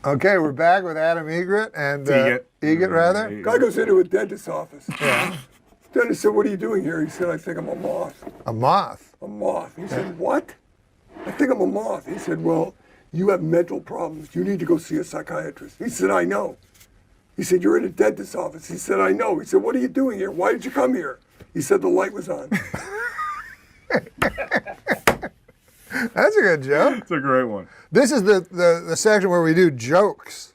Okay, we're back with Adam Egret and Egret rather. Guy goes into a dentist's office. Yeah. Dentist said, "What are you doing here?" He said, "I think I'm a moth." A moth. A moth. He said, "What?" "I think I'm a moth." He said, "Well, you have mental problems. You need to go see a psychiatrist." He said, "I know." He said, "You're in a dentist's office." He said, "I know." He said, "What are you doing here? Why did you come here?" He said, "The light was on." That's a good joke. It's a great one. This is the section where we do jokes.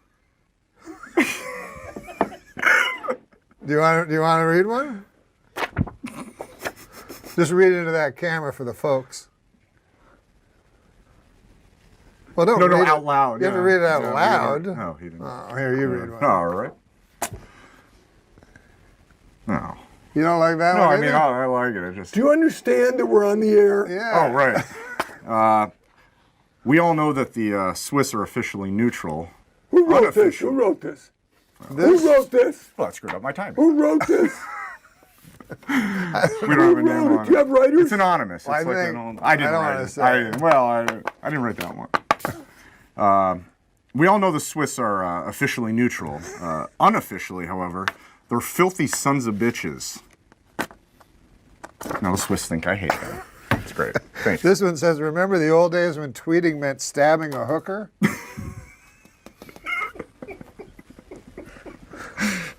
Do you want to read one? Just read into that camera for the folks. Well, don't read out it loud. You have to read it out No, loud. No, he didn't. Oh, here, you read one. All right. No. You don't like that No, one? I mean, I like it. Do you understand that we're on the air? Yeah. Oh, right. We all know that the Swiss are officially neutral. Who wrote this? Who wrote this? Who wrote this? Well, that screwed up my timing. Who wrote this? We don't have a name on it. Do you have writers? It's anonymous. It's I like think- I didn't I don't write wanna it. say I it. didn't write that one. We all know the Swiss are officially neutral. Unofficially, however, they're filthy sons of bitches. Now the Swiss think I hate them. It's great. Thanks. This one says, remember the old days when tweeting meant stabbing a hooker?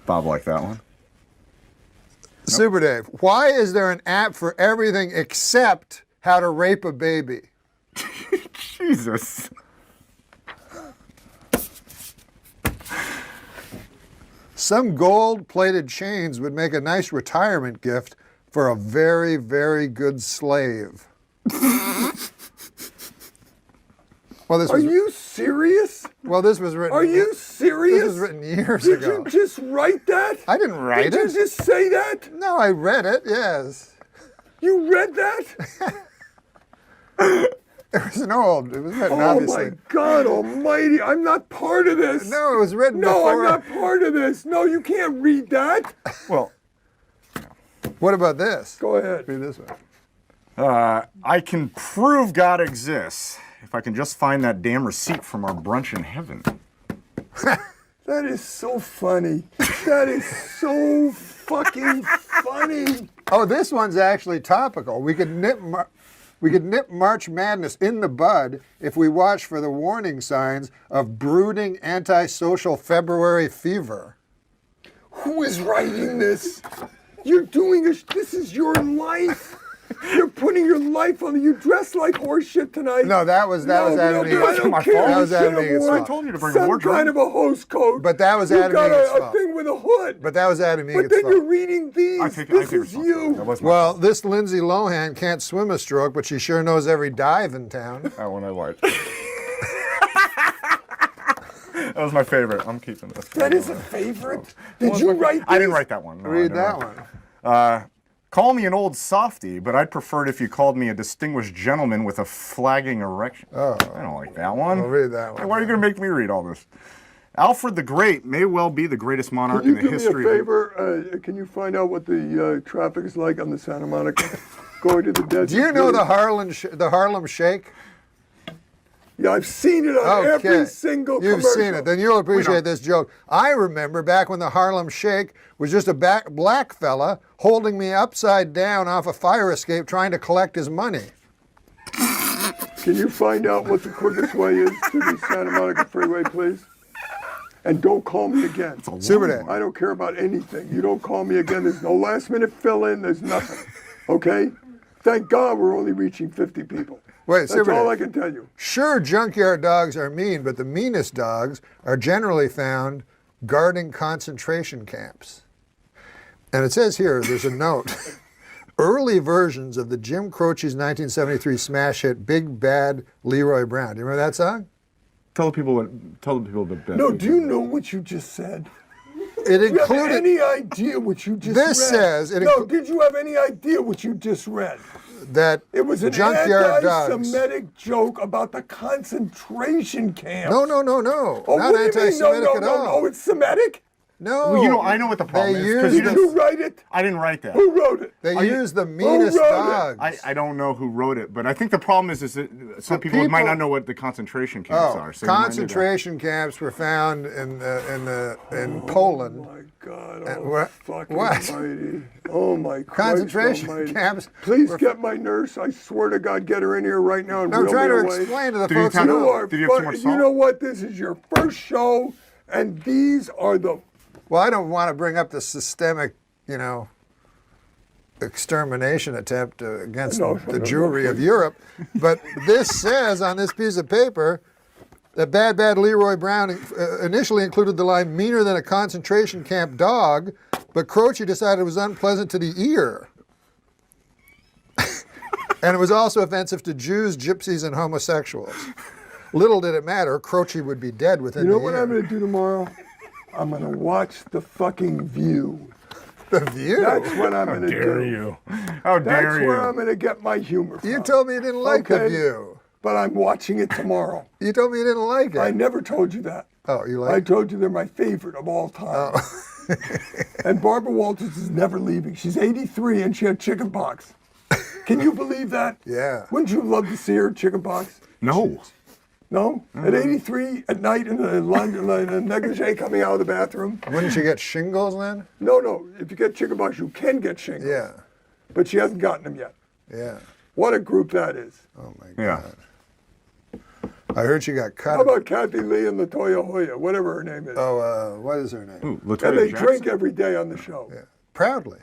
Bob liked that one. Super Dave, why is there an app for everything except how to rape a baby? Jesus. Some gold-plated chains would make a nice retirement gift for a very, very good slave. Well, this Are you serious? Well, this was written. Are you serious? This was written years Did ago. you just write that? I didn't write it. Did you just say that? No, I read it. Yes. You read that? It was an old. It was written, Oh obviously. my God Almighty! I'm not part of this. No, it was written No, before. I'm not part of this. No, you can't read that. Well, What about this? Go ahead. Read this one. I can prove God exists if I can just find that damn receipt from our brunch in heaven. That is so funny. That is so fucking funny. Oh, this one's actually topical. We could nip March Madness in the bud if we watch for the warning signs of brooding antisocial February fever. Who is writing this? You're doing this. This is your life. You're putting your life on. You dress like horseshit tonight. No, that was Adam I Egan's don't fault. care. That was You Adam should have Egan's worn fault. I told you to bring a some wardrobe. kind of a host coat. But that was You Adam got Egan's a fault. thing with a hood. But that was Adam Egan's But then fault. you're reading these. This is you. That was my Well, this Lindsay Lohan can't swim a stroke, but she sure knows every dive in town. That one I liked. That was my favorite. I'm keeping this. That is a favorite. Did you write this? I didn't write that one. No, I Read didn't that write- one. Call me an old softy, but I'd prefer it if you called me a distinguished gentleman with a flagging erection. Oh. I don't like that one. Well, read that one. Why are you going to make me read all this? Alfred the Great may well be the greatest monarch Can in you the do me a history. favor? Can you find out what the traffic is like on the Santa Monica going to the desert? Do you know the Harlem Shake? Yeah, I've seen it on every single You've commercial. seen it. Then you'll appreciate this joke. I remember back when the Harlem Shake was just a black fella holding me upside down off a fire escape trying to collect his money. Can you find out what the quickest way is to the Santa Monica Freeway, please? And don't call me again. Super Dave. I don't care about anything. You don't call me again. There's no last minute fill-in. There's nothing. Okay? Thank God we're only reaching 50 people. Wait, That's Super all Dave. I can tell you. Sure, junkyard dogs are mean, but the meanest dogs are generally found guarding concentration camps. And it says here, there's a note. Early versions of the Jim Croce's 1973 smash hit Big Bad Leroy Brown. Do you remember that song? Tell the people the best. No, do you know what you just said? It Do you have included. any idea what you just This read? says it No, inclu- did you have any idea what you just read? That It was an junkyard dogs. anti-Semitic joke about the concentration camp. No. Oh, Not what do you mean, anti-Semitic no, at no, all. no, it's Semitic? No. Well, you know, I know what the problem They is. 'Cause use Did you write it? I didn't write that. Who wrote it? They Are you- use the meanest wrote it? dogs. I don't know who wrote it, but I think the problem is that some people might not know what the concentration camps are. So you might need to- Concentration camps were found in Poland. Oh my God! And Oh, what- fucking what? almighty. Oh my Christ Concentration almighty. camps Please were- get my nurse. I swear to God, get her in here right now and I'm wheel trying me to away. explain to the Did you folks tell who me- You are Did you have too much you salt? know what? This is your first show, and these are the. Well, I don't want to bring up the systemic, extermination attempt against No, the no, Jewry no, of Europe, but this says on this piece of paper that Bad Leroy Brown initially included the line "meaner than a concentration camp dog," but Croce decided it was unpleasant to the ear. And it was also offensive to Jews, gypsies, and homosexuals. Little did it matter, Croce would be dead within You know the what year. I'm going to do tomorrow? I'm going to watch the fucking View. The View? That's what I'm going to Dare do. you? How dare That's you? where I'm going to get my humor from. You told me you didn't like The Okay. View. But I'm watching it tomorrow. You told me you didn't like it. I never told you that. Oh, you I like it? told you they're my favorite of all time. Oh. And Barbara Walters is never leaving. She's 83 and she had chicken pox. Can you believe that? Yeah. Wouldn't you love to see her chicken pox? No. No? At 83 at night in a negligee coming out of the bathroom? Wouldn't you get shingles then? No. If you get chicken pox, you can get shingles. Yeah. But she hasn't gotten them yet. Yeah. What a group that is. Oh my God. Yeah. I heard she got cut. How about Kathy Lee and Latoya Hoya, whatever her name is? What is her name? Ooh, and Latoya they Jackson. drink every day on the show. Yeah. Proudly.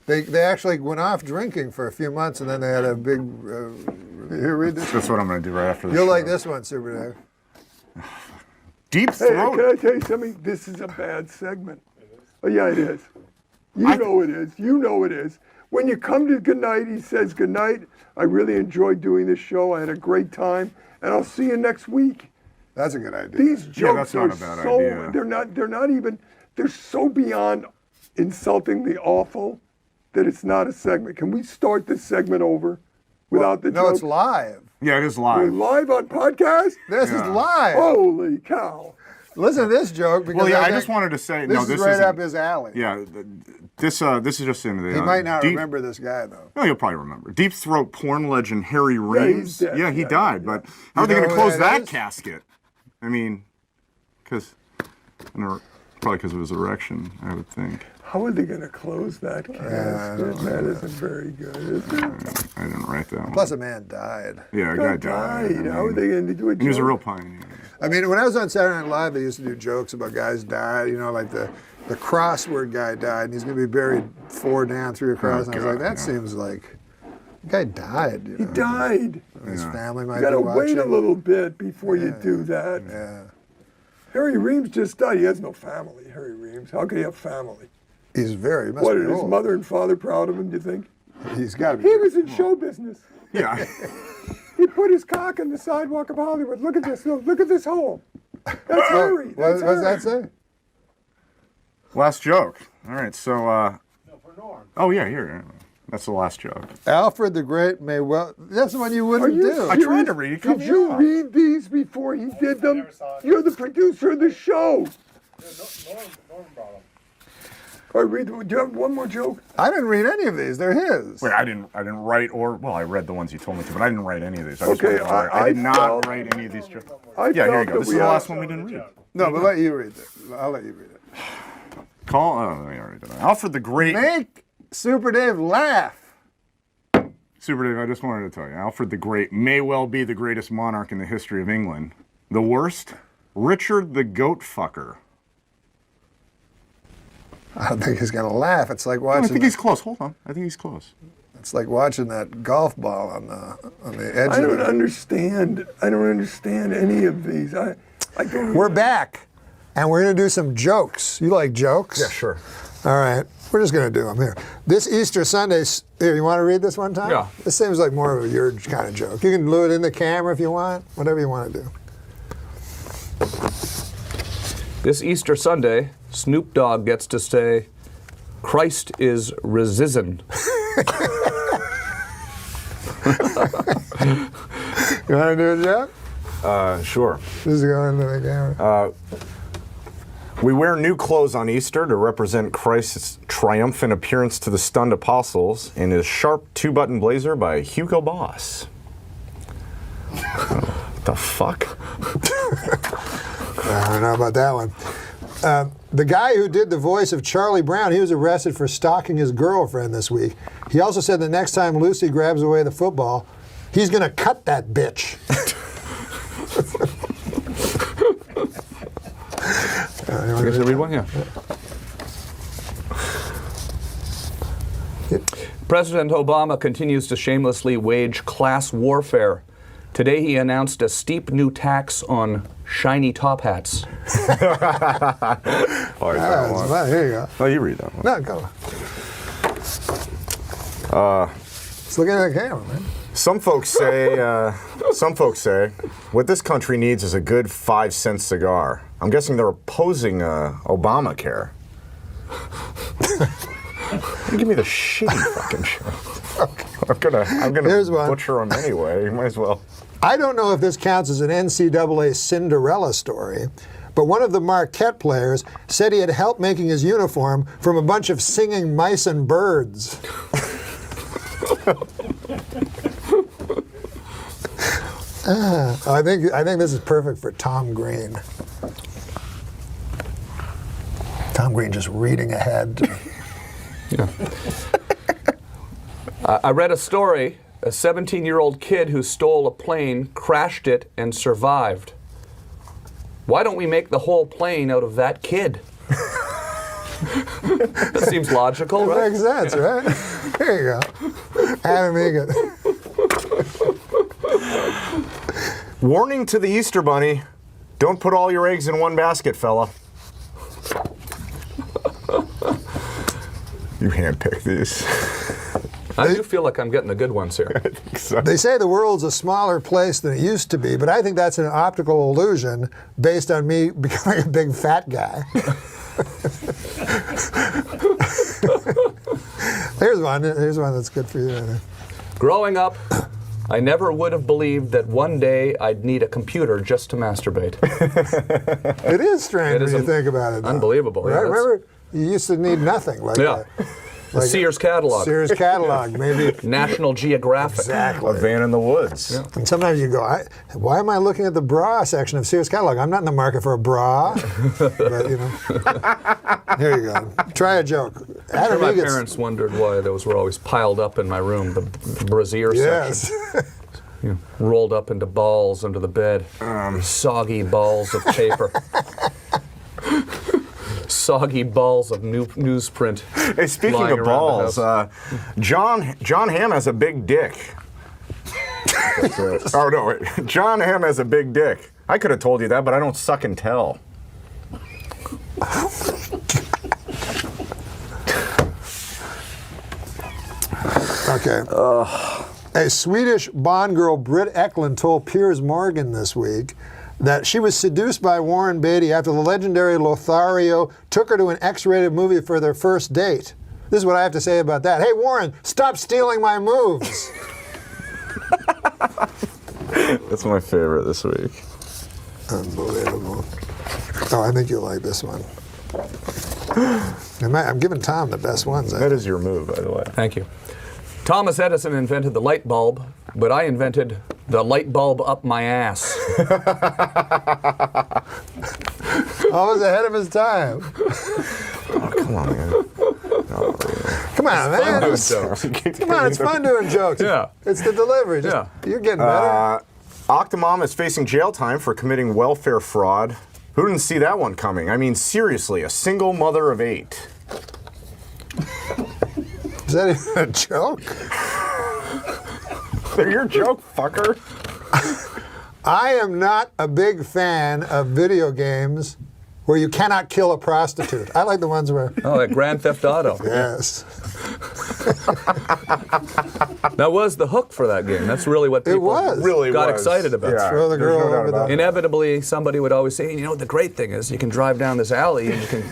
They actually went off drinking for a few months and then they had a big. Here, read this. That's what I'm going to do right after this. You'll show. like this one, Super Dave. Deep Hey, throat. can I tell you something? This is a bad segment. Oh, yeah, it is. You know it is. You know it is. When you come to Goodnight, he says, "Goodnight, I really enjoyed doing this show. I had a great time, and I'll see you next week." That's a good idea. These jokes that's are not a bad so idea. they're not even they're so beyond insulting the awful that it's not a segment. Can we start this segment over without the no, joke? it's live. Yeah, it is We're live. live on podcast? This is Yeah. live. Holy cow. Listen to this joke because Well, yeah, I think just wanted to say, this no, is this right isn't- up his alley. Yeah, this is just in the. He might not deep, remember this guy though. No, you'll probably remember. Deep throat porn legend Harry he's Reeves. dead. Yeah, he Yeah, died. yeah. But how are they know going to who close that that is? casket? I mean, probably because of his erection, I would think. How are they going to close that casket? That isn't very good, is it? I didn't write that one. Plus, a man died. Yeah, a guy died. I How are mean, they going to do it? he was a real pioneer. I mean, when I was on Saturday Night Live, they used to do jokes about guys died. Like the crossword guy died, and he's going to be buried 4 down, 3 across. And I was like, God, that yeah. seems like the guy died. He died. His Yeah. family might You got to be wait watching. a little bit before you do that. Yeah, Harry Reeves just died. He has no family, Harry Reeves. How can he have family? he must What, be are his old. mother and father proud of him, do you think? He's got to be. He was in show business. Yeah. He put his cock in the sidewalk of Hollywood. Look at this. Look at this hole. That's Harry. What That's does that Harry. say? Last joke. All right, so. No, for Norm. Oh, yeah, here. That's the last joke. Alfred the Great may well. That's the one you wouldn't Are you do. I tried to read it. Did you read these before he did them? never saw it. You're the producer of the show. Norm brought him. All right, do you have one more joke? I didn't read any of these. They're his. Wait, I didn't write I read the ones you told me to, but I didn't write any of these. I just Okay, wanted to write- I I did not felt- write any of these jokes. I Yeah, here you felt go. that This is we the had- last one we didn't read. No, but let you read it. I'll let you read it. Call. Oh, I already did that. Alfred the Great. Make Super Dave laugh. Super Dave, I just wanted to tell you, Alfred the Great may well be the greatest monarch in the history of England. The worst, Richard the Goat Fucker. I don't think he's gonna laugh. It's like Oh, I watching. think he's close. Hold on. I think he's close. It's like watching that golf ball on the edge I of don't it. understand. I don't understand any of these. I don't. We're back, and we're gonna do some jokes. You like jokes? Yeah, sure. All right. We're just gonna do them here. This Easter Sunday. Here, you want to read this one time? Yeah. This seems like more of your kind of joke. You can do it in the camera if you want. Whatever you want to do. This Easter Sunday, Snoop Dogg gets to say, Christ is risen. You want to do a joke? Sure. This is going into the camera. We wear new clothes on Easter to represent Christ's triumphant appearance to the stunned apostles in his sharp two-button blazer by Hugo Boss. The fuck? I don't know about that one. The guy who did the voice of Charlie Brown, he was arrested for stalking his girlfriend this week. He also said the next time Lucy grabs away the football, he's going to cut that bitch. You guys read one? Yeah. President Obama continues to shamelessly wage class warfare. Today he announced a steep new tax on shiny top hats. Here you go. Oh, you read that one. No, go. Just looking at the camera, man. Some folks say, what this country needs is a good 5-cent cigar. I'm guessing they're opposing Obamacare. Give me the shitty fucking show. Okay. I'm gonna Here's one. butcher them anyway. You might as well. I don't know if this counts as an NCAA Cinderella story, but one of the Marquette players said he had help making his uniform from a bunch of singing mice and birds. I think this is perfect for Tom Green. Tom Green just reading ahead. Yeah. I read a story. A 17-year-old kid who stole a plane, crashed it, and survived. Why don't we make the whole plane out of that kid? That seems logical, right? Makes sense, right? There you go. Adam Egan. Warning to the Easter Bunny: don't put all your eggs in one basket, fella. You handpicked these. I do feel like I'm getting the good ones here. I think so. They say the world's a smaller place than it used to be, but I think that's an optical illusion based on me becoming a big fat guy. Here's one that's good for you. Growing up, I never would have believed that one day I'd need a computer just to masterbate. It is strange when you think about it, though. Unbelievable. Right? Yeah, Remember, you used to need nothing like that. The Sears catalog. Sears catalog, maybe. National Geographic. Exactly. A van in the woods. Yeah. And sometimes you go, why am I looking at the bra section of Sears catalog? I'm not in the market for a bra. But, you know. Here you go. Try a joke. I'm sure my parents wondered why those were always piled up in my room, the brassiere Yes. section. You know, rolled up into balls under the bed. Soggy balls of paper. Soggy balls of newsprint. Hey, speaking of balls, John Hamm has a big dick. Oh, no, wait. John Hamm has a big dick. I could have told you that, but I don't suck and tell. Okay. A Swedish Bond girl, Britt Eklund, told Piers Morgan this week that she was seduced by Warren Beatty after the legendary Lothario took her to an X-rated movie for their first date. This is what I have to say about that. Hey, Warren, stop stealing my moves. That's my favorite this week. Unbelievable. Oh, I think you'll like this one. I'm giving Tom the best ones. That is your move, by the way. Thank you. Thomas Edison invented the light bulb, but I invented the light bulb up my ass. Always ahead of his time. Oh, come on, man. Come on, man. Come on, it's fun doing jokes. Yeah. It's the delivery. You're getting better. Octomom is facing jail time for committing welfare fraud. Who didn't see that one coming? I mean, seriously, a single mother of 8. Is that even a joke? They're your joke, fucker. I am not a big fan of video games where you cannot kill a prostitute. I like the ones where... Oh, like Grand Theft Auto. Yes. That was the hook for that game. That's really what people got excited about. Yeah, Throw the girl over the... Inevitably, somebody would always say, you know, the great thing is you can drive down this alley and you can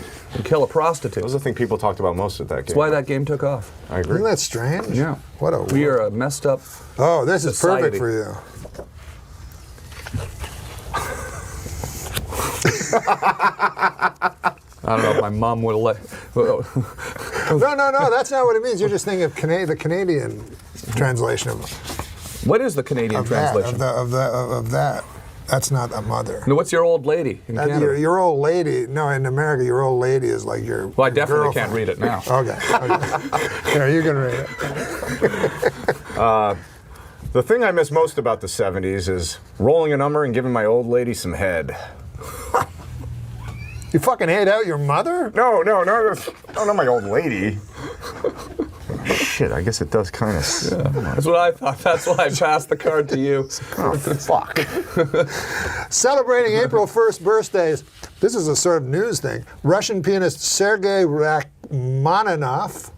kill a prostitute. That was the thing people talked about most at that game. That's why that game took off. I agree. Isn't that strange? Yeah. What a... We are a messed up Oh, this is society. perfect for you. I don't know if my mom would let. No, that's not what it means. You're just thinking of the Canadian translation of What is the Canadian translation? of that. That's not a mother. No, what's your old lady in Canada? Your old lady. No, in America, your old lady is like your. Well, I definitely girlfriend. can't read it now. Okay. Here, you can read it. The thing I miss most about the 70s is rolling a number and giving my old lady some head. You fucking hate out your mother? No, not my old lady. Shit, I guess it does kind of. That's what I thought. That's why I passed the card to you. Oh, fuck. Celebrating April 1st birthdays. This is a sort of news thing. Russian pianist Sergei Rachmaninoff,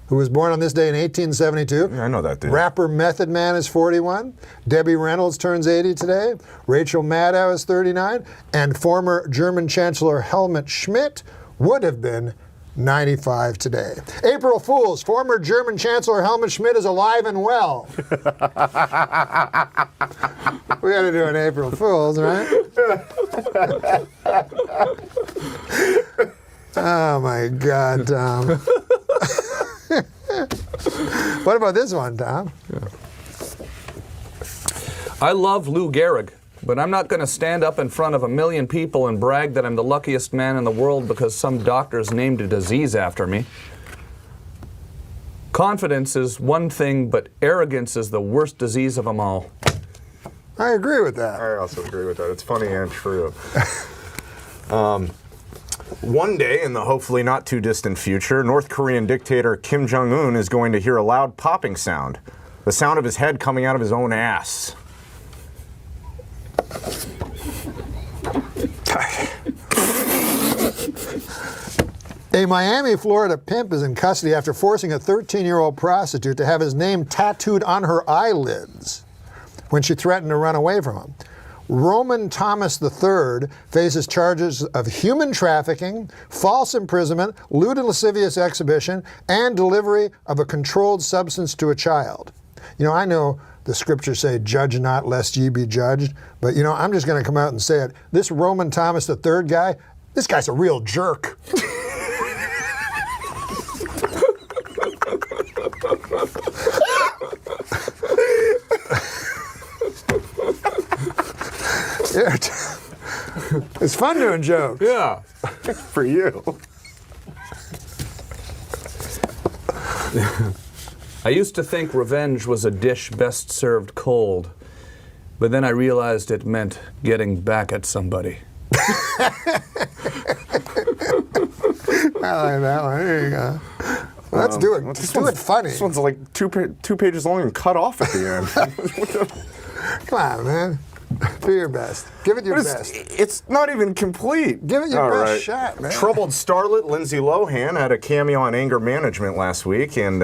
who was born on this day in 1872. Yeah, I know that dude. Rapper Method Man is 41. Debbie Reynolds turns 80 today. Rachel Maddow is 39. And former German Chancellor Helmut Schmidt would have been 95 today. April Fools. Former German Chancellor Helmut Schmidt is alive and well. We got to do an April Fools, right? Oh my God, Tom. What about this one, Tom? I love Lou Gehrig, but I'm not going to stand up in front of 1 million people and brag that I'm the luckiest man in the world because some doctors named a disease after me. Confidence is one thing, but arrogance is the worst disease of them all. I agree with that. I also agree with that. It's funny and true. One day, in the hopefully not too distant future, North Korean dictator Kim Jong-un is going to hear a loud popping sound. The sound of his head coming out of his own ass. A Miami, Florida pimp is in custody after forcing a 13-year-old prostitute to have his name tattooed on her eyelids when she threatened to run away from him. Roman Thomas III faces charges of human trafficking, false imprisonment, lewd and lascivious exhibition, and delivery of a controlled substance to a child. You know, I know the scriptures say, judge not lest ye be judged, but you know, I'm just going to come out and say it. This Roman Thomas III guy, this guy's a real jerk. Yeah, it's fun doing jokes. Yeah. For you. I used to think revenge was a dish best served cold, but then I realized it meant getting back at somebody. I like that one. There you go. Well, let's do it. Let's do it funny. This one's like two pages long and cut off at the end. Come on, man. Do your best. Give it your best. It's not even complete. Give it your All best right. shot, man. Troubled starlet Lindsay Lohan had a cameo on Anger Management last week and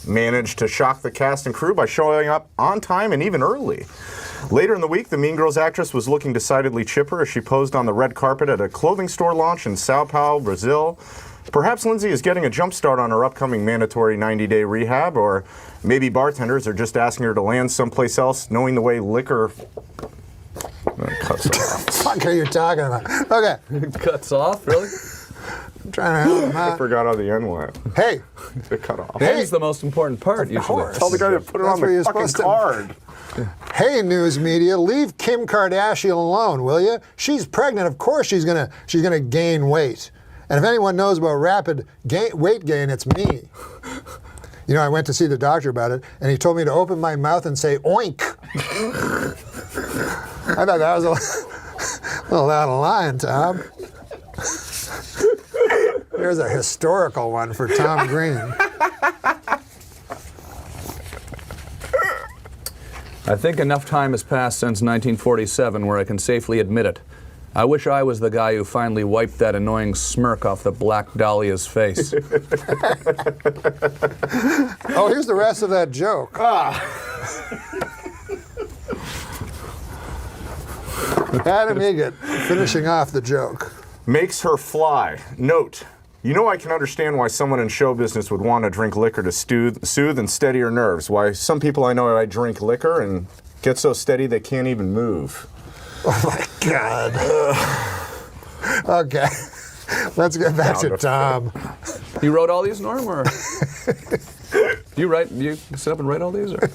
managed to shock the cast and crew by showing up on time and even early. Later in the week, the Mean Girls actress was looking decidedly chipper as she posed on the red carpet at a clothing store launch in Sao Paulo, Brazil. Perhaps Lindsay is getting a jump start on her upcoming mandatory 90-day rehab, or maybe bartenders are just asking her to land someplace else, knowing the way liquor cuts off. What are you talking about? Okay. Cuts off, really? I'm trying to help him I out. forgot how the end went. Hey. It cut off. That is the most important part, usually. course. Tell the guy to put it That's on where the you're fucking supposed to- card. Hey, news media, leave Kim Kardashian alone, will you? She's pregnant. Of course she's gonna gain weight. And if anyone knows about rapid weight gain, it's me. You know, I went to see the doctor about it, and he told me to open my mouth and say, oink. I thought that was a little out of line, Tom. Here's a historical one for Tom Green. I think enough time has passed since 1947 where I can safely admit it. I wish I was the guy who finally wiped that annoying smirk off the Black Dahlia's face. Oh, here's the rest of that joke. Adam Egan, finishing off the joke. Makes her fly. Note, you know I can understand why someone in show business would want to drink liquor to soothe and steady her nerves. Why some people I know I drink liquor and get so steady they can't even move. Oh my God. Okay. Let's get back to Sound Tom. You wrote all these, Norm, or you sit up and write all these, or?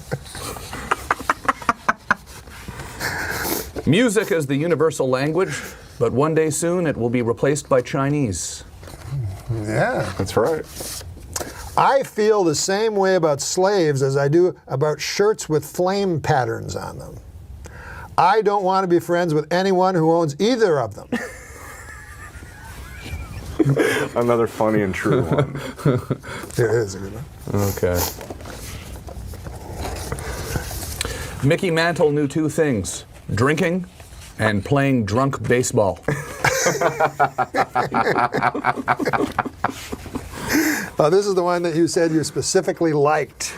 Music is the universal language, but one day soon it will be replaced by Chinese. Yeah. That's right. I feel the same way about slaves as I do about shirts with flame patterns on them. I don't want to be friends with anyone who owns either of them. Another funny and true one. Here is a good one. Okay. Mickey Mantle knew two things: drinking and playing drunk baseball. This is the one that you said you specifically liked.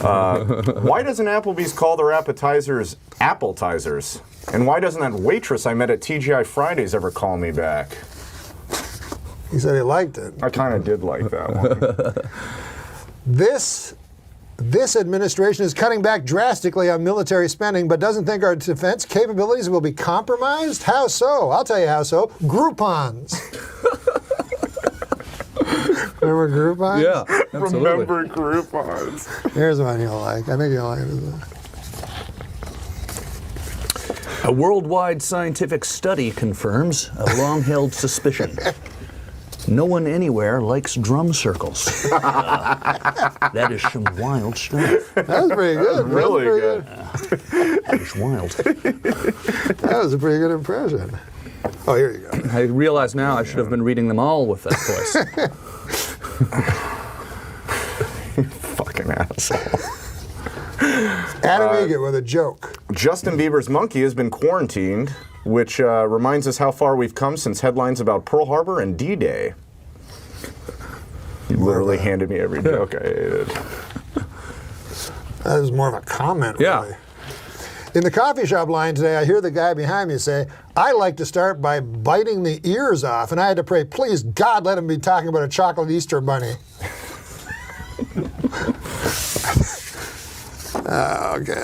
Why doesn't Applebee's call their appetizers appletizers? And why doesn't that waitress I met at TGI Fridays ever call me back? He said he liked it. I kind of did like that one. This administration is cutting back drastically on military spending, but doesn't think our defense capabilities will be compromised? How so? I'll tell you how so. Groupons. Remember Groupons? Yeah, absolutely. Remember Groupons. Here's one you'll like. I think you'll like it. A worldwide scientific study confirms a long-held suspicion. No one anywhere likes drum circles. That is some wild stuff. That was pretty good. Really good. That is wild. That was a pretty good impression. Oh, here you go. I realize now I should have been reading them all with that voice. Fucking asshole. Adam Egan with a joke. Justin Bieber's monkey has been quarantined, which reminds us how far we've come since headlines about Pearl Harbor and D-Day. You literally handed me every joke I hated. That was more of a comment, Yeah. really. In the coffee shop line today, I hear the guy behind me say, I like to start by biting the ears off, and I had to pray, please, God, let him be talking about a chocolate Easter bunny. Okay.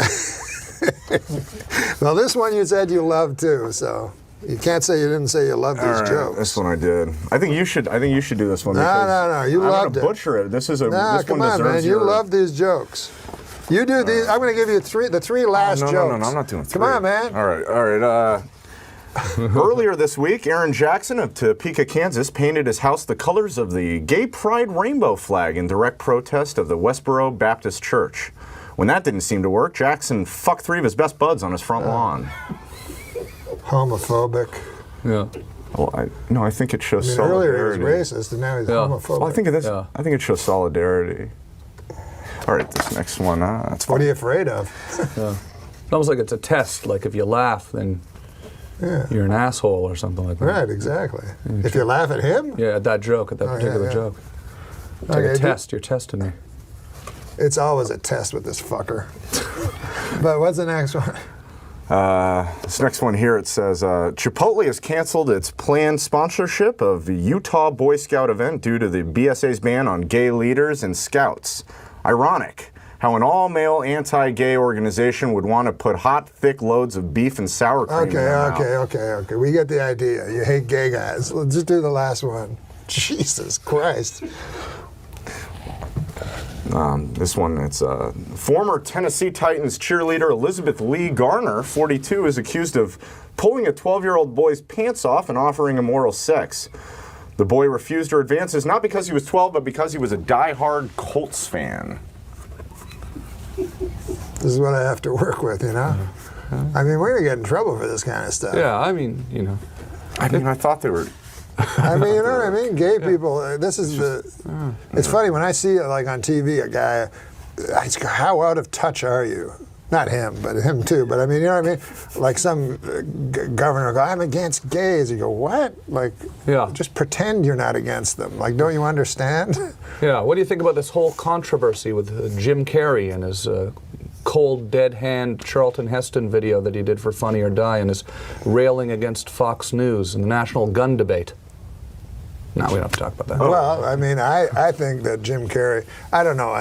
Well, this one you said you loved too, so you can't say you didn't say you loved these jokes. This one I did. I think you should do this one. No, you loved it. I'm gonna butcher it. This is a. No, this come one on, man. deserves You your- love these jokes. You do these. I'm going to give you the three last jokes. No, I'm not doing three. Come on, man. All right. Earlier this week, Aaron Jackson of Topeka, Kansas, painted his house the colors of the Gay Pride rainbow flag in direct protest of the Westboro Baptist Church. When that didn't seem to work, Jackson fucked 3 of his best buds on his front lawn. Homophobic. Yeah. Well, I think it shows Earlier solidarity. he was racist, and now he's homophobic. Well, I think this. Yeah. I think it shows solidarity. All right, this next one. That's What fine. are you afraid of? It's almost like it's a test. Like if you laugh, then you're an asshole or something like that. Right, exactly. If you laugh at him, Yeah, at that joke, at that particular yeah. joke. It's like Okay, a test. You're testing me. it's always a test with this fucker. But what's the next one? This next one here, it says, Chipotle has canceled its planned sponsorship of the Utah Boy Scout event due to the BSA's ban on gay leaders and scouts. Ironic how an all-male anti-gay organization would want to put hot, thick loads of beef and sour cream in their mouth. Okay. We get the idea. You hate gay guys. Let's just do the last one. Jesus Christ. This one, it's former Tennessee Titans cheerleader Elizabeth Lee Garner, 42, is accused of pulling a 12-year-old boy's pants off and offering him oral sex. The boy refused her advances not because he was 12, but because he was a die-hard Colts fan. This is what I have to work with, you know? I mean, we're going to get in trouble for this kind of stuff. Yeah, I mean, you know. I mean, I thought they were... I mean, you know what I mean? Gay people, this is the... It's funny, when I see, like, on TV, a guy, I just go, how out of touch are you? Not him, but him too. But I mean, you know what I mean? Like some governor will go, I'm against gays. You go, what? Like, just pretend you're not against them. Like, don't you understand? Yeah, what do you think about this whole controversy with Jim Carrey and his cold, dead hand Charlton Heston video that he did for Funny or Die and his railing against Fox News and the national gun debate? No, we don't have to talk about that. Well, I mean, I think that Jim Carrey, I don't know,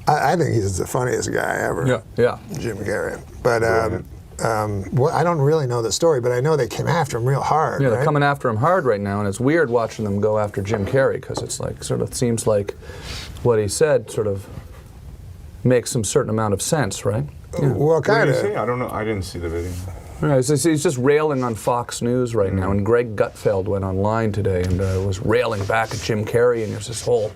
I think he's the funniest guy ever. Yeah. Jim Carrey. But well, I don't really know the story, but I know they came after him real hard. Yeah, they're right? coming after him hard right now, and it's weird watching them go after Jim Carrey because it's like sort of seems like what he said sort of makes some certain amount of sense, right? Yeah. Well, What did kind you say? of. I don't know. I didn't see the video. Right, he's just railing on Fox News right now, and Greg Gutfeld went online today and was railing back at Jim Carrey, and there's this whole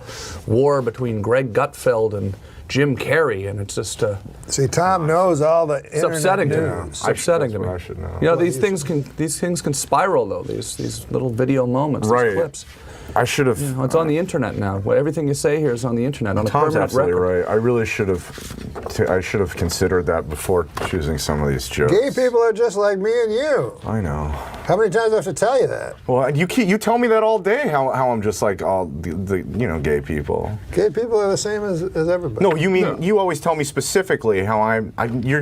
war between Greg Gutfeld and Jim Carrey, and it's just See, Tom knows all the it's internet upsetting to me. news. It's upsetting to me. I should know. You know, these things can spiral though. These little video moments, Right. these clips. I should have. You know, it's on the internet now. Everything you say here is on the internet on a Tom's permanent absolutely record. right. I really should have. I should have considered that before choosing some of these jokes. Gay people are just like me and you. I know. How many times do I have to tell you that? Well, you tell me that all day. How I'm just like all the gay people. Gay people are the same as everybody. No, you mean you always tell me specifically how I think you're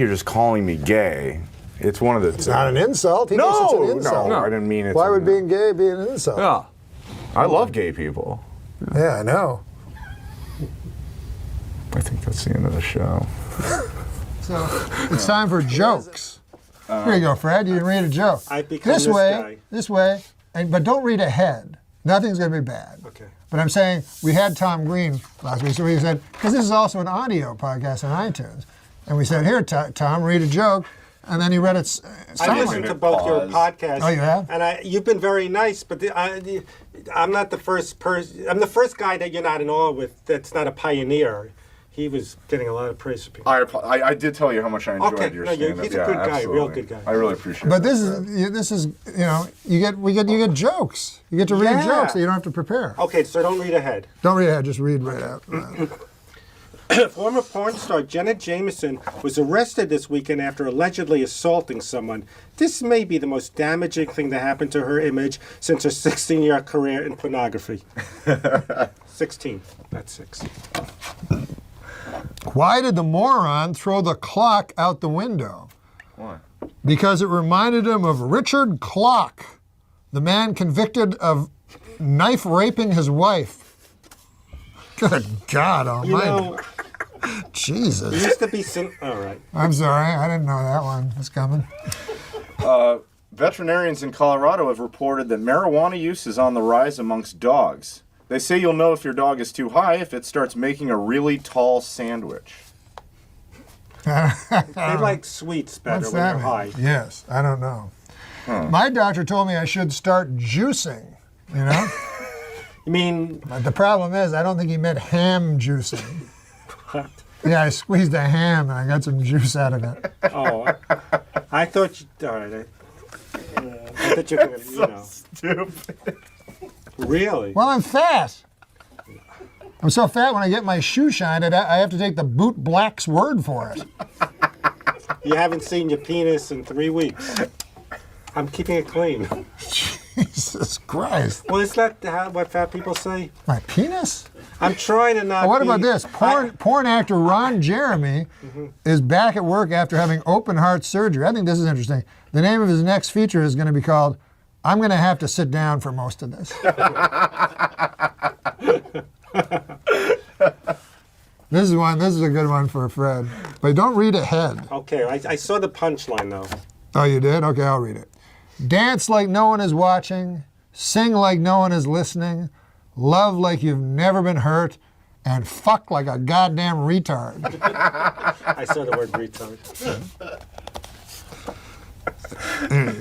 just calling me gay. It's one of the. It's not an insult. He thinks it's an insult. No, I didn't mean it. Why would being gay be an insult? Yeah. I love gay people. Yeah, I know. I think that's the end of the show. So it's time for jokes. Here you go, Fred. You can read a joke. I've become this guy. This way, but don't read ahead. Nothing's going to be bad. Okay. But I'm saying we had Tom Green last week, so we said because this is also an audio podcast on iTunes, and we said, "Here, Tom, read a joke," and then he read it. I silently. listened to both your podcasts. Oh, you have? And you've been very nice, but I'm not the first person. I'm the first guy that you're not in awe with. That's not a pioneer. He was getting a lot of praise from people. I did tell you how much I enjoyed Okay, your no, stand-up. he's a good guy, absolutely. real good guy. I really appreciate it. But this is you get jokes. You get to read Yeah. jokes that you don't have to prepare. Okay, so don't read ahead. Don't read ahead. Just read right out. Former porn star Janet Jameson was arrested this weekend after allegedly assaulting someone. This may be the most damaging thing that happened to her image since her 16-year career in pornography. 16, not 6. Why did the moron throw the clock out the window? Why? Because it reminded him of Richard Clock, the man convicted of knife raping his wife. Good God You Almighty! know, it Jesus. used to be all right. I'm sorry, I didn't know that one was coming. Veterinarians in Colorado have reported that marijuana use is on the rise amongst dogs. They say you'll know if your dog is too high if it starts making a really tall sandwich. They like sweets better What's when that they're high. mean? Yes, I don't know. My doctor told me I should start juicing. You know. You mean, But the problem is, I don't think he meant ham juicing. what? Yeah, I squeezed a ham and I got some juice out of it. Oh, I thought you. All right. I thought you were going to, you know. Stupid. Really? Well, I'm fat. I'm so fat when I get my shoe shined, I have to take the boot black's word for it. You haven't seen your penis in 3 weeks. I'm keeping it clean. Jesus Christ. Well, is that what fat people say? My penis? I'm trying to not. Oh, what about be- this? Porn actor Ron Jeremy is back at work after having open heart surgery. I think this is interesting. The name of his next feature is going to be called I'm going to have to sit down for most of this. This is a good one for Fred. But don't read ahead. Okay, I saw the punchline though. Oh, you did? Okay, I'll read it. Dance like no one is watching, sing like no one is listening, love like you've never been hurt, and fuck like a goddamn retard. I saw the word retard. There you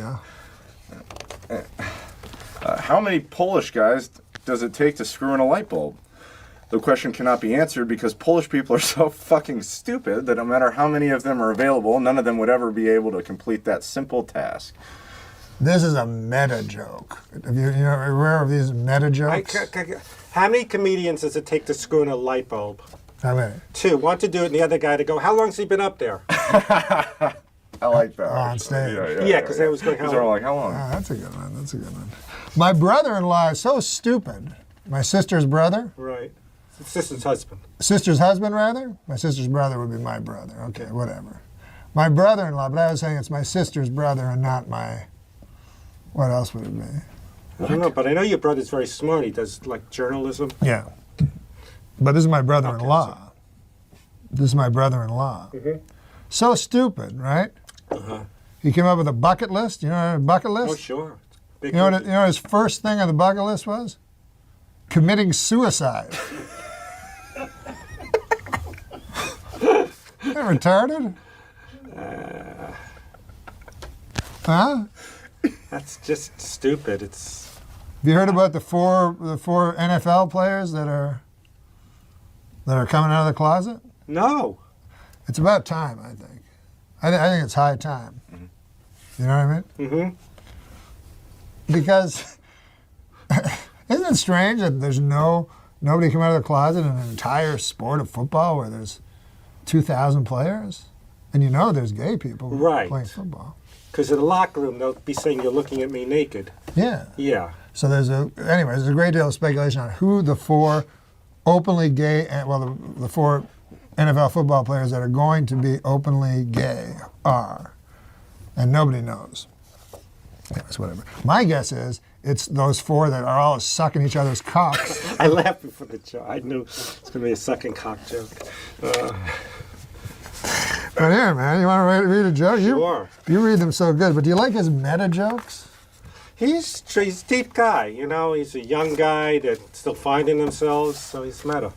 go. How many Polish guys does it take to screw in a light bulb? The question cannot be answered because Polish people are so fucking stupid that no matter how many of them are available, none of them would ever be able to complete that simple task. This is a meta joke. Have you aware of these meta jokes? How many comedians does it take to screw in a light bulb? How many? 2. One to do it, and the other guy to go, how long's he been up there? I like that. On stage. Yeah, because they was going, Because they're like, how long? Oh, that's a good one. That's a good one. My brother-in-law is so stupid. My sister's brother? Right. Sister's husband. Sister's husband, rather? My sister's brother would be my brother. Okay, whatever. My brother-in-law, but I was saying it's my sister's brother and not my... What else would it be? I don't know, but I know your brother's very smart. He does, like, journalism. Yeah. But this is my brother-in-law. This is my brother-in-law. So stupid, right? He came up with a bucket list. You know what a bucket list? Oh, sure. Big You know movie. what his first thing on the bucket list was? Committing suicide. They're retarded? Huh? That's just stupid. It's Have you heard about the four NFL players that are coming out of the closet? no. It's about time, I think. I think it's high time. You know what I mean? Mm-hmm. Because isn't it strange that there's nobody come out of the closet in an entire sport of football where there's 2,000 players, and you know there's gay people Right. playing football. Because in the locker room, they'll be saying you're looking at me naked. Yeah. Yeah. So there's a great deal of speculation on who the four openly gay, the four NFL football players that are going to be openly gay are, and nobody knows. Anyways, whatever. My guess is it's those four that are all sucking each other's cocks. I laughed before the joke. I knew it's going to be a sucking cock joke. But here, man, you want to read a joke? Sure. You read them so good, but do you like his meta jokes? He's a deep guy, you know. He's a young guy that's still finding themselves, so he's meta.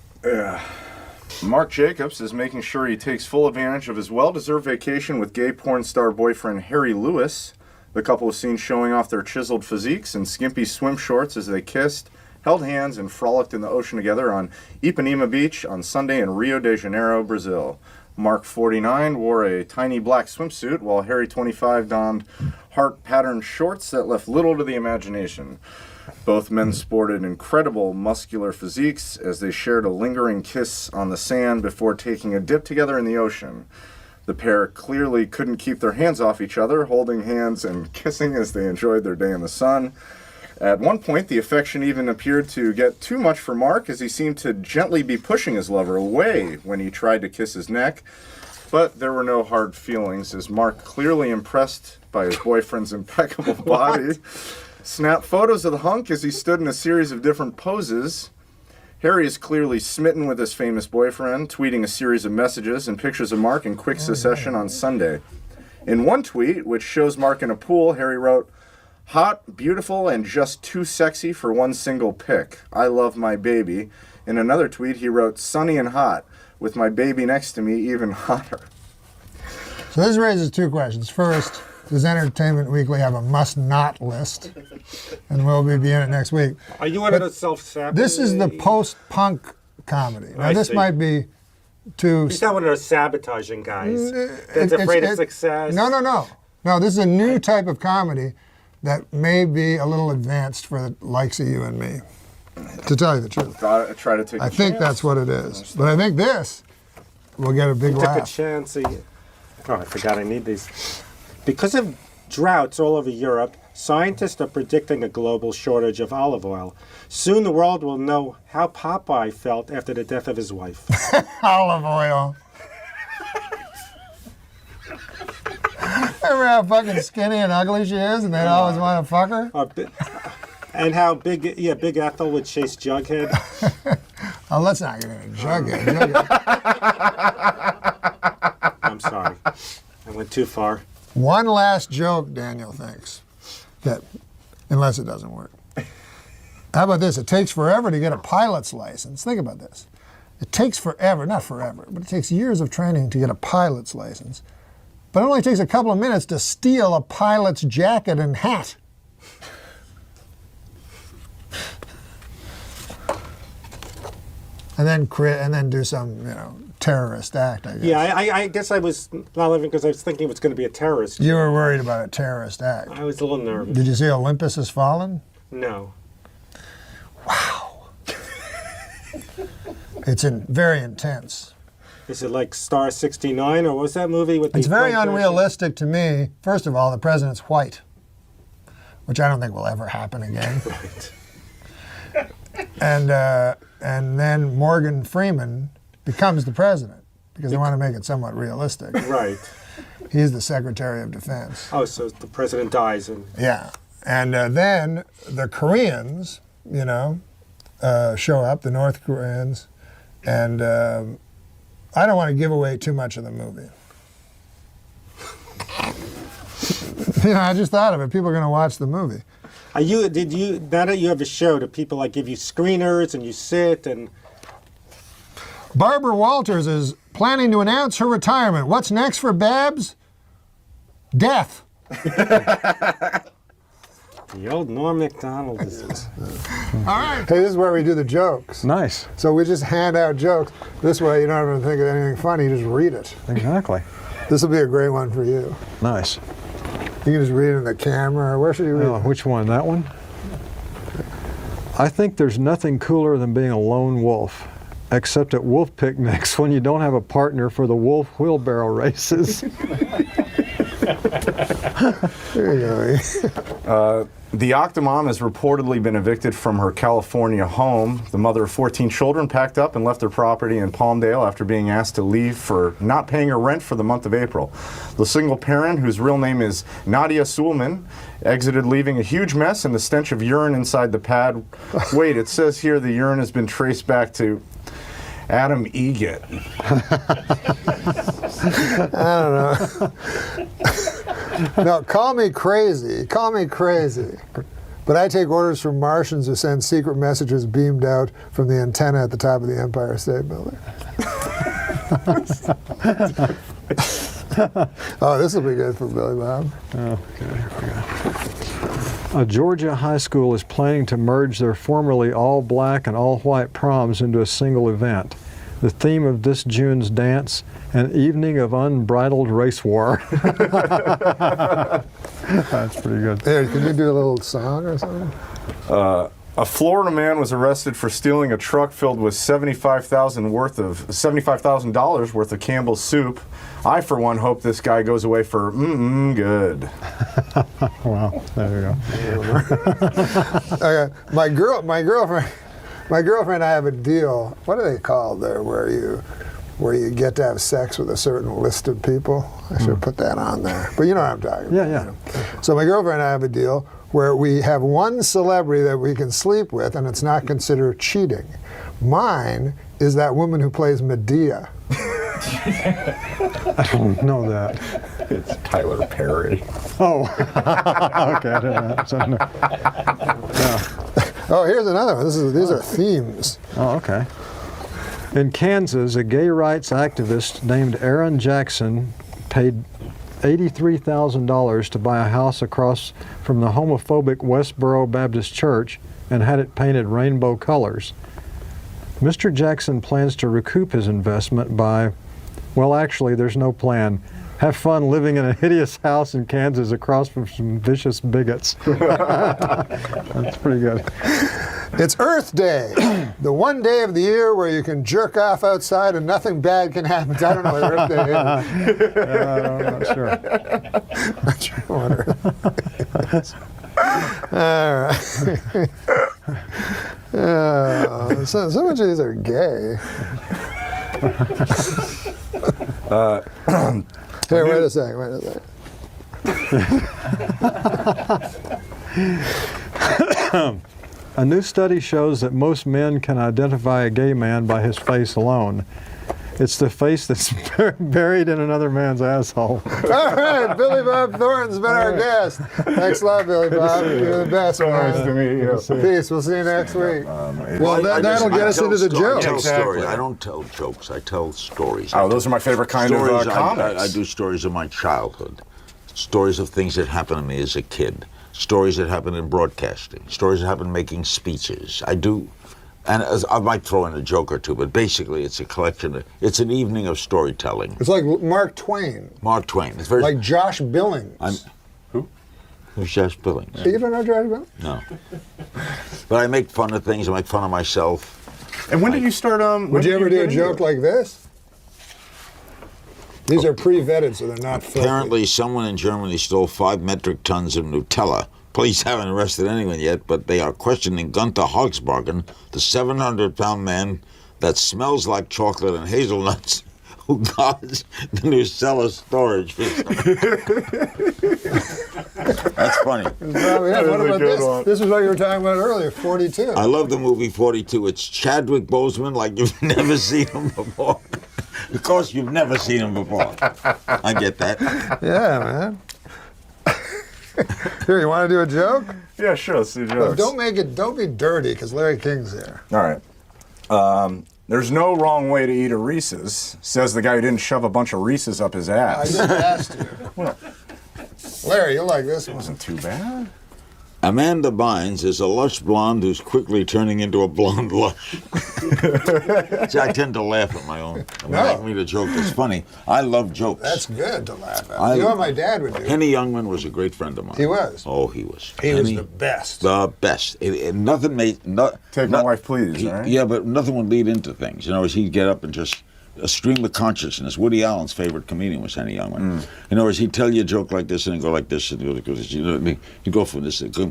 Mark Jacobs is making sure he takes full advantage of his well-deserved vacation with gay porn star boyfriend Harry Lewis. The couple was seen showing off their chiseled physiques in skimpy swim shorts as they kissed, held hands, and frolicked in the ocean together on Ipanema Beach on Sunday in Rio de Janeiro, Brazil. Mark, 49, wore a tiny black swimsuit, while Harry, 25, donned heart-patterned shorts that left little to the imagination. Both men sported incredible muscular physiques as they shared a lingering kiss on the sand before taking a dip together in the ocean. The pair clearly couldn't keep their hands off each other, holding hands and kissing as they enjoyed their day in the sun. At one point, the affection even appeared to get too much for Mark, as he seemed to gently be pushing his lover away when he tried to kiss his neck. But there were no hard feelings, as Mark, clearly impressed by his boyfriend's impeccable body, snapped photos of the hunk as he stood in a series of different poses. Harry is clearly smitten with his famous boyfriend, tweeting a series of messages and pictures of Mark in quick succession on Sunday. In one tweet, which shows Mark in a pool, Harry wrote, "Hot, beautiful, and just too sexy for one single pic. I love my baby." In another tweet, he wrote, "Sunny and hot, with my baby next to me even hotter." So this raises two questions. First, does Entertainment Weekly have a must-not list? And will we be in it next week? Are you one of those self-sabotaging? This is the post-punk comedy. Now, I this see. might be too... He's not one of those sabotaging guys that's afraid of success. No. No, this is a new type of comedy that may be a little advanced for the likes of you and me, to tell you the truth. Gotta try to take a I think chance. that's what it is. But I think this will get a big Took a laugh. chance. Oh, I forgot I need these. Because of droughts all over Europe, scientists are predicting a global shortage of olive oil. Soon the world will know how Popeye felt after the death of his wife. Olive oil. Remember how fucking skinny and ugly she is, and they'd always want to fuck her? And how Big Ethel would chase Jughead. Oh, let's not get into Jughead. I'm sorry. I went too far. One last joke, Daniel thinks, that unless it doesn't work. How about this? It takes forever to get a pilot's license. Think about this. It takes forever, not forever, but it takes years of training to get a pilot's license. But it only takes a couple of minutes to steal a pilot's jacket and hat. And then do some, terrorist act, I guess. Yeah, I guess I was not living because I was thinking it was going to be a terrorist. You were worried about a terrorist act. I was a little nervous. Did you see Olympus Has Fallen? No. Wow. It's very intense. Is it like Star 69 or what was that movie with the It's very plane crashing? unrealistic to me. First of all, the president's white, which I don't think will ever happen again. Right. And then Morgan Freeman becomes the president because they want to make it somewhat realistic. Right. He's the Secretary of Defense. Oh, so the president dies and Yeah. And then the Koreans, show up, the North Koreans, and I don't want to give away too much of the movie. I just thought of it. People are going to watch the movie. Now that you have a show, do people like give you screeners and you sit and? Barbara Walters is planning to announce her retirement. What's next for Babs? Death. The old Norm MacDonald disease. All right. Hey, this is where we do the jokes. Nice. So we just hand out jokes. This way you don't have to think of anything funny, you just read it. Exactly. This will be a great one for you. Nice. You can just read it in the camera. Where should you read it? Which one? That one? I think there's nothing cooler than being a lone wolf, except at wolf picnics when you don't have a partner for the wolf wheelbarrow races. There you go. The Octomom has reportedly been evicted from her California home. The mother of 14 children packed up and left her property in Palmdale after being asked to leave for not paying her rent for the month of April. The single parent, whose real name is Nadia Suleman, exited leaving a huge mess and the stench of urine inside the pad. Wait, it says here the urine has been traced back to Adam Egget. I don't know. No, call me crazy. Call me crazy. But I take orders from Martians who send secret messages beamed out from the antenna at the top of the Empire State Building. Oh, this will be good for Billy Bob. A Georgia high school is planning to merge their formerly all-black and all-white proms into a single event. The theme of this June's dance, an evening of unbridled race war. That's pretty good. Here, can you do a little song or something? A Florida man was arrested for stealing a truck filled with $75,000 worth of Campbell's soup. I, for one, hope this guy goes away for good. Wow, there you go. Okay, my girlfriend and I have a deal. What are they called there, where you get to have sex with a certain list of people? I should have put that on there. But you know what I'm talking about. Yeah. You know. So my girlfriend and I have a deal where we have one celebrity that we can sleep with, and it's not considered cheating. Mine is that woman who plays Medea. I don't know that. It's Tyler Perry. Oh, okay, I didn't know. So, no. Oh, here's another one. These are themes. Oh, okay. In Kansas, a gay rights activist named Aaron Jackson paid $83,000 to buy a house across from the homophobic Westboro Baptist Church and had it painted rainbow colors. Mr. Jackson plans to recoup his investment by, well, actually, there's no plan. Have fun living in a hideous house in Kansas across from some vicious bigots. That's pretty good. It's Earth Day, the one day of the year where you can jerk off outside and nothing bad can happen. I don't know what Earth Day is. I'm not sure. Not sure what Earth All right. So much of these are gay. Here, wait a second. A new study shows that most men can identify a gay man by his face alone. It's the face that's buried in another man's asshole. All right, Billy Bob Thornton's been our guest. Thanks a lot, Billy Bob. You're the best, man. Nice to meet you. Peace. We'll see you next week. Well, that'll get us into the I tell jokes. stories. I don't tell jokes. I tell stories. Oh, those are my favorite kind stories, of comics. I do stories of my childhood, stories of things that happened to me as a kid, stories that happened in broadcasting, stories that happened making speeches. I do, and I might throw in a joke or two, but basically it's a collection. It's an evening of storytelling. It's like Mark Twain. Mark Twain. It's very Like Josh Billings. Who's Josh Billings? You don't know Josh Billings? No. But I make fun of things. I make fun of myself. And when did you start? Would you ever do a joke like this? These are pre-vetted, so they're not filthy. Apparently, someone in Germany stole 5 metric tons of Nutella. Police haven't arrested anyone yet, but they are questioning Gunther Hogsbargen, the 700-pound man that smells like chocolate and hazelnuts, who guards the Nutella storage facility. That's funny. Well, yeah, what about this? This is what you were talking about earlier, 42. I love the movie 42. It's Chadwick Boseman like you've never seen him before. Of course, you've never seen him before. I get that. Yeah, man. Here, you want to do a joke? Yeah, sure. Let's do But jokes. don't be dirty, because Larry King's here. All right. There's no wrong way to eat a Reese's, says the guy who didn't shove a bunch of Reese's up his I ass. just asked you. Larry, you like this one. Wasn't too bad. Amanda Bynes is a lush blonde who's quickly turning into a blonde lush. See, I tend to laugh at my own. When I read a joke that's funny, I love jokes. That's good to laugh at. You know what my dad would do? Henny Youngman was a great friend of mine. He was. Oh, he was. He was Henny, the best. The best. Nothing made. Take my wife, please. Right? Yeah, but nothing would lead into things. You know, as he'd get up and just a stream of consciousness. Woody Allen's favorite comedian was Henny Youngman. In other words, he'd tell you a joke like this and then go like this and go like this. You know what I mean? You go from this. I go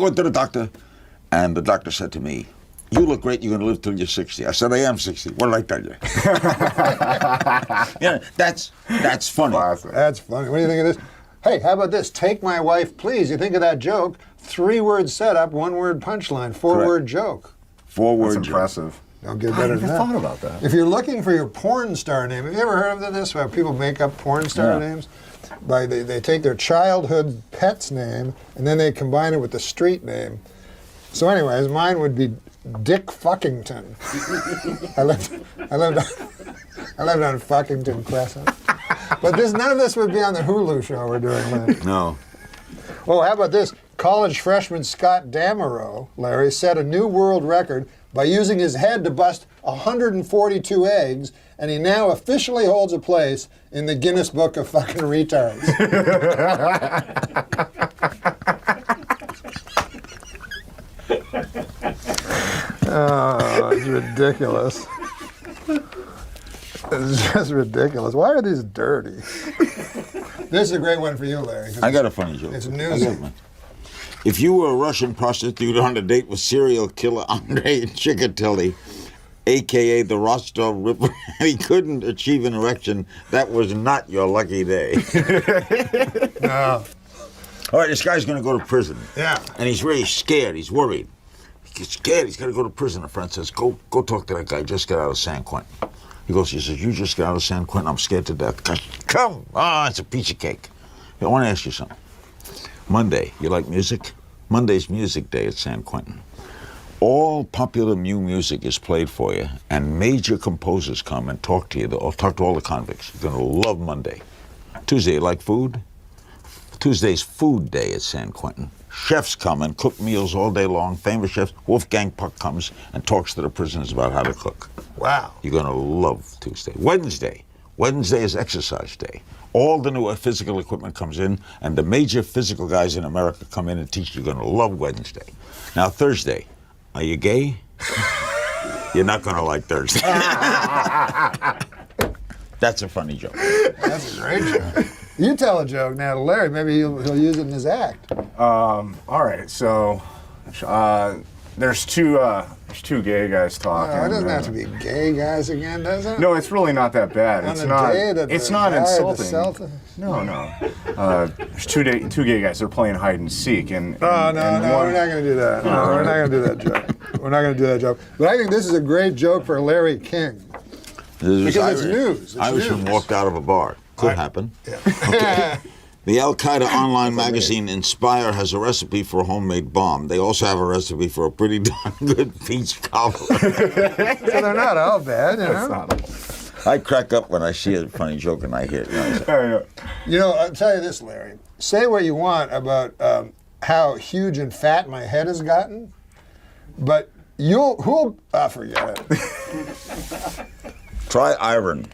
to the doctor, and the doctor said to me, "You look great. You're going to live till you're 60." I said, "I am 60. What did I tell you?" Yeah, that's funny. That's funny. What do you think of this? Hey, how about this? Take my wife, please. You think of that joke? 3-word setup, 1-word punchline, 4-word joke. 4-word That's impressive. Don't get I better never than that. thought about that. If you're looking for your porn star name, have you ever heard of this? Where people make up porn star names? They take their childhood pet's name and then they combine it with the street name. So anyways, mine would be Dick Fuckington. I lived on Fuckington Crescent. But none of this would be on the Hulu show we're doing, Larry. No. Oh, how about this? College freshman Scott Damerow, Larry, set a new world record by using his head to bust 142 eggs, and he now officially holds a place in the Guinness Book of Fucking Retards. Oh, it's ridiculous. It's just ridiculous. Why are these dirty? This is a great one for you, Larry. I got a funny joke. It's I news. got one. If you were a Russian prostitute on a date with serial killer Andrei Chikatilo, a.k.a. the Rostov Ripper, and he couldn't achieve an erection, that was not your lucky day. No. All right, this guy's going to go to prison. Yeah. And he's really scared. He's worried. He gets scared. He's got to go to prison. A friend says, go talk to that guy. Just got out of San Quentin. He says, you just got out of San Quentin. I'm scared to death. Come. It's a piece of cake. I want to ask you something. Monday, you like music? Monday's music day at San Quentin. All popular new music is played for you, and major composers come and talk to you. They'll talk to all the convicts. You're going to love Monday. Tuesday, you like food? Tuesday's food day at San Quentin. Chefs come and cook meals all day long. Famous chefs. Wolfgang Puck comes and talks to the prisoners about how to cook. Wow. You're going to love Tuesday. Wednesday is exercise day. All the new physical equipment comes in, and the major physical guys in America come in and teach you. You're going to love Wednesday. Now, Thursday, are you gay? You're not going to like Thursday. That's a funny joke. That's a great joke. You tell a joke now to Larry. Maybe he'll use it in his act. All right, so there's two gay guys talking. No, it doesn't have to be gay guys again, does it? No, it's really not that bad. On It's the not. day that It's the not guy at the insulting. Celtics? No. There's two gay guys. They're playing hide and seek, and No, one, we're not going to do that. No, we're not going to do that joke. We're not going to do that joke. But I think this is a great joke for Larry King. Because it's news. It's Irishman news. walked out of a bar. Could happen. Okay. The Al Qaeda online magazine Inspire has a recipe for a homemade bomb. They also have a recipe for a pretty darn good peach cobbler. So they're not all bad, you know? That's not I crack up when I see a funny joke and I hear it. You know, I'll tell you this, Larry. Say what you want about how huge and fat my head has gotten, but forget it. Try iron.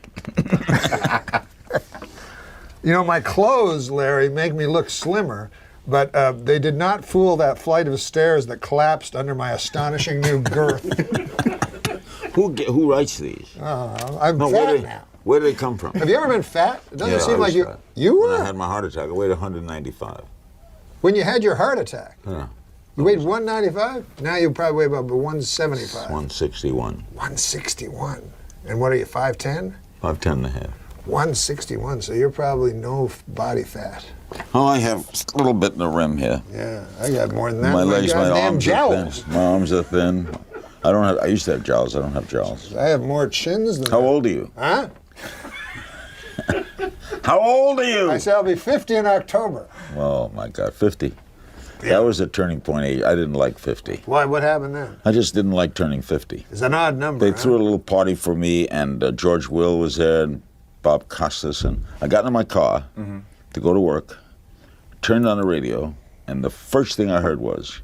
You know, my clothes, Larry, make me look slimmer, but they did not fool that flight of stairs that collapsed under my astonishing new girth. Who writes these? I'm No, fat now. Where do they come from? Have you ever been fat? It doesn't Yeah, seem I like was you. fat. You When I were? had my heart attack, I weighed 195. When you had your heart attack, Yeah. you weighed 195? Now you probably weigh about 175. 161. 161. And what are you, 5'10"? 5'10 and a half. 161, so you're probably no body fat. Oh, I have a little bit in the rim here. Yeah, I got more than that. My legs, my goddamn arms jowls. are thin. My arms are thin. I used to have jowls. I don't have jowls. I have more chins than How that. old are you? Huh? How old are you? I say I'll be 50 in October. Oh, my God, 50. That was a turning point age. I didn't like 50. Why? What happened then? I just didn't like turning 50. It's an odd number. They huh? threw a little party for me, and George Will was there, and Bob Costas, and I got in my car to go to work, turned on the radio, and the first thing I heard was,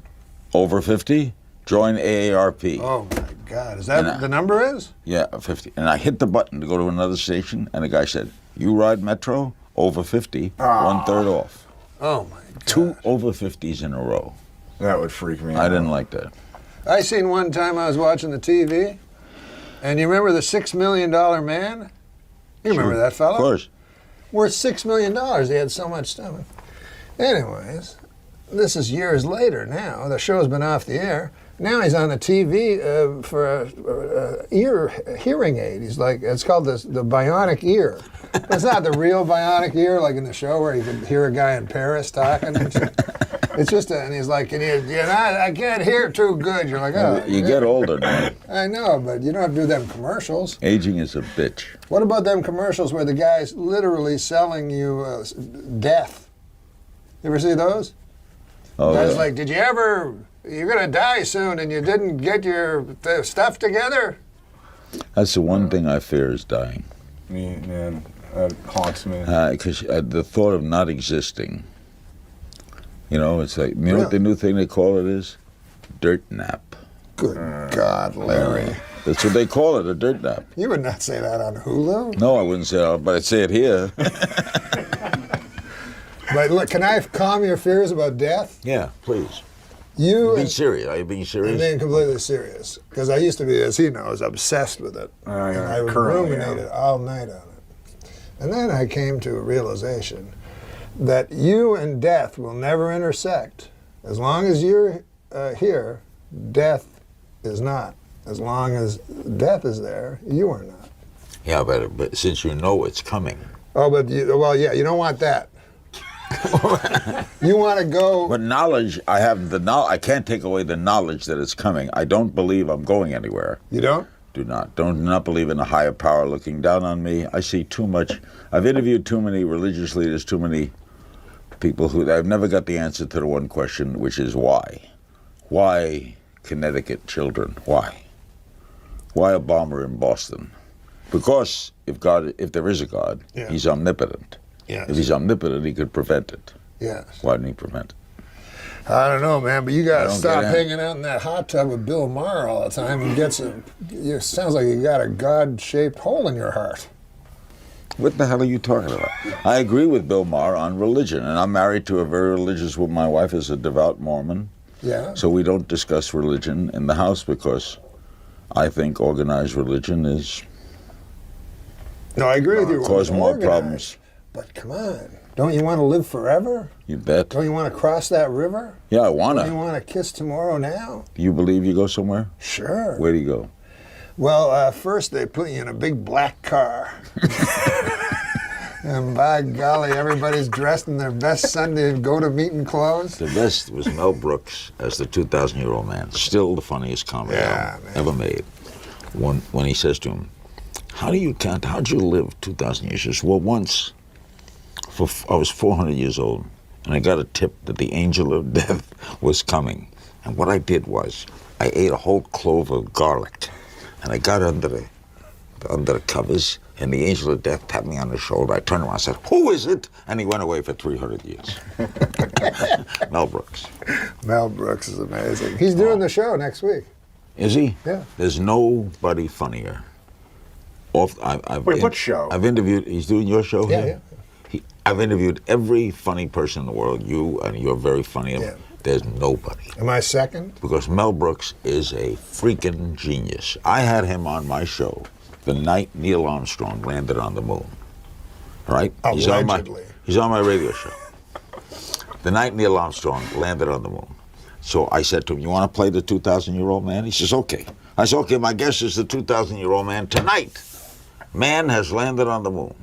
over 50, join AARP. Oh my God! Is that the number? Is? Yeah, 50. And I hit the button to go to another station, and the guy said, you ride Metro? Over 50, 1/3 off. Oh my God! 2 over 50s in a row. That would freak me out. I didn't like that. I seen one time I was watching the TV, and you remember the $6 Million Man? You remember that fellow? Of course. Worth $6 million. He had so much stuff. Anyways, this is years later now. The show's been off the air. Now he's on the TV for a hearing aid. He's like, it's called the bionic ear. It's not the real bionic ear like in the show where you could hear a guy in Paris talking. It's just, and he's like, I can't hear too good. You're like, oh. You get older now. I know, but you don't have to do them commercials. Aging is a bitch. What about them commercials where the guy's literally selling you death? You ever see those? Oh, Guy's yeah. like, you're going to die soon and you didn't get your stuff together? That's the one thing I fear is dying. Man, that haunts me. Because the thought of not existing, it's like, you know what the new thing they call it is? Dirt nap. Good God, Larry. That's what they call it, a dirt nap. You would not say that on Hulu. No, I wouldn't say that, but I'd say it here. But look, can I calm your fears about death? Yeah, please. Be serious. Are you being serious? I'm being completely serious. Because I used to be, as he knows, obsessed with it. Oh, yeah, And I would currently, ruminate it all night on it. And then I came to a realization that you and death will never intersect. As long as you're here, death is not. As long as death is there, you are not. Yeah, but since you know it's coming. Oh, but you don't want that. You want to go. But knowledge, I have I can't take away the knowledge that it's coming. I don't believe I'm going anywhere. You don't? Do not believe in a higher power looking down on me. I see too much. I've interviewed too many religious leaders, too many people who I've never got the answer to the one question, which is why? Why Connecticut children? Why? Why a bomber in Boston? Because if there is a God, he's omnipotent. Yes. If he's omnipotent, he could prevent it. Yes. Why didn't he prevent it? I don't know, man, but you got to don't stop get in. hanging out in that hot tub with Bill Maher all the time and it sounds like you got a God-shaped hole in your heart. What the hell are you talking about? I agree with Bill Maher on religion, and I'm married to a very religious woman. My wife is a devout Mormon. Yeah. So we don't discuss religion in the house because I think organized religion is No, I agree with you. cause more Organized. problems. But come on. Don't you want to live forever? You bet. Don't you want to cross that river? Yeah, I Don't you wanna. want to kiss tomorrow now? You believe you go somewhere? Sure. Where do you go? Well, first they put you in a big black car. And by golly, everybody's dressed in their best Sunday go-to-meeting clothes. The best was Mel Brooks as the 2,000-year-old man. Still the funniest comedy album ever made. When he says to him, how'd you live 2,000 years? He says, well, once, I was 400 years old, and I got a tip that the angel of death was coming. And what I did was, I ate a whole clove of garlic, and I got under the covers, and the angel of death tapped me on the shoulder. I turned around and said, who is it? And he went away for 300 years. Mel Brooks. Mel Brooks is amazing. He's doing the show next week. Is he? Yeah. There's nobody funnier. Wait, what show? I've interviewed, he's doing your show Yeah, here? I've interviewed every funny person in the world. You're very funny. Yeah. There's nobody. Am I second? Because Mel Brooks is a freaking genius. I had him on my show the night Neil Armstrong landed on the moon. Right? Allegedly. He's on my radio show. The night Neil Armstrong landed on the moon. So I said to him, you want to play the 2,000-year-old man? He says, okay. I said, okay, my guess is the 2,000-year-old man tonight. Man has landed on the moon.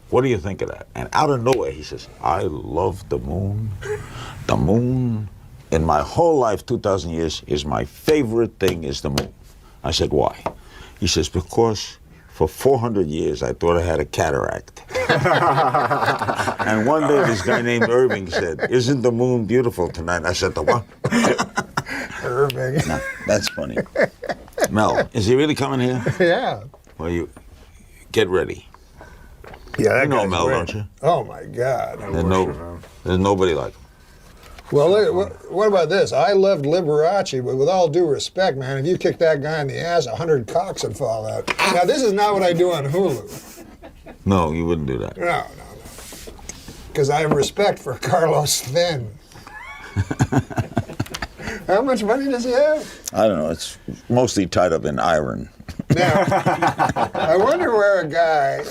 What do you think of that? And out of nowhere, he says, I love the moon. The moon, in my whole life, 2,000 years, is my favorite thing is the moon. I said, why? He says, because For 400 years, I thought I had a cataract. And one day, this guy named Irving said, "Isn't the moon beautiful tonight?" I said, "The what?" Irving. No, that's funny. Mel, is he really coming here? Yeah. Well, you get ready. Yeah, that You know guy's Mel, great. don't you? Oh my God. There's nobody like him. Well, what about this? I loved Liberace, but with all due respect, man, if you kicked that guy in the ass, 100 cocks would fall out. Now, this is not what I do on Hulu. No, you wouldn't do that. No. Because I have respect for Carlos Thin. How much money does he have? I don't know. It's mostly tied up in iron. Now, I wonder where a guy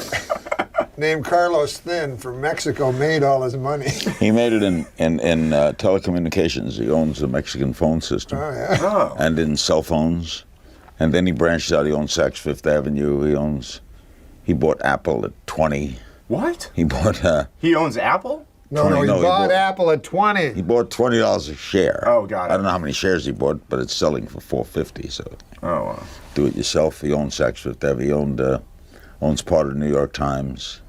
named Carlos Thin from Mexico made all his money. He made it in telecommunications. He owns the Mexican phone system. Oh, yeah. Oh. And in cell phones. And then he branched out. He owns Saks Fifth Avenue. He bought Apple at 20. What? He bought He owns Apple? No, he No, he bought bought- Apple at 20. he bought $20 a share. Oh, got it. I don't know how many shares he bought, but it's selling for $4.50. So Oh, wow. do it yourself. He owns Saks Fifth Avenue. He owns part of the New York Times.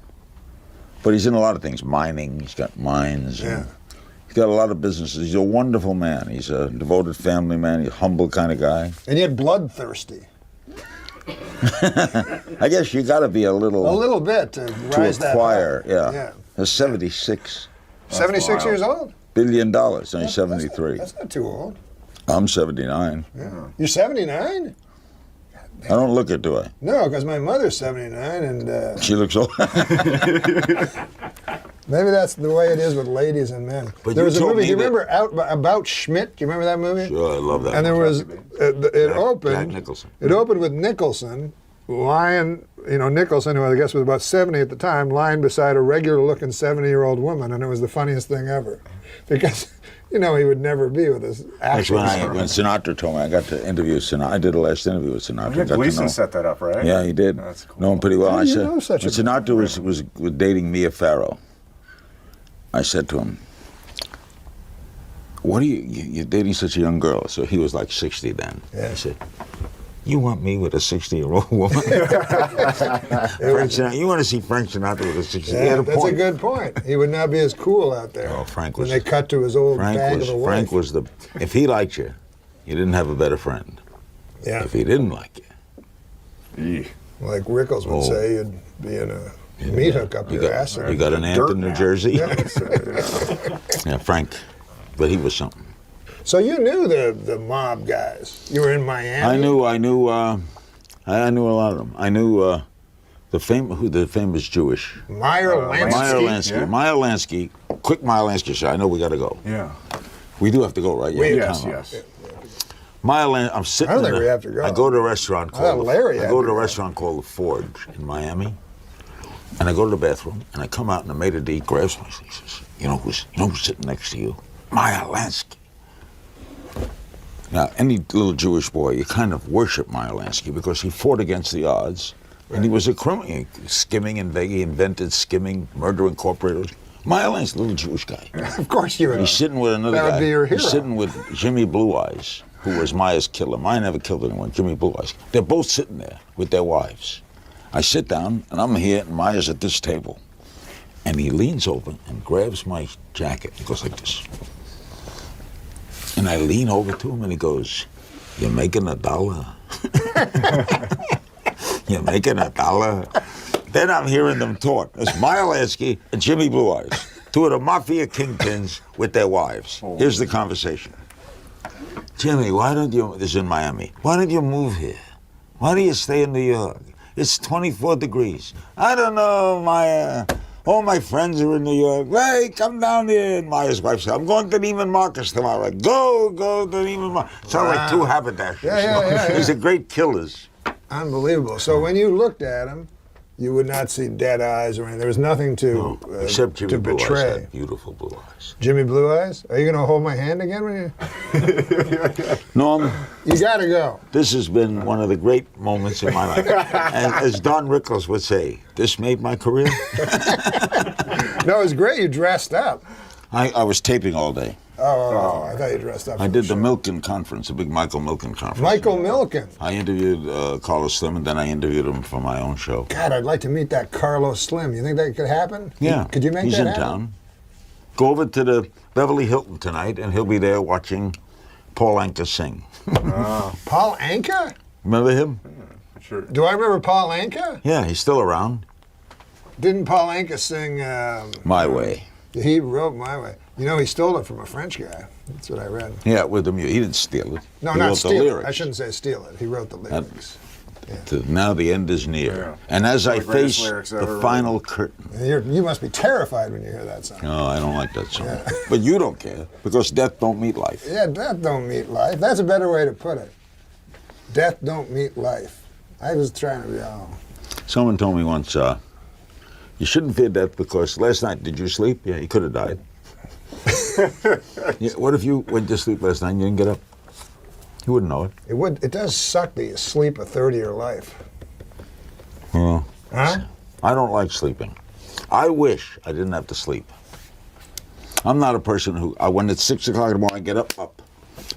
But he's in a lot of things. Mining. He's got mines. Yeah. He's got a lot of businesses. He's a wonderful man. He's a devoted family man. He's a humble kind of guy. And yet bloodthirsty. I guess you got to be a little bit to rise that acquire. high. Yeah. He's 76 76 wild. years old? billion dollars. Only 73. That's not too old. I'm 79. You're 79? I don't look it, do I? No, because my mother's 79, and She looks old. maybe that's the way it is with ladies and men. But there you was a told movie, me do you that- remember About Schmidt? Do you remember that movie? Sure, I love that. And there was, it opened. Jack Nicholson. It opened with Nicholson lying, Nicholson, who I guess was about 70 at the time, lying beside a regular-looking 70-year-old woman, and it was the funniest thing ever, because he would never be with his That's actual. when Sinatra told me I got to interview Sinatra. I did the last interview with Sinatra. Got to Gleason know- set that up, right? Yeah, he did. That's cool. Know him pretty well. How I do you said, know such a when Sinatra was dating Mia Farrow, I said to him, "What are you're dating such a young girl?" So he was like 60 then. Yeah. I said, "You want me with a 60-year-old woman?" Frank Sinatra, you want to see Frank Sinatra with a 60? He Yeah, had a that's point. a good point. He would not be as cool out there. Oh, Frank when was- they cut to his old bag of a wife. Frank was if he liked you, you didn't have a better friend. Yeah, If he didn't like you, like Rickles would Oh. say, you'd be in a meat hook up you your got, ass. you got an aunt in New Jersey. Yeah, Frank, but he was something. So you knew the mob guys. You were in Miami. I knew a lot of them. I knew the famous Jewish Meyer Lansky. Meyer Lansky. yeah. Meyer Lansky. Quick Meyer Lansky show. I know we got to go. Yeah. We do have to go, right? Yeah, Yes, time out. yes. Meyer Lansky. I'm sitting. I don't in think a- we have to go. I go to a restaurant I thought called. Larry I had go to to a go. restaurant called The Forge in Miami, and I go to the bathroom, and I come out, and the maitre d' grabs me. He says, "You know who's sitting next to you? Meyer Lansky." Now, any little Jewish boy, you kind of worship Meyer Lansky because he fought against the odds, and he was a criminal. Skimming and he invented skimming, Murder Incorporated. Meyer Lansky, little Jewish guy. Of course you would. He's sitting with another That would guy. be your hero. He's sitting with Jimmy Blue Eyes, who was Meyer's killer. Meyer never killed anyone. Jimmy Blue Eyes. They're both sitting there with their wives. I sit down, and I'm here, and Meyer's at this table. And he leans over and grabs my jacket. He goes like this. And I lean over to him, and he goes, "You're making $1? You're making $1?" Then I'm hearing them talk. It's Meyer Lansky and Jimmy Blue Eyes, two of the mafia kingpins with their wives. Here's the conversation. "Jimmy, why don't you, this is in Miami, why don't you move here? Why do you stay in New York? It's 24 degrees. I don't know, Meyer. All my friends are in New York. Hey, come down here." And Meyer's wife said, "I'm going to Neiman Marcus tomorrow." Go to Neiman Marcus. Sound like two haberdashers. Yeah. These are great killers. Unbelievable. So when you looked at him, you would not see dead eyes or anything. There was nothing to Except Jimmy to Blue Eyes betray. had beautiful blue eyes. Jimmy Blue Eyes? Are you going to hold my hand again when you? Norm, You got to go. this has been one of the great moments in my life. And as Don Rickles would say, this made my career. No, it was great. You dressed up. I was taping all day. Oh, I thought you dressed up. I for did the show. Milken conference, the big Michael Milken conference. Michael Milken. I interviewed Carlos Slim, and then I interviewed him for my own show. God, I'd like to meet that Carlos Slim. You think that could happen? Yeah. Could you make He's that in happen? town. Go over to the Beverly Hilton tonight, and he'll be there watching Paul Anka sing. Paul Anka? Remember him? Sure. Do I remember Paul Anka? Yeah, he's still around. Didn't Paul Anka sing? My Way. He wrote My Way. You know, he stole it from a French guy. That's what I read. Yeah, with the music. He didn't steal it. No, he not wrote the steal it. lyrics. I shouldn't say steal it. He wrote the lyrics. Now the end is near. Yeah. And as I the greatest face lyrics the ever final curtain. You must be terrified when you hear that song. No, I don't like that song. But you don't care, because death don't meet life. Yeah, death don't meet life. That's a better way to put it. Death don't meet life. I was trying to be, Someone told me once, you shouldn't fear death because last night, did you sleep? Yeah, you could have died. Yeah, what if you went to sleep last night and you didn't get up? You wouldn't know it. It does suck that you sleep a third of your life. Well, Huh? I don't like sleeping. I wish I didn't have to sleep. I'm not a person who, when it's 6 o'clock in the morning, I get up.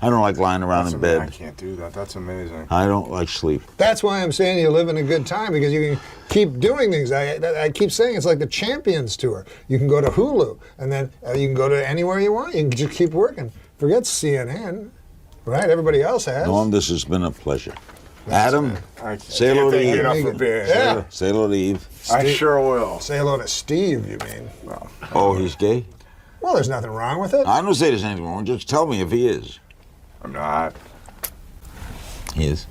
I don't like lying around in I bed. can't do that. That's amazing. I don't like sleep. That's why I'm saying you live in a good time, because you can keep doing things. I keep saying it's like the Champions Tour. You can go to Hulu, and then you can go to anywhere you want. You can just keep working. Forget CNN, right? Everybody else has. Norm, this has been a pleasure. Adam, I say hello to thank you Eve. enough for Megan. being Yeah. here. Say hello to Eve. I sure will. Say hello to Steve, you mean? Oh, he's gay? Well, there's nothing wrong with it. I don't say there's anything wrong. Just tell me if he is. I'm not. He is.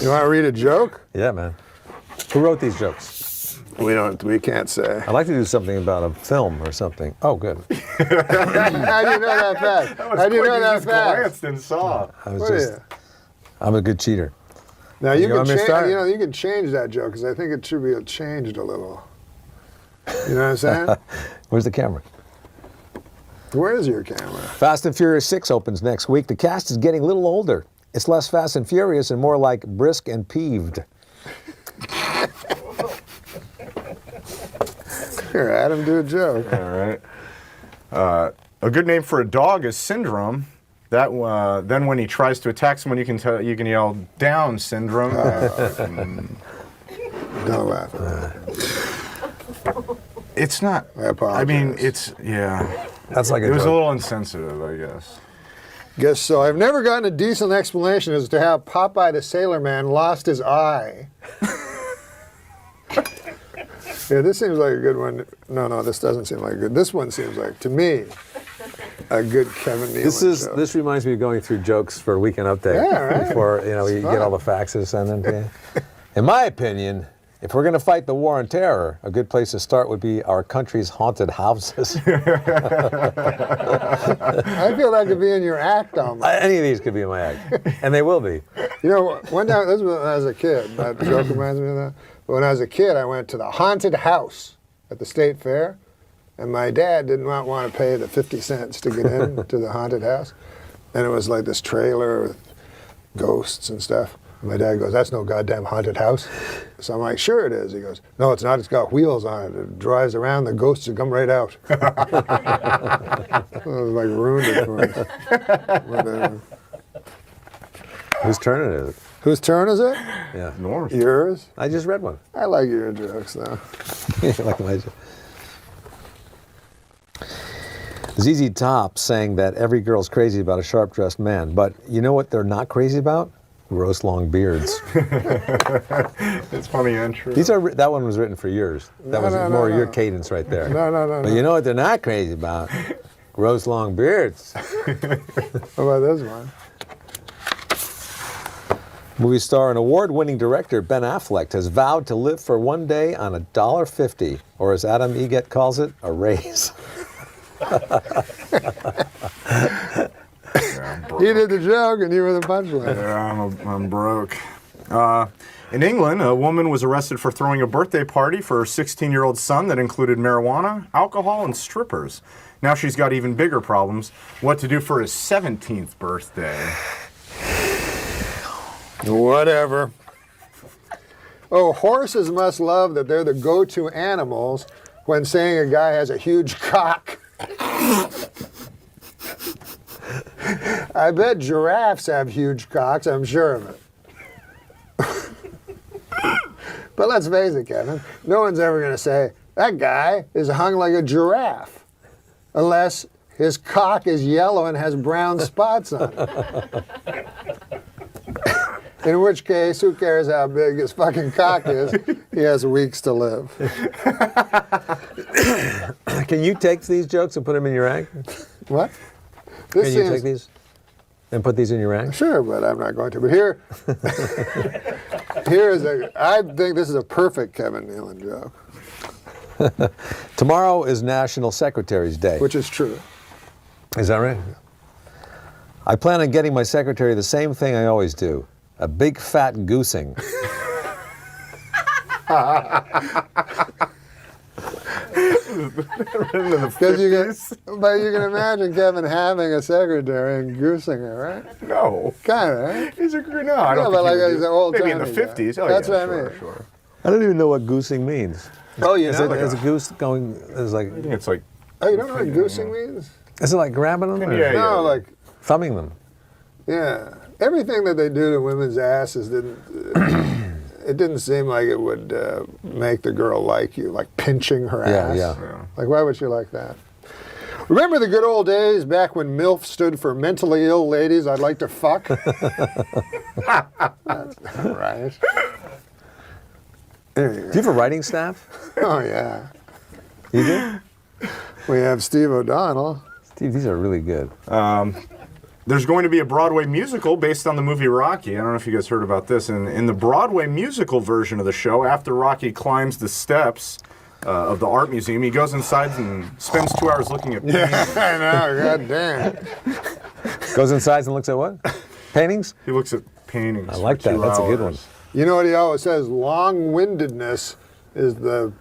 You want to read a joke? Yeah, man. Who wrote these jokes? We can't say. I'd like to do something about a film or something. Oh, good. How do you know that fact? How do you know that fact? glanced and saw. I was What are just, you? I'm a good cheater. Now you want can me to change. start? You can change that joke, because I think it should be changed a little. You know what I'm saying? Where's the camera? Where is your camera? Fast and Furious 6 opens next week. The cast is getting a little older. It's less fast and furious and more like brisk and peeved. Here, Adam, do a joke. All right. A good name for a dog is Syndrome. That then when he tries to attack someone, you can yell "Down, Syndrome." Don't laugh. It's not. I apologize. mean, yeah. That's like a It was a joke. little insensitive, I guess. Guess so. I've never gotten a decent explanation as to how Popeye the Sailor Man lost his eye. Yeah, this seems like a good one. No, this doesn't seem like a good. This one seems like, to me, a good Kevin Nealon joke. This reminds me of going through jokes for Weekend Update. Yeah, right. Before you fun. get all the faxes sent in to you. In my opinion, if we're going to fight the war on terror, a good place to start would be our country's haunted houses. I feel that could be in your act almost. Any of these could be in my act, and they will be. You know, one time, this was when I was a kid. That joke reminds me of that. But when I was a kid, I went to the haunted house at the state fair, and my dad did not want to pay the 50 cents to get in to the haunted house. And it was like this trailer with ghosts and stuff. And my dad goes, "That's no goddamn haunted house." So I'm like, "Sure it is." He goes, "No, it's not. It's got wheels on it. It drives around. The ghosts will come right out." It was like ruined it for me. But, Whose turn it is? whose turn is it? Yeah. Norm. Yours? I just read one. I like your jokes, though. Like my joke. ZZ Top saying that every girl's crazy about a sharp-dressed man, but you know what they're not crazy about? Gross long beards. It's funny and true. That one was written for yours. That was no, more no. your cadence right there. No. But you know what they're not crazy about? Gross long beards. What about this one? Movie star and award-winning director Ben Affleck has vowed to live for one day on $1.50, or as Adam Egget calls it, a raise. He did the joke and you were the punchline. Yeah, I'm broke. In England, a woman was arrested for throwing a birthday party for her 16-year-old son that included marijuana, alcohol, and strippers. Now she's got even bigger problems. What to do for his 17th birthday? Whatever. Oh, horses must love that they're the go-to animals when saying a guy has a huge cock. I bet giraffes have huge cocks, I'm sure of it. But let's face it, Kevin, no one's ever going to say, that guy is hung like a giraffe, unless his cock is yellow and has brown spots on it. In which case, who cares how big his fucking cock is? He has weeks to live. Can you take these jokes and put them in your act? What? Can you take these and put these in your act? Sure, but I'm not going to. But here is I think this is a perfect Kevin Nealon joke. Tomorrow is National Secretary's Day. Which is true. Is that right? I plan on getting my secretary the same thing I always do. A big fat goosing. Because but you can imagine Kevin having a secretary and goosing her, right? No. Kind of, right? He's a no. I don't No, think but he like would he's do- an old maybe in the timey guy. 50s. Oh, That's yeah, what I sure, mean. Sure. I don't even know what goosing means. Oh, you know? Is a goose going? Is like? I think it's like Oh, you don't know what goosing means? Is it like grabbing them? Or Yeah, yeah. No, like, thumbing them. yeah. Everything that they do to women's asses didn't. It didn't seem like it would make the girl like you, like pinching her ass. Yeah. Like, why would she like that? Remember the good old days back when MILF stood for mentally ill ladies I'd like to fuck? That's not right. There you Do go. you have a writing staff? Oh, yeah. You do? We have Steve O'Donnell. Steve, these are really good. There's going to be a Broadway musical based on the movie Rocky. I don't know if you guys heard about this. In the Broadway musical version of the show, after Rocky climbs the steps of the art museum, he goes inside and spends 2 hours looking at paintings. I know, god damn. Goes inside and looks at what? Paintings? He looks at paintings. I like for that. 2 That's a good one. hours. You know what he always says? Long-windedness is the...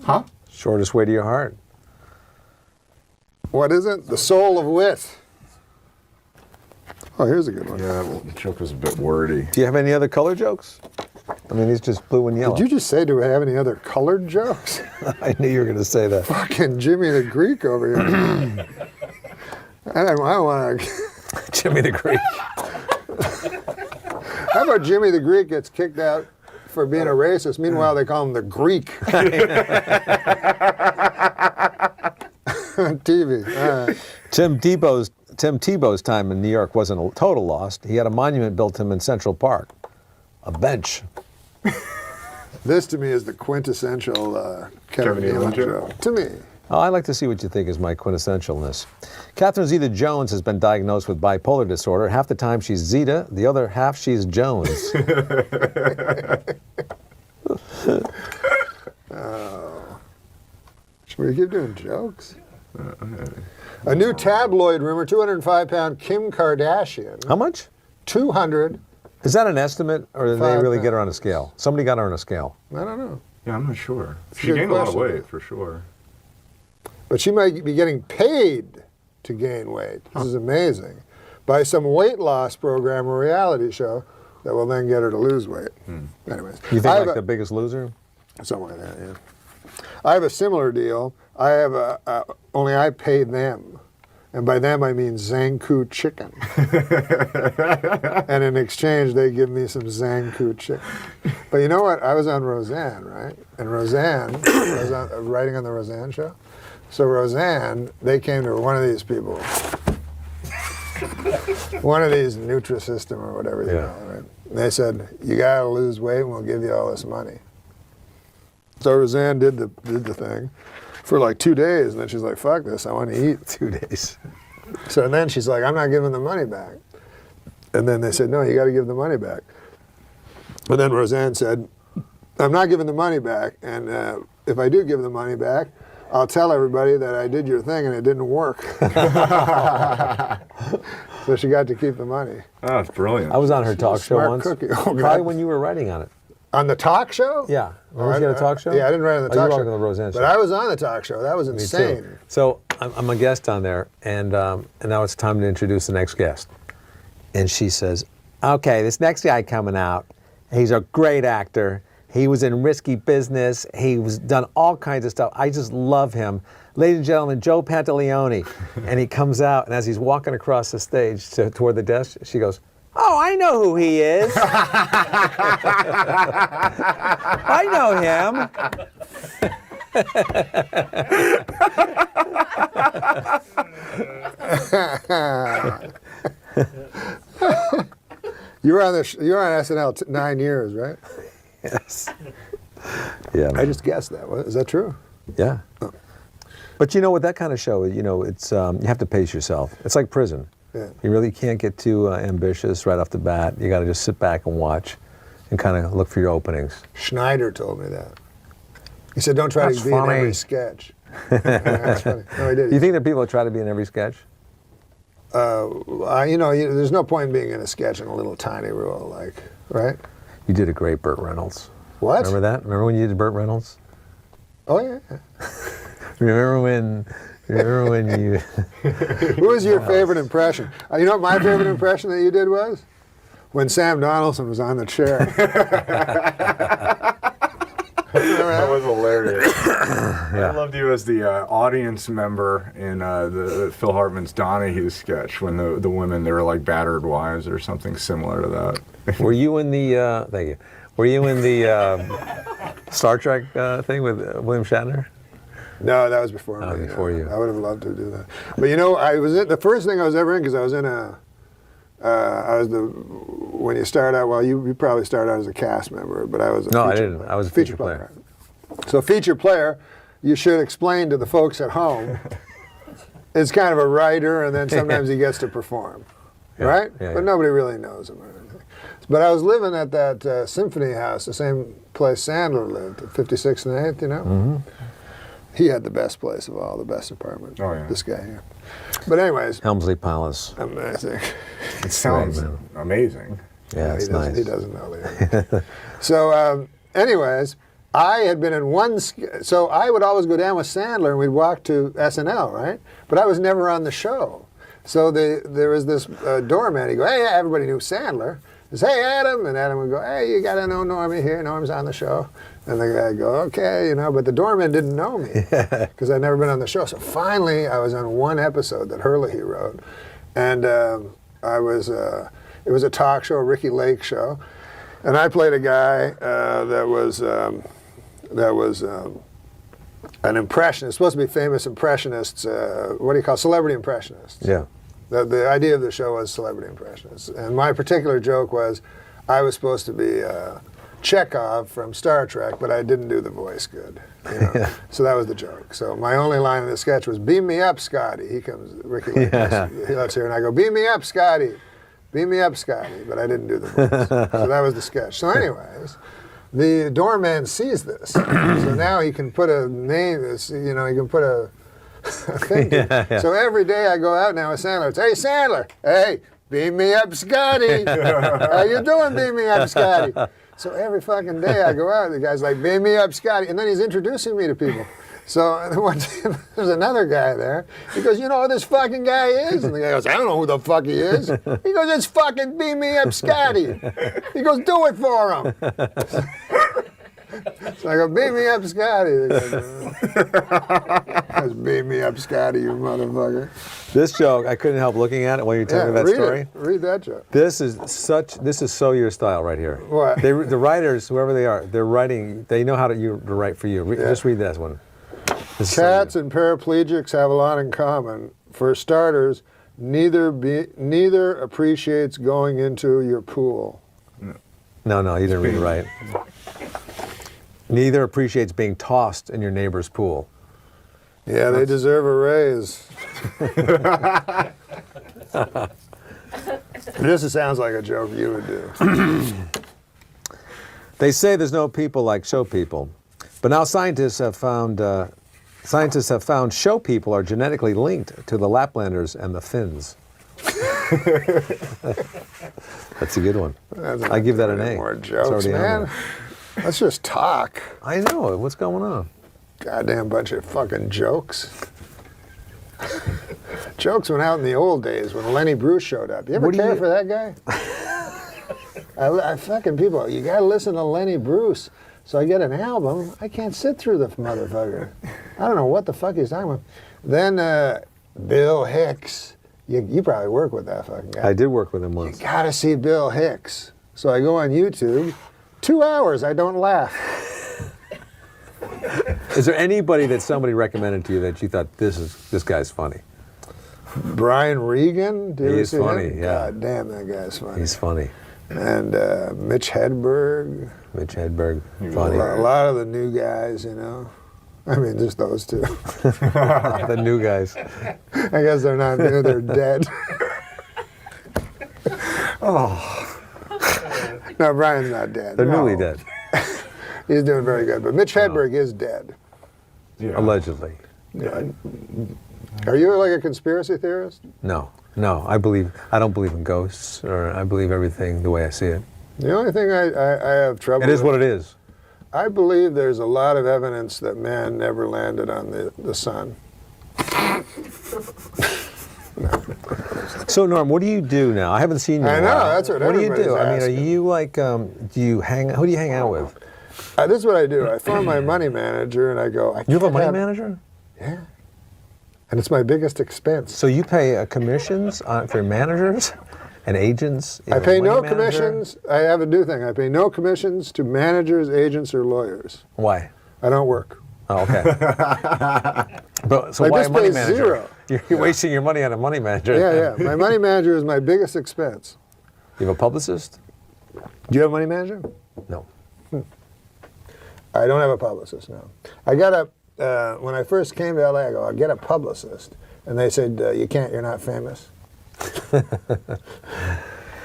Huh? Shortest way to your heart. What is it? The soul of wit. Oh, here's a good one. Yeah, well, the joke was a bit wordy. Do you have any other color jokes? I mean, these just blue and yellow. Did you just say, do we have any other colored jokes? I knew you were going to say that. Fucking Jimmy the Greek over here. I don't want to... Jimmy the Greek. How about Jimmy the Greek gets kicked out for being a racist? Meanwhile, they call him the Greek. TV. All right. Tim Tebow's time in New York wasn't a total loss. He had a monument built to him in Central Park. A bench. This to me is the quintessential Kevin Kevin Nealon Nealon joke. To me. Oh, I'd like to see what you think is my quintessentialness. Catherine Zeta-Jones has been diagnosed with bipolar disorder. Half the time she's Zeta, the other half she's Jones. Should we keep doing jokes? A new tabloid rumor, 205-pound Kim Kardashian. How much? 200. Is that an estimate, or did they really 5 get her on a scale? Somebody got her on a scale. I don't know. Yeah, I'm not sure. She Good gained a lot of question. weight, for sure. But she might be getting paid to gain weight. This is amazing. By some weight loss program or reality show that will then get her to lose weight. Anyways. You I think have like The Biggest Loser? something like that, yeah. I have a similar deal. I have only I pay them. And by them, I mean Zankou chicken. And in exchange, they give me some Zankou chicken. But you know what? I was on Roseanne, right? And Roseanne, I was writing on the Roseanne show. So Roseanne, they came to one of these people, one of these Nutrisystem or whatever they Yeah. call it, right? And they said, you got to lose weight and we'll give you all this money. So Roseanne did the thing for like 2 days, and then she's like, fuck this, I want to eat. 2 days. So then she's like, I'm not giving the money back. And then they said, no, you got to give the money back. But then Roseanne said, I'm not giving the money back, and if I do give the money back, I'll tell everybody that I did your thing and it didn't work. So she got to keep the money. Oh, that's brilliant. I was on her talk show Smart once. cookie. Oh, Probably God. when you were writing on it. On the talk show? Yeah. Remember she had a talk show? Yeah, I didn't write on the Oh, you talk were show. on the Roseanne show. But I was on the talk show. That was Me insane. too. So I'm a guest on there, and now it's time to introduce the next guest. And she says, okay, this next guy coming out, he's a great actor. He was in Risky Business. He was done all kinds of stuff. I just love him. ladies and gentlemen, Joe Pantaleone. And he comes out, and as he's walking across the stage toward the desk, she goes, "Oh, I know who he is. I know him." You were on SNL 9 years, right? Yes. Yeah. I just guessed that. Is that true? Yeah. But you know, with that kind of show, you know, it's you have to pace yourself. It's like prison. Yeah. You really can't get too ambitious right off the bat. You got to just sit back and watch, and kind of look for your openings. Schneider told me that. He said, "Don't try That's to be in funny. every sketch." That's funny. No, he did. Do you think that people try to be in every sketch? There's no point in being in a sketch in a little tiny role, right? You did a great Burt Reynolds. What? Remember that? Remember when you did Burt Reynolds? Oh yeah. Remember when you? Who was your favorite impression? You know what my favorite impression that you did was? When Sam Donaldson was on the chair. That was hilarious. I loved you as the audience member in the Phil Hartman's Donahue sketch when the women, they were like battered wives or something similar to that. Were you in the? Thank you. Were you in the Star Trek thing with William Shatner? No, that was before Oh, me. before you. I would have loved to do that. But you know, I was the first thing I was ever in, because I was in when you start out, well, you probably started out as a cast member, but I was a No, I feature didn't. player. I was a feature player. So feature player, you should explain to the folks at home, it's kind of a writer, and then sometimes he gets to perform, right? Yeah, but yeah. nobody really knows him or anything. But I was living at that Symphony House, the same place Sandler lived, at 56th and 8th, you know? Mm-hmm. He had the best place of all, the best apartment. Oh, yeah. This guy here. But anyways, Helmsley Palace. amazing. It sounds Right, man. amazing. Yeah, it's nice. He doesn't know that. So, anyways, I had been in so I would always go down with Sandler and we'd walk to SNL, right? But I was never on the show. So there was this doorman. He'd go, "Hey," everybody knew Sandler. He says, "Hey, Adam," and Adam would go, "Hey, you got to know Normie here. Norm's on the show." And the guy would go, "Okay," but the doorman didn't know me because I'd never been on the show. So finally, I was on one episode that Herlihy wrote, and it was a talk show, a Ricky Lake show, and I played a guy that was an impressionist. Supposed to be famous impressionists. What do you call celebrity impressionists? Yeah. The idea of the show was celebrity impressionists, and my particular joke was, I was supposed to be Chekhov from Star Trek, but I didn't do the voice good. Yeah. So that was the joke. So my only line in the sketch was, "Beam me up, Scotty." He comes, Ricky. Yeah. He lets here, and I go, "Beam me up, Scotty. Beam me up, Scotty." But I didn't do the voice. So that was the sketch. So anyways, the doorman sees this. So now he can put a name, he can put a thing. Yeah. So every day I go out now with Sandler. It's, "Hey, Sandler. Hey, beam me up, Scotty. How you doing, beam me up, Scotty?" So every fucking day I go out, the guy's like, "Beam me up, Scotty." And then he's introducing me to people. So one day, there's another guy there. He goes, "You know who this fucking guy is?" And the guy goes, "I don't know who the fuck he is." He goes, "It's fucking beam me up, Scotty." He goes, "Do it for him." So I go, "Beam me up, Scotty." He goes, "Beam me up, Scotty, you motherfucker." This joke, I couldn't help looking at it when you were telling me that read story. it. Read that joke. This is so your style right here. What? The writers, whoever they are, they're writing. They know how to write for you. Yeah. Just read this one. This is so Cats and paraplegics have a lot in common. For starters, neither appreciates going into your pool. No, you didn't read it right. Neither appreciates being tossed in your neighbor's pool. Yeah, they deserve a raise. This sounds like a joke you would do. They say there's no people like show people, but now scientists have found show people are genetically linked to the Laplanders and the Finns. That's a good one. I give that an A. More It's jokes, already on man. there. Let's just talk. I know. What's going on? Goddamn bunch of fucking jokes. Jokes went out in the old days when Lenny Bruce showed up. You ever care for that guy? I fucking people, you gotta listen to Lenny Bruce. So I get an album. I can't sit through the motherfucker. I don't know what the fuck he's talking about. Then Bill Hicks. You probably work with that fucking guy. I did work with him You once. gotta see Bill Hicks. So I go on YouTube. 2 hours, I don't laugh. Is there anybody that somebody recommended to you that you thought this guy's funny? Brian Regan. Did you He's see funny, him? yeah. God damn, that guy's funny. He's funny. And Mitch Hedberg. Mitch Hedberg, A funny. lot of the new guys, you know. I mean, just those two. The new guys. I guess they're not new, they're dead. No, Brian's not dead. They're newly dead, He's doing very good. But Mitch Hedberg is dead. allegedly. Are you like a conspiracy theorist? No. I don't believe in ghosts, or I believe everything the way I see it. The only thing I have trouble It is with, what it is. I believe there's a lot of evidence that man never landed on the sun. So Norm, what do you do now? I haven't seen you. I in a know, while. that's what What do you everybody's do? I mean, are asking. you like, do you hang? Who do you hang out with? This is what I do. I phone my money manager and I go, You have a money can't- manager? Yeah. And it's my biggest expense. So you pay commissions for managers and agents? I pay no commissions. I have a new thing. I pay no commissions to managers, agents, or lawyers. Why? I don't work. Oh, okay. But so I why a just money pay manager? zero. You're wasting your money on a money manager. Yeah. My money manager is my biggest expense. You have a publicist? Do you have a money manager? No. I don't have a publicist, no. I got when I first came to LA, I go, I'll get a publicist. And they said, you can't, you're not famous.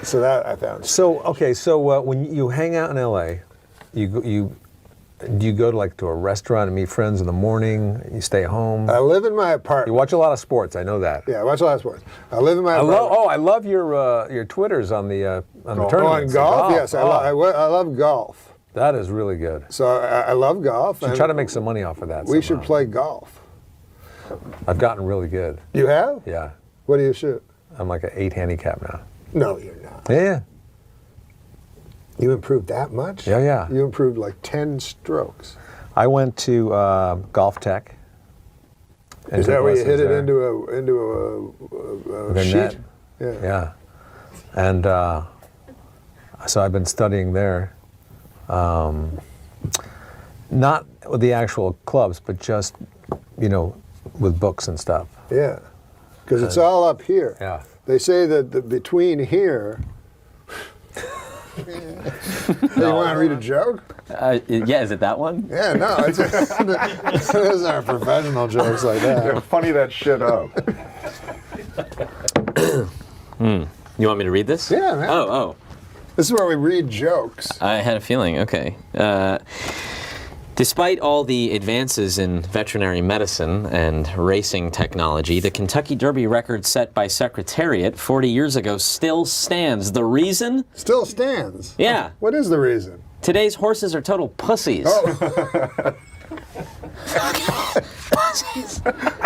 So that I found. So when you hang out in LA, do you go to a restaurant and meet friends in the morning? You stay home. I live in my You apartment. watch a lot of sports. I know that. Yeah, I watch a lot of sports. I live in my apartment. I love your Twitters on the On tournaments. golf? Yes, I Oh, love golf. that is really good. So I love golf. You and try to make some money off of that. We should somehow. play golf. I've gotten really good. You have? Yeah, What do you shoot? I'm like an 8 handicap now. No, you're not. Yeah. You improved that much? Yeah. You improved like 10 strokes. I went to Golf Tech. and Is took that where you hit lessons it there. into a The sheet? net. Yeah. Yeah. And so I've been studying there. Not with the actual clubs, but just, with books and stuff. Yeah. Because it's all up here. Yeah. They say that between here. You want to read a joke? Yeah, is it that one? Yeah, no. Those aren't professional jokes like that. Funny that shit up. You want me to read this? Yeah, man. Oh. This is where we read jokes. I had a feeling. Okay. Despite all the advances in veterinary medicine and racing technology, the Kentucky Derby record set by Secretariat 40 years ago still stands. The reason? Still stands. Yeah. What is the reason? Today's horses are total pussies. Oh.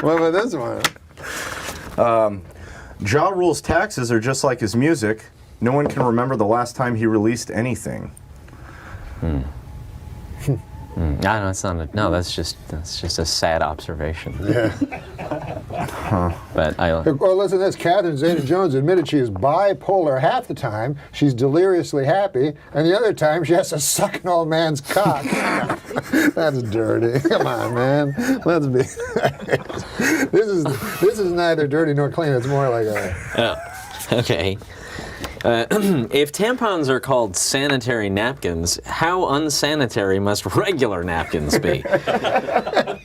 What about this one? Ja Rule's taxes are just like his music. No one can remember the last time he released anything. No, it's not. That's just a sad observation. Yeah. But Well, listen to this. Catherine Zeta-Jones admitted she is bipolar. Half the time, she's deliriously happy, and the other time, she has to suck an old man's cock. That's dirty. Come on, man. Let's be. This is neither dirty nor clean. It's more like a. okay. If tampons are called sanitary napkins, how unsanitary must regular napkins be? Can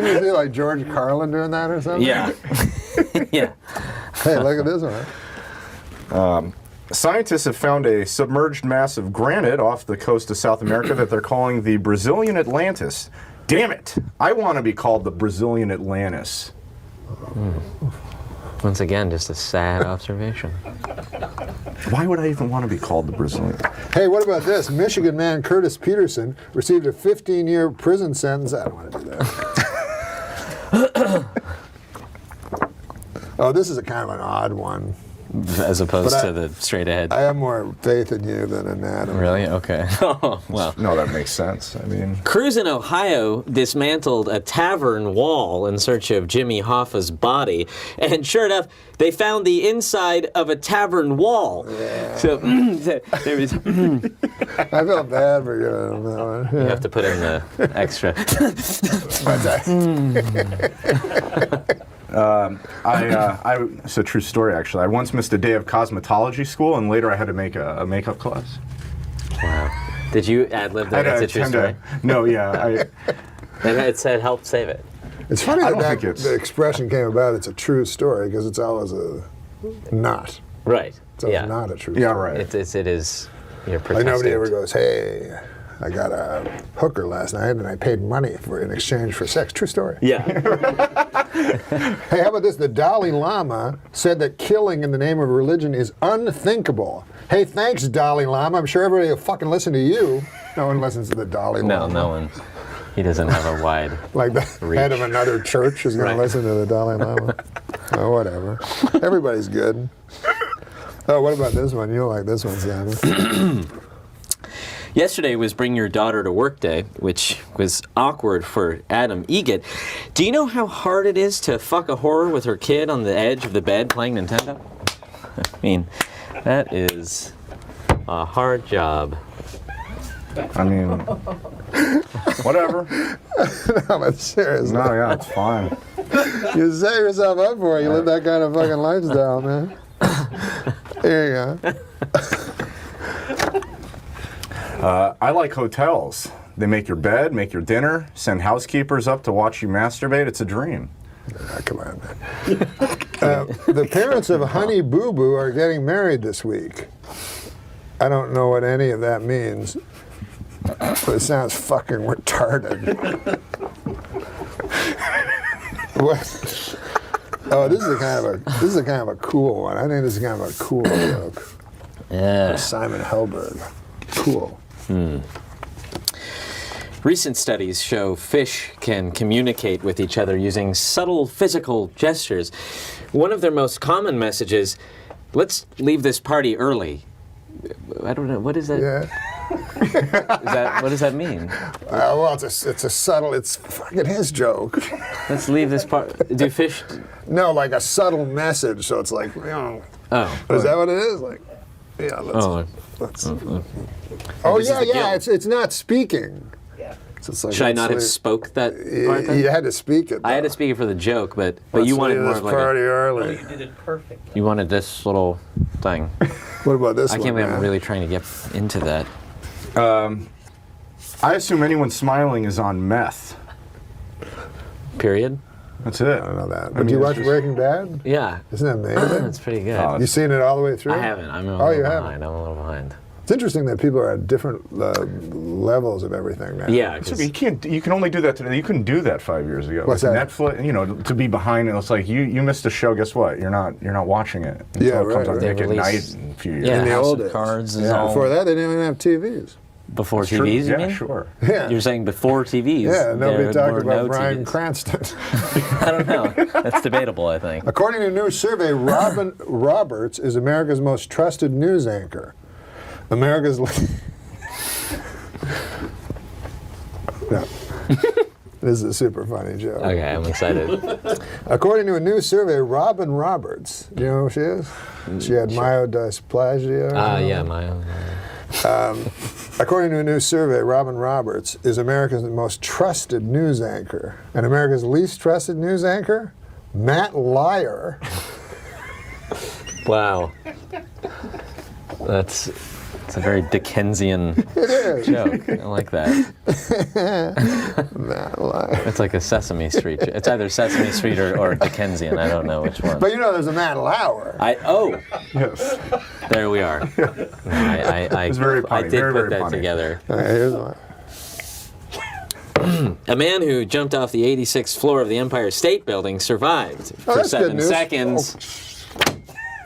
you see like George Carlin doing that or something? Yeah. Yeah. Hey, look at this one. Scientists have found a submerged mass of granite off the coast of South America that they're calling the Brazilian Atlantis. Damn it! I want to be called the Brazilian Atlantis. Once again, just a sad observation. Why would I even want to be called the Brazilian? Hey, what about this? Michigan man Curtis Peterson received a 15-year prison sentence. I don't want to do that. Oh, this is a kind of an odd one. as opposed But to the straight ahead. I have more faith in you than in Adam. Really? Okay. Oh, well. No, that makes sense. I mean, Crews in Ohio dismantled a tavern wall in search of Jimmy Hoffa's body, and sure enough, they found the inside of a tavern wall. Yeah. So there was. I felt bad for you on that one. You have to put in the extra. It's a true story, actually. I once missed a day of cosmetology school, and later I had to make a makeup class. Wow. Did you ad-lib that? That's a true story. No, yeah. And it said help save it. It's funny I that, don't think it's- the expression came about, it's a true story, because it's always a not. Right. It's always Yeah. not a true Yeah, story. right. It is. You're Like protesting. nobody ever goes, hey, I got a hooker last night and I paid money in exchange for sex. True story. Yeah. Hey, how about this? The Dalai Lama said that killing in the name of religion is unthinkable. Hey, thanks, Dalai Lama. I'm sure everybody will fucking listen to you. No one listens to the Dalai No, Lama. no one. He doesn't have a wide. Like the Reach. head of another church is going Right. to listen to the Dalai Lama. Oh, whatever. Everybody's good. Oh, what about this one? You'll like this one, Simon. Yesterday was Bring Your Daughter to Work Day, which was awkward for Adam Egget. Do you know how hard it is to fuck a whore with her kid on the edge of the bed playing Nintendo? I mean, that is a hard job. I mean, whatever. No, but seriously. No, yeah, it's fine. You set yourself up for it. You live that kind of fucking lifestyle, man. Here you go. I like hotels. They make your bed, make your dinner, send housekeepers up to watch you masturbate. It's a dream. Oh, come on, man. The parents of Honey Boo Boo are getting married this week. I don't know what any of that means, but it sounds fucking retarded. What? Oh, this is a kind of a cool one. I think this is kind of a cool joke. Yeah. Simon Helberg. Cool. Recent studies show fish can communicate with each other using subtle physical gestures. One of their most common messages, let's leave this party early. I don't know, what is that? Yeah. What does that mean? Well, it's a subtle. It's fucking his joke. Let's leave this party. Do fish? No, like a subtle message. So it's like, you know. Oh. Is that what it is? Like, yeah. Let's. Oh This is yeah, the yeah. guilt. It's not speaking. Yeah. So it's like, Should I let's not have leave- spoke that part then? You had to speak it. I had to though. speak it for the joke, but Let's you wanted leave more this of like party early. You did it perfect. you wanted this little thing. What about this I one? can't believe I'm man? really trying to get into that. I assume anyone smiling is on meth. Period. That's it. I don't know that. I But do mean, you it's watch just- Breaking Bad? Yeah. Isn't that amazing? That's pretty good. Oh, You seen it all the way through? I haven't. I'm a Oh, little you behind. haven't? I'm a little behind. It's interesting that people are at different levels of everything now. Yeah. So 'cause- you can't. You can only do that today. You couldn't do that 5 years ago. What's With that? Netflix. You know, to be behind, and it's like you missed a show. Guess what? You're not watching it until Yeah, it comes right, on right. Nick at They Night release- in a few years. Yeah, In the House old of days. Cards is Yeah. all Before that, they didn't even have TVs. before True. TVs. You Yeah, mean? sure. Yeah. You're saying before TVs? Yeah, nobody there talked were about no Bryan TVs. Cranston. I don't know. That's debatable, I think. According to a new survey, Robin Roberts is America's most trusted news anchor. America's. No. This is a super funny joke. Okay, I'm excited. According to a new survey, Robin Roberts, do you know who she is? She had myodysplasia. Yeah, my own. According to a new survey, Robin Roberts is America's most trusted news anchor. And America's least trusted news anchor? Matt Lyer. Wow. It's a very Dickensian joke. I like that. Matt Lyer. It's like a Sesame Street. It's either Sesame Street or Dickensian. I don't know which one. But you know there's a Matt Lauer. Yes. There we are. No, I very I funny, did very, put very that funny. together. All right, here's one. A man who jumped off the 86th floor of the Empire State Building survived for that's good 7 news. seconds.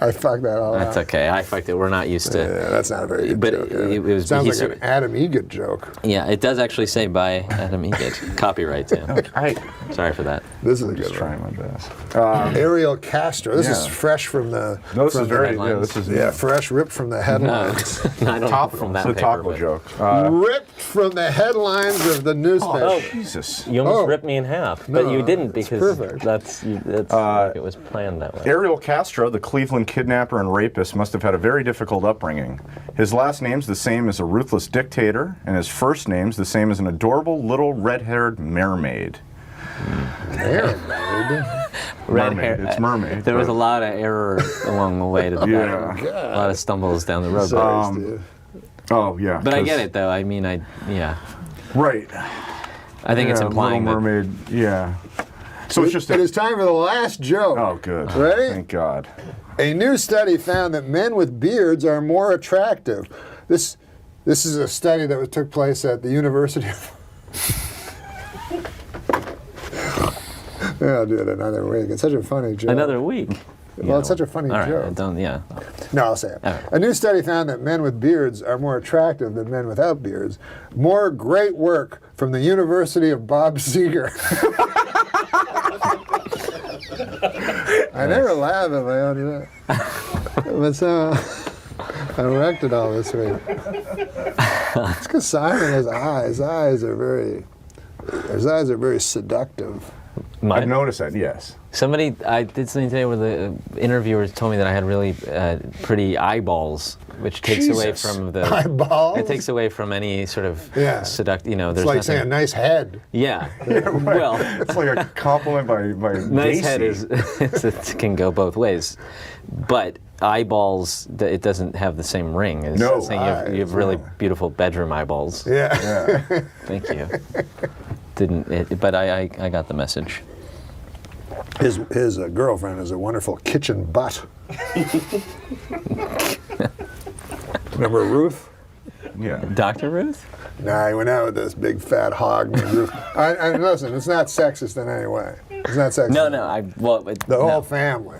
I fucked that all That's up. okay. I fucked it. We're not used to. Yeah, that's not a very good But joke. it was- Sounds he's- like an Adam Egget joke. Yeah, it does actually say by Adam Egget. Copyright, Sam. Sorry for that. This is a I'm just good one. trying my best. Ariel Castro. This is Yeah. fresh from the. No, this from is the- very. Yeah, headlines. this is Yeah, fresh ripped from the headlines. I don't know topical. from that It's a paper, topical but- joke. Ripped from the headlines of the newspaper. Oh, Jesus. you almost Oh. ripped me in half, but No, you didn't it's because perfect. that's like it was planned that way. Ariel Castro, the Cleveland kidnapper and rapist, must have had a very difficult upbringing. His last name's the same as a ruthless dictator, and his first name's the same as an adorable little red-haired mermaid. Mermaid. Mermaid. It's mermaid. There was a but- lot of error along the way to the Yeah. a lot of stumbles down the road. Sorry, Steve. Oh yeah. But I 'cause- get it though. I mean, yeah. Right. I think it's Yeah, implying Little that. Mermaid. Yeah. So it's just. It is time for the last joke. Oh, good. Ready? Thank God. A new study found that men with beards are more attractive. This is a study that took place at the University of... Yeah, I'll do it another week. It's such a funny joke. Another week. Well, it's such a funny All right, joke. don't. Yeah. No, I'll say it. All right. A new study found that men with beards are more attractive than men without beards. More great work from the University of Bob Seger. I never laugh at my own joke. But so I wrecked it all this week. It's because Simon has eyes. His eyes are very seductive. I've noticed that. Yes. Somebody, I did something today where the interviewer told me that I had really pretty eyeballs, which takes away Jesus. from the Eyeballs? It takes away from any sort of Yeah. seduct. You know, It's there's like nothing. saying nice head. Yeah. Well, It's like a compliment by nice Gacy. head is it can go both ways, but eyeballs, it doesn't have the same ring. As No. saying you have really beautiful bedroom eyeballs. Yeah. Yeah. Thank you. But I got the message. His girlfriend is a wonderful kitchen butt. Remember Ruth? Yeah. Dr. Ruth? Nah, he went out with this big fat hog named Ruth. I listen, it's not sexist in any way. It's not sexist. No. The whole family.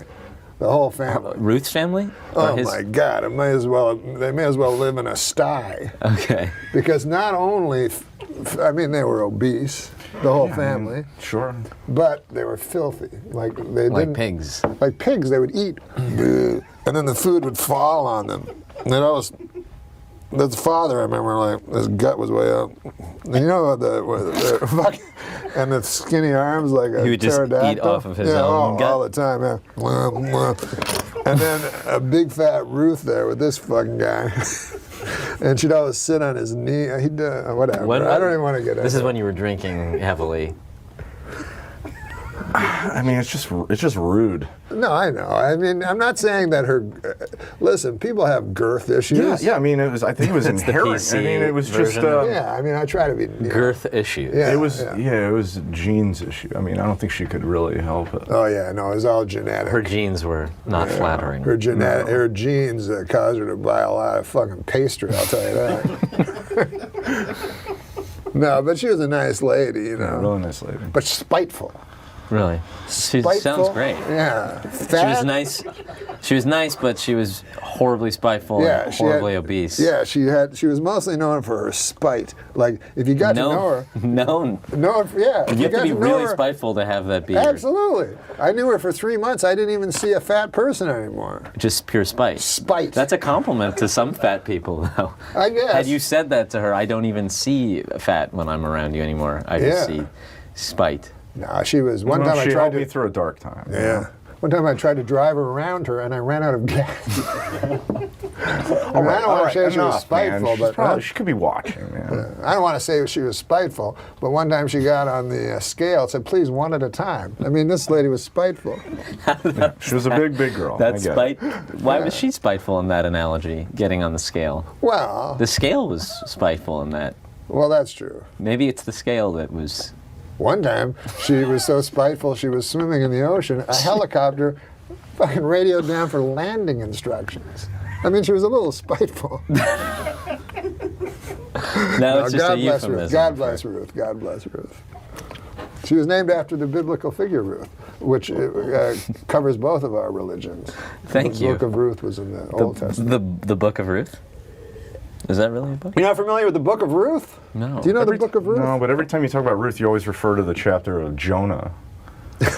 The whole family. Ruth's family? Or Oh his? my God! They may as well live in a sty Okay. because not only, I mean, they were obese, the whole family, Sure. but they were filthy. Like they Like didn't. pigs. Like pigs, they would eat, and then the food would fall on them. And it always, the father, I remember, like his gut was way up. And you know the fucking, and the skinny arms like a He would just eat pterodactyl. off of his yeah, own gut? all the time. Yeah. Mwah, mwah. And then a big fat Ruth there with this fucking guy. And she'd always sit on his knee. He'd whatever. I don't even want to get into This is it. when you were drinking heavily. I mean, it's just rude. No, I know. I mean, I'm not saying that her. Listen, people have girth issues. Yeah. I mean, I think it was It's the inherent. PC I mean, it was just. version. Yeah, I mean, I try to be. Girth issues. Yeah. It was. Yeah. It was Jean's issue. I mean, I don't think she could really help it. Oh yeah, no, it was all genetic. Her genes were not flattering. Her genes caused her to buy a lot of fucking pastry. I'll tell you that. No, but she was a nice lady, you know. Really nice lady. But spiteful. Really? She Spiteful. sounds great. Yeah. She Fat. was nice. She was nice, but she was horribly spiteful Yeah, and she had- horribly obese. Yeah, she was mostly known for her spite. Like if you got to know her, No. yeah. You have got to be know really her- spiteful to have that beard. Absolutely. I knew her for 3 months. I didn't even see a fat person anymore. Just pure spite. Spite. That's a compliment to some fat people, though. I guess. Had you said that to her, I don't even see fat when I'm around you anymore. I just Yeah. see spite. No, she was. One Well, time I she tried helped to. me through a dark time. Yeah. One time I tried to drive her around her and I ran out of gas. I mean, I don't want to say she was spiteful, but she could be watching, man. I don't want to say she was spiteful, but one time she got on the scale and said, please, one at a time. I mean, this lady was spiteful. She was a big girl. That's I get spite. it. Why was she spiteful in that analogy, getting on the scale? Well, The scale was spiteful in that. well, that's true. Maybe it's the scale that was. One time, she was so spiteful, she was swimming in the ocean. A helicopter fucking radioed down for landing instructions. I mean, she was a little spiteful. Now it's just a God bless euphemism. Ruth. God bless Ruth. God bless Ruth. She was named after the biblical figure Ruth. which covers both of our religions. Thank the you. Book of Ruth was in the Old Testament. The Book of Ruth? Is that really a book? You're not familiar with the Book of Ruth? No. Do you know the Book of Ruth? No, but every time you talk about Ruth, you always refer to the chapter of Jonah.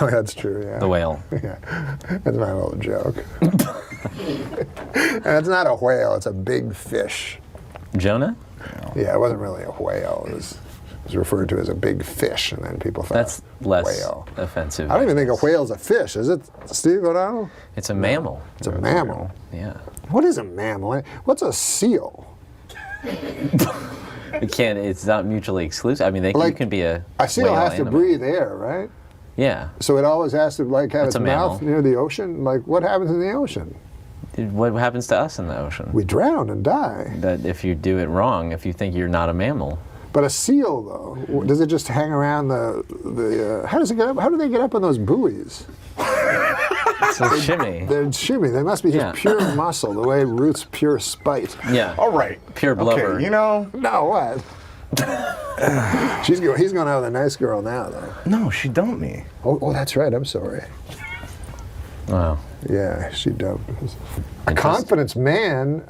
Oh, that's true, yeah. The whale. Yeah, that's my little joke. And it's not a whale, it's a big fish. Jonah? Yeah, it wasn't really a whale. It was referred to as a big fish, and then people thought That's less whale. offensive. I don't even think a whale's a fish, is it, Steve O'Donnell? It's a mammal. It's a mammal. Yeah. What is a mammal? What's a seal? It's not mutually exclusive. I mean, you can be a seal whale has to and a breathe air, right? Yeah. So it always has to have It's its a mouth mammal. near the ocean. Like, what happens in the ocean? What happens to us in the ocean? We drown and die. That if you do it wrong, if you think you're not a mammal. But a seal, though, does it just hang around the how does it get up? How do they get up on those buoys? It's a shimmy. They're shimmy. They must be just Yeah. pure muscle, the way Ruth's pure spite. Yeah. All right. Pure blubber. Okay, you know. No, what? He's going out with a nice girl now, though. No, she dumped me. Oh, that's right. I'm sorry. Wow. Yeah, she dumped. A confidence man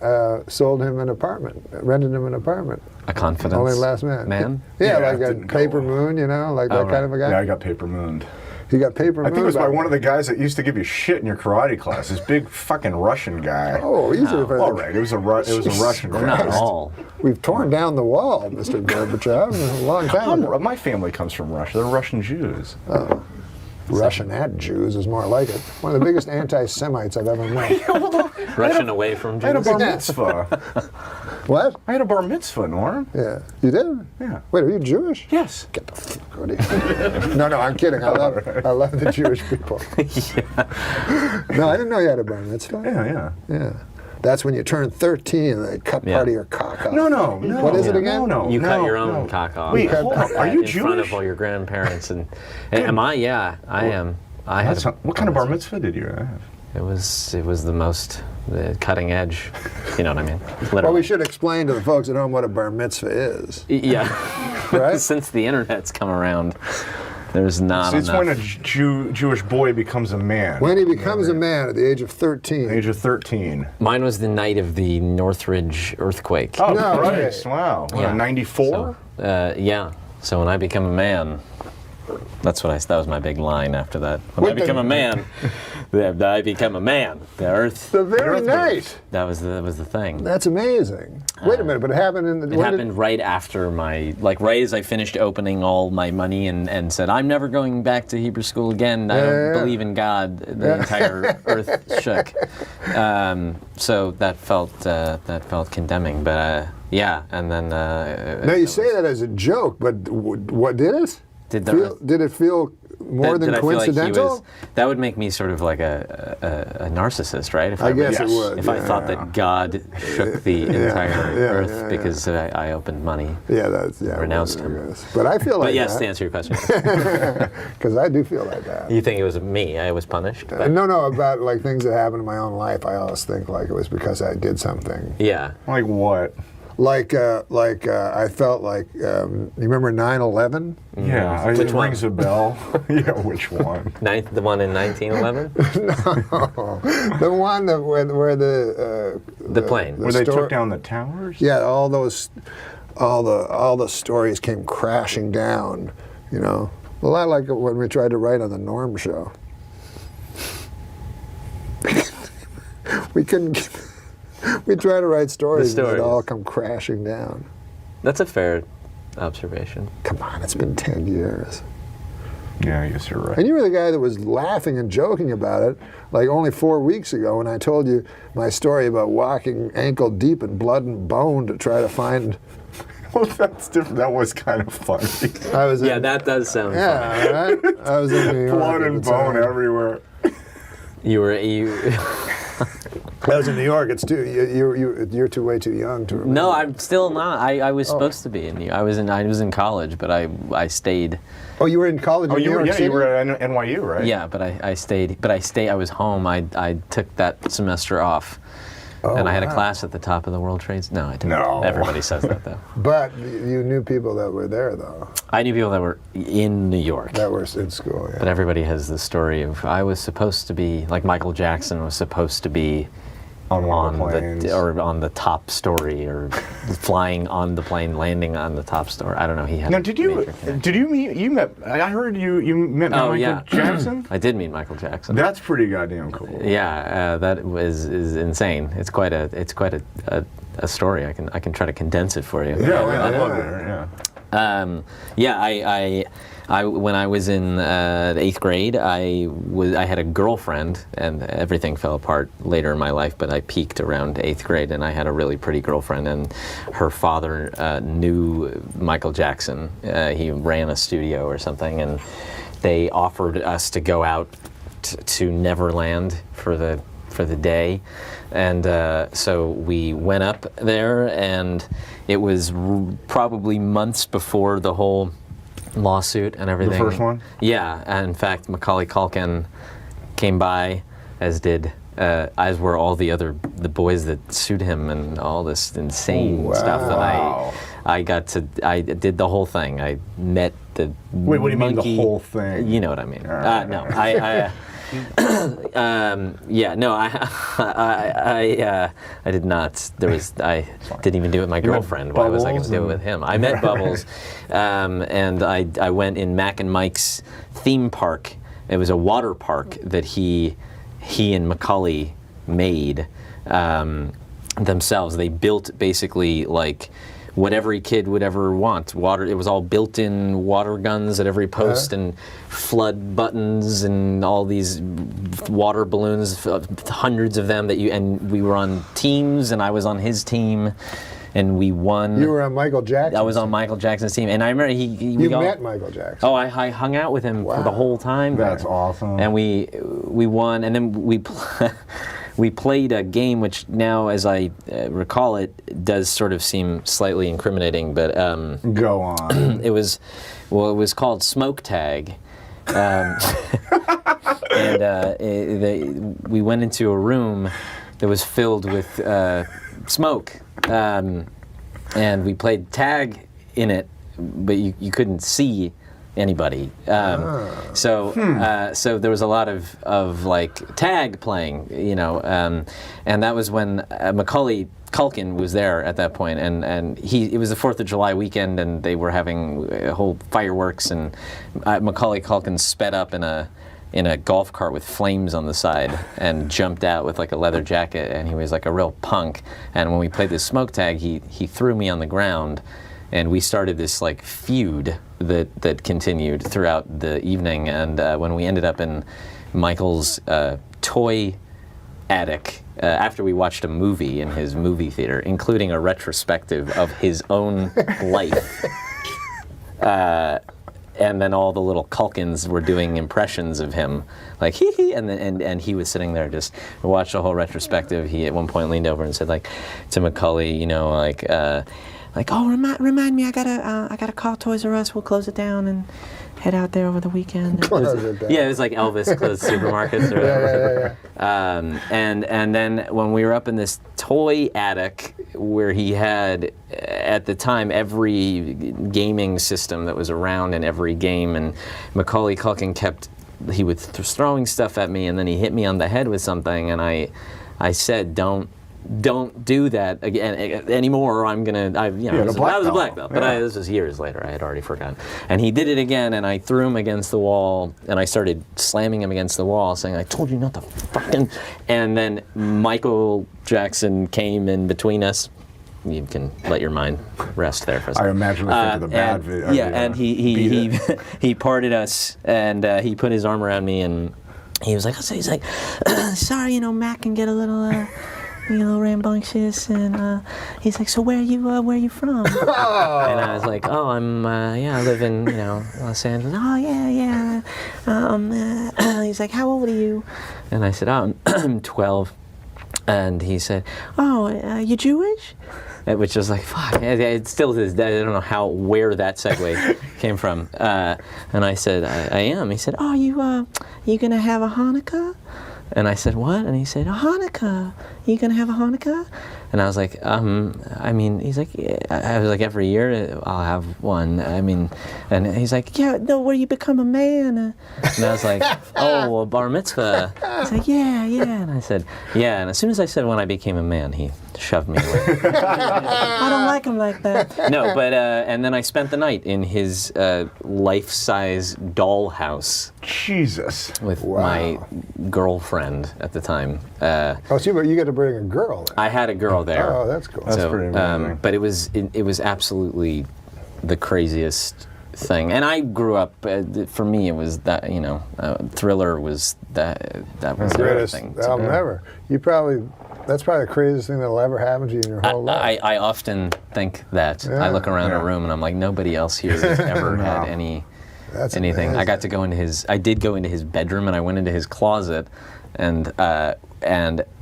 sold him an apartment, rented him an apartment. A confidence Only last minute. man? Yeah, Yeah, like it a didn't go paper well. moon, you know, like that right. kind of a guy. Yeah, I got paper mooned. He got paper moon. I think it was by about- one of the guys that used to give you shit in your karate class. This big fucking Russian guy. Oh, easy for All right, it was a Russian They're guy. not all. We've torn down the wall, Mr. Gorbachev, a long time ago. My family comes from Russia. They're Russian Jews. Russian at Jews is more like it. One of the biggest anti-Semites I've ever met. Rushing away from I had a Jews. bar mitzvah. What? I had a bar mitzvah, Norm. Yeah. You did? Yeah. Wait, are you Jewish? Yes. Get the fuck out of here. No, I'm kidding. I love the Jewish people. No, I didn't know you had a bar mitzvah. Yeah. Yeah. That's when you turn 13 and they cut Yeah. part of your cock off. No. What is it again? No. You cut your no. own cock off. Wait, hold on. Are you in front Jewish? of all your grandparents and am I? Yeah, I am. I had. What kind of bar mitzvah did you have? It was the most cutting edge. You know what I mean? Literally. Well, we should explain to the folks at home what a bar mitzvah is. Yeah. Right? Since the internet's come around, there's not So it's enough. when a Jewish boy becomes a man. When he becomes a man at the age of 13. Age of 13. Mine was the night of the Northridge earthquake. Oh, No, Christ. okay. Wow. Yeah. 94? Yeah. So when I become a man, that was my big line after that. When I Wait, become a man, I become a man. The earth. The very night. That was the thing. That's amazing. Wait a minute, but it happened in the... It happened right after right as I finished opening all my money and said, I'm never going back to Hebrew school again. I don't believe in God. The entire earth shook. So that felt condemning. But yeah, and then... Now, you say that as a joke, but what did it? Did Did it feel more than did I feel like he coincidental? was, that would make me sort of like a narcissist, right? If I guess Yes. it would. If I thought that God shook the entire earth because I opened money. Yeah, that's... Yeah, renounced I him. guess. But I feel like But yes, that. to answer your question, Because I do feel like that. you think it was me? I was punished? But No, about like things that happened in my own life. I always think like it was because I did something. yeah. Like what? Like I felt like you remember 9/11? Yeah, Which it one? rings a bell. Yeah, which one? The one in 1911? The one that where The plane. Where they story- took down the towers? Yeah, all the stories came crashing down. You know, a lot like when we tried to write on the Norm show. We couldn't. We try to write stories and it all come crashing down. That's a fair observation. Come on, it's been 10 years. Yeah, I guess you're right. And you were the guy that was laughing and joking about it, like only 4 weeks ago when I told you my story about walking ankle deep in blood and bone to try to find. Well, that's different. That was kind of funny. I was Yeah, in, that does sound funny. yeah, right? I was in New York. Blood at and the bone time. everywhere. I was in New York. It's you're way too young to remember. No, I'm still not. I was supposed to be in New York. I was in college, but I stayed. Oh, you were in college in New York City? you were at NYU, right? Yeah, but I stayed. But I was home. I took that semester off and I had a wow. class at the top of the World Trade. No, I didn't. No. Everybody says that though. But you knew people that were there, though, I knew people that were in New York. that were in school. Yeah. But everybody has the story of I was supposed to be like Michael Jackson was supposed to be On one of the planes. or on the top story or flying on the plane, landing on the top story. I don't know. He had. Now, a did you major connection. met? I heard you met Oh, Michael yeah. Jackson. I did meet Michael Jackson. That's pretty goddamn cool. Yeah, that is insane. It's quite a story. I can try to condense it for you. Yeah, I love it. Yeah. I when I was in the 8th grade, I had a girlfriend, and everything fell apart later in my life. But I peaked around 8th grade, and I had a really pretty girlfriend, and her father knew Michael Jackson. He ran a studio or something, and they offered us to go out to Neverland for the day, and so we went up there, and it was probably months before the whole lawsuit and everything. The first one? Yeah, and in fact, Macaulay Culkin came by, as were all the boys that sued him, and all this insane stuff. And I did the whole thing. I met the Wait, what do you mean the monkey- whole thing? You know what I mean? No, I did not. I didn't even do it with my girlfriend. Why was I going to do it with him? I met Bubbles, and I went in Mac and Mike's theme park. It was a water park that he and Macaulay made themselves. They built basically like what every kid would ever want. Water. It was all built-in water guns at every post, and flood buttons, and all these water balloons, hundreds of them. And we were on teams, and I was on his team, and we won. You were on Michael Jackson. I was on Michael Jackson's team, and I remember You met Michael Jackson. Oh, I hung out with him for the whole time. That's there. awesome. And we won, and then we played a game which now, as I recall it, does sort of seem slightly incriminating, but Go on. it was called Smoke Tag. And we went into a room that was filled with smoke, and we played tag in it, but you couldn't see anybody. So there was a lot of like tag playing, and that was when Macaulay Culkin was there at that point, and it was the 4th of July weekend, and they were having whole fireworks, and Macaulay Culkin sped up in a golf cart with flames on the side and jumped out with like a leather jacket, and he was like a real punk. And when we played this smoke tag, he threw me on the ground, and we started this like feud that continued throughout the evening. And when we ended up in Michael's toy attic, after we watched a movie in his movie theater, including a retrospective of his own life, and then all the little Culkins were doing impressions of him, like hee hee, and he was sitting there just watched the whole retrospective. He at one point leaned over and said like to Macaulay, oh, remind me, I gotta call Toys R Us. We'll close it down and head out there over the weekend. Close it down. Yeah, it was like Elvis closed supermarkets or whatever. And then when we were up in this toy attic where he had, at the time, every gaming system that was around in every game, and Macaulay Culkin he was throwing stuff at me, and then he hit me on the head with something, and I said, don't do that again anymore, or I'm gonna. I was a black belt, but this was years later. I had already forgotten. And he did it again, and I threw him against the wall, and I started slamming him against the wall, saying, "I told you not to fucking." And then Michael Jackson came in between us. You can let your mind rest there for a second. I imagine the think of the bad video. Yeah, and he parted us, and he put his arm around me, and he was like, sorry, Mac can get a little. Rambunctious, and he's like, so where are you from? And I was like, oh, I live in, Los Angeles. Oh, yeah. He's like, how old are you? And I said, oh, I'm 12. And he said, oh, you Jewish? Which was like, fuck, it still is. I don't know where that segue came from. And I said, I am. He said, oh, you gonna have a Hanukkah? And I said, what? And he said, a Hanukkah. You gonna have a Hanukkah? And I was like, I mean, he's like, yeah. I was like, every year I'll have one. I mean, and he's like, yeah, no, where you become a man. And I was like, oh, a bar mitzvah. He's like, yeah. And I said, yeah. And as soon as I said when I became a man, he shoved me away. I don't like him like that. No, but, and then I spent the night in his life-size dollhouse. Jesus. With my girlfriend at the time. Oh, so you got to bring a girl then. I had a girl there. Oh, that's cool. That's pretty amazing. But it was absolutely the craziest thing. And I grew up. For me, it was that Thriller was that was Greatest everything. album ever. That's probably the craziest thing that'll ever happen to you in your whole life. I often think that. Yeah. I look around a room and I'm like, nobody else here has ever had anything. Amazing. I got to go into his. I did go into his bedroom and I went into his closet, and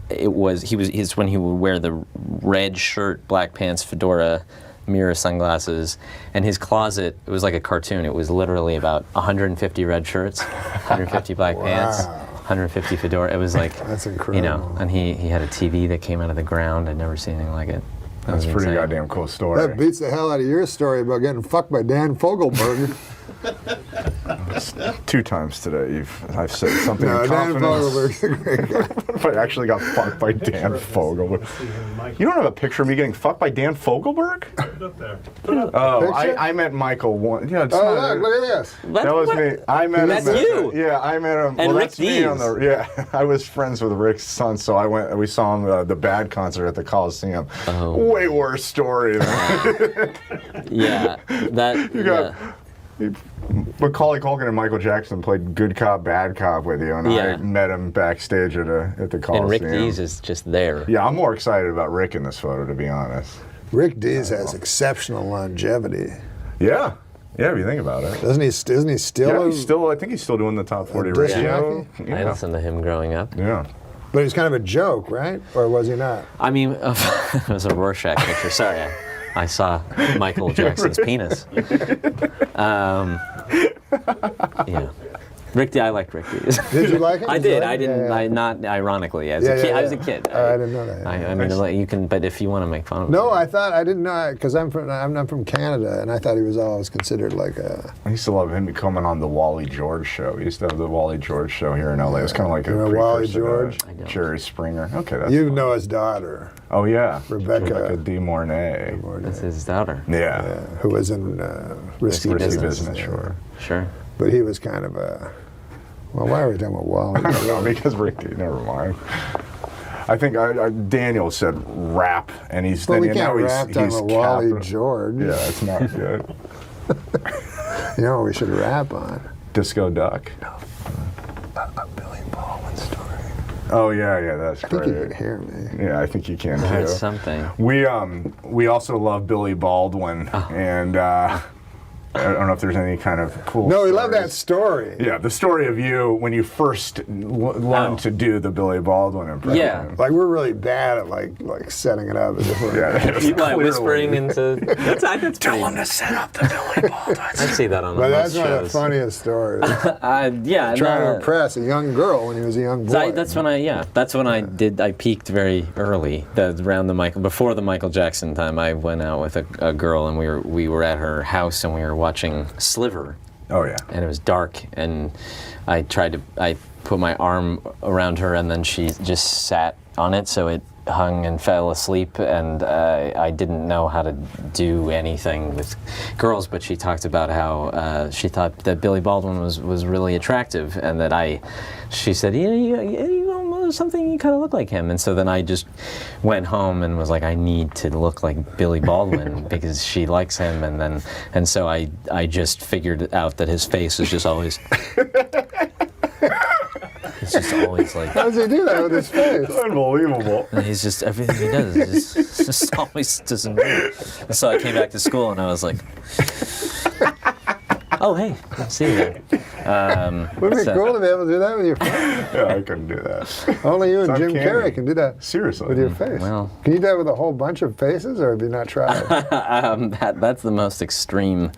it was when he would wear the red shirt, black pants, fedora, mirror sunglasses, and his closet. It was like a cartoon. It was literally about 150 red shirts, 150 black pants, 150 fedora. It was like that's incredible. And he had a TV that came out of the ground. I'd never seen anything like it. That's a pretty goddamn cool story. That beats the hell out of your story about getting fucked by Dan Fogelberg. 2 times today I've said something in Dan confidence. Fogelberg's a great guy. What if I actually got fucked by Dan Fogelberg? You don't have a picture of me getting fucked by Dan Fogelberg? Put it up there. Oh, I met Michael one. Yeah, it's Oh, not, look at this. that was me. I met That's him. you. Yeah, I met him. And well, Rick that's me on Dees. yeah, I was friends with Rick's son, so we saw him the Bad concert at the Coliseum. Oh. Way worse story than Yeah, that. you got. Macaulay Culkin and Michael Jackson played good cop, bad cop with you, and Yeah. I met him backstage at the Coliseum. And Rick Dees is just there. Yeah, I'm more excited about Rick in this photo, to be honest. Rick Dees has exceptional longevity. Yeah, if you think about it. Isn't he still? Yeah, I think he's still doing the top 40 disc radio. jockey? I Yeah. listened to him growing up. Yeah. But he's kind of a joke, right? Or was he not? I mean, it was a Rorschach picture. Sorry, I saw Michael Jackson's penis. Yeah. I liked Rick Dees. Did you like him? I Did you did. like I him? didn't. Yeah, yeah. Not ironically. As Yeah, a kid, yeah, I was yeah. a kid. Oh, I didn't know that. I mean, like, you can. But if you want to make fun of No, him. I didn't know, because I'm not from Canada, and I thought he was always considered like a. I used to love him coming on the Wally George show. He used to have the Wally George show here in LA. It was kind of like a Remember Wally precursor to George? I don't. Jerry Springer. Okay, that's You fun. know his daughter, Oh yeah, Rebecca. De Mornay. That's his daughter. Yeah. who was in Risky Risky Business. Business, sure. Sure. But he was kind of a. Well, why are we talking about Wally? No, because Rick D. Never mind. I think Daniel said rap, and he's But we then can't now rap he's talking about Wally capital- George. Yeah, it's not good. You know what we should rap on? Disco Duck. A Billy Baldwin story. Oh yeah, that's I think great. you can hear me. Yeah, I think you can That's too. something. We also love Billy Baldwin, and I don't know if there's any kind of cool. No, we love that stories. story. Yeah, the story of you when you first learned to do the Billy Baldwin impression. Yeah. Like we're really bad at like setting it up. As if we're, Yeah, You like clearly. whispering into. That's Tell him to set up the Billy Baldwin. I see that on But the that's most one of the shows. funniest stories. Yeah. Trying to no, impress a young girl when he was a young boy. That's when I peaked very early. Before the Michael Jackson time. I went out with a girl, and we were at her house, and we were watching Sliver. Oh yeah. And it was dark, and I put my arm around her, and then she just sat on it, so it hung and fell asleep, and I didn't know how to do anything with girls, but she talked about how she thought that Billy Baldwin was really attractive, and that she said, you almost something, you kind of look like him. And so then I just went home and was like, I need to look like Billy Baldwin because she likes him, and so I just figured out that his face is just always it's just always like. How does he do that with his face? Unbelievable. And he's just, everything he does is just always doesn't move. And so I came back to school and I was like, oh, hey, I see you there. Wouldn't it be cool to be able to do that with your face? Yeah, I couldn't do that. Only you and It's Jim uncanny. Carrey can do that Seriously. with your face. Well. Can you do that with a whole bunch of faces, or have you not tried? That's the most extreme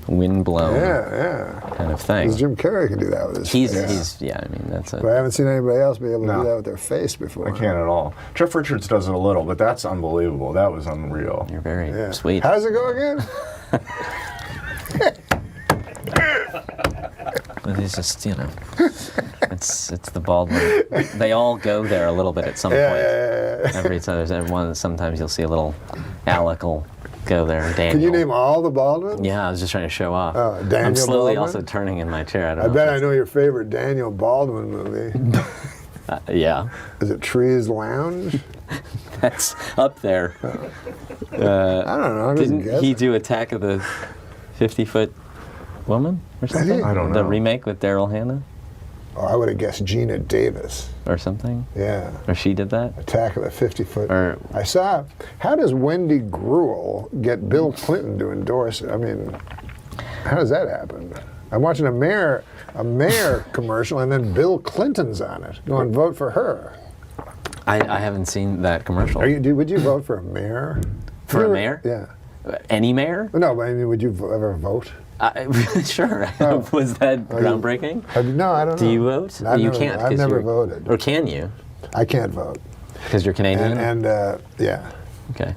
windblown Yeah. kind of thing. Because Jim Carrey can do that with his face. Yeah, I mean, that's But I haven't seen anybody else be able to No. do that with their face before. I can't at all. Jeff Richards does it a little, but that's unbelievable. That was unreal. You're very Yeah. sweet. How does it go again? It's just, it's the Baldwin. They all go there a little bit at some point. Yeah. Every time there's one, sometimes you'll see a little Alec will go there. Daniel. Can you name all the Baldwins? Yeah, I was just trying to show off. Oh, Daniel I'm slowly Baldwin? also turning in my chair. I bet I know your favorite Daniel Baldwin movie. Yeah, Is it Trees Lounge? that's up there. I don't know. I'm just Didn't guessing. he do Attack of the 50-Foot Woman or something? he? I don't The know. remake with Daryl Hannah Oh, I would have guessed Gina Davis. or something? Yeah. Or she did that? Attack of the 50-Foot. Or- I saw. How does Wendy Gruel get Bill Clinton to endorse? I mean, how does that happen? I'm watching a mayor commercial, and then Bill Clinton's on it. Go and vote for her. I haven't seen that commercial. Would you vote for a mayor? For a mayor? Yeah. Any mayor? No, but I mean, would you ever vote? Sure. Oh. Was that groundbreaking? No, I don't know. Do you vote? I've You never, can't. I've 'cause never you're- voted. Or can you? I can't vote. Because you're Canadian? And yeah. Okay.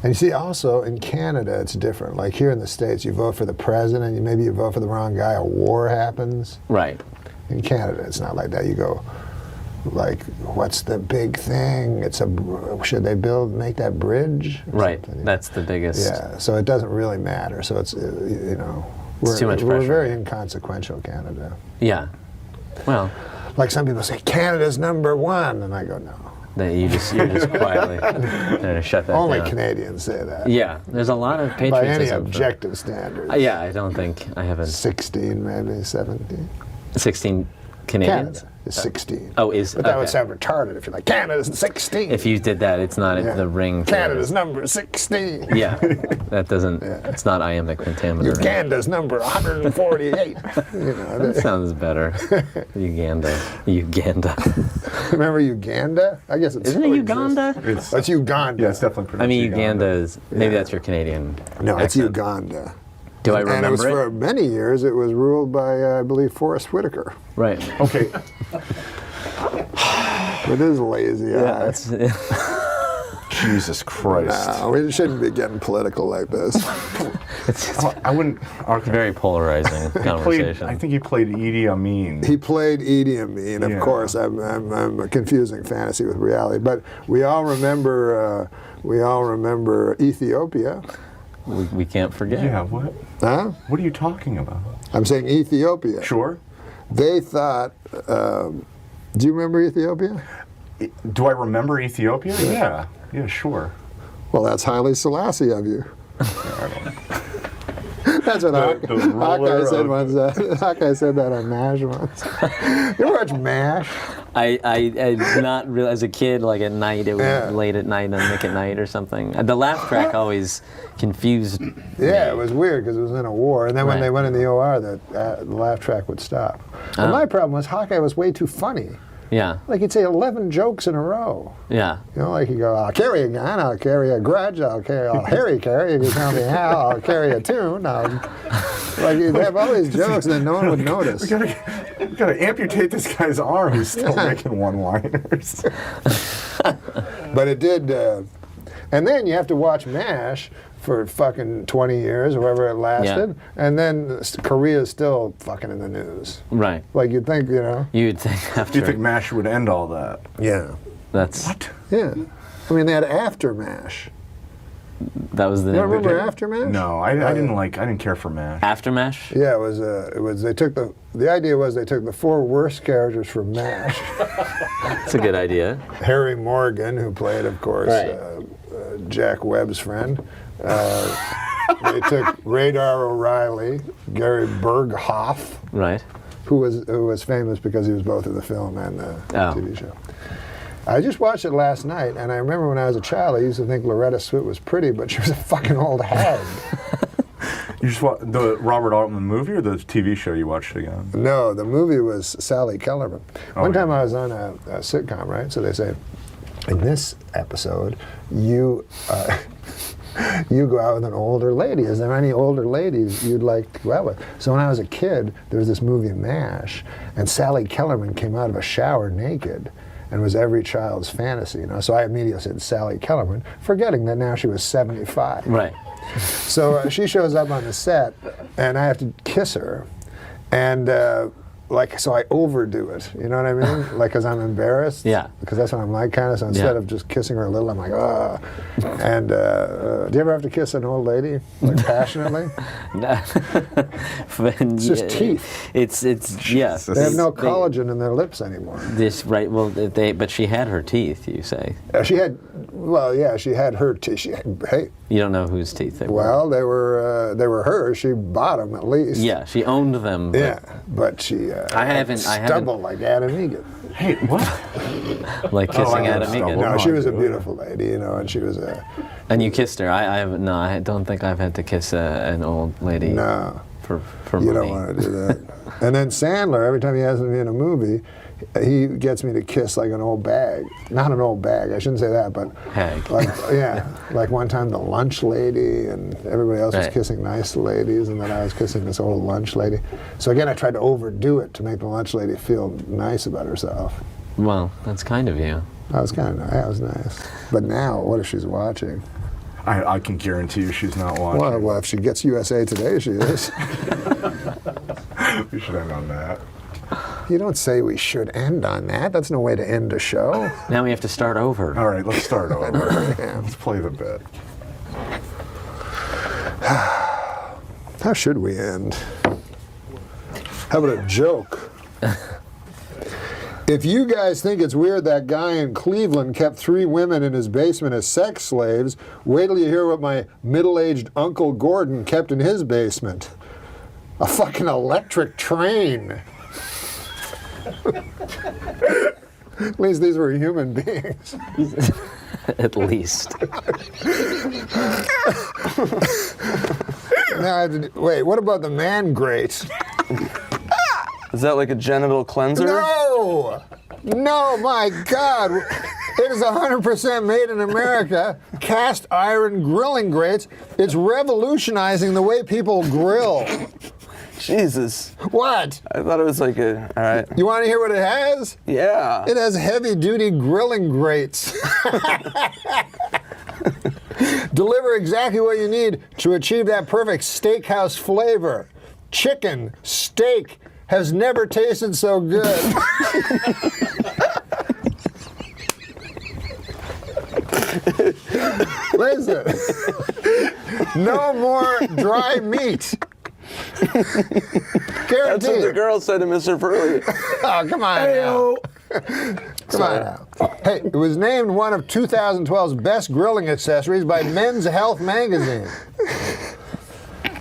And you see, also in Canada, it's different. Like here in the States, you vote for the president, maybe you vote for the wrong guy, a war happens. Right. In Canada, it's not like that. You go, like, what's the big thing? Should they make that bridge? Or Right. something? That's the biggest. Yeah, so it doesn't really matter. So it's, we're, too much we're pressure. very inconsequential, Canada. Yeah. Well, Like some people say, Canada's #1, and I go, no. you're just quietly trying to shut that Only down. Canadians say that. Yeah. There's a lot of By patriotism. any for- objective standards. Yeah, I don't think I haven't. 16, maybe 17. 16 Canadians? Canada is 16. Oh, is But that would okay. sound retarded if you're like, Canada's 16. If you did that, it's not Yeah. the ring. to- Canada's number 16. Yeah. That doesn't. It's not iambic pentameter. Uganda's number 148. That sounds better. Uganda. Remember Uganda? I guess it's Isn't it Uganda? It's Uganda. Yeah, it's definitely pronounced I mean, Uganda. Uganda is. Maybe that's your Canadian. No, it's accent. Uganda. Do I And it remember was it? for many years, it was ruled by, I believe, Forrest Whitaker. Right. Okay. With his lazy Yeah, eye. that's, Jesus Christ. No, we shouldn't be getting political like this. I wouldn't. very polarizing conversation. I think he played Idi Amin. He played Idi Amin, of Yeah. course. I'm confusing fantasy with reality, but we all remember Ethiopia, we can't forget. Yeah, what? huh? What are you talking about? I'm saying Ethiopia. Sure. They thought. Do you remember Ethiopia? Do I remember Ethiopia? Yeah. Yeah, sure. Well, that's Haile Selassie of you. That's what The ruler Hawkeye said of- once. Hawkeye said that on MASH once. You watch MASH? I not real as a kid, like at night, it was Yeah. late at night on Nick at Night or something. The laugh track always confused. Yeah, it was weird because it was in a war. And then when Right. they went in the OR, the laugh track would stop. But my problem was Hawkeye was way too funny. Yeah, Like he'd say 11 jokes in a row. yeah. You know, like he'd go, I'll carry a gun, I'll carry a grudge, I'll Harry carry, if you tell me how, I'll carry a tune. Like he'd have all these jokes and then no one would notice. We gotta amputate this guy's arm who's still making one-liners. But it did, and then you have to watch MASH for fucking 20 years or whatever it lasted, and then Korea's still fucking in the news. Right. Like you'd think, you know. You'd think Do after you think MASH would end all that? Yeah. that's Yeah. I mean, they had After MASH. that was the You don't remember After MASH? No, I didn't care for MASH. Aftermash. Yeah, it was. They took the idea was they took the 4 worst characters from MASH. That's a good idea. Harry Morgan, who played, of course, Right. Jack Webb's friend. They took Radar O'Reilly, Gary Berghoff, Right. who was famous because he was both in the film and the Oh. TV show. I just watched it last night, and I remember when I was a child, I used to think Loretta Swit was pretty, but she was a fucking old hag. You just watched the Robert Altman movie or the TV show you watched again? No, the movie was Sally Kellerman. One yeah. time I was on a sitcom, right? So they say, in this episode, you you go out with an older lady. Is there any older ladies you'd like to go out with? So when I was a kid, there was this movie MASH, and Sally Kellerman came out of a shower naked and was every child's fantasy, you know. So I immediately said Sally Kellerman, forgetting that now she was 75. Right. So she shows up on the set, and I have to kiss her, and so I overdo it. You know what I mean? Like, because I'm embarrassed. Yeah. Because that's what I'm like, kind of. So instead of just kissing her a little, I'm like, ah. And do you ever have to kiss an old lady, like passionately? It's just teeth. It's yeah. They have no collagen in their lips anymore. This right. Well, but she had her teeth. You say. She had her teeth. Hey. You don't know whose teeth they were. Well, they were hers. She bought them at least. Yeah, she owned them. Yeah, but she. I haven't. Stubble like Adam Egan. Hey, what? Like kissing Adam Egan. No, she was a beautiful lady, you know, and she was a. And you kissed her. I don't think I've had to kiss an old lady. No. For you money. don't want to do that. And then Sandler, every time he has me in a movie, he gets me to kiss like an old bag. Not an old bag, I shouldn't say that, but hag. Like one time the lunch lady, and everybody else was kissing nice ladies, and then I was kissing this old lunch lady. So again, I tried to overdo it to make the lunch lady feel nice about herself. Well, that's kind of you. That was kind of nice. That was nice. But now, what if she's watching? I can guarantee you she's not watching. Well, if she gets USA Today, she is. We should end on that. You don't say we should end on that. That's no way to end a show. Now we have to start over. All right, let's start over. Let's play the bit. How should we end? How about a joke? If you guys think it's weird that guy in Cleveland kept 3 women in his basement as sex slaves, wait till you hear what my middle-aged Uncle Gordon kept in his basement. A fucking electric train. At least these were human beings. At least. Wait, what about the man grate? Is that like a genital cleanser? No! No, my God! It is 100% made in America. Cast iron grilling grates. It's revolutionizing the way people grill. Jesus. What? I thought it was like all right. You want to hear what it has? Yeah. It has heavy-duty grilling grates. Deliver exactly what you need to achieve that perfect steakhouse flavor. Chicken, steak, has never tasted so good. Listen, no more dry meat. Guaranteed. That's what the girl said to Mr. Furley. Oh, come on now. Come on now. Hey, it was named one of 2012's best grilling accessories by Men's Health magazine.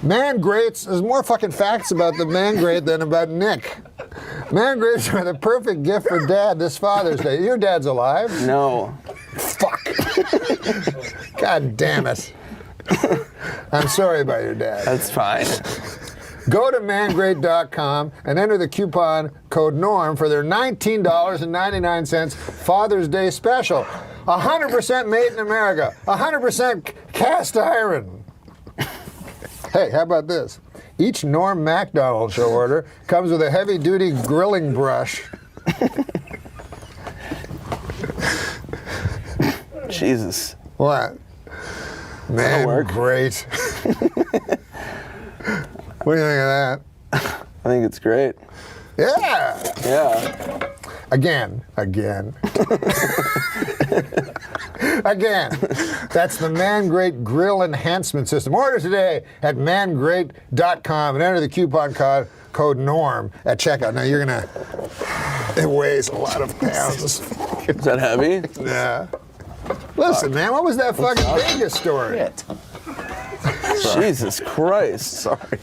Man grates, there's more fucking facts about the man grate than about Nick. Man grates are the perfect gift for Dad this Father's Day. Your dad's alive? No. Fuck. God damn it. I'm sorry about your dad. That's fine. Go to mangrate.com and enter the coupon code NORM for their $19.99 Father's Day special. 100% made in America. 100% cast iron. Hey, how about this? Each NORM MACDONALD show order comes with a heavy-duty grilling brush. Jesus. What? Man, great. What do you think of that? I think it's great. Yeah. Yeah. Again. Again. That's the Man Grate Grill Enhancement System. Order today at mangrate.com and enter the coupon code NORM at checkout. Now you're gonna. It weighs a lot of pounds. Is that heavy? Yeah. Listen, man, what was that fucking Vegas story? Jesus Christ. Sorry.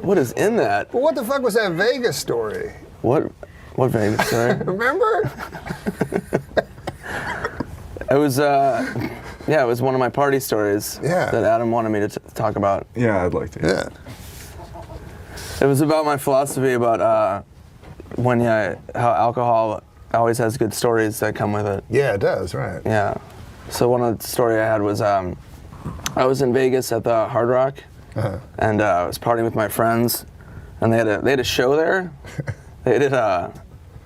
What is in that? Well, what the fuck was that Vegas story? What Vegas story? Remember? It was, it was one of my party stories that Adam wanted me to talk about. Yeah, I'd like to. Yeah. It was about my philosophy about how alcohol always has good stories that come with it. Yeah, it does, right. Yeah. So one of the story I had was I was in Vegas at the Hard Rock, and I was partying with my friends, and they had a show there. They did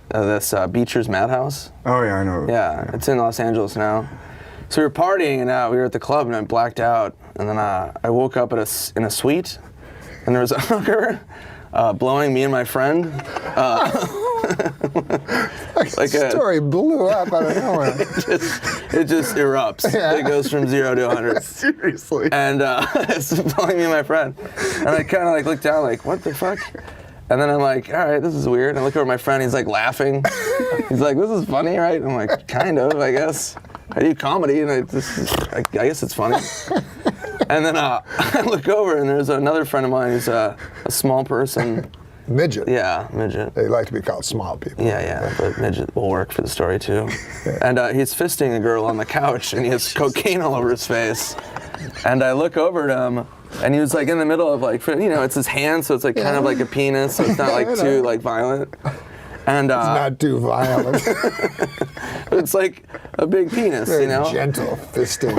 this Beecher's Madhouse. Oh yeah, I know. Yeah, it's in Los Angeles now. So we were partying, and we were at the club, and I blacked out, and then I woke up in a suite, and there was a hooker blowing me and my friend. Like the story blew up out of nowhere. It just erupts. Yeah. It goes from 0 to 100. Seriously. And it's blowing me and my friend. And I kind of like look down like, what the fuck? And then I'm like, all right, this is weird. And I look over at my friend, he's like laughing. He's like, this is funny, right? I'm like, kind of, I guess. I do comedy, and I guess it's funny. And then I look over, and there's another friend of mine who's a small person. Midget. Yeah, midget. They like to be called small people. Yeah, but midget will work for the story too. And he's fisting a girl on the couch, and he has cocaine all over his face. And I look over at him, and he was like in the middle of like, it's his hand, so it's like kind of like a penis, so it's not like too like violent. And it's not too violent. It's like a big penis, Very gentle fisting.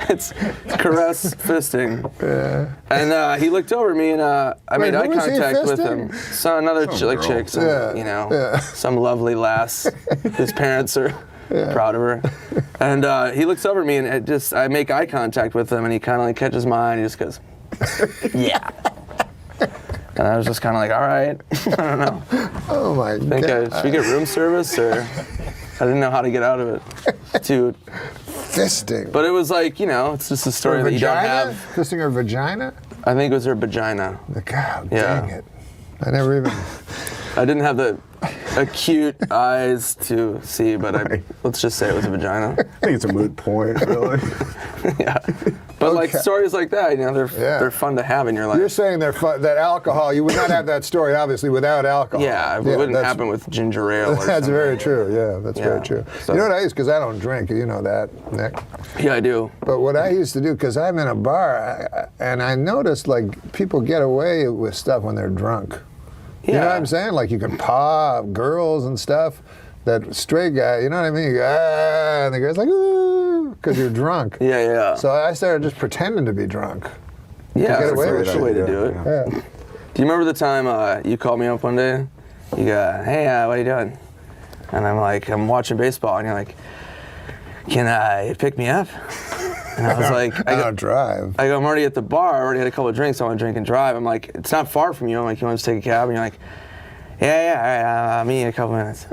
It's caress fisting. Yeah. And he looked over at me, and I made eye contact with him. So another chick, some lovely lass whose parents are proud of her. And he looks over at me, and I make eye contact with him, and he kind of like catches my eye, and he just goes, yeah. And I was just kind of like, all right, I don't know. Oh my God. Should we get room service, or I didn't know how to get out of it. Dude. Fisting. But it was like, it's just a story that you don't have. Fisting her vagina? I think it was her vagina. God dang it. I never even... I didn't have the acute eyes to see, but let's just say it was a vagina. I think it's a moot point, really. Yeah. But like stories like that, they're fun to have in your life. You're saying they're fun, that alcohol, you would not have that story, obviously, without alcohol. Yeah, it wouldn't happen with ginger ale or That's something. very true, that's very true. So. You know what I used, because I don't drink, you know that, Nick? Yeah, I do. But what I used to do, because I'm in a bar, and I noticed, like, people get away with stuff when they're drunk. You know what I'm saying? Like, you can paw girls and stuff. That straight guy, you know what I mean? You go, and the guy's like, ooh, because you're drunk. Yeah. So I started just pretending to be drunk. Yeah, get away with that's the way to do it. Yeah. Do you remember the time you called me up one day? You go, hey, what are you doing? And I'm like, I'm watching baseball. And you're like, can you pick me up? And I was like, I don't drive. I go, I'm already at the bar. I already had a couple of drinks. I want to drink and drive. I'm like, it's not far from you. I'm like, you want to take a cab? And you're like, yeah, all right, I'll meet you in a couple minutes.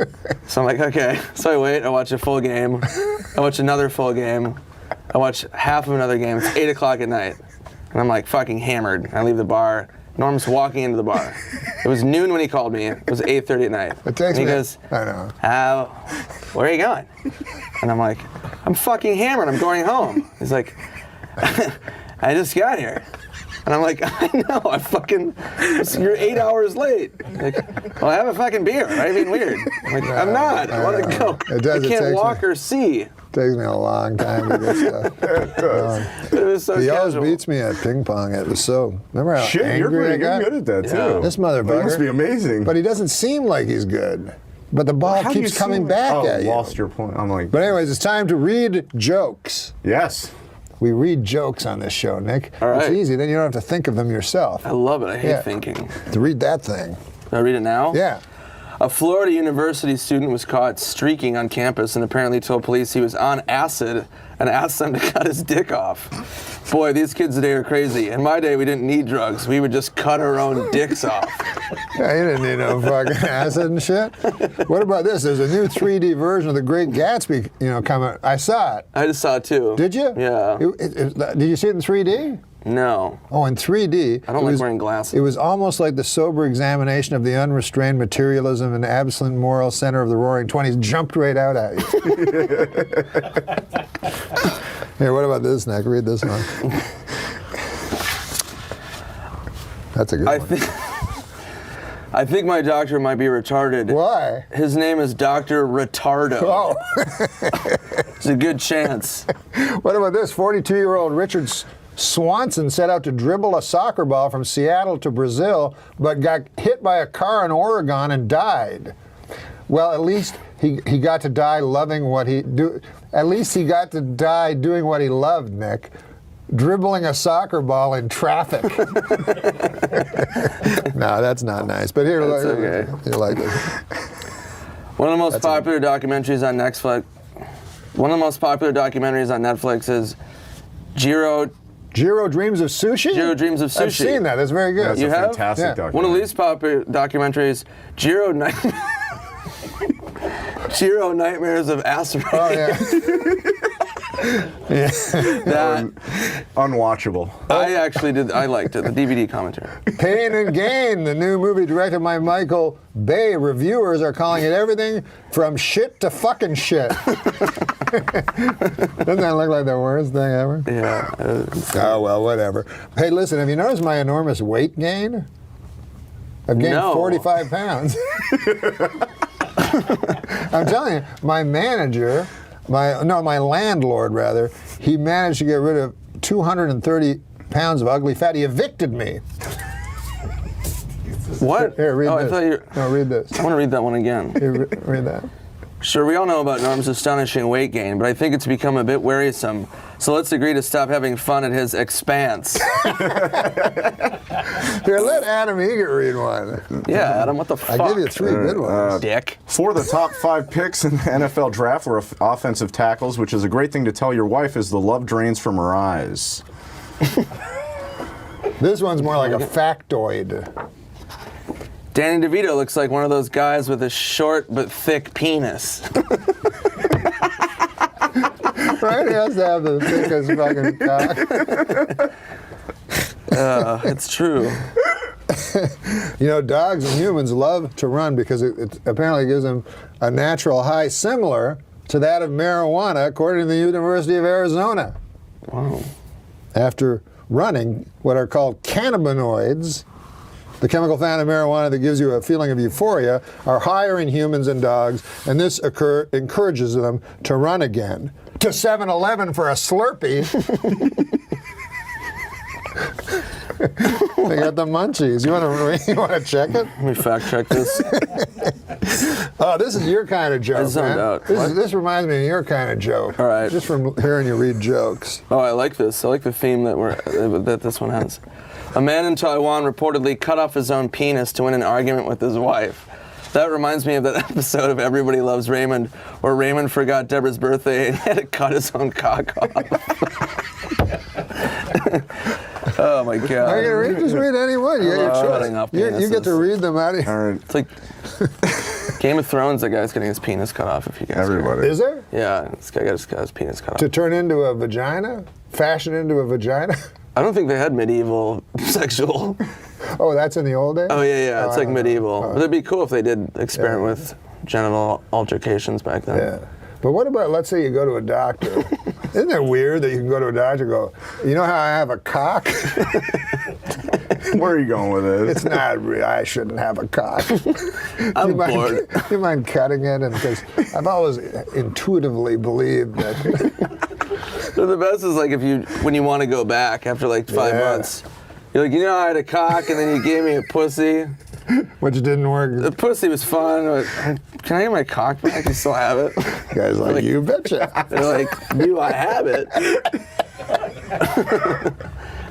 So I'm like, okay. So I wait. I watch a full game. I watch another full game. I watch half of another game. It's 8 o'clock at night. And I'm like fucking hammered. I leave the bar. Norm's walking into the bar. It was noon when he called me. It was 8:30 at night. And he goes, I know. Where are you going? And I'm like, I'm fucking hammered. I'm going home. He's like, I just got here. And I'm like, I know, you're 8 hours late. Like, well, have a fucking beer. I'm being weird. I'm like, I'm not. I want to go. I can't walk or see. Takes me a long time to get stuff. It was so He always casual. beats me at ping pong. It was so. Remember how Shit, you're angry I pretty got? good at that too. This motherfucker. That must be amazing. But he doesn't seem like he's good. But the ball How do keeps you coming see- back at you. Lost your point. I'm like. But anyways, it's time to read jokes. Yes. We read jokes on this show, Nick. All right. It's easy. Then you don't have to think of them yourself. I love it. I hate thinking. To read that thing. Can I read it now? Yeah. A Florida University student was caught streaking on campus and apparently told police he was on acid and asked them to cut his dick off. Boy, these kids today are crazy. In my day, we didn't need drugs. We would just cut our own dicks off. Yeah, you didn't need no fucking acid and shit. What about this? There's a new 3D version of The Great Gatsby, coming. I saw it. I just saw it too. Did you? Yeah. Did you see it in 3D? No. Oh, in 3D. I don't like wearing glasses. It was almost like the sober examination of the unrestrained materialism and absolute moral center of the Roaring '20s jumped right out at you. Here, what about this, Nick? Read this one. That's a good one. I think my doctor might be retarded. Why? His name is Dr. Retardo. Oh. It's a good chance. What about this? 42-year-old Richard Swanson set out to dribble a soccer ball from Seattle to Brazil, but got hit by a car in Oregon and died. Well, at least he got to die loving what he do. At least he got to die doing what he loved, Nick. dribbling a soccer ball in traffic. No, that's not nice. But here, That's look, okay. you like it. One of the most popular documentaries on Netflix. One of the most popular documentaries on Netflix is Jiro Dreams of Sushi? Jiro Dreams of Sushi. I've seen that. That's very good. That's You a have? fantastic Yeah. documentary. One of the least popular documentaries, Jiro Nightmares of Acid. Oh, yeah. That Unwatchable. I actually did. I liked it. The DVD commentary. Pain and Gain, the new movie directed by Michael Bay. Reviewers are calling it everything from shit to fucking shit. Doesn't that look like the worst thing ever? Yeah. Oh, well, whatever. Hey, listen, have you noticed my enormous weight gain? I've gained No. 45 pounds. I'm telling you, my manager, my landlord rather, he managed to get rid of 230 pounds of ugly fat. He evicted me. What? Here, read oh, this. I thought you. No, read this. I want to read that one again. Here, read that. Sure, we all know about Norm's astonishing weight gain, but I think it's become a bit wearisome. So let's agree to stop having fun at his expense. Here, let Adam Eager read one. Yeah, Adam, what the fuck? I give you 3 good ones. Dick. 4 of the top 5 picks in the NFL draft were offensive tackles, which is a great thing to tell your wife as the love drains from her eyes. This one's more like a factoid. Danny DeVito looks like one of those guys with a short but thick penis. Right? He has to have the thickest fucking cock. It's true. You know, dogs and humans love to run because it apparently gives them a natural high similar to that of marijuana, according to the University of Arizona. Wow. After running what are called cannabinoids, the chemical found in marijuana that gives you a feeling of euphoria, are higher in humans and dogs, and this encourages them to run again. To 7-Eleven for a Slurpee. They got the munchies. You want to check it? Let me fact check this. Oh, this is your kind of joke, I zoned man. out. This reminds me of your kind of joke. All right. Just from hearing you read jokes. Oh, I like this. I like the theme that this one has. A man in Taiwan reportedly cut off his own penis to win an argument with his wife. That reminds me of that episode of Everybody Loves Raymond, where Raymond forgot Deborah's birthday and had to cut his own cock off. Oh my God! Are you gonna read? Just read any one. You, cutting off you get to penises. read them out of here. All right. It's like Game of Thrones. That guy's getting his penis cut off. If you guys Everybody. Is there? Yeah, this guy got his penis cut off. To turn into a vagina? Fashion into a vagina? I don't think they had medieval sexual. Oh, that's in the old days? Oh yeah, it's I like don't know. medieval. Oh. But it'd be cool if they did experiment with genital altercations back then. Yeah. But what about, let's say you go to a doctor. Isn't it weird that you can go to a doctor and go, you know how I have a cock? Where are you going with this? It's not real. I shouldn't have a cock. I'm bored. You mind cutting it? And because I've always intuitively believed that. So the best is like when you want to go back after like 5 Yeah. months. You're like, you know, I had a cock and then you gave me a pussy. Which didn't work. The pussy was fun, but can I get my cock back? You still have it? The guy's like, you betcha. They're like, do I have it?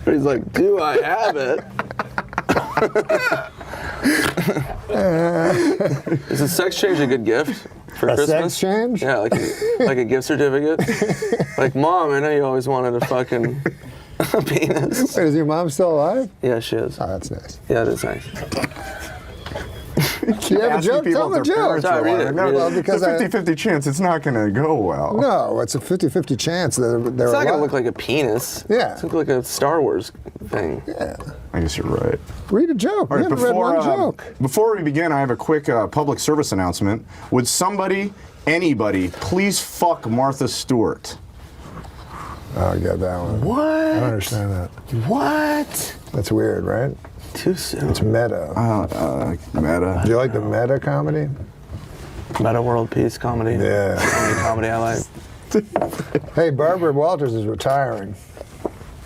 But he's like, do I have it? Is a sex change a good gift for A Christmas? sex change? Yeah, like a gift certificate. Like, Mom, I know you always wanted a fucking penis. Wait, is your mom still alive? Yeah, she is. Oh, that's nice. Yeah, it is nice. Do you have a Asking joke? people Tell the if their joke. parents are Sorry, read alive. it, No, read it. Well, because it's a 50-50 chance it's not going to go well. No, it's a 50-50 chance that they're It's not alive. gonna look like a penis. Yeah. It's gonna look like a Star Wars thing. Yeah. I guess you're right. Read a joke. All You right, haven't read one joke. before we begin, I have a quick public service announcement. Would anybody, please fuck Martha Stewart? Oh, I got that one. What? I don't understand that. What? That's weird, right? Too soon. It's meta. Meta. Do you like the meta comedy? Meta world peace comedy. Yeah. Only comedy I like. Hey, Barbara Walters is retiring.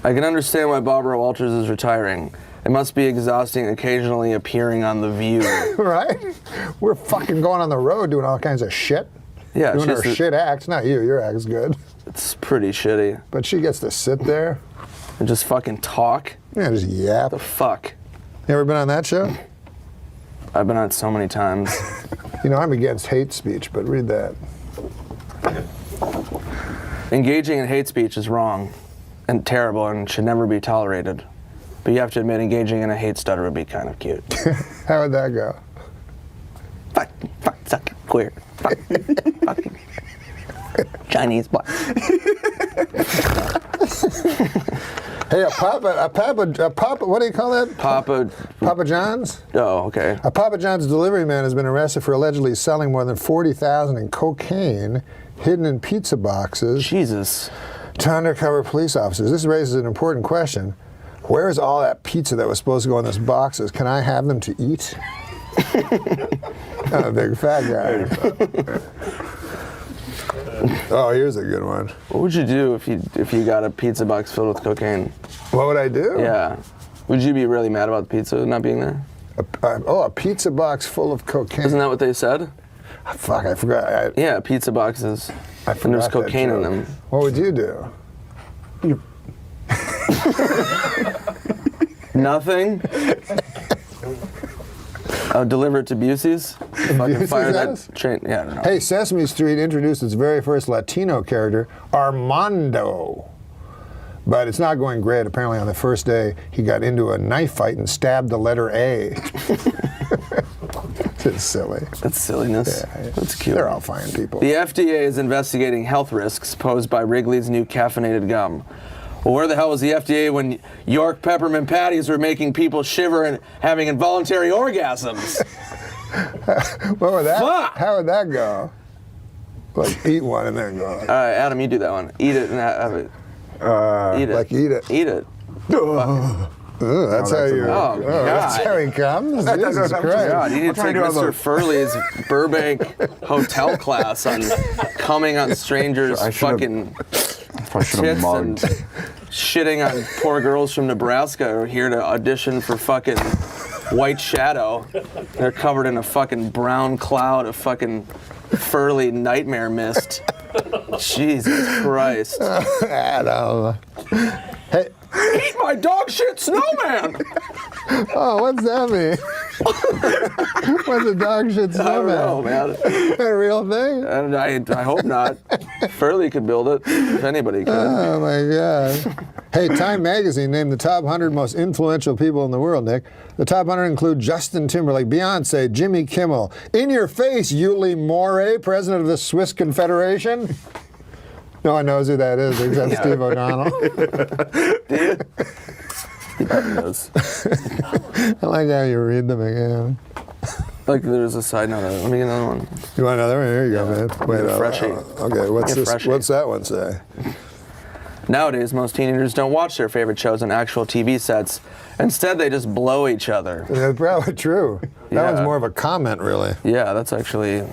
I can understand why Barbara Walters is retiring. It must be exhausting occasionally appearing on The View. Right? We're fucking going on the road doing all kinds of shit. Yeah, Doing her shit acts. Not you. Your act's good. It's pretty shitty. But she gets to sit there. and just fucking talk. Yeah, just yap. The fuck? You ever been on that show? I've been on it so many times. You know, I'm against hate speech, but read that. Engaging in hate speech is wrong and terrible and should never be tolerated. But you have to admit, engaging in a hate stutter would be kind of cute. How would that go? Fuck, suck, queer, fuck, fucking Chinese boy. Hey, a Papa, what do you call that? Papa John's? Oh, okay. A Papa John's delivery man has been arrested for allegedly selling more than $40,000 in cocaine hidden in pizza boxes. Jesus. To undercover police officers. This raises an important question. Where is all that pizza that was supposed to go in those boxes? Can I have them to eat? I'm a big fat guy. Oh, here's a good one. What would you do if you got a pizza box filled with cocaine? What would I do? Yeah. Would you be really mad about the pizza not being there? A pizza box full of cocaine. Isn't that what they said? Fuck, I forgot. Yeah, pizza boxes. I forgot and there's that cocaine in joke. them. What would you do? Nothing? Deliver it to Busey's? If I can fire house? that train. Yeah, I don't know. Hey, Sesame Street introduced its very first Latino character, Armando. But it's not going great. Apparently on the first day, he got into a knife fight and stabbed the letter A. It's silly. That's silliness. Yeah, That's cute. They're all fine people. The FDA is investigating health risks posed by Wrigley's new caffeinated gum. Well, where the hell was the FDA when York peppermint patties were making people shiver and having involuntary orgasms? What would that? Fuck! How would that go? Like eat one and then go. All right, Adam, you do that one. Eat it and have it. Eat it. Like eat it. Eat it. Ooh, that's how you. Oh, that's God. how he comes. Jesus Christ! God, you need to take Mr. Furley's Burbank hotel class on coming on strangers' fucking I should have tits and mugged. shitting on poor girls from Nebraska who are here to audition for fucking White Shadow. They're covered in a fucking brown cloud of fucking Furley nightmare mist. Jesus Christ. Adam. Hey. Eat my dog shit snowman! Oh, what's that mean? What's a dog shit I don't know, snowman? man. Is that a real thing? I hope not. Furley could build it, if anybody could. Oh my God. Hey, Time Magazine named the top 100 most influential people in the world, Nick. The top 100 include Justin Timberlake, Beyonce, Jimmy Kimmel. In your face, Yuli Moray, president of the Swiss Confederation. No one knows who that is except Steve O'Donnell. Do you? He probably knows. I like how you read them again. Like, there's a side note. Let me get another one. You want another one? Here you go, man. Wait, Freshy. okay, what's Get this? freshy. What's that one say? Nowadays, most teenagers don't watch their favorite shows on actual TV sets. Instead, they just blow each other. That's probably true. That one's Yeah. more of a comment, really. Yeah, that's a website.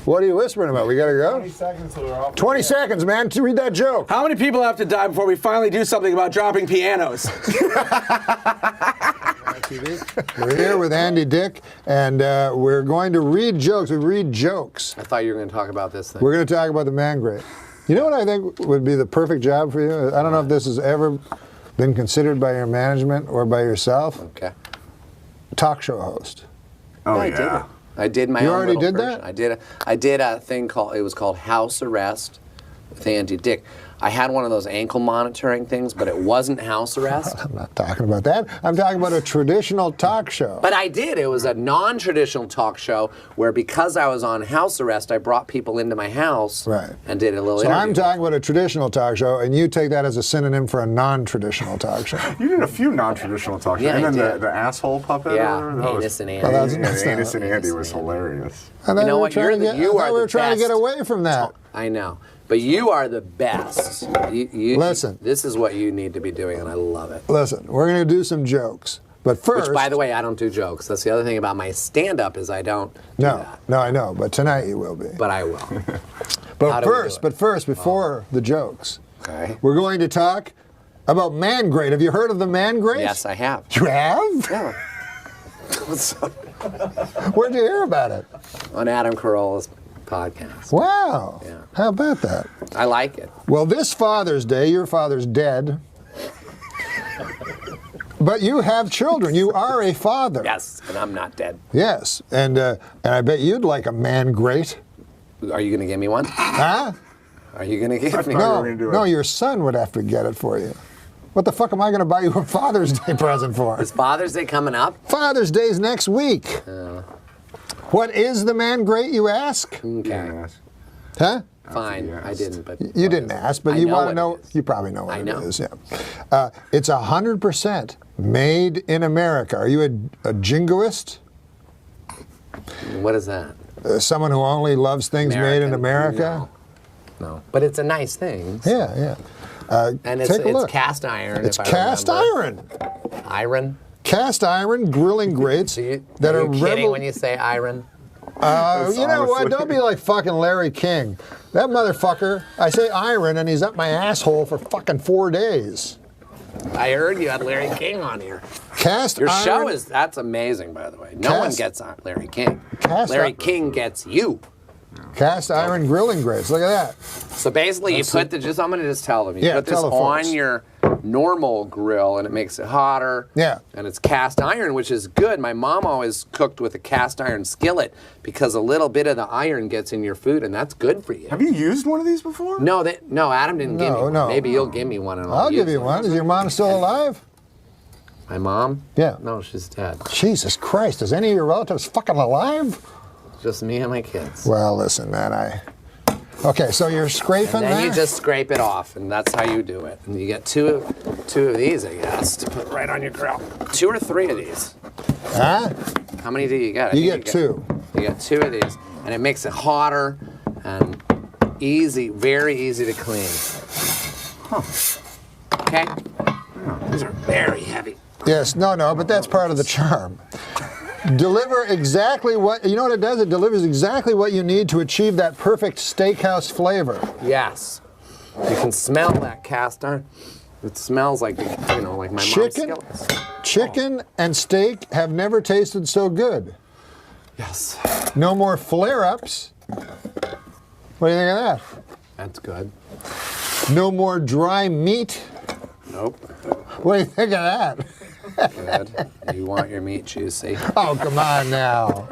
What are you whispering about? We gotta go? 20 seconds till we're off. 20 seconds, man, to read that joke. How many people have to die before we finally do something about dropping pianos? We're here with Andy Dick, and we're going to read jokes. We read jokes. I thought you were going to talk about this thing. We're going to talk about the man grate. You know what I think would be the perfect job for you? I don't know if this has ever been considered by your management or by yourself. Okay. Talk show host. Oh, I yeah. did it. I did my You own already little did version. that? I did a thing it was called House Arrest with Andy Dick. I had one of those ankle monitoring things, but it wasn't house arrest. I'm not talking about that. I'm talking about a traditional talk show. But I did. It was a non-traditional talk show where, because I was on house arrest, I brought people into my house Right. and did a little So interview. I'm talking about a traditional talk show, and you take that as a synonym for a non-traditional talk show. You did a few non-traditional talk shows. Yeah, and I then did. the asshole puppet. Yeah, or whatever, that was- Anus and Andy. Well, that's Yeah, not- Anus and Andy was Anus and Andy. hilarious. I thought You know we were what? trying to get- I thought we were trying to get best. away from that. I know. But you are the best. Listen. This is what you need to be doing, and I love it. Listen, we're going to do some jokes. But first... Which, by the way, I don't do jokes. That's the other thing about my stand-up is I don't do No, that. no, I know, but tonight you will be. But I will. How But do we first, do it? before the jokes, Okay. we're going to talk about man grade. Have you heard of the man grade? Yes, I have. You have? Yeah. Where'd you hear about it? On Adam Carolla's podcast. Wow. Yeah. How about that? I like it. Well, this Father's Day, your father's dead. But you have children. You are a father. Yes, and I'm not dead. Yes. And I bet you'd like a man great. Are you going to give me one? Huh? Are you going to give me No, gonna do no, it. your son would have to get it for you. What the fuck am I going to buy you a Father's Day present for? Is Father's Day coming up? Father's Day's next week. What is the man great, you ask? Okay. Huh? Fine. I didn't, but You didn't ask, but I you know want to what know. it is. You probably know what I know. it is. Yeah. It's 100% made in America. Are you a jingoist? What is that? Someone who only loves things made in America? No. But it's a nice thing. Yeah. And it's, take a it's look. cast iron. It's if I cast remember. iron. Iron? Cast iron grilling grates that are are you kidding when you say iron? You know what? Don't be like fucking Larry King. That motherfucker, I say iron and he's up my asshole for fucking 4 days. I heard you had Larry King on here. Cast Your iron. show is, that's amazing, by the way. No one Cast- gets on Larry King. Cast Larry iron. King gets you. Cast iron grilling grates. Look at that. So basically, you put the, I'm going to just tell them, you Yeah, put this tell the folks. on your normal grill and it makes it hotter. Yeah. And it's cast iron, which is good. My mom always cooked with a cast iron skillet because a little bit of the iron gets in your food and that's good for you. Have you used one of these before? No, Adam didn't give me one. No. Maybe you'll give me one and I'll give use you one. Is your mom still alive? My mom? Yeah. No, she's dead. Jesus Christ. Is any of your relatives fucking alive? Just me and my kids. Well, listen, man, Okay, so you're scraping And then that? you just scrape it off, and that's how you do it. And you get two of these, I guess, to put right on your grill. 2 or 3 of these. Huh? How many do you get? I You think get 2. You get 2 of these, and it makes it hotter and easy, very easy to clean. Okay? These are very heavy. Yes, no, but that's part of the charm. Deliver exactly what, you know what it does? It delivers exactly what you need to achieve that perfect steakhouse flavor. Yes. You can smell that cast iron. It smells like, like my Chicken? mom's skillets. Chicken and steak have never tasted so good. Yes. No more flare-ups. What do you think of that? That's good. No more dry meat. Nope. What do you think of that? Good. You want your meat juicy. Oh, come on now.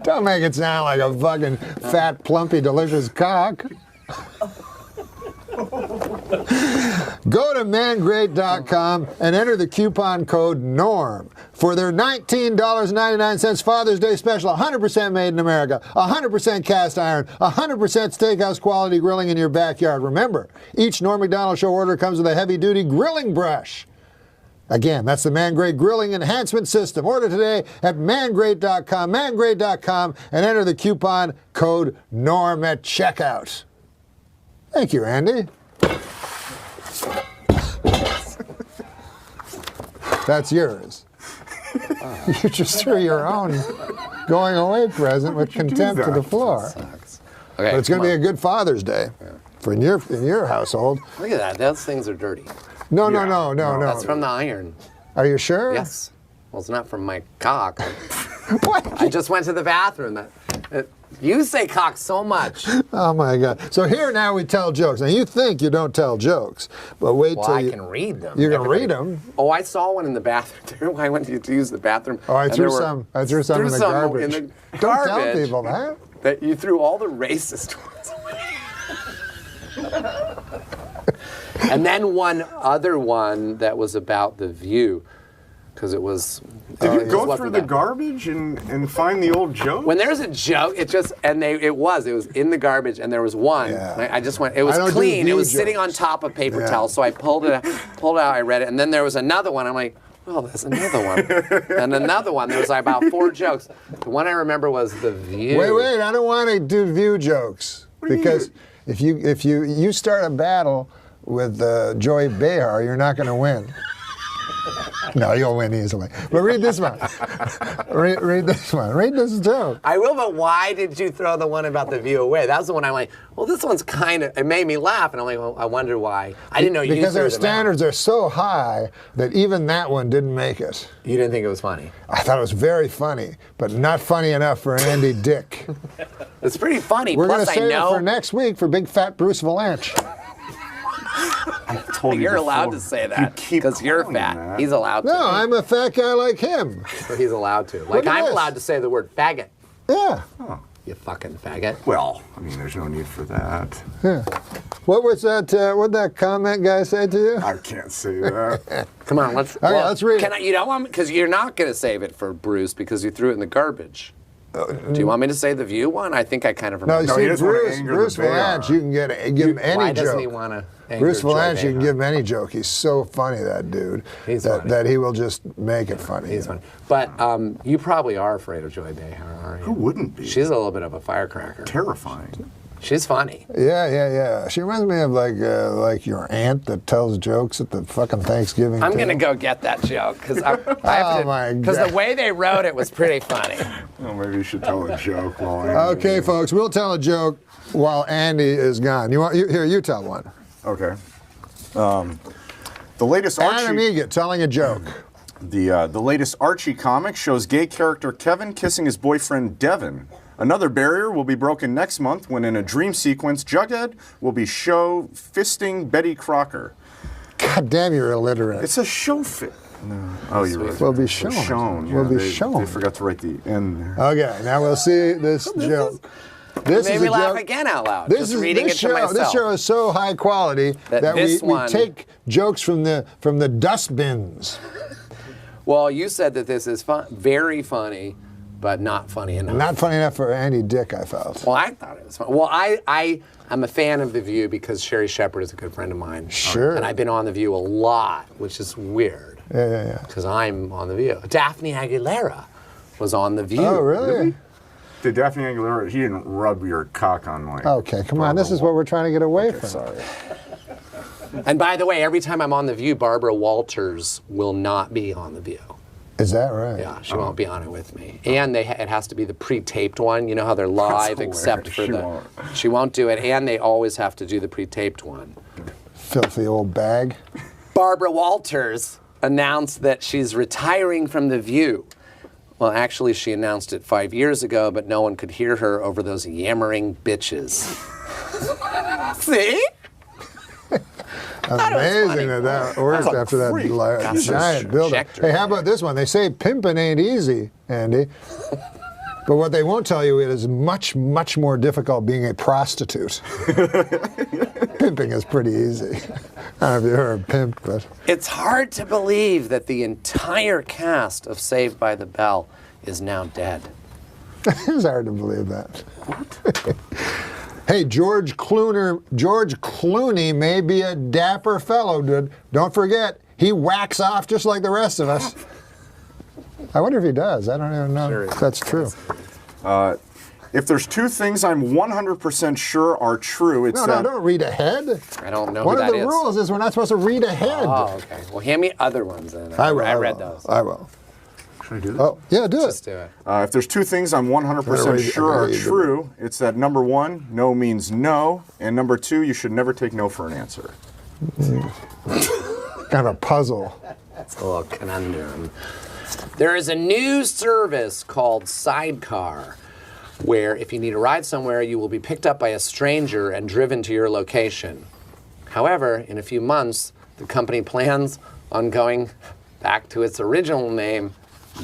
Don't make it sound like a fucking fat, plumpy, delicious cock. Go to mangreat.com and enter the coupon code NORM for their $19.99 Father's Day special. 100% made in America, 100% cast iron, 100% steakhouse quality grilling in your backyard. Remember, each Norm MacDonald Show order comes with a heavy-duty grilling brush. Again, that's the ManGreat Grilling Enhancement System. Order today at mangreat.com, and enter the coupon code NORM at checkout. Thank you, Andy. That's yours. You just threw your own going away present with contempt to the floor. Sucks. But Okay, it's going to come be a good Father's Day for in your household. on. Look at that. Those things are dirty. No. That's from the iron. Are you sure? Yes. Well, it's not from my cock. What? I just went to the bathroom. You say cock so much. Oh my God! So here now we tell jokes. Now you think you don't tell jokes, but wait Well, till I you. can read them. You can Everybody- read them. Oh, I saw one in the bathroom. I went to use the bathroom. Oh, I and threw there were- some. I threw some in the some garbage. In the Don't tell garbage people that. that you threw all the racist ones away. And then one other one that was about the View, because it was. Did you it go wasn't through the that- garbage and find the old joke? When there's a joke, it just it was in the garbage, and there was one. Yeah. I just went. It was I don't do clean. It View was sitting on jokes. top of paper Yeah. towels, so I pulled it out. I read it, and then there was another one. I'm like, well, there's another one, and another one. There was like about 4 jokes. The one I remember was the View. Wait! I don't want to do View jokes because if you start a battle with Joy Behar, you're not going to win. No, you'll win easily. But read this one. read this one. Read this joke. I will, but why did you throw the one about the view away? That was the one I'm like, well, this one's kind of, it made me laugh. And I'm like, well, I wonder why. I didn't know you Because threw our them standards out. are so high that even that one didn't make it. You didn't think it was funny? I thought it was very funny, but not funny enough for Andy Dick. It's pretty funny. We're going to Plus, save I know it for next week for big fat Bruce Valanche. I told you you're allowed before. to say You that keep because you're calling fat. that. He's allowed to. No, I'm a fat guy like him. So he's allowed to. Like at I'm this. allowed to say the word faggot. Yeah. You fucking faggot. Well, I mean, there's no need for that. What was that? What did that comment guy say to you? I can't say that. Come on, let's. Okay, let's read it. You don't want because you're not going to save it for Bruce because you threw it in the garbage. Do you want me to say the View one? I think I kind of No, remember. you he see, doesn't wanna Bruce anger Bruce the bear. Valanche, you can give him any Why joke. doesn't he want to? Bruce Valanche, you can give him any joke. He's so funny, that dude. He's funny. That he will just make it funny. He's funny. But you probably are afraid of Joy Behar, aren't you? Who wouldn't be? She's a little bit of a firecracker. Terrifying. She's funny. Yeah. She reminds me of like your aunt that tells jokes at the fucking Thanksgiving. I'm table. gonna go get that joke because Oh, my because God. the way they wrote it was pretty funny. Well, maybe you should tell a joke while Okay, folks, we'll tell a joke while Andy is gone. You tell one. Okay. The latest Adam Archie, Egget telling a joke. the latest Archie comic shows gay character Kevin kissing his boyfriend Devin. Another barrier will be broken next month when, in a dream sequence, Jughead will be show fisting Betty Crocker. God damn, you're illiterate. It's a show fit. No. Oh, you're right. Will be It's shown. shown. Will be they, shown. They forgot to write the N there. Okay, now we'll see this joke. This Made is me a laugh joke. again out loud. This just is reading this it show. to myself. This show is so high quality that this we one- take jokes from the dustbins. Well, you said that this is very funny, but not funny enough. Not funny enough for Andy Dick, I felt. Well, I thought it was fun. Well, I'm a fan of The View because Sherry Shepherd is a good friend of mine. Sure. And I've been on The View a lot, which is weird. Yeah. Because I'm on The View. Daphne Aguilera was on The View. Oh, really? Did Daphne Aguilera, he didn't rub your cock on my... Okay, come on. This is what we're trying to get away from. Sorry. And by the way, every time I'm on The View, Barbara Walters will not be on The View. Is that right? Yeah, she won't be on it with me. And it has to be the pre-taped one. You know how they're live except for she won't do it. And they always have to do the pre-taped one. Filthy old bag. Barbara Walters announced that she's retiring from The View. Well, actually, she announced it 5 years ago, but no one could hear her over those yammering bitches. See? Amazing that worked after that giant buildup. Hey, how about this one? They say pimping ain't easy, Andy. But what they won't tell you is much, much more difficult being a prostitute. Pimping is pretty easy. I don't know if you heard of pimp, but... It's hard to believe that the entire cast of Saved by the Bell is now dead. It's hard to believe that. What? Hey, George Clooney may be a dapper fellow, dude. Don't forget, he whacks off just like the rest of us. I wonder if he does. I don't even know if that's true. If there's two things I'm 100% sure are true, it's No, don't read ahead. I don't know One who of that the is. rules is we're not supposed to read ahead. Oh, okay. Well, hand me other ones then. I will. I read those. I will. Should I do this? Oh, yeah, do Just it. do it. If there's two things I'm 100% sure are true, it's that number one, no means no, and number two, you should never take no for an answer. Kind of a puzzle. That's a little conundrum. There is a new service called Sidecar, where if you need a ride somewhere, you will be picked up by a stranger and driven to your location. However, in a few months, the company plans on going back to its original name,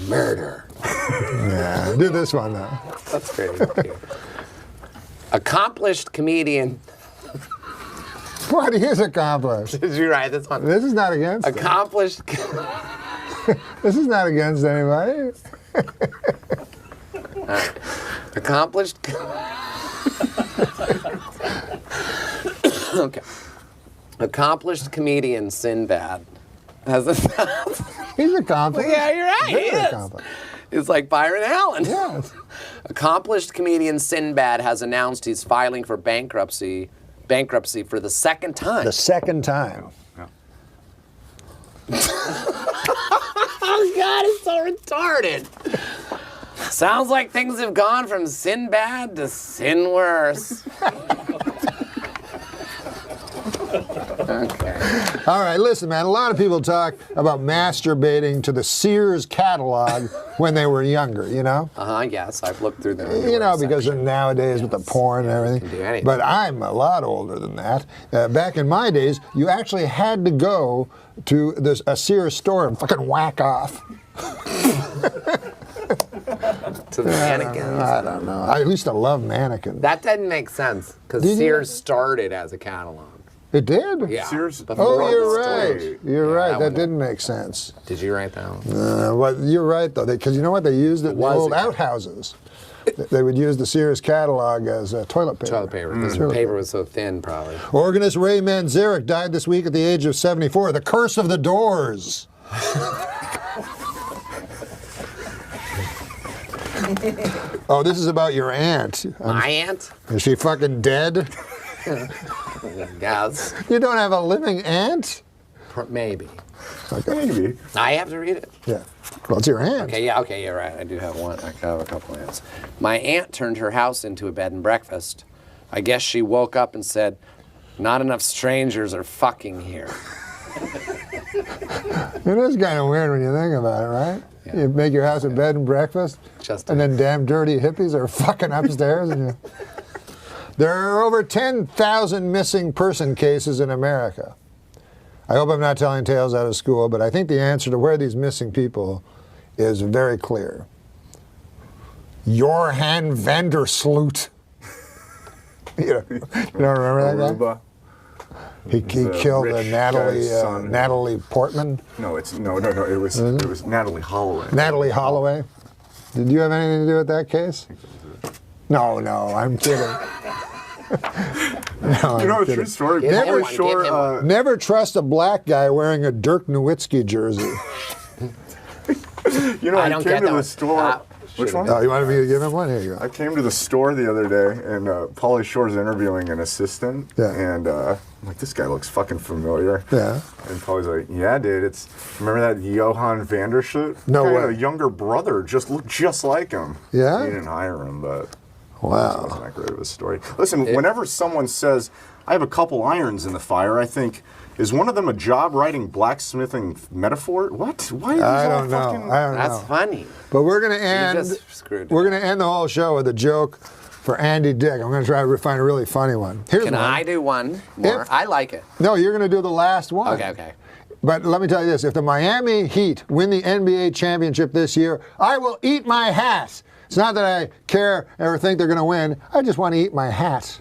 Murder. Yeah, do this one though. That's very cute. Accomplished comedian. What is accomplished? Did you write this one? This is not against it. Accomplished. This is not against anybody. Accomplished. Okay. Accomplished comedian Sinbad has a. He's accomplished. Yeah, you're right. Very He is. accomplished. It's like Byron Allen. Yes. Accomplished comedian Sinbad has announced he's filing for bankruptcy for the second time. The second time. Oh God, it's so retarded. Sounds like things have gone from sin bad to sin worse. Okay. All right, listen, man. A lot of people talk about masturbating to the Sears catalog when they were younger, you know? Yes, I've looked through them. You know, because nowadays with the porn and everything. do anything. But I'm a lot older than that. Back in my days, you actually had to go to a Sears store and fucking whack off. To the mannequins. I don't know. I used to love mannequins. That doesn't make sense because Did you? Sears started as a catalog. It did? Yeah. Sears. before Oh, you're the right. store. You're right. that That one- didn't make sense. Did you write that one? Well, you're right, though, because you know what? They used it in the was old a- outhouses. They would use the Sears catalog as toilet paper. Toilet paper. Because the paper was so thin, probably. Organist Ray Manzarek died this week at the age of 74. The Curse of the Doors. Oh, this is about your aunt. My aunt? Is she fucking dead? Yes. You don't have a living aunt? Maybe. Okay. Maybe. I have to read it. Yeah. Well, it's your aunt. Okay, you're right. I do have one. I have a couple aunts. My aunt turned her house into a bed and breakfast. I guess she woke up and said, "Not enough strangers are fucking here." It is kind of weird when you think about it, right? Yeah. You make your house a bed and breakfast, and then damn dirty hippies are fucking upstairs. And there are over 10,000 missing person cases in America. I hope I'm not telling tales out of school, but I think the answer to where these missing people is very clear. Johan Vandersloot. You don't remember that guy? Aruba. He killed rich Natalie guy's son. Natalie Portman. No, it was Natalie Holloway. Natalie Holloway. Did you have anything to do with that case? No, I'm kidding. No, You know I'm a true kidding. story? Give him Never one, sure. give him one. Never trust a black guy wearing a Dirk Nowitzki jersey. You know, I I don't came get to that the one. store. Which one? Oh, you wanted me to give him one? Here you go. I came to the store the other day, and Pauly Shore's interviewing an assistant, Yeah. and I'm like, this guy looks fucking familiar. Yeah. And Pauly's like, yeah, dude, remember that Johan Vandersloot? No Guy way. had a younger brother, just looked just like him. Yeah? He didn't hire him, but it Wow. wasn't that great of a story. Listen, whenever someone says, I have a couple irons in the fire, I think, is one of them a job writing blacksmithing metaphor? What? Why are these I all don't know. fucking... I don't That's know. funny. But we're gonna end. just screwed it We're up. gonna end the whole show with a joke for Andy Dick. I'm gonna try to find a really funny one. Here's Can one. I do one more? If- I like it. No, you're gonna do the last one. Okay. But let me tell you this: if the Miami Heat win the NBA championship this year, I will eat my hat. It's not that I care or think they're gonna win. I just want to eat my hat.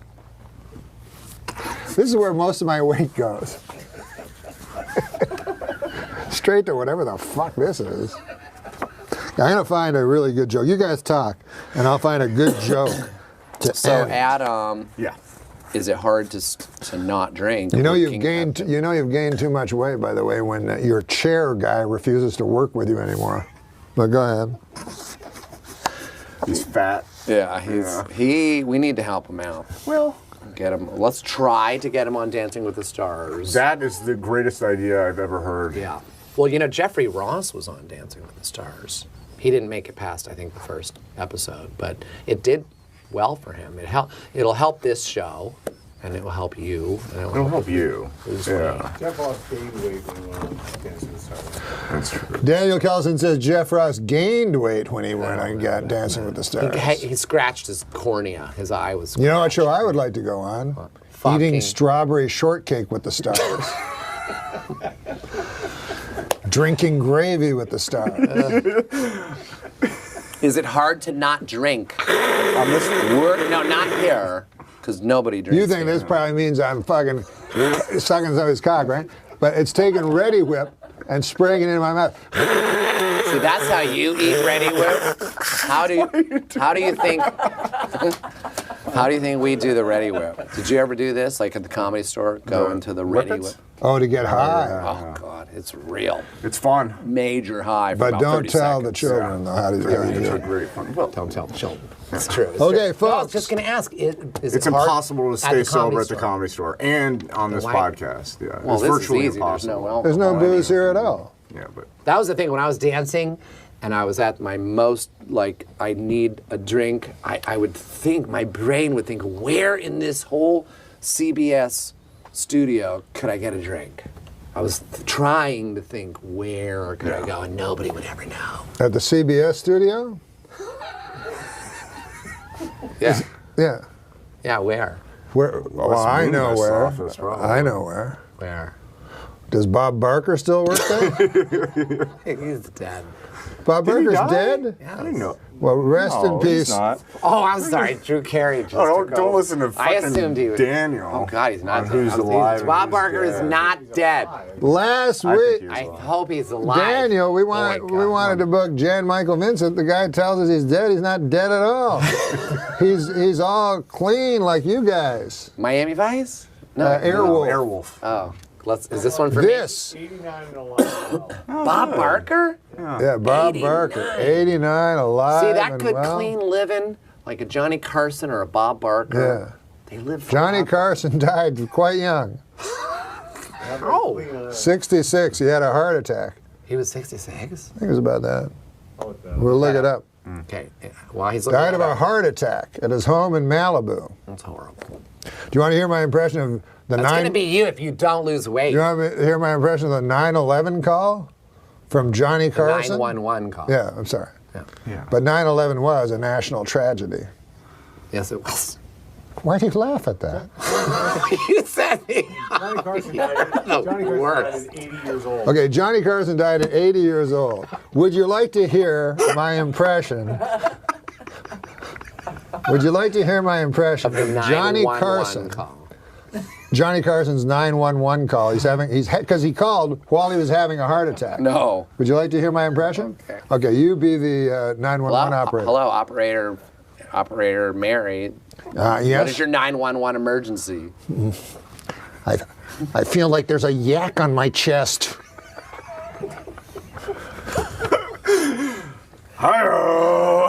This is where most of my weight goes. Straight to whatever the fuck this is. I'm gonna find a really good joke. You guys talk, and I'll find a good joke to So, end. Adam, Yeah. is it hard to not drink? You know you've working gained. at the- You know you've gained too much weight, by the way, when your chair guy refuses to work with you anymore. But go ahead. He's fat. Yeah, we need to help him out. Well, Get him. Let's try to get him on Dancing with the Stars. that is the greatest idea I've ever heard. Yeah. Well, you know, Jeffrey Ross was on Dancing with the Stars. He didn't make it past, I think, the first episode, but it did well for him. It'll help this show, and it will help you. And It'll help you. Yeah, Jeff Ross gained weight when he went on Dancing with the Stars. that's true. Daniel Carlson says Jeff Ross gained weight when he went and got Dancing with the Stars. He scratched his cornea. His eye was. You know what show I would like to go on? Fucking- Eating strawberry shortcake with the stars. Drinking gravy with the stars. Is it hard to not drink? On this, No, not here, because nobody drinks. You think here. this probably means I'm fucking sucking somebody's cock, right? But it's taking Ready Whip and spraying it into my mouth. See, that's how you eat Ready Whip. How do you think? How do you think we do the Ready Whip? Did you ever do this, like at the Comedy Store? Go into the Ready Whippets? Whip. Oh, to get high. Oh God, it's real. it's fun. Major high. For But about don't 30 tell the seconds. children though how to do It's a it. great fun. Well, Don't tell the children. It's true. It's Okay, true. No, I folks. was just going to ask. Is it's it hard impossible to at stay the Comedy sober at the Store? Comedy Store and on this Why? podcast. Yeah, Well, it's this virtually is easy. impossible. There's no alcohol. There's no booze here at all. Yeah, but That was the thing when I was dancing and I was at my most, like, I need a drink. I would think, my brain would think, where in this whole CBS studio could I get a drink? I was trying to think, where could I go? And nobody would ever know. At the CBS studio? Yeah. Yeah. Yeah, where? Where? Well, I know Moonves where. office, probably. I know where. Where? Does Bob Barker still work there? He's dead. Bob Did he Barker's die? dead? Yeah. I didn't know. Well, rest in No, peace. he's not. Oh, I'm sorry. Drew Carey just took Don't over. listen to I fucking assumed he was. Daniel. Oh, God, he's not on dead. Who's alive? and Bob who's Barker is dead. not dead. Last I think week, he was I alive. hope he's alive. Daniel, we Oh, my wanted God. to book Jan Michael Vincent. The guy tells us he's dead. He's not dead at all. he's all clean like you guys. Miami Vice? No. Airwolf. Airwolf. Oh, is this one for This. Bob Barker? Yeah, Bob 89. Barker, 89, alive. See, that and good well. clean living, like a Johnny Carson or a Bob Barker. Yeah. They live Johnny forever. Carson died quite young. Oh, 66. He had a heart attack. he was 66? I think it was about that. We'll look it up. Okay, while he's looking Died of at a it, heart attack at his home in Malibu. that's horrible. Do you want to hear my impression of the That's going to be you if you don't lose weight. Do you want to hear my impression of the 9/11 call from Johnny The Carson? 911 call. Yeah, I'm sorry. Yeah. But 9/11 was a national tragedy. Yes, it was. Why do you laugh at that? You said me. Johnny Carson died at 80 years old. Okay, Johnny Carson died at 80 years old. Would you like to hear my impression? Would you like to hear my impression Of the of Johnny 911 Carson? call. Johnny Carson's 911 call. Because he called while he was having a heart attack. No. Would you like to hear my impression? Okay. Okay, you be the 911 operator. Hello, operator Mary. Yes. What is your 911 emergency? I feel like there's a yak on my chest.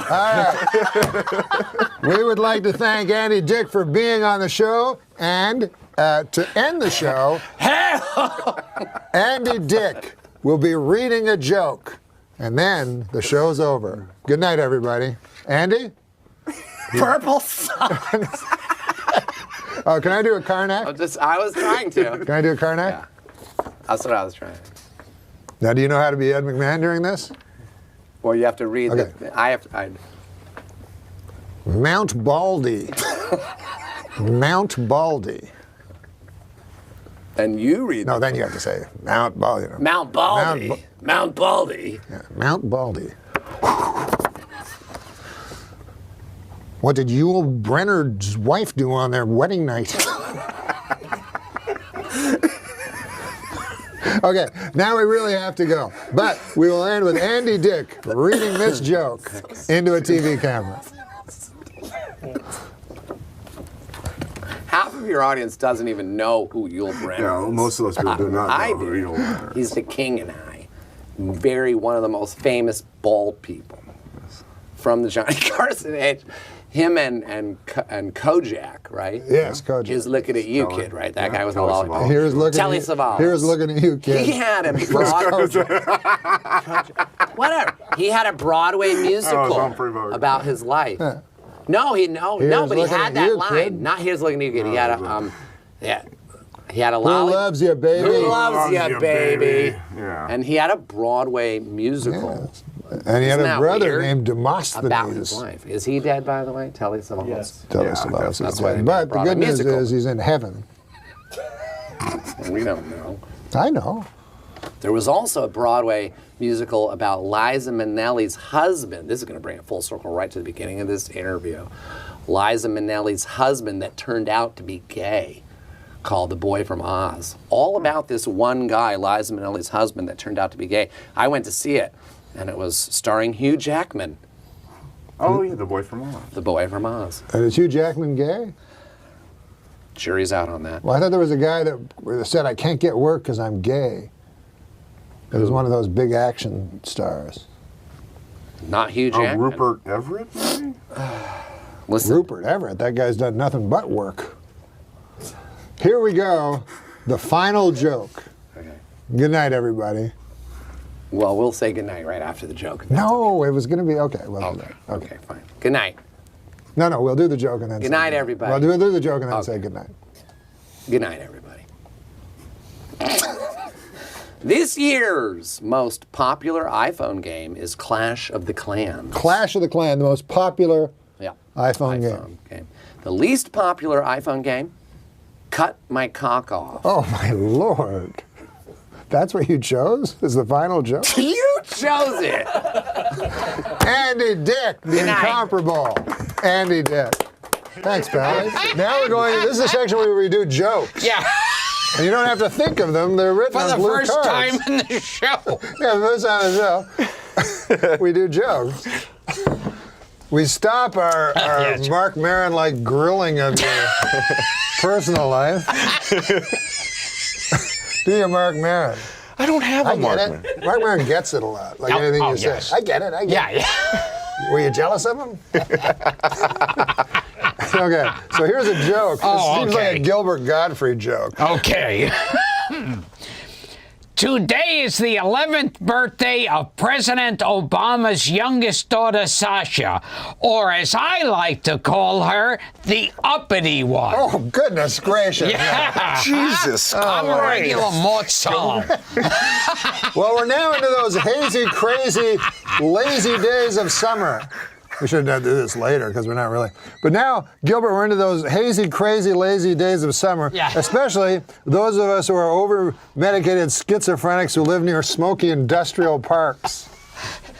Hi-oh! We would like to thank Andy Dick for being on the show, and to end the show, Andy Dick will be reading a joke, and then the show's over. Good night, everybody. Andy? Purple sun. Oh, can I do a Karnak? I was trying to. Can I do a Karnak? Yeah. That's what I was trying. Now, do you know how to be Ed McMahon during this? Well, you have to read Okay. Mount Baldy. Mount Baldy. And you read No, then you have to say Mount Baldy. Mount Baldy. Mount Baldy. Yeah, Mount Baldy. What did Yul Brenner's wife do on their wedding night? Okay, now we really have to go. But we will end with Andy Dick reading this joke into a TV camera. Half of your audience doesn't even know who Yul Brynner is. most of those people do not know I who do. Yul Brynner is. He's the king and I. One of the most famous bald people from the Johnny Carson age. Him and Kojak, right? Yes, Kojak. His looking at you, kid, right? That guy was a Telly lollipop. Savalas. Here's looking Telly at you, Savalas. here's looking at you, kid. He had a whatever. He had a Broadway musical Humphrey Bogart. about his life. No, Here's but he looking had at that you, line. kid. Not here's looking at you, kid. He had a he had a Who lollipop. loves you, baby? Who loves ya, you, baby? Yeah. And he had a Broadway musical And he had Isn't a that brother weird? named about his Demosthenes. life. Is he dead, by the way? Telly Savalas. Yes. Tell Yeah, us about us. that's why they But the brought a good news musical. is he's in heaven. We don't know. I know. There was also a Broadway musical about Liza Minnelli's husband. This is going to bring it full circle right to the beginning of this interview. Liza Minnelli's husband that turned out to be gay, called The Boy from Oz. All about this one guy, Liza Minnelli's husband, that turned out to be gay. I went to see it, and it was starring Hugh Jackman, Oh, yeah, the boy from Oz. The Boy from Oz. And is Hugh Jackman gay? Jury's out on that. Well, I thought there was a guy that said, I can't get work because I'm gay. It was one of those big action stars. Not Hugh Oh, Jackman. Rupert Everett, maybe? Listen, Rupert Everett, that guy's done nothing but work. Here we go, the final joke. Okay. Good night, everybody. Well, we'll say goodnight right after the joke. No, it was going to be okay. We'll do Okay. that. Okay, fine. Good night. No, we'll do the joke and then. Good say night, goodnight. everybody. We'll do the joke and then Okay. say goodnight. Good night, everybody. This year's most popular iPhone game is Clash of the Clans. Clash of the Clan, the most popular Yeah. iPhone game. The least popular iPhone game, Cut My Cock Off. Oh my lord! That's what you chose? Is the final joke? You chose it. Andy Dick, the Good night. incomparable. Andy Dick. Thanks, pal. Now we're going. This is the section where we do jokes. Yeah. And you don't have to think of them. They're written For on the blue first cards. time in the show. Yeah, the first time in the show. We do jokes. We stop our Mark Maron-like grilling of your personal life. Do you, Mark Maron? I don't have a I Mark get Maron. it. Mark Maron gets it a lot, like anything you yes. say. I get it. Yeah. Were you jealous of him? Okay, so here's a joke. Oh, This seems like okay. a Gilbert Gottfried joke. Okay. Today is the 11th birthday of President Obama's youngest daughter, Sasha, or as I like to call her, the uppity one. Oh, goodness gracious. Yeah. Jesus I'm a regular Mozart. Well, we're now into those hazy, crazy, lazy days of summer. We should do this later because we're not really. But now, Gilbert, we're into those hazy, crazy, lazy days of summer. Yeah. Especially those of us who are over-medicated schizophrenics who live near smoky industrial parks.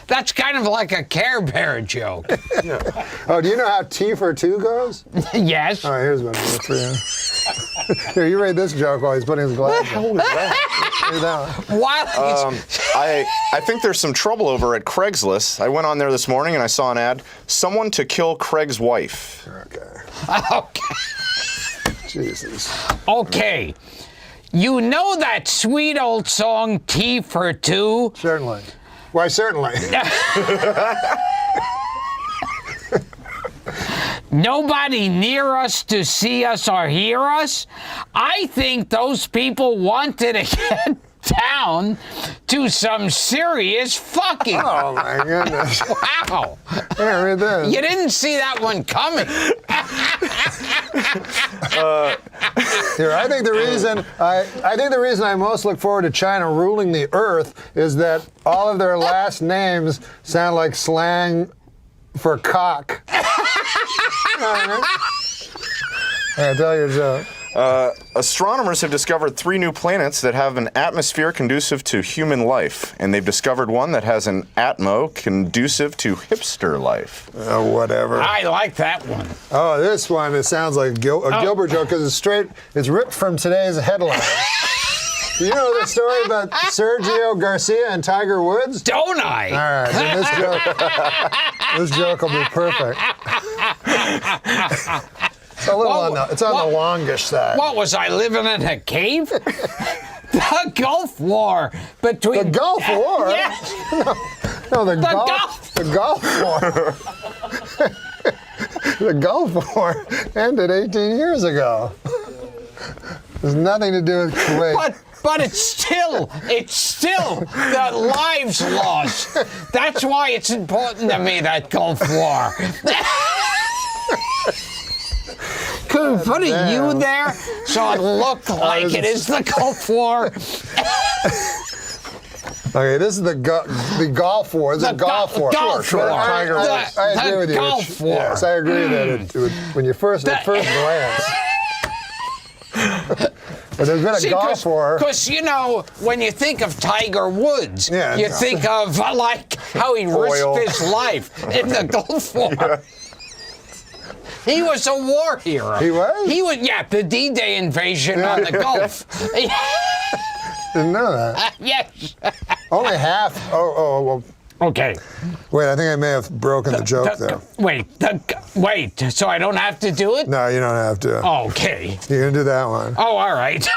That's kind of like a Care Bear joke. Oh, do you know how T for 2 goes? Yes. All right, here's one for you. Here, you read this joke while he's putting his glasses on. Read that one. What? I think there's some trouble over at Craigslist. I went on there this morning and I saw an ad. Someone to kill Craig's wife. Okay. Jesus. Okay. You know that sweet old song, T for Two? Certainly. Why, certainly. Nobody near us to see us or hear us? I think those people wanted to get down to some serious fucking. Oh, my goodness. Wow. Here, read this. You didn't see that one coming. Here, I think the reason I most look forward to China ruling the earth is that all of their last names sound like slang for cock. Yeah, tell your joke. Astronomers have discovered 3 new planets that have an atmosphere conducive to human life, and they've discovered one that has an atmo conducive to hipster life. Oh, whatever. I like that one. Oh, this one, it sounds like a Gilbert joke because it's ripped from today's headline. Do you know the story about Sergio Garcia and Tiger Woods? Don't I? All right, then this joke will be perfect. It's a little on the longish side. What was I living in a cave? The Gulf War between The Gulf War? Yes. No, the Gulf War. The Gulf War ended 18 years ago. There's nothing to do with Kuwait. But it's still the lives lost. That's why it's important to me, that Gulf War. Could we put a U there so it looked like it is the Gulf War? Okay, this is the Gulf War. This is the Gulf War. Gulf War. Tiger Woods. I agree with you. Gulf War. Yes, I agree that when you first glance. But there's been a Gulf War. Because, you know, when you think of Tiger Woods, Yeah, you think of, like, how he risked his life in the Gulf War. Yeah. He was a war hero. He was? He was, yeah, the D-Day invasion on the Gulf. Didn't know that. Yes. Only half. Oh, well. Okay. Wait, I think I may have broken the joke there. Wait, so I don't have to do it? No, you don't have to. Okay. You're gonna do that one. Oh, all right.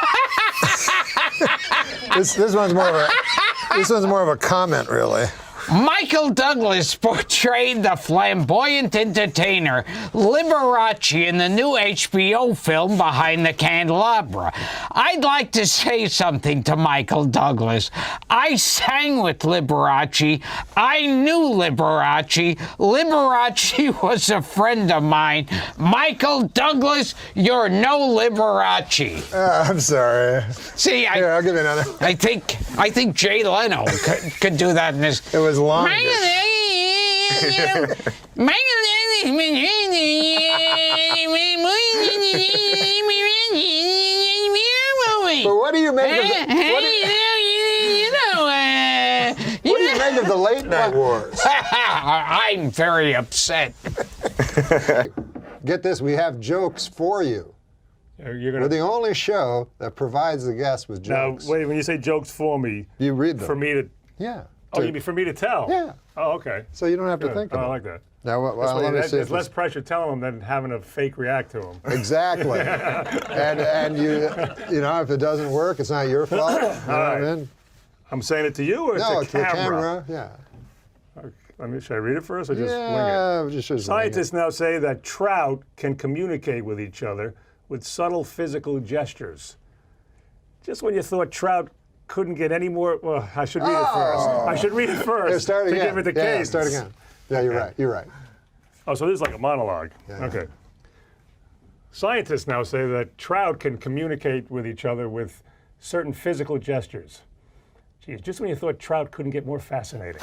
This one's more of a comment, really. Michael Douglas portrayed the flamboyant entertainer Liberace in the new HBO film Behind the Candelabra. I'd like to say something to Michael Douglas. I sang with Liberace. I knew Liberace. Liberace was a friend of mine. Michael Douglas, you're no Liberace. I'm sorry. See, Here, I'll give you another. I think Jay Leno could do that in this. It was long. But what do you make of what do you make of the late night wars? I'm very upset. Get this, we have jokes for you. We're the only show that provides the guests with jokes. Now, wait, when you say jokes for me, you read them. For me to... Yeah. Oh, you mean for me to tell? Yeah. Oh, okay. So you don't have to Good. think Oh, about it. I like that. Now, let me see. There's less pressure telling them than having a fake react to them. Exactly. and you know, if it doesn't work, it's not your fault. You know what I mean? I'm saying it to you, or No, it's a camera? Yeah. Should I read it first, or just Yeah, wing it? just wing Scientists now say that trout can communicate with each other with subtle physical gestures. Just when you thought trout couldn't get any more, well, I should read it first. I should read it first Here, start to again. give it the Yeah, cadence. start again. Yeah, you're right. You're right. Oh, so this is like a monologue. Yeah. Okay. Scientists now say that trout can communicate with each other with certain physical gestures. Geez, just when you thought trout couldn't get more fascinating.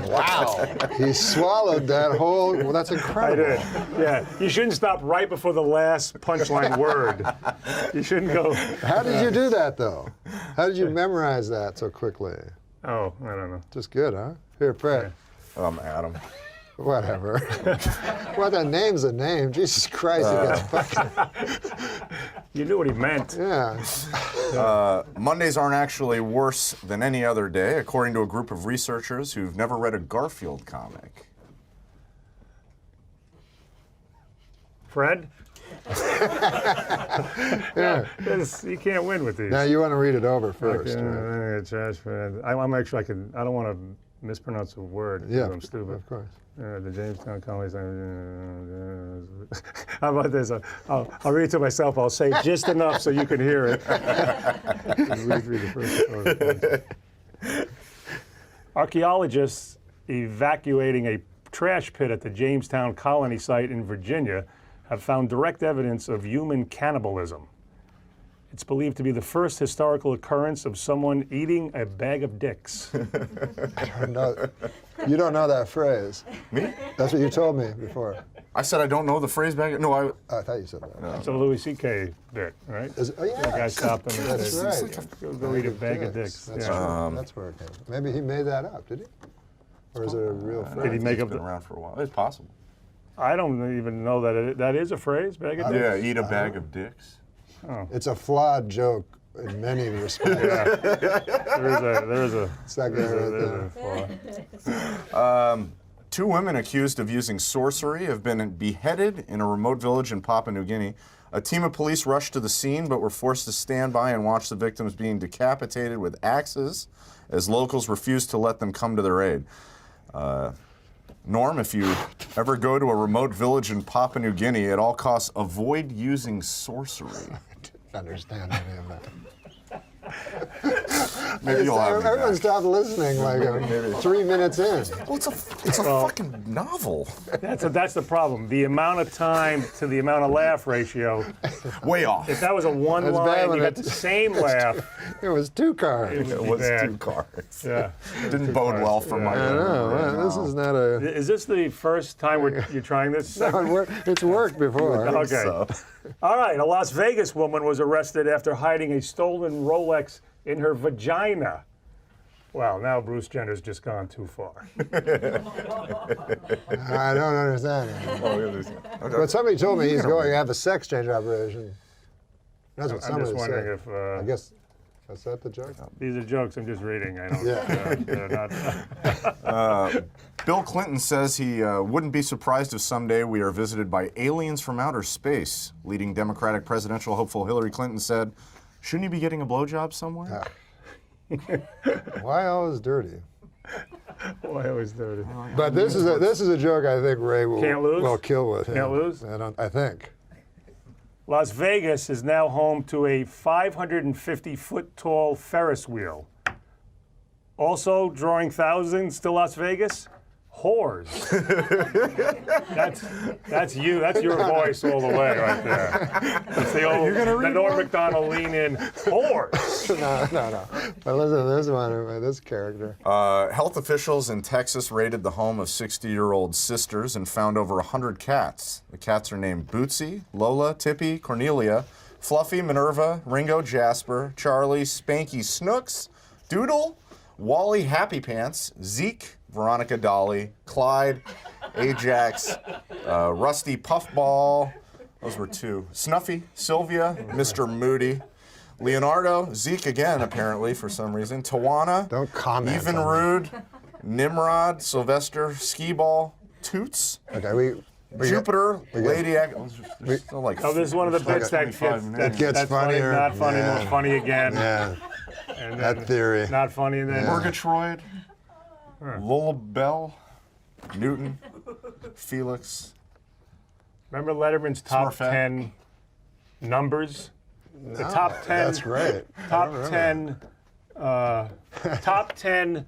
Wow. He swallowed that whole, well, that's I incredible. did. Yeah. You shouldn't stop right before the last punchline word. You shouldn't go. How did you do that, though? How did you memorize that so quickly? Oh, I don't know. Just good, huh? Here, Fred. Adam. Whatever. Well, that name's a name. Jesus Christ, it gets fucking. You knew what he meant. Yeah. Mondays aren't actually worse than any other day, according to a group of researchers who've never read a Garfield comic. Fred? Yeah. You can't win with these. Now you want to read it over first. Okay, Right? I'm actually, I don't want to mispronounce a word. Yeah, I'm stupid. of course. The Jamestown College. How about this? I'll read it to myself. I'll say just enough so you can hear it. Read the first. Archaeologists evacuating a trash pit at the Jamestown Colony site in Virginia have found direct evidence of human cannibalism. It's believed to be the first historical occurrence of someone eating a bag of dicks. No, you don't know that phrase. Me? That's what you told me before. I said I don't know the phrase back. No, I thought you said that. It's a Louis C.K. bit, right? Oh, yeah. The guy stopped him and That's said, right. go eat a bag of dicks. That's Yeah. true. That's where it came from. Maybe he made that up, did he? Or is it a real phrase? Did he make it's up been the... around for a while. It's possible. I don't even know that that is a phrase, bag of dicks? Yeah, eat a bag of dicks. It's a flawed joke in many respects. Yeah. There is a It's that guy right there. flaw. 2 women accused of using sorcery have been beheaded in a remote village in Papua New Guinea. A team of police rushed to the scene but were forced to stand by and watch the victims being decapitated with axes as locals refused to let them come to their aid. Norm, if you ever go to a remote village in Papua New Guinea, at all costs, avoid using sorcery. Understand any of that. Maybe you'll have me back. Everyone stopped listening like 3 minutes in. Well, it's a fucking novel. That's the problem. The amount of time to the amount of laugh ratio. Way off. If that was a one That's bad line, when you got the same laugh. It was 2 cards. It was bad. 2 cards. Yeah. Didn't bode well for my. I know. Well, this is not a. Is this the first time you're trying this? No, it's worked before. Okay. So. All right. A Las Vegas woman was arrested after hiding a stolen Rolex in her vagina. Well, now Bruce Jenner's just gone too far. I don't understand that. But somebody told me he's going to have a sex change operation. That's what I'm somebody just wondering said. if I guess, is that the joke? these are jokes. I'm just reading. I don't. Yeah. They're not. Bill Clinton says he wouldn't be surprised if someday we are visited by aliens from outer space. Leading Democratic presidential hopeful Hillary Clinton said, "Shouldn't you be getting a blowjob somewhere?" Why always dirty? Boy, I was dirty. But this is a joke I think Ray will Can't lose? will kill with. Can't lose? I think. Las Vegas is now home to a 550-foot tall Ferris wheel. Also drawing thousands to Las Vegas, whores. that's you. That's your voice all the way right there. It's the old the Norm MacDonald lean in whores. No. But listen to this one, this character. Health officials in Texas raided the home of 60-year-old sisters and found over 100 cats. The cats are named Bootsy, Lola, Tippy, Cornelia, Fluffy, Minerva, Ringo, Jasper, Charlie, Spanky, Snooks, Doodle, Wally, Happy Pants, Zeke, Veronica, Dolly, Clyde, Ajax, Rusty, Puffball, those were 2, Snuffy, Sylvia, Mr. Moody, Leonardo, Zeke again apparently for some reason, Tawana, Don't comment. Even Rude, Nimrod, Sylvester, Skee-Ball, Toots, Okay, we Jupiter, Lady Ag. There's still like Oh, this is one of the bits that gets that's funnier. Not funny, Yeah. more funny again. Yeah, And that then theory. Not funny, and then Murgatroyd, Lullabelle, Newton, Felix. remember Letterman's top Smurfette. 10 numbers? The top 10. That's great. Top 10. Top 10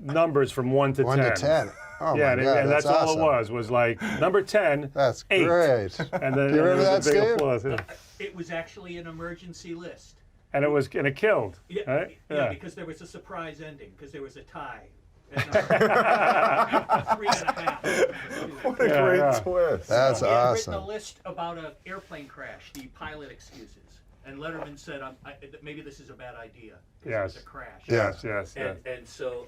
numbers from 1 to 10. 1 to 10. Oh Yeah, my God, and that's awesome. all it was like number 10. That's 8. great. And then You remember there that, was a big Steve? applause. Yeah. It was actually an emergency list. And it killed. Yeah, Right? yeah, because there was a surprise ending, because there was a tie. At 3.5. What a great twist. That's He had awesome. written a list about an airplane crash, the pilot excuses. And Letterman said, maybe this is a bad idea, because Yes. it was a crash. Yes, yes, yes. And so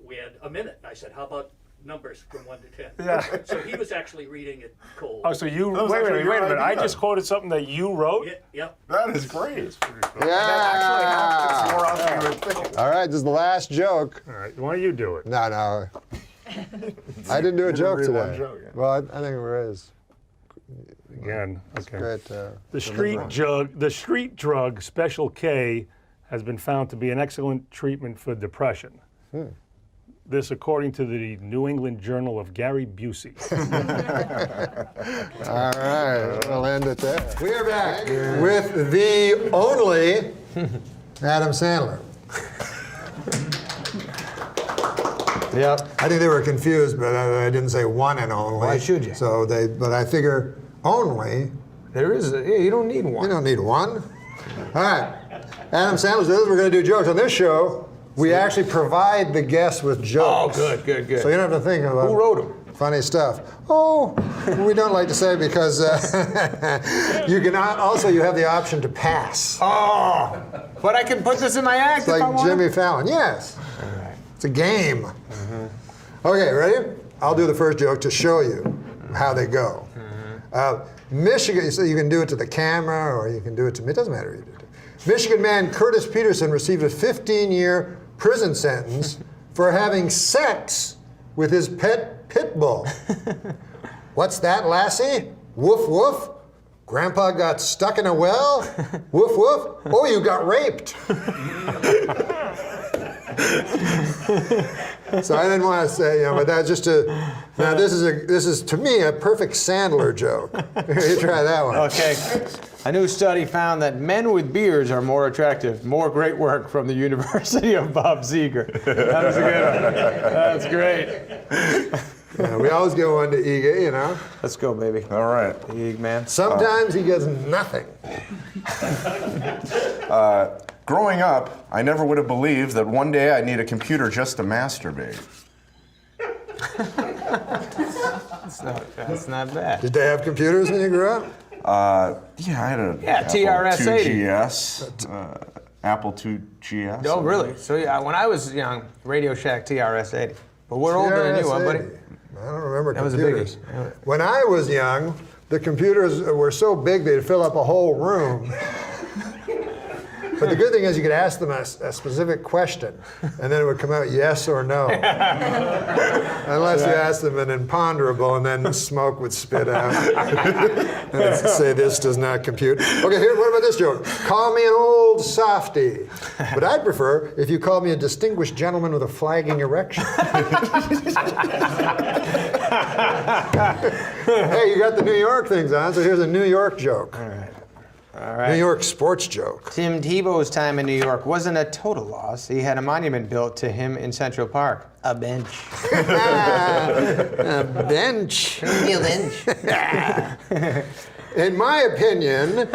we had a minute. And I said, how about numbers from 1 to 10? Yeah. So he was actually reading it cold. Oh, so you was wait a actually minute, your wait a minute. I idea. just quoted something that you wrote. Yep. That is great. Yeah. More often than you would think. All right, this is the last joke. All right, why don't you do it? No. I didn't do a joke read one today. joke, yeah. Well, I think it is. Again, okay. Great. The street drug Special K has been found to be an excellent treatment for depression. This, according to the New England Journal of Gary Busey. All right, we'll end it there. We are back with the only Adam Sandler. Yep. I think they were confused, but I didn't say one and only. Why should you? So but I figure only. There is. You don't need one. You don't need one. All right, Adam Sandler says we're going to do jokes on this show. We actually provide the guests with jokes. Oh, good. So you don't have to think about Who wrote them? funny stuff. Oh, we don't like to say because you can also you have the option to pass. Oh, but I can put this in my act It's if I like want. Jimmy Fallon. Yes. It's a game. Okay, ready? I'll do the first joke to show you how they go. Michigan, so you can do it to the camera or you can do it to me. It doesn't matter who you do it to. Michigan man Curtis Peterson received a 15-year prison sentence for having sex with his pet pit bull. What's that, lassie? Woof, woof. Grandpa got stuck in a well? Woof, woof. Oh, you got raped. So I didn't want to say, but that's just now this is to me a perfect Sandler joke. You try that one. Okay. A new study found that men with beards are more attractive. More great work from the University of Bob Seger. That was a good one. That's great. Yeah, we always go on to Ige, Let's go, baby. All right. Eeg, man. Sometimes he gets nothing. Growing up, I never would have believed that one day I'd need a computer just to masturbate. That's not bad. Did they have computers when you grew up? Yeah, I had a TRS-80. GS, Apple II GS. Oh, really? So yeah, when I was young, Radio Shack TRS-80. But we're older than you, huh, buddy? I don't remember That was a computers. biggie. When I was young, the computers were so big they'd fill up a whole room. But the good thing is you could ask them a specific question, and then it would come out yes or no. Unless you ask them an imponderable, and then smoke would spit out. And it'd say this does not compute. Okay, here, what about this joke? Call me an old softy. But I'd prefer if you called me a distinguished gentleman with a flagging erection. Hey, you got the New York things on, so here's a New York joke. All right. New York sports joke. Tim Tebow's time in New York wasn't a total loss. He had a monument built to him in Central Park. A bench. A bench. In my opinion,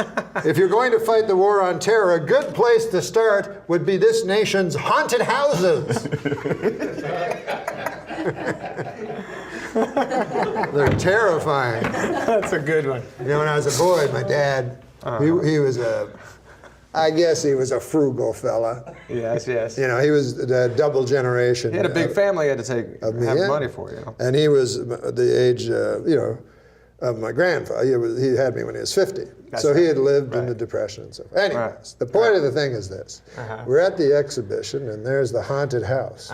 if you're going to fight the war on terror, a good place to start would be this nation's haunted houses. They're terrifying. That's a good one. You know, when I was a boy, my dad, he was I guess he was a frugal fella. Yes, yes. You know, he was a double generation. He had a big family. He had to have money for, you know. And he was the age, you know, of my grandfather. He had me when he was 50. So he had lived in the Depression and stuff. Anyways, the point of the thing is this. We're at the exhibition, and there's the haunted house.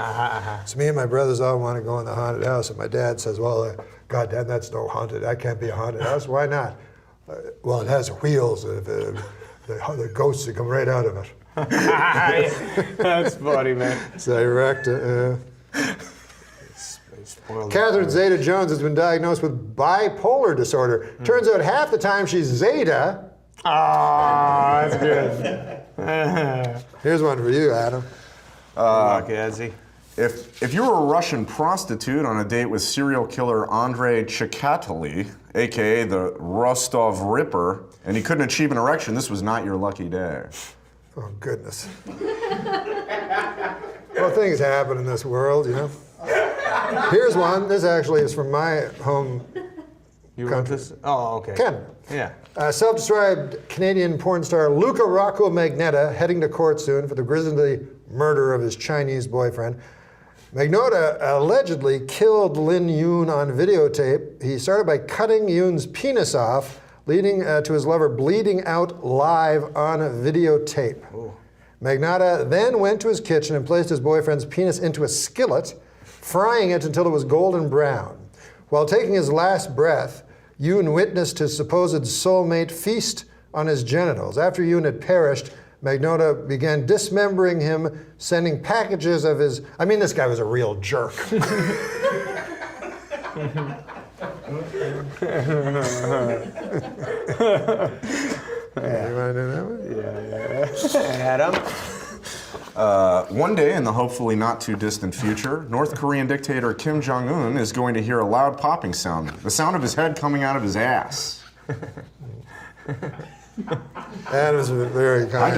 So me and my brothers all want to go in the haunted house, and my dad says, well, God, Dad, that's no haunted. That can't be a haunted house. Why not? Well, it has wheels. The ghosts that come right out of it. That's funny, man. So I wrecked Catherine Zeta-Jones has been diagnosed with bipolar disorder. Turns out half the time she's Zeta. Oh, that's good. Here's one for you, Adam. If you were a Russian prostitute on a date with serial killer Andrei Chikatily, a.k.a. the Rostov Ripper, and he couldn't achieve an erection, this was not your lucky day. Oh, goodness. Well, things happen in this world, you know. Here's one. This actually is from my home country. Oh, okay. Canada. Yeah. Self-described Canadian porn star Luca Rocco Magnotta heading to court soon for the grisly murder of his Chinese boyfriend. Magnotta allegedly killed Lin Yoon on videotape. He started by cutting Yoon's penis off, leading to his lover bleeding out live on videotape. Ooh. Magnotta then went to his kitchen and placed his boyfriend's penis into a skillet, frying it until it was golden brown. While taking his last breath, Yoon witnessed his supposed soulmate feast on his genitals. After Yoon had perished, Magnotta began dismembering him, sending packages of his... I mean, this guy was a real jerk. You want to do that one? Yeah. Adam? One day in the hopefully not too distant future, North Korean dictator Kim Jong-un is going to hear a loud popping sound, the sound of his head coming out of his ass. Adam's very kind.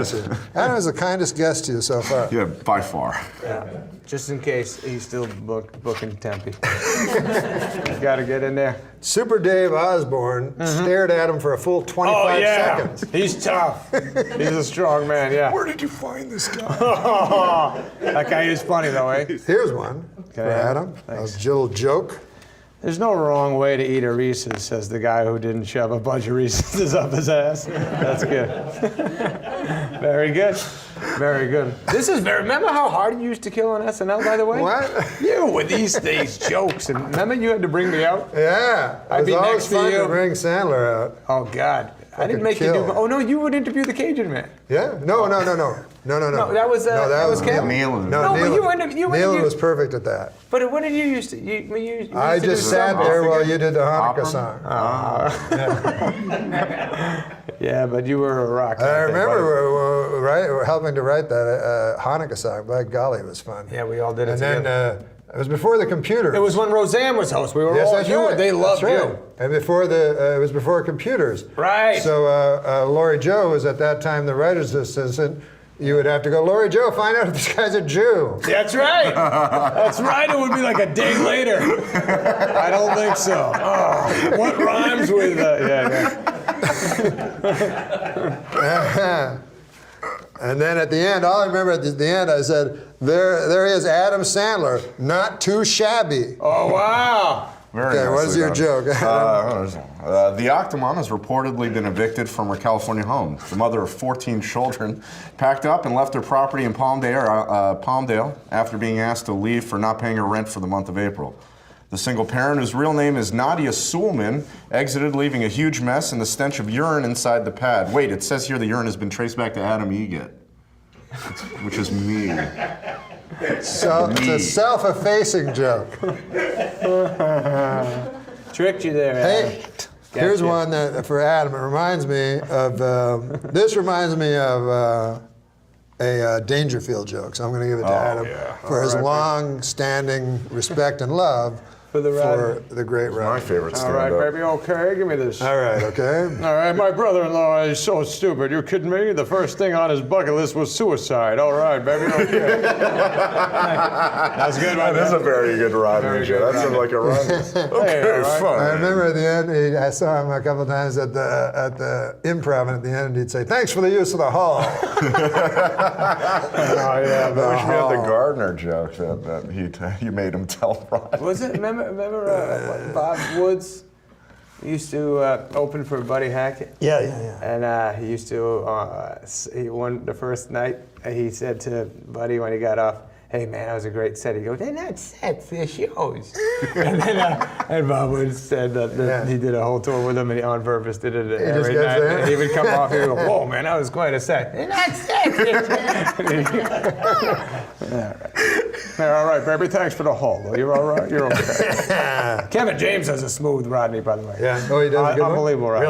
Adam is the kindest guest to you so far. Yeah, by far. Yeah. Just in case he's still booking Tempe. Got to get in there. Super Dave Osborne stared at him for a full 25 seconds. He's tough. He's a strong man, yeah. Where did you find this guy? That guy is funny, though, eh? Here's one for Adam. A little joke. There's no wrong way to eat a Reese's, says the guy who didn't shove a bunch of Reese's up his ass. That's good. Very good. Very good. This is very. Remember how hard you used to kill on SNL, by the way? What? You with these jokes, and remember you had to bring me out. Yeah, I'd be next to fun you. to bring Sandler out. Oh God, I didn't make you do. Oh no, you would interview the Cajun man. Yeah? No. No, that was Kevin. Nealon. No, Nealon Nealon was perfect at that. But what did you used to? You I used to just do sat something. there while you did the Hanukkah song. Yeah, but you were a rock. I remember helping to write that Hanukkah song. By golly, it was fun. Yeah, we all did it And together. then it was before the computer. It was when Roseanne was host. We were all that's right. They loved That's right. you. And before it was before computers. Right. So Lori Joe was at that time the writer's assistant. You would have to go, Lori Joe, find out if this guy's a Jew. That's right. That's right. It would be like a day later. I don't think so. Oh, what rhymes with And then at the end, all I remember at the end, I said, there he is, Adam Sandler, not too shabby. Oh, wow. Very Okay, what is nicely your done. joke? The Octomom has reportedly been evicted from her California home. The mother of 14 children packed up and left her property in Palmdale after being asked to leave for not paying her rent for the month of April. The single parent, whose real name is Nadia Suleman, exited leaving a huge mess and the stench of urine inside the pad. Wait, it says here the urine has been traced back to Adam Egget, which is me. So it's a self-effacing joke. Tricked you there, Hey, Adam. here's Gotcha. one that for Adam. It reminds me of this. Reminds me of a Dangerfield joke. So I'm going to give it to Adam for his long-standing respect and love For the great My Rodney. favorite All stand-up. right, baby, okay, give me this. All right, okay. All right, my brother-in-law is so stupid. You're kidding me? The first thing on his bucket list was suicide. All right, baby, okay. That's good, my That is a very good Rodney Very joke. good, That's Rodney. like a Rodney. Okay, all right. fine. I remember at the end, I saw him a couple of times at the improv, and at the end he'd say, "Thanks for the use of the hall." Oh, yeah, I wish we had the Gardner joke that he made him tell Rodney. Was it? Remember Bob Woods used to open for Buddy Hackett? Yeah. And he used to, he won the first night, he said to Buddy when he got off, "Hey man, that was a great set." He goes, "They're not sets, they're shows." And then and Bob Woods said that he did a whole tour with him and he on purpose did it every just night. goes there? And he would come off and he'd go, "Whoa man, that was quite a set." "They're not sets, all right, baby, thanks for the haul. You're all right, you're okay. Kevin James has a smooth Rodney, by the way. Yeah. Oh, he does a good one? Unbelievable Rodney.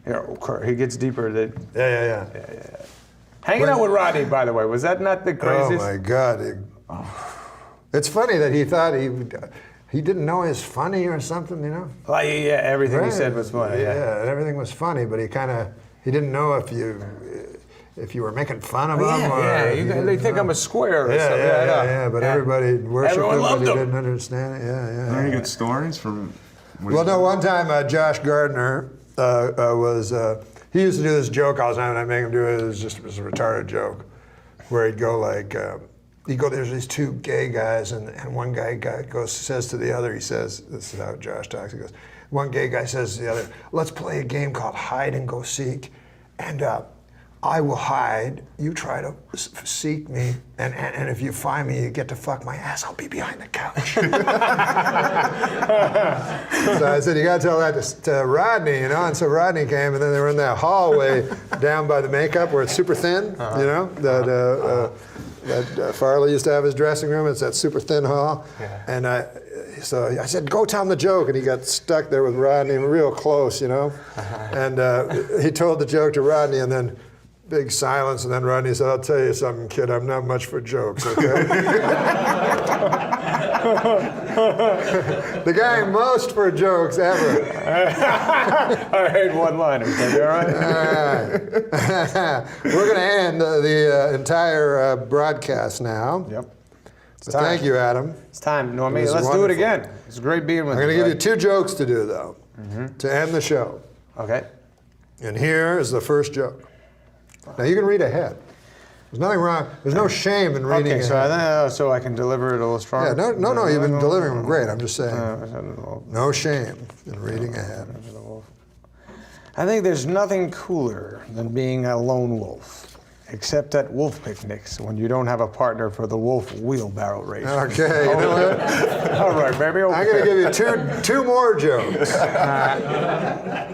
Really? Yeah, he gets deeper. Yeah. Hanging out with Rodney, by the way, was that not the Oh craziest? my God! It's funny that he thought he didn't know he was funny or something, you know. Like, yeah, everything Right. he said was funny. Yeah. Everything was funny, but he didn't know if you were making fun of him. Or he didn't They think know. I'm a square or Yeah, something. yeah. But everybody worshipped Everyone him, but loved he him. didn't understand it. Yeah. Any good stories from? Well, no. One time, Josh Gardner he used to do this joke all the time, and I'd make him do it. It was a retarded joke, where he'd go like, there's these two gay guys, and one guy says to the other, he says, this is how Josh talks. He goes, one gay guy says to the other, "Let's play a game called hide and go seek, and I will hide, you try to seek me, and if you find me, you get to fuck my ass. I'll be behind the couch." So I said, "You got to tell that to Rodney, you know." And so Rodney came, and then they were in that hallway down by the makeup where it's super thin, you know, that Farley used to have his dressing room. It's that super thin hall. And so I said, "Go tell him the joke." And he got stuck there with Rodney real close, you know. And he told the joke to Rodney, and then big silence, and then Rodney said, "I'll tell you something, kid, I'm not much for jokes, okay?" The guy most for jokes ever. I hate one-liners. Are you all right? We're going to end the entire broadcast now. Yep. But thank you, Adam. It's time, Normie. It was Let's do it wonderful. again. It's great being with I'm you. going to give you 2 jokes to do, though, to end the show. Okay. And here is the first joke. Now, you can read ahead. There's nothing wrong. There's no shame in reading Okay, ahead. so I can deliver it a little stronger. Yeah, no, you've been delivering them great. I'm just saying, no shame in reading ahead. I think there's nothing cooler than being a lone wolf, except at wolf picnics when you don't have a partner for the wolf wheelbarrow race. Okay, you know what? All right, baby. Okay. I'm going to give you two more jokes.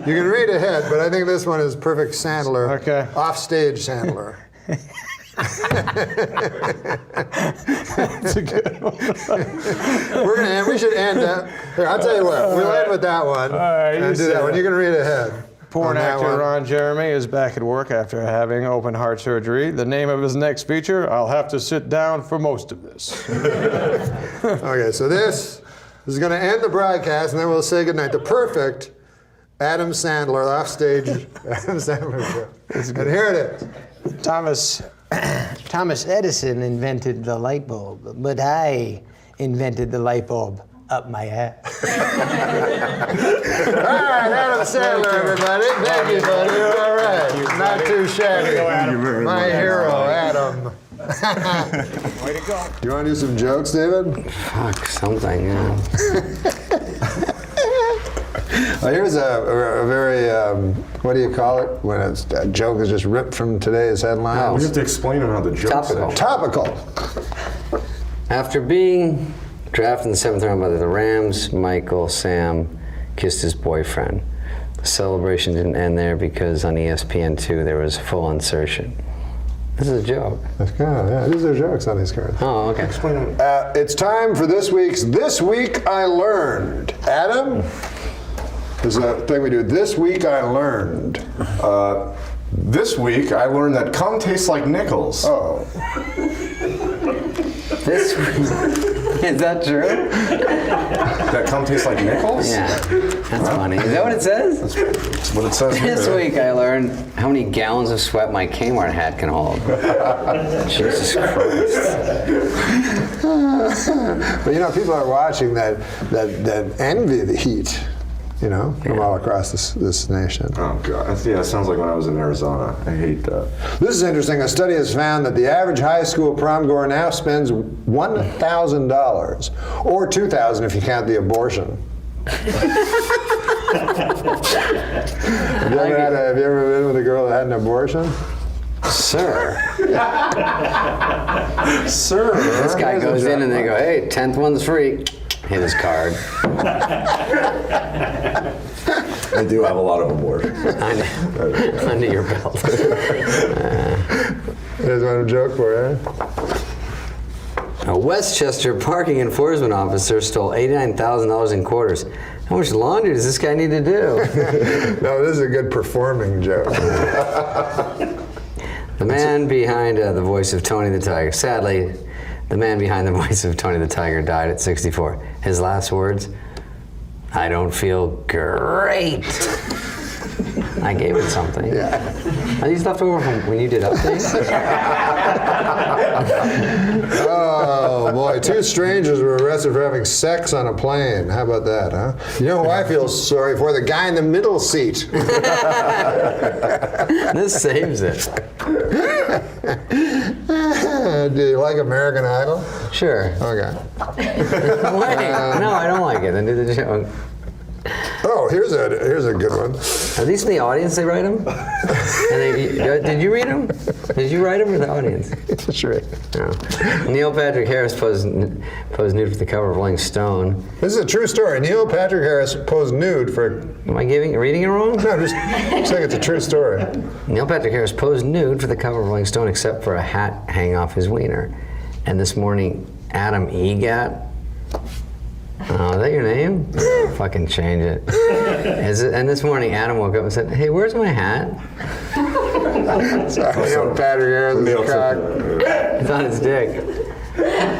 You can read ahead, but I think this one is perfect Sandler. Okay. Offstage Sandler. That's a good one. We should end that. Here, I'll tell you what. We'll end with that one. All right, and you do say that one. that. You can read ahead. Porn on that actor one. Ron Jeremy is back at work after having open heart surgery. The name of his next feature, I'll have to sit down for most of this. Okay, so this is going to end the broadcast, and then we'll say goodnight. The perfect Adam Sandler offstage Adam Sandler show. And here it is. Thomas Edison invented the light bulb, but I invented the light bulb up my ass. All right, Adam Sandler, everybody. Thank you, buddy. All right. Not too shabby. Thank you very My much. hero, Adam. Way to go. You want to do some jokes, David? Fuck, something, yeah. Here's a very, what do you call it? When a joke is just ripped from today's headlines. We have to explain how the joke's Topical. After being drafted in the 7th round by the Rams, Michael Sam kissed his boyfriend. The celebration didn't end there because on ESPN2 there was full insertion. This is a joke. That's kind of, yeah, these are jokes on these cards. Oh, okay. Explain them. It's time for this week's This Week I Learned. Adam, there's a thing we do. This Week I Learned. This week, I learned that cum tastes like nickels. Oh. This week, is that true? That cum tastes like nickels? Yeah, that's funny. Is that what it says? That's what it says This here. week I learned how many gallons of sweat my Kmart hat can hold. Jesus Christ. But you know, people are watching that envy the heat, you know, from all across this nation. Oh, God. Yeah, it sounds like when I was in Arizona. I hate that. This is interesting. A study has found that the average high school prom goer now spends $1,000, or $2,000 if you count the abortion. Have you ever been with a girl that had an abortion? Sir. Sir. This guy goes in and they go, hey, 10th one's free. Hit his card. I do have a lot of abortions. Under your belt. Here's one joke for you. A Westchester parking enforcement officer stole $89,000 in quarters. How much laundry does this guy need to do? No, this is a good performing joke. The man behind the voice of Tony the Tiger. Sadly, the man behind the voice of Tony the Tiger died at 64. His last words, I don't feel great. I gave it something. Yeah. Are these left over from when you did updates? Oh boy, 2 strangers were arrested for having sex on a plane. How about that, huh? You know who I feel sorry for? The guy in the middle seat. This saves it. Do you like American Idol? Sure. Okay. Wait, no, I don't like it. Then do the joke. Oh, here's a good one. Are these from the audience? They write them? Did you read them? Did you write them or the audience? Sure. No. Neil Patrick Harris posed nude for the cover of Rolling Stone. This is a true story. Neil Patrick Harris posed nude for. Am I reading it wrong? No, just saying it's a true story. Neil Patrick Harris posed nude for the cover of Rolling Stone, except for a hat hanging off his wiener. And this morning, Adam Egat. Oh, is that your name? Fucking change it. And this morning, Adam woke up and said, hey, where's my hat? Sorry, Neil Patrick Harris' cock. It's on his dick.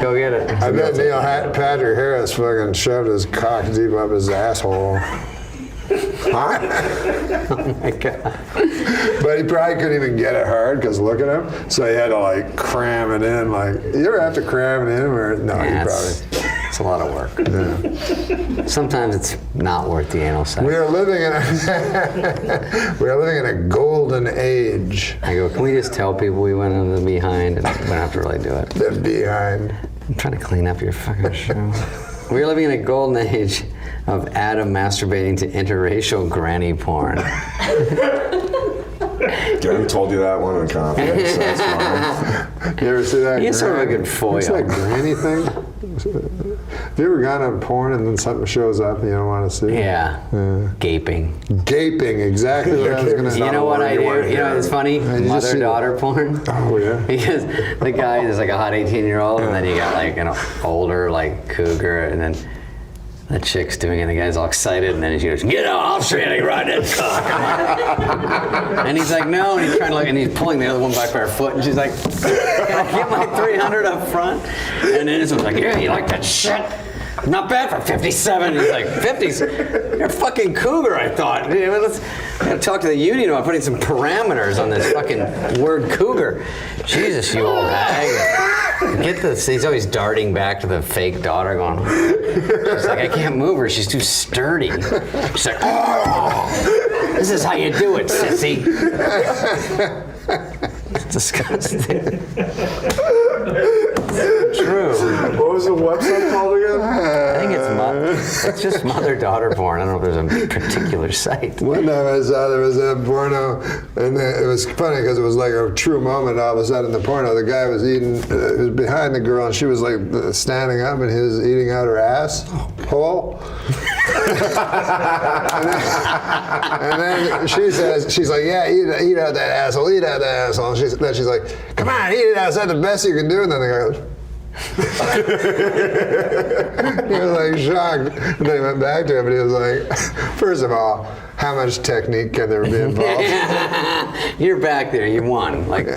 Go get it. I bet Neil Patrick Harris fucking shoved his cock deep up his asshole. Huh? Oh my God. But he probably couldn't even get it hard because look at him. So he had to like cram it in. Like, you ever have to cram it in? Or no, Yeah, you probably. it's a lot of work. Yeah. Sometimes it's not worth the anal sex. We are living in a golden age. I go, can we just tell people we went into the behind and we don't have to really do it? The behind. I'm trying to clean up your fucking show. We're living in a golden age of Adam masturbating to interracial granny porn. Gary told you that one in confidence. That's fine. You ever see that? He's sort of a good foil. What's that granny thing? Have you ever gone on porn and then something shows up and you don't want to see? Yeah. Gaping. Gaping, exactly what I was going to say. You know what I do? You know, it's funny? Mother-daughter porn. Oh, yeah. Because the guy is like a hot 18-year-old, and then you got like an older like cougar, and then the chick's doing it, and the guy's all excited, and then she goes, "Get out, I'll show you how to ride that cock." And he's like, no, and he's trying to look, and he's pulling the other one back by her foot, and she's like, "Can I get my 300 up front?" And then this one's like, "Yeah, you like that shit? Not bad for 57. And he's like, 50s? You're a fucking cougar, I thought. I gotta talk to the union about putting some parameters on this fucking word cougar. Jesus, you old hag. Get this. He's always darting back to the fake daughter going, she's like, I can't move her. She's too sturdy. She's like, oh, this is how you do it, sissy. It's disgusting. True. What was the website called again? I think think it's just mother-daughter porn. I don't know if there's a particular site. One time I saw there was a porno, and it was funny because it was like a true moment. All of a sudden, in the porno, the guy was eating, he was behind the girl, and she was like standing up, and he was eating out her ass hole. and then she says, she's like, yeah, eat out that asshole, eat out that asshole. And then she's like, come on, eat it out. Is that the best you can do? And then the guy goes, he was like shocked. And then he went back to him and he was like, first of all, how much technique can there be involved? You're back there, you won. Like,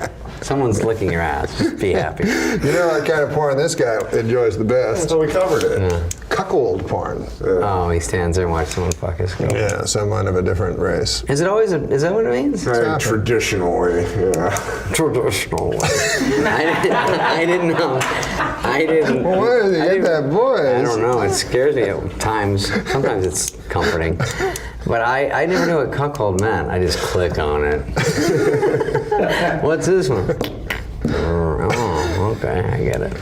someone's licking your ass. Just be happy. You know what kind of porn this guy enjoys the best? So we covered it. Yeah. Cuckold porn. Oh, he stands there and watches someone fuck his girl. Yeah, someone of a different race. Is it always is that what it means? Very traditional way, yeah. Traditional way. I didn't know. I didn't. Well, where did he get that voice? I don't know. It scares me at times. Sometimes it's comforting. But I never knew what cuckold meant. I just click on it. What's this one? Oh, okay, I get it.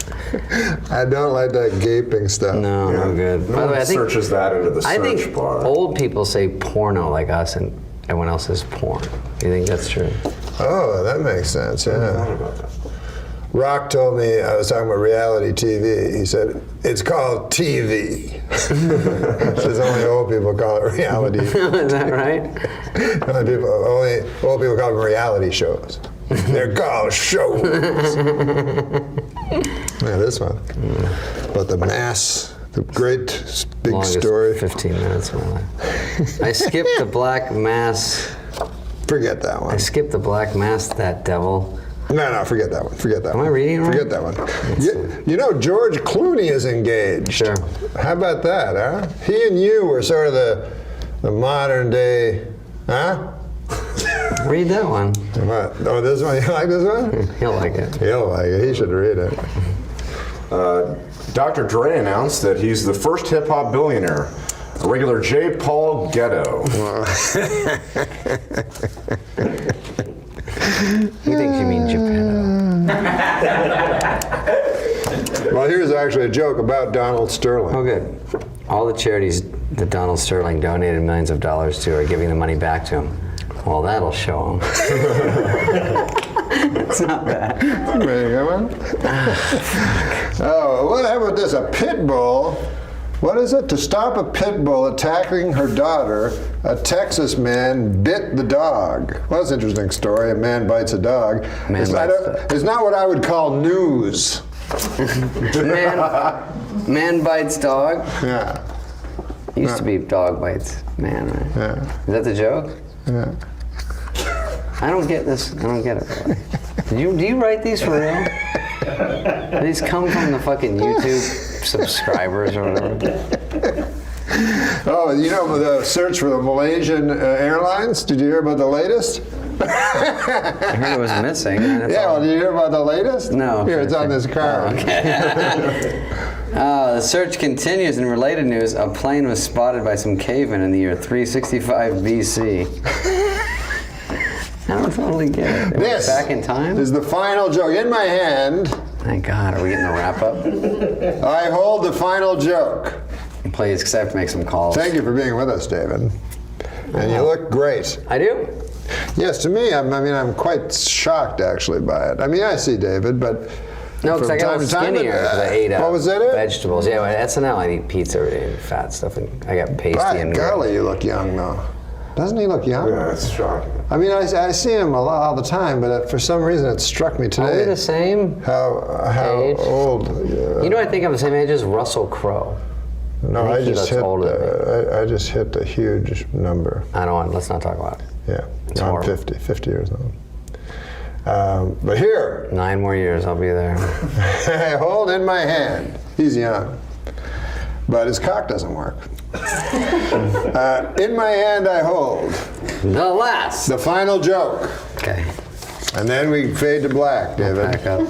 I don't like that gaping stuff. No, no good. By the way, I think searches that into the search bar. Old people say porno like us, and everyone else says porn. Do you think that's true? Oh, that makes sense, yeah. Rock told me, I was talking about reality TV, he said, it's called TV. Says only old people call it reality. Is that right? Only old people call them reality shows. They're called shows. Yeah, this one. About the mass, the great big Longest story. 15 minutes of my life. I skipped the black mass. Forget that one. I skipped the black mass, that devil. No, forget that one. Forget that one. Am I reading it right? Forget that one. You know, George Clooney is engaged. Sure. How about that, huh? He and you were sort of the modern day, huh? Read that one. What? Oh, this one? You like this one? He'll like it. He'll like it. He should read it. Dr. Dre announced that he's the first hip-hop billionaire, a regular J. Paul Ghetto. He thinks you mean Japan. Well, here's actually a joke about Donald Sterling. Oh, good. All the charities that Donald Sterling donated millions of dollars to are giving the money back to him. Well, that'll show him. It's not bad. Ready to go on? Oh, what about this? A pit bull. What is it? To stop a pit bull attacking her daughter, a Texas man bit the dog. Well, that's an interesting story. A man bites a dog. It's not what I would call news. Man bites dog? Yeah. Used to be dog bites man, right? Yeah. Is that the joke? Yeah. I don't get this. I don't get it. Really. Do you write these for real? Do these come from the fucking YouTube subscribers or whatever? Oh, you know the search for the Malaysian Airlines? Did you hear about the latest? I heard it was missing. Yeah, well, did you hear about the latest? No. Here, it's on this card. Oh, okay. The search continues. In related news, a plane was spotted by some cavemen in the year 365 BC. I don't totally get it. They went back in time? Is the final joke. In my hand. Thank God. Are we getting the wrap up? I hold the final joke. Please, because I have to make some calls. Thank you for being with us, David. And you look great. I do? Yes, to me, I'm quite shocked actually by it. I mean, I see David, but no, because I got a little skinnier because I ate what was it? Vegetables. Yeah, at SNL I eat pizza every day and fat stuff, and I got pasty and golly, you look young though. Doesn't he look young? Yeah, it's shocking. I mean, I see him all the time, but for some reason it struck me today. Are we the same? How age? old? You know, I think I'm the same age as Russell Crowe. No, I just hit a huge number. I don't want. Let's not talk about it. Yeah, I'm 50 years old. But here. 9 more years, I'll be there. I hold in my hand. He's young, but his cock doesn't work. In my hand I hold. The final joke. Okay. And then we fade to black, David. Back up.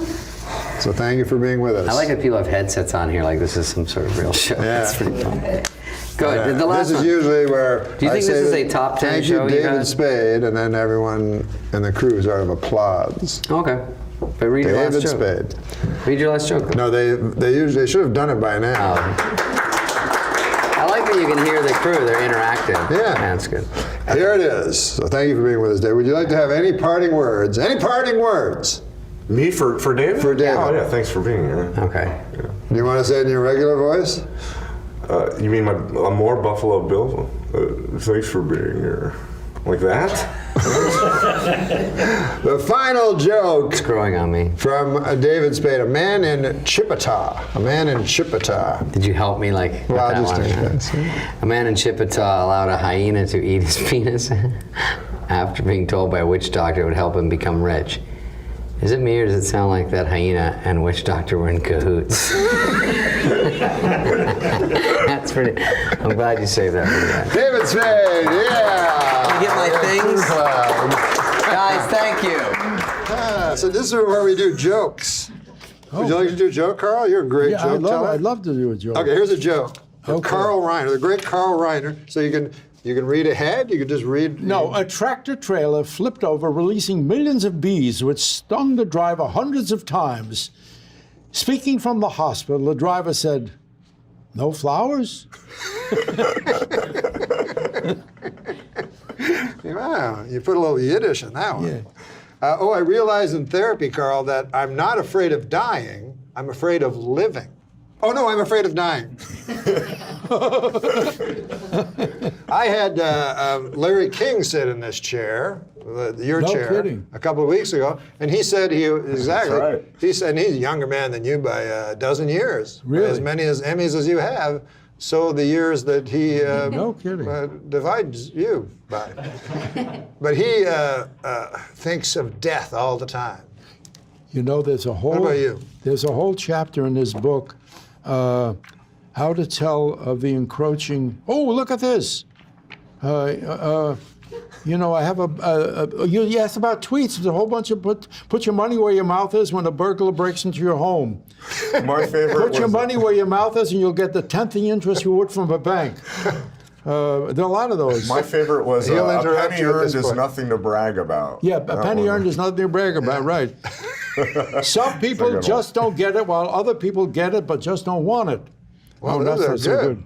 So thank you for being with us. I like that people have headsets on here like this is some sort of real show. Yeah. That's pretty fun. Good. The last this is one. usually where Do you think this is a top 10 thank show you, you David had? Spade, and then everyone in the crew sort of applauds. Okay. But read your last joke. David Spade. Read your last joke. No, they should have done it by now. Oh. like that you can hear the crew. They're interactive. Yeah. That's good. Here it is. So thank you for being with us, Dave. Would you like to have any parting words? Any parting words? Me for David? For David. Oh yeah, thanks for being here. Okay. Do you want to say it in your regular voice? You mean I'm more Buffalo Bill? Thanks for being here. Like that? The final joke. It's growing on me. From David Spade, a man in Chippewa. A man in Chippewa. Did you help me like? Well, with just that one? A man in Chippewa allowed a hyena to eat his penis after being told by a witch doctor it would help him become rich. Is it me or does it sound like that hyena and witch doctor were in cahoots? That's pretty. I'm glad you saved that for that. David Spade, yeah. Can I get my things? Guys, thank you. So this is where we do jokes. Would you like to do a joke, Carl? You're a great joke teller. I'd love to do a joke. Okay, here's a joke. Okay. Carl Reiner, the great Carl Reiner. So you can read ahead. You can just read. No, a tractor trailer flipped over, releasing millions of bees, which stung the driver hundreds of times. Speaking from the hospital, the driver said, "No flowers?" Wow, you put a little Yiddish in that one. Yeah. I realized in therapy, Carl, that I'm not afraid of dying. I'm afraid of living. Oh, no, I'm afraid of dying. I had Larry King sit in this chair, your No chair, kidding. a couple of weeks ago, and he said exactly. That's right. He said, and he's a younger man than you by a dozen years. Really? As many as Emmys as you have, so the years that he No kidding. divides you by. But he thinks of death all the time. You know, there's a whole. What about you? There's a whole chapter in this book, how to tell of the encroaching. Oh, look at this. You know, I have you asked about tweets. There's a whole bunch of put your money where your mouth is when a burglar breaks into your home. My favorite Put your was- money where your mouth is, and you'll get the 10th the interest you would from a bank. There are a lot of those. My favorite was He'll a interrupt penny you at earned this is point. nothing to brag about. Yeah, a That penny one. earned is nothing to brag about, right? Some people one. just don't get it, while other people get it but just don't want it. Well, that's those not are so good.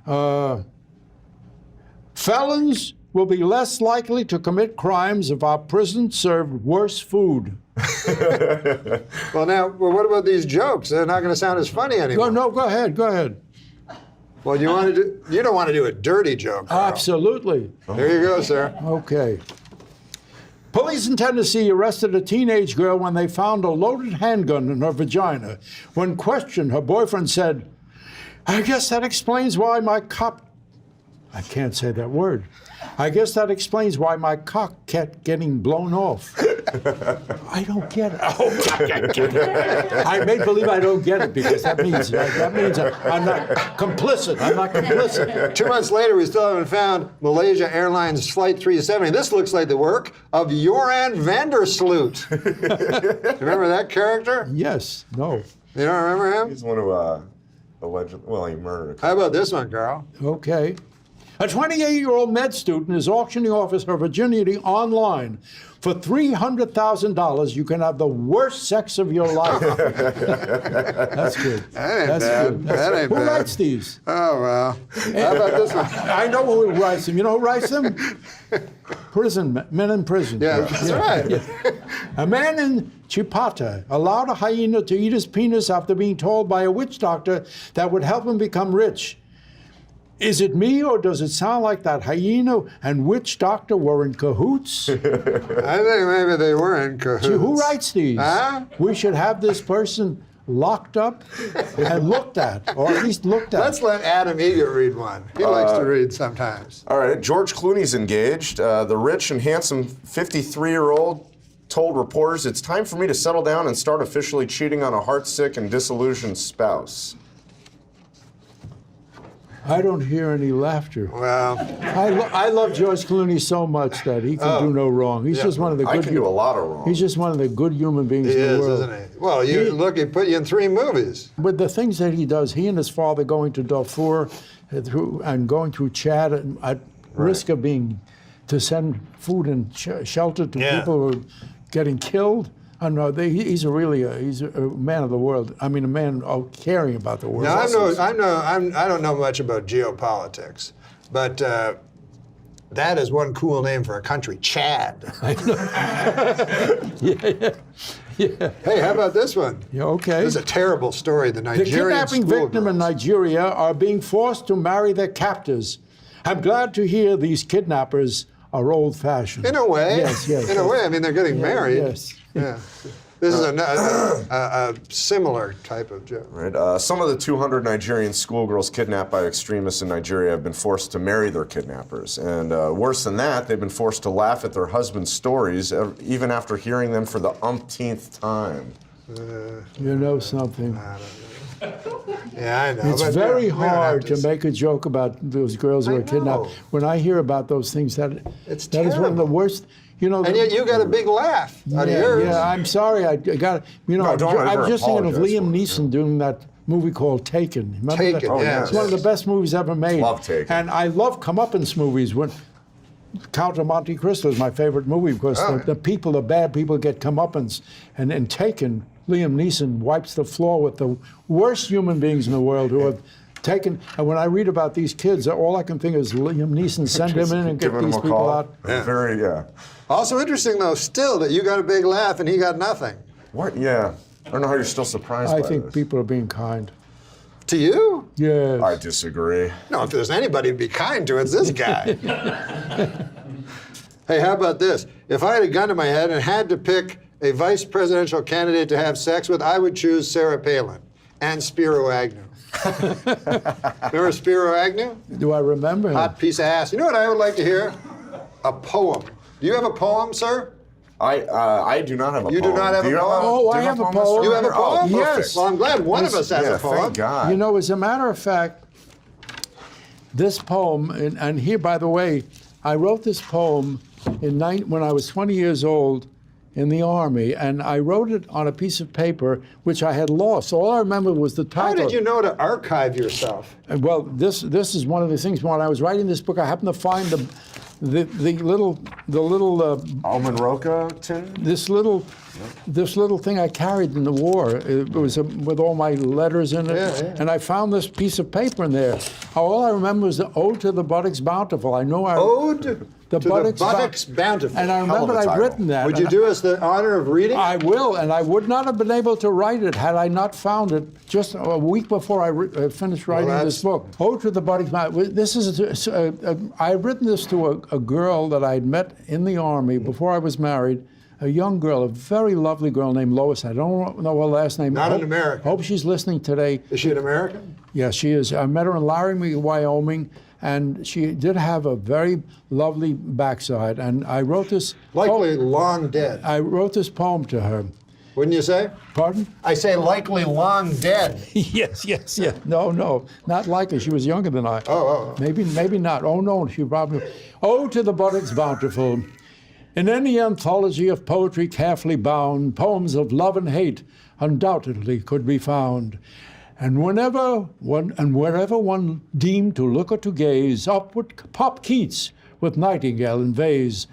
good. Felons will be less likely to commit crimes if our prisons served worse food. Well, what about these jokes? They're not going to sound as funny anymore. Go ahead. Well, you don't want to do a dirty joke, Carl. Absolutely. There you go, sir. Okay. Police in Tennessee arrested a teenage girl when they found a loaded handgun in her vagina. When questioned, her boyfriend said, "I guess that explains why my cop..." I can't say that word. "I guess that explains why my cock kept getting blown off." I don't get it. Oh, I make believe I don't get it because that means I'm not complicit. I'm not complicit. 2 months later, we still haven't found Malaysia Airlines Flight 370. This looks like the work of Joran Vandersloot. Remember that character? Yes. No. You don't remember him? He's one who allegedly, he murdered. How about this one, Carl? Okay. A 28-year-old med student is auctioning off her virginity online. For $300,000, you can have the worst sex of your life. That's good. That ain't That's bad. good. That ain't Who bad. writes these? Oh, well. How about this one? I know who writes them. You know who writes them? Men in prison. Yeah, that's right. Yeah. A man in Chipata allowed a hyena to eat his penis after being told by a witch doctor that would help him become rich. Is it me, or does it sound like that hyena and witch doctor were in cahoots? I think maybe they were in cahoots. Gee, who writes these? Huh? We should have this person locked up and looked at, or at least looked at. Let's let Adam Egan read one. He likes to read sometimes. All right, George Clooney's engaged. The rich and handsome 53-year-old told reporters, "It's time for me to settle down and start officially cheating on a heartsick and disillusioned spouse." I don't hear any laughter. Well, I love George Clooney so much that he can do no wrong. He's just one of the good. I can do a lot of wrong. He's just one of the good human beings he in the is, world. isn't he? Well, he put you in 3 movies. With the things that he does, he and his father going to Darfur and going through Chad at risk of being to send food and shelter to people who are getting killed. Oh no, he's a man of the world. I mean, a man caring about the world. Now I don't know much about geopolitics, but that is one cool name for a country, Chad. Yeah. Hey, how about this one? Yeah, okay. This is a terrible story. The Nigerian kidnapping victim in Nigeria are being forced to marry their captors. I'm glad to hear these kidnappers are old-fashioned. In a way. Yes. In a way, I mean, they're getting married. Yes. Yeah. This is a similar type of joke. Right. Some of the 200 Nigerian schoolgirls kidnapped by extremists in Nigeria have been forced to marry their kidnappers. And worse than that, they've been forced to laugh at their husbands' stories, even after hearing them for the umpteenth time. You know something. Yeah, I know. It's very hard to make a joke about those girls who are kidnapped. When I hear about those things, that is one of the worst. You know, and yet you got a big laugh out of yours. Yeah, I'm sorry. I got. You know, I was just thinking of Liam Neeson doing that movie called Taken. Remember Taken, that? yes. It's one of the best movies ever made. Love Taken. And I love comeuppance movies. When Count of Monte Cristo is my favorite movie because the bad people get comeuppance. And in Taken, Liam Neeson wipes the floor with the worst human beings in the world who have taken. And when I read about these kids, all I can think is Liam Neeson, send him in and get these people out. Yeah. Also interesting, though, still, that you got a big laugh and he got nothing. What? Yeah. I don't know how you're still surprised I by think this. people are being kind. To you? Yes. I disagree. No, if there's anybody to be kind to, it's this guy. Hey, how about this? If I had a gun to my head and had to pick a vice presidential candidate to have sex with, I would choose Sarah Palin and Spiro Agnew. Remember Spiro Agnew? Do I remember him? Hot piece of ass. You know what I would like to hear? A poem. Do you have a poem, sir? I do not have a poem. You do not have a poem? Oh, I have a poem. You have a poem? Oh, yes. Well, I'm glad one of us has a poem. Thank God. You know, as a matter of fact, this poem, and here, by the way, I wrote this poem when I was 20 years old in the Army, and I wrote it on a piece of paper which I had lost. All I remember was the title. How did you know to archive yourself? Well, this is one of the things. When I was writing this book, I happened to find the little Almond Roca tin? This little thing I carried in the war. It was with all my letters in it, and I found this piece of paper in there. All I remember was the Ode to the Buttocks Bountiful. I know I Ode to the Buttocks Bountiful. And I remember I'd written that. Would you do us the honor of reading? I will, and I would not have been able to write it had I not found it just a week before I finished writing this book. Ode to the Buttocks Bountiful. This is I had written this to a girl that I had met in the Army before I was married. A young girl, a very lovely girl named Lois. I don't know her last name. Not an American. Hope she's listening today. Is she an American? Yes, she is. I met her in Laramie, Wyoming, and she did have a very lovely backside. And I wrote this. Likely long dead. I wrote this poem to her. Wouldn't you say? Pardon? I say likely long dead. Yes. No, not likely. She was younger than I. Oh. Maybe not. Oh, no, she probably. Ode to the Buttocks Bountiful. In any anthology of poetry carefully bound, poems of love and hate undoubtedly could be found. And wherever one deemed to look or to gaze, up would pop Keats with nightingale and vase.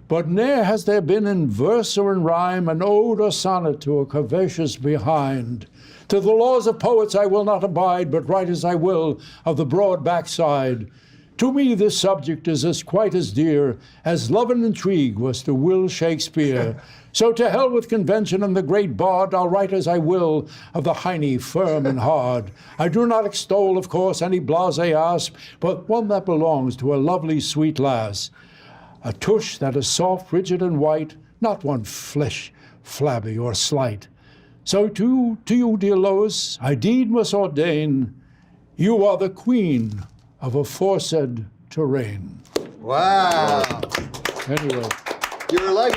But ne'er has there been in verse or in rhyme an ode or sonnet to a curvaceous behind. To the laws of poets I will not abide, but write as I will of the broad backside. To me this subject is quite as dear as love and intrigue was to Will Shakespeare. So to hell with convention and the great bard, I'll write as I will of the hiney firm and hard. I do not extol, of course, any blasé asp, but one that belongs to a lovely sweet lass. A tush that is soft, rigid, and white, not one flesh, flabby or slight. So to you, dear Lois, I deed must ordain, you are the queen of aforesaid terrain. Wow. Anyway. You're like?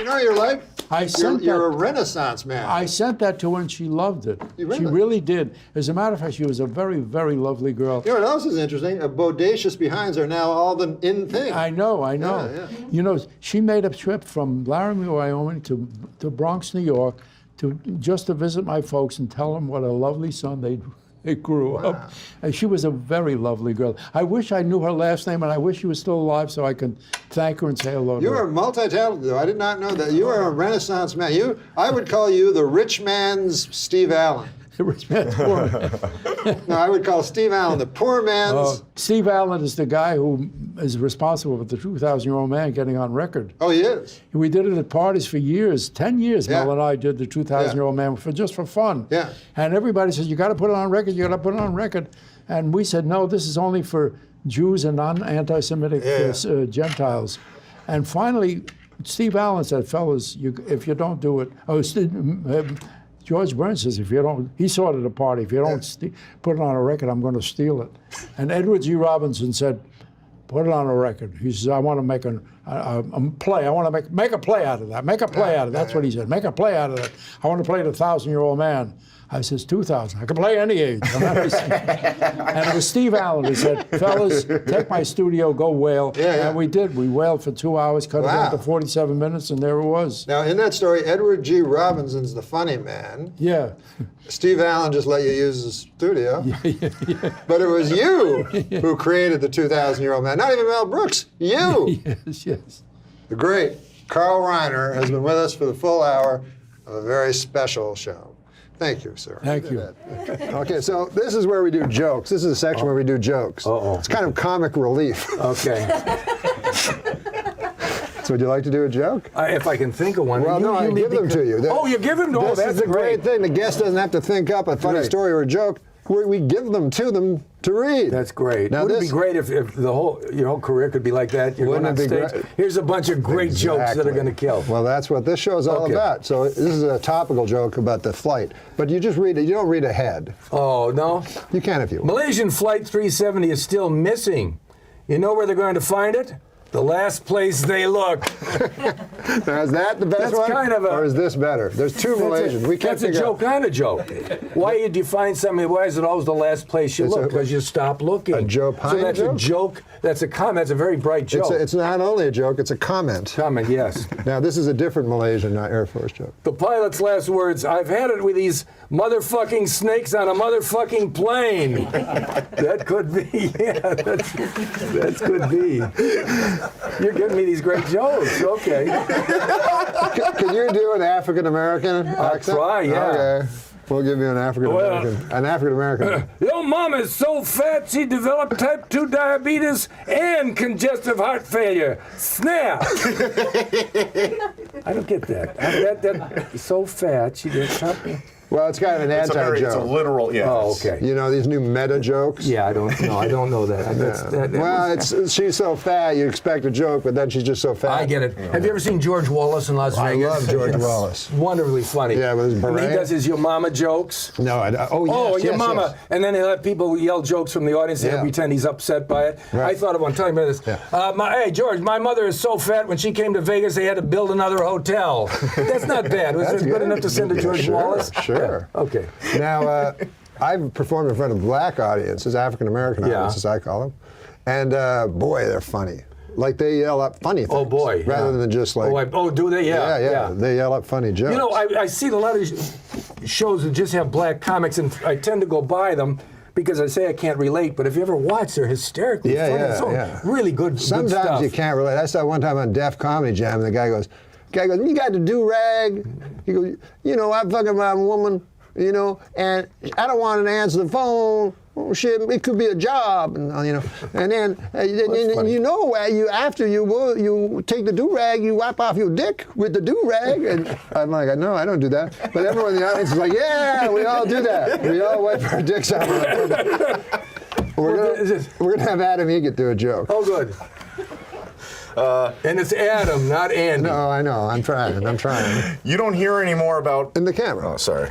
You're a Renaissance man. I sent that to her and she loved it. You read She it? really did. As a matter of fact, she was a very, very lovely girl. You know what else is interesting? Bodacious behinds are now all the in thing. I know. Yeah. You know, she made a trip from Laramie, Wyoming to Bronx, New York, just to visit my folks and tell them what a lovely son they grew up. And she was a very lovely girl. I wish I knew her last name, and I wish she was still alive so I could thank her and say hello to You her. are multi-talented, though. I did not know that. You are a Renaissance man. I would call you the rich man's Steve Allen. The rich man's poor man. No, I would call Steve Allen the poor man's. Steve Allen is the guy who is responsible for the 2,000-year-old man getting on record. Oh, he is? We did it at parties for years, 10 years. Yeah. Mel and I did the 2,000-year-old man just for fun. Yeah. And everybody says, you got to put it on record, you got to put it on record. And we said, no, this is only for Jews and non-anti-Semitic Gentiles. And finally, Steve Allen said, fellas, if you don't do it, George Burns says, if you don't, he saw it at a party, if you don't put it on a record, I'm going to steal it. And Edward G. Robinson said, put it on a record. He says, I want to make a play. I want to make a play out of that. Make a play out of that. That's what he said. Make a play out of that. I want to play the 1,000-year-old man. I says, 2,000. I can play any age. And it was Steve Allen who said, fellas, take my studio, go wail. And we did. We wailed for 2 hours, cut it down to 47 minutes, and there it was. Now, in that story, Edward G. Robinson's the funny man. Yeah. Steve Allen just let you use the studio. But it was you who created the 2,000-year-old man. Not even Mel Brooks. You. Yes. The great Carl Reiner has been with us for the full hour of a very special show. Thank you, sir. Thank you. Okay, so this is where we do jokes. This is a section where we do jokes. It's kind of comic relief. Okay. So would you like to do a joke? If I can think of one. Well, no, I give them to you. You give them to This that's is the great thing. The guest doesn't have to think up a funny story or a joke. We give them to them to read. That's great. Now, Wouldn't it be great if your whole career could be like that? You're going on stage. Here's a bunch of great jokes that are going to kill. Well, that's what this show is all about. So this is a topical joke about the flight. But you just read it. You don't read ahead. Oh, no? You can if you want. Malaysian Flight 370 is still missing. You know where they're going to find it? The last place they look. Now, is that the best one? Kind of or is this better? There's two Malaysians. We can't That's a joke on a joke. Why do you find something? Why is it always the last place you look? Because you stop looking. A Joe Pine So that's joke? a joke. That's a comment. That's a very bright joke. It's not only a joke, it's a comment. Comment, yes. Now, this is a different Malaysian Air Force joke. The pilot's last words, I've had it with these motherfucking snakes on a motherfucking plane. That could be, yeah, that could be. You're giving me these great jokes, okay. Can you do an African-American accent? I'll try, yeah. Okay. We'll give you an African-American. Your mom is so fat she developed type 2 diabetes and congestive heart failure. Snap! I don't get that. That so fat she did something. Well, it's kind of an anti-joke. It's a literal, yeah. Oh, okay. You know these new meta jokes? Yeah, I don't know that. Well, she's so fat, you expect a joke, but then she's just so fat. I get it. Have you ever seen George Wallace in Las Vegas? I love George Wallace. Wonderfully funny. Yeah, with his And beret. he does his your mama jokes. No, your mama. Yes. And then he'll have people yell jokes from the audience and he'll pretend he's upset by it. Right. I thought of one. Tell me about this. Hey, George, my mother is so fat when she came to Vegas, they had to build another hotel. That's not bad. Was it good enough to send to George Wallace? Sure. Yeah. Okay. Now, I've performed in front of black audiences, African-American audiences, I call them. And boy, they're funny. Like they yell up funny things. Oh, boy. Rather than just like... do they? Yeah. Yeah. They yell up funny jokes. You know, I see a lot of shows that just have black comics, and I tend to go by them because I say I can't relate, but if you ever watch, they're hysterically funny. Really good Sometimes good stuff. you can't relate. I saw one time on Def Comedy Jam, and the guy goes, you got the do-rag? He goes, you know, I fucking my woman, you know, and I don't want to answer the phone. Oh shit! It could be a job, and you know. And then you know, after you take the do rag, you wipe off your dick with the do rag. And I'm like, no, I don't do that. But everyone in the audience is like, yeah, we all do that. We all wipe our dicks off. We're gonna have Adam Egget do a joke. Oh, good. And it's Adam, not Andy. No, I know. I'm trying. You don't hear any more about... In the camera. Oh, sorry.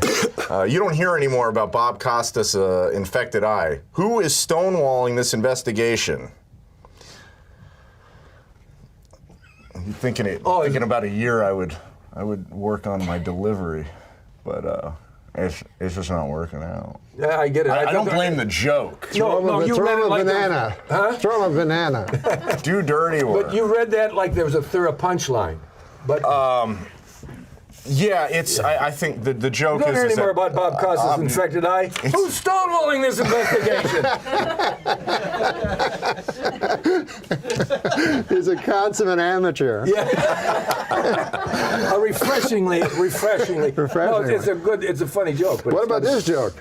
You don't hear any more about Bob Costas' infected eye. Who is stonewalling this investigation? I'm thinking about a year I would work on my delivery, but it's just not working out. Yeah, I get it. I don't blame the joke. Throw him a banana. Throw him a banana. Do dirty work. But you read that like there was a punchline. But Yeah, I think the joke Don't is. hear any is more that, about Bob Costas' infected eye. Who's stonewalling this investigation? He's a consummate amateur. Refreshingly. No, it's a funny joke. But What about this joke?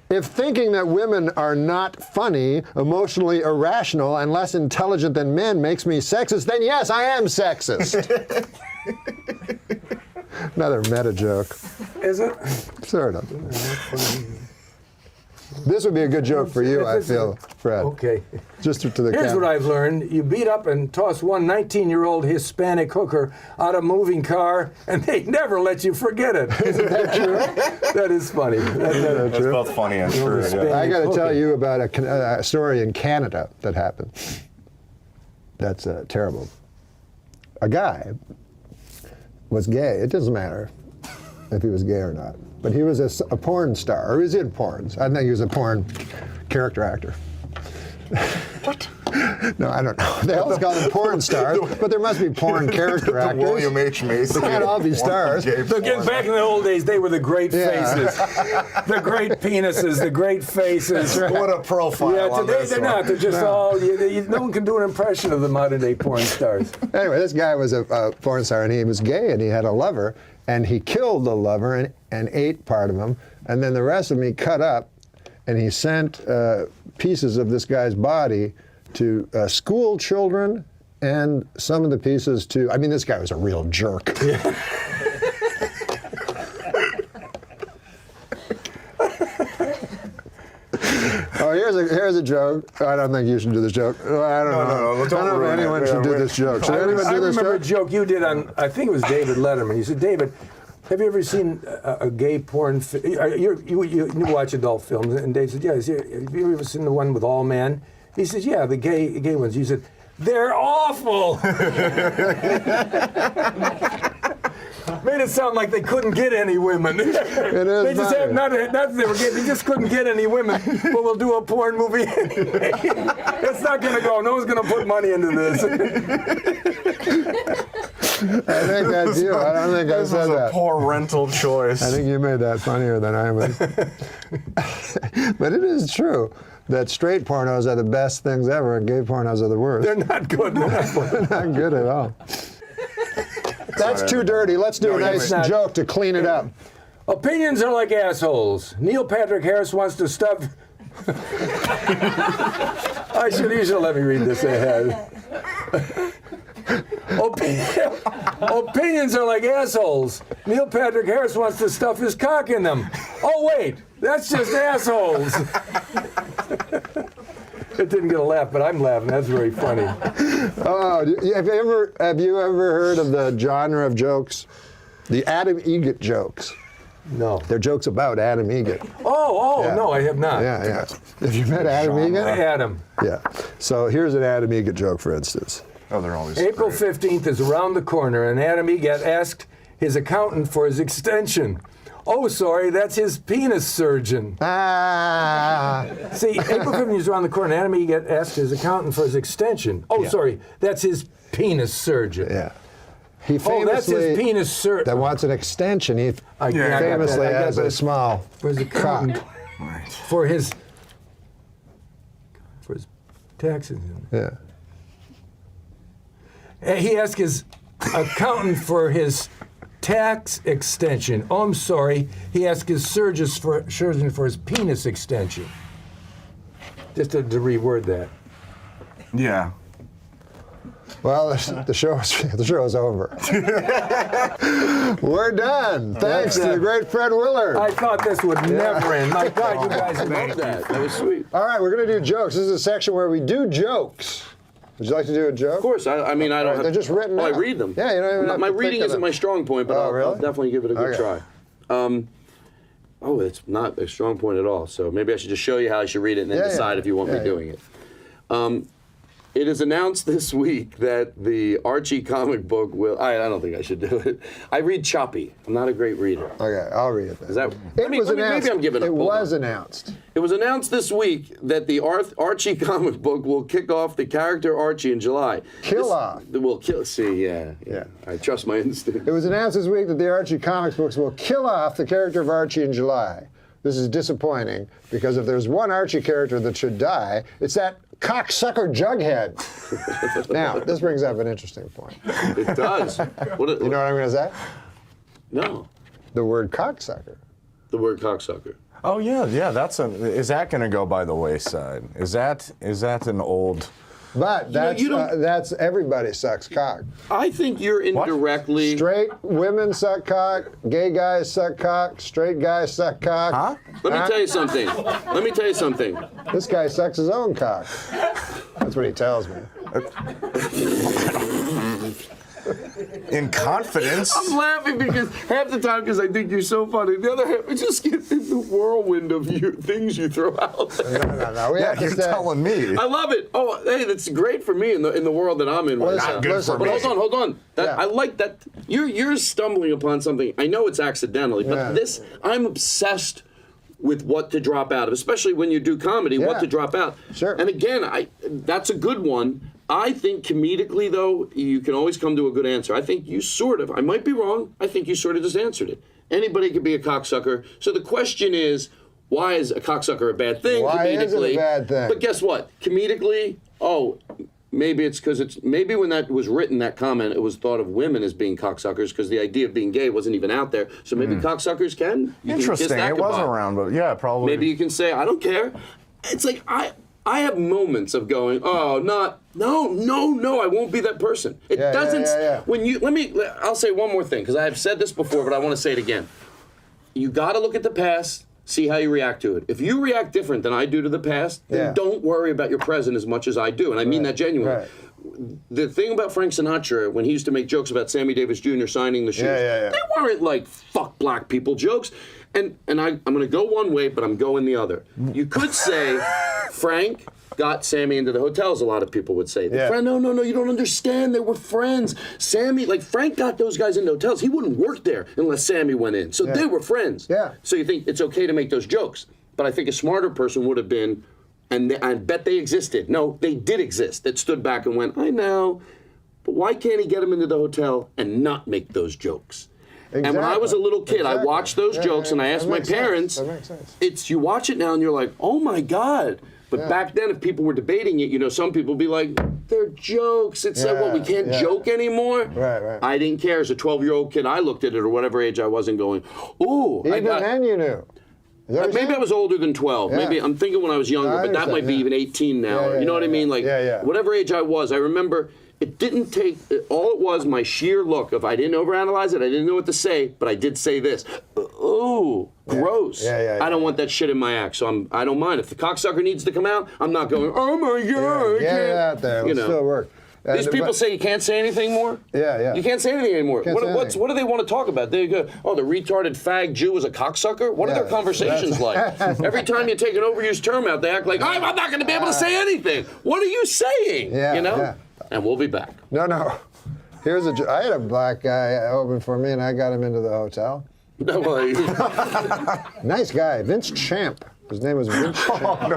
If thinking that women are not funny, emotionally irrational, and less intelligent than men makes me sexist, then yes, I am sexist. Another meta joke. Is it? Sort of. This would be a good joke for you, I feel, Fred. Okay. Just to the Here's camera. what I've learned. You beat up and toss one 19-year-old Hispanic hooker out of a moving car, and they never let you forget it. Isn't that true? That is funny. That's both funny and true. Yeah. I got to tell you about a story in Canada that happened. That's terrible. A guy was gay. It doesn't matter if he was gay or not. But he was a porn star, or he was in porns. I think he was a porn character actor. What? No, I don't know. They always call them porn stars, but there must be porn character actors. William H. Macy. They can't all be stars. Back in the old days, they were the great faces. The great penises, the great faces. What a profile. Yeah, on today this they're one. not. They're just all, no one can do an impression of the modern day porn stars. Anyway, this guy was a porn star, and he was gay, and he had a lover, and he killed the lover and ate part of him, and then the rest of him he cut up, and he sent pieces of this guy's body to school children, and some of the pieces to, I mean, this guy was a real jerk. Yeah. Oh, here's a joke. I don't think you should do this joke. I don't know. I don't know if anyone should do this joke. Should anyone do this joke? I remember a joke you did on, I think it was David Letterman. You said, David, have you ever seen a gay porn? You watch adult films, and Dave said, yeah. Have you ever seen the one with all men? He says, yeah, the gay ones. You said, they're awful. Made it sound like they couldn't get any women. It is They just funny. have not that they were gay. They just couldn't get any women. But we'll do a porn movie anyway. It's not going to go. No one's going to put money into this. I think that's you. I don't think I said that. A poor rental choice. I think you made that funnier than I was. But it is true that straight pornos are the best things ever, and gay pornos are the worst. They're not good. They're not good at all. That's too dirty. Let's do a nice joke to clean it up. Opinions are like assholes. Neil Patrick Harris wants to stuff. You should let me read this ahead. Opinions are like assholes. Neil Patrick Harris wants to stuff his cock in them. Oh wait, that's just assholes. It didn't get a laugh, but I'm laughing. That's very funny. Oh, have you ever heard of the genre of jokes? The Adam Egget jokes. No. They're jokes about Adam Egget. Yeah. No, I have not. Yeah. Have you met Adam Egget? Adam. Yeah. So here's an Adam Egget joke, for instance. Oh, they're always April great. 15th is around the corner, and Adam Egget asked his accountant for his extension. Oh, sorry, that's his penis surgeon. See, April 15th is around the corner, and Adam Egget asked his accountant for his extension. Oh, sorry, that's his penis surgeon. Yeah. He famously, that's his penis surgeon. That wants an extension. He famously has a small for his accountant. For his taxes. Yeah. He asked his accountant for his tax extension. Oh, I'm sorry. He asked his surgeon for his penis extension. Just to reword that. Yeah. Well, the show is over. We're done. Thanks to the great Fred Willard. I thought this would never end. My God, you guys love that. That was sweet. All right, we're going to do jokes. This is a section where we do jokes. Would you like to do a joke? Of course. I mean, I don't. They're just written I out. read them. Yeah, you don't even have my to reading think of isn't them. my strong point, but I'll definitely give it a good try. It's not a strong point at all. So maybe I should just show you how I should read it and then decide if you want me doing it. It is announced this week that the Archie comic book will. I don't think I should do it. I read choppy. I'm not a great reader. Okay, I'll read it then. Is that? Maybe I'm giving up. It Hold was on. announced. It was announced this week that the Archie comic book will kick off the character Archie in July. Off. Will kill. See, yeah. I trust my instinct. It was announced this week that the Archie comics books will kill off the character of Archie in July. This is disappointing because if there's one Archie character that should die, it's that cocksucker Jughead. Now, this brings up an interesting point. It does. You know what I'm going to say? No. The word cocksucker. The word cocksucker. Oh yeah. Is that going to go by the wayside? Is that an old? But that's everybody sucks cock. I think you're indirectly. Straight women suck cock, gay guys suck cock, straight guys suck cock. Huh? Let me tell you something. Let me tell you something. This guy sucks his own cock. That's what he tells me. In confidence. I'm laughing because half the time because I think you're so funny. The other half, I just get in the whirlwind of things you throw out. No. You're telling me. I love it. Oh, hey, that's great for me in the world that I'm in. Well, right now. Not good for me. But hold on. I like that. You're stumbling upon something. I know it's accidentally, but I'm obsessed with what to drop out of, especially when you do comedy. What to drop out. Sure. And again, that's a good one. I think comedically, though, you can always come to a good answer. I think you I might be wrong, I think you sort of just answered it. Anybody could be a cocksucker. So the question is, why is a cocksucker a bad thing Why comedically? is it a bad thing? But guess what? Comedically, maybe it's because maybe when that was written, that comment, it was thought of women as being cocksuckers because the idea of being gay wasn't even out there. So maybe cocksuckers can. You Interesting. Can kiss that It was goodbye. around, but yeah, probably. Maybe you can say, I don't care. It's like, I have moments of going, no, I won't be that person. It doesn't. I'll say one more thing because I have said this before, but I want to say it again. You got to look at the past, see how you react to it. If you react different than I do to the past, then don't worry about your present as much as I do, and I mean that genuinely. The thing about Frank Sinatra, when he used to make jokes about Sammy Davis Jr. signing the shoes, they weren't like fuck black people jokes. And I'm going to go one way, but I'm going the other. You could say Frank got Sammy into the hotels, a lot of people would say. Friend, no, you don't understand. They were friends. Frank got those guys into hotels. He wouldn't work there unless Sammy went in. So they were friends. So you think it's okay to make those jokes. But I think a smarter person would have been, and I bet they existed. No, they did exist. That stood back and went, I know, but why can't he get him into the hotel and not make those jokes? Exactly. And when I was a little kid, I watched those jokes and I asked my parents, you watch it now and you're like, oh my God. But back then, if people were debating it, some people would be like, they're jokes. It's like, what, we can't joke anymore? Right. I didn't care. As a 12-year-old kid, I looked at it, or whatever age I was, and going, ooh. Even then you knew. Maybe I was older than 12. Maybe I'm thinking when I was younger, but that might be even 18 now. You know what I mean? Whatever age I was, I remember it didn't take, all it was my sheer look of I didn't overanalyze it, I didn't know what to say, but I did say this. Ooh, gross. I don't want that shit in my act, so I don't mind. If the cocksucker needs to come out, I'm not going, oh my God. Get it out there. It'll still work. These people say you can't say anything more? You can't say anything anymore. What do they want to talk about? They go, the retarded fag Jew is a cocksucker? What are their conversations like? Every time you take an overused term out, they act like, I'm not going to be able to say anything. What are you saying? And we'll be back. No. I had a black guy open for me, and I got him into the hotel. No way. Nice guy, Vince Champ. His name was Vince Champ. I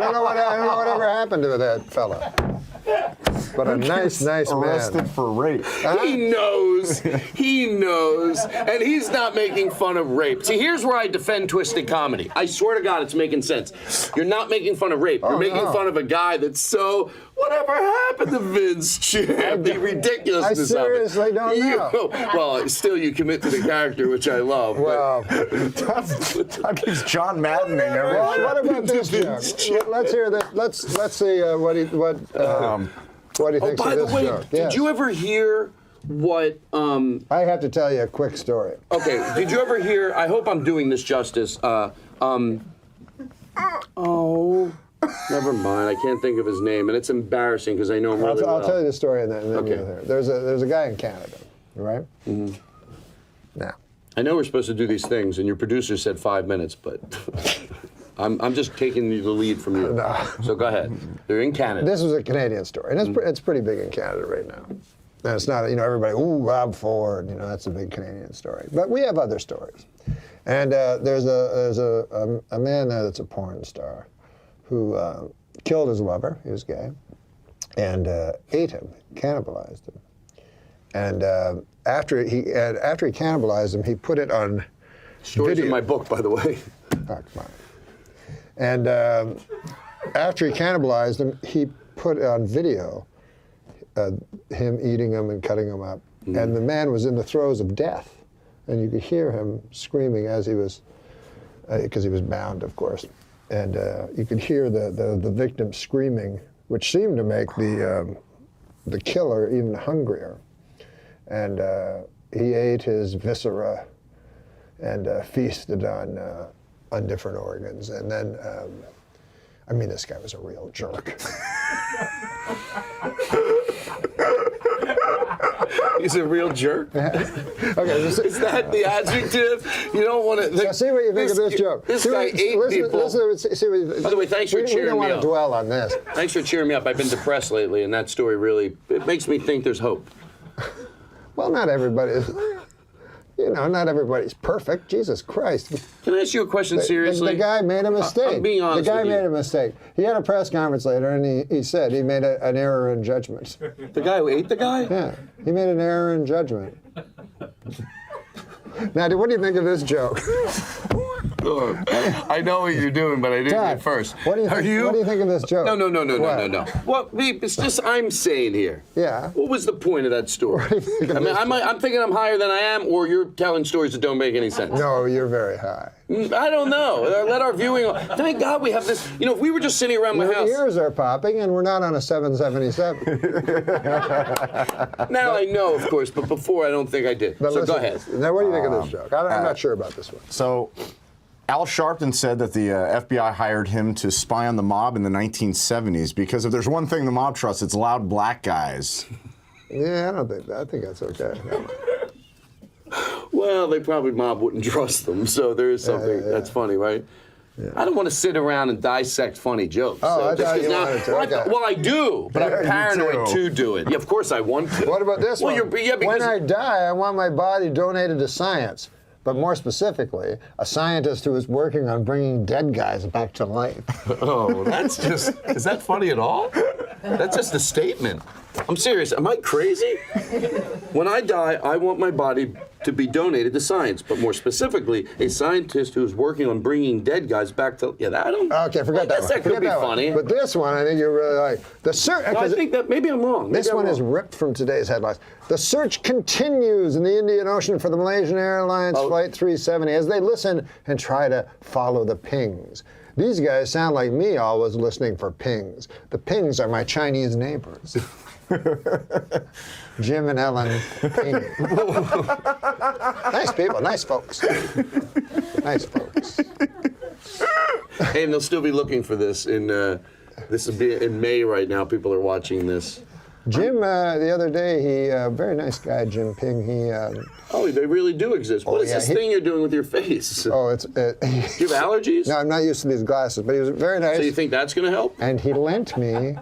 don't know whatever happened to that fella. But a nice man. Arrested for rape. He knows, and he's not making fun of rape. See, here's where I defend twisted comedy. I swear to God, it's making sense. You're not making fun of rape. You're making fun of a guy that's so, whatever happened to Vince Champ? The ridiculousness of it. I seriously don't know. Well, still you commit to the character, which I love. Well, he's John Maddening every well, what about this joke? Let's hear this. Let's see what he thinks of this joke. By the way, did you ever hear what... I have to tell you a quick story. Okay, did you ever hear... I hope I'm doing this justice. Never mind. I can't think of his name, and it's embarrassing because I know him really well. I'll tell you the story, and then you'll hear. There's a guy in Canada, right? Mm-hmm. Now, I know we're supposed to do these things, and your producer said 5 minutes, but I'm just taking the lead from you. No. So go ahead. They're in Canada. This was a Canadian story, and it's pretty big in Canada right now. And it's not, everybody, ooh, Rob Ford, that's a big Canadian story. But we have other stories. And there's a man there that's a porn star who killed his lover, he was gay, and ate him, cannibalized him. And after he cannibalized him, he put it on Stories video. in my book, by the way. Oh, come on. And after he cannibalized him, he put on video him eating him and cutting him up. And the man was in the throes of death. And you could hear him screaming as he was, because he was bound, of course. And you could hear the victim screaming, which seemed to make the killer even hungrier. And he ate his viscera and feasted on different organs. And then, this guy was a real jerk. He's a real jerk. Okay, is that the adjective? You don't want to. So see what you think of this joke. This guy ate people. By the way, thanks for cheering me up. We don't want to dwell on this. Thanks for cheering me up. I've been depressed lately, and that story really makes me think there's hope. Well, not everybody is. Not everybody's perfect. Jesus Christ. Can I ask you a question seriously? The guy made a mistake. I'm being honest The guy with you. made a mistake. He had a press conference later, and he said he made an error in judgment. The guy who ate the guy? Yeah, he made an error in judgment. Now, what do you think of this joke? I know what you're doing, but I didn't Dad, at first. What do you think of this joke? No. Well, it's just I'm saying here. Yeah. What was the point of that story? I'm thinking I'm higher than I am, or you're telling stories that don't make any sense. No, you're very high. I don't know. Let our viewing. Thank God we have this. If we were just sitting around my house. Your ears are popping, and we're not on a 777. Now I know, of course, but before I don't think I did. But so listen, go ahead. Now, what do you think of this joke? I'm not sure about this one. So, Al Sharpton said that the FBI hired him to spy on the mob in the 1970s because if there's one thing the mob trusts, it's loud black guys. Yeah, I think that's okay. Well, mob wouldn't trust them, so there is something that's funny, right? Yeah. I don't want to sit around and dissect funny jokes. Oh, I thought you wanted to. Okay. Well, I do, but I'm paranoid to do it. Yeah, of course I want to. What about this one? Because when I die, I want my body donated to science. But more specifically, a scientist who is working on bringing dead guys back to life. Oh, that's just, is that funny at all? That's just a statement. I'm serious. Am I crazy? When I die, I want my body to be donated to science, but more specifically, a scientist who is working on bringing dead guys back to, Okay, forget that one. That could be funny. But this one, I think you really like. I think that maybe I'm wrong. This one is ripped from today's headlines. The search continues in the Indian Ocean for the Malaysian Airlines Flight 370 as they listen and try to follow the pings. These guys sound like me always listening for pings. The pings are my Chinese neighbors. Jim and Ellen Ping. Nice people, nice folks. Nice folks. Hey, and they'll still be looking for this in this will be in May right now. People are watching this. Jim, the other day, he very nice guy, Jim Ping. He. Oh, they really do exist. What is this thing you're doing with your face? Oh, it's. Do you have allergies? No, I'm not used to these glasses, but he was very nice. So you think that's going to help? And he lent me.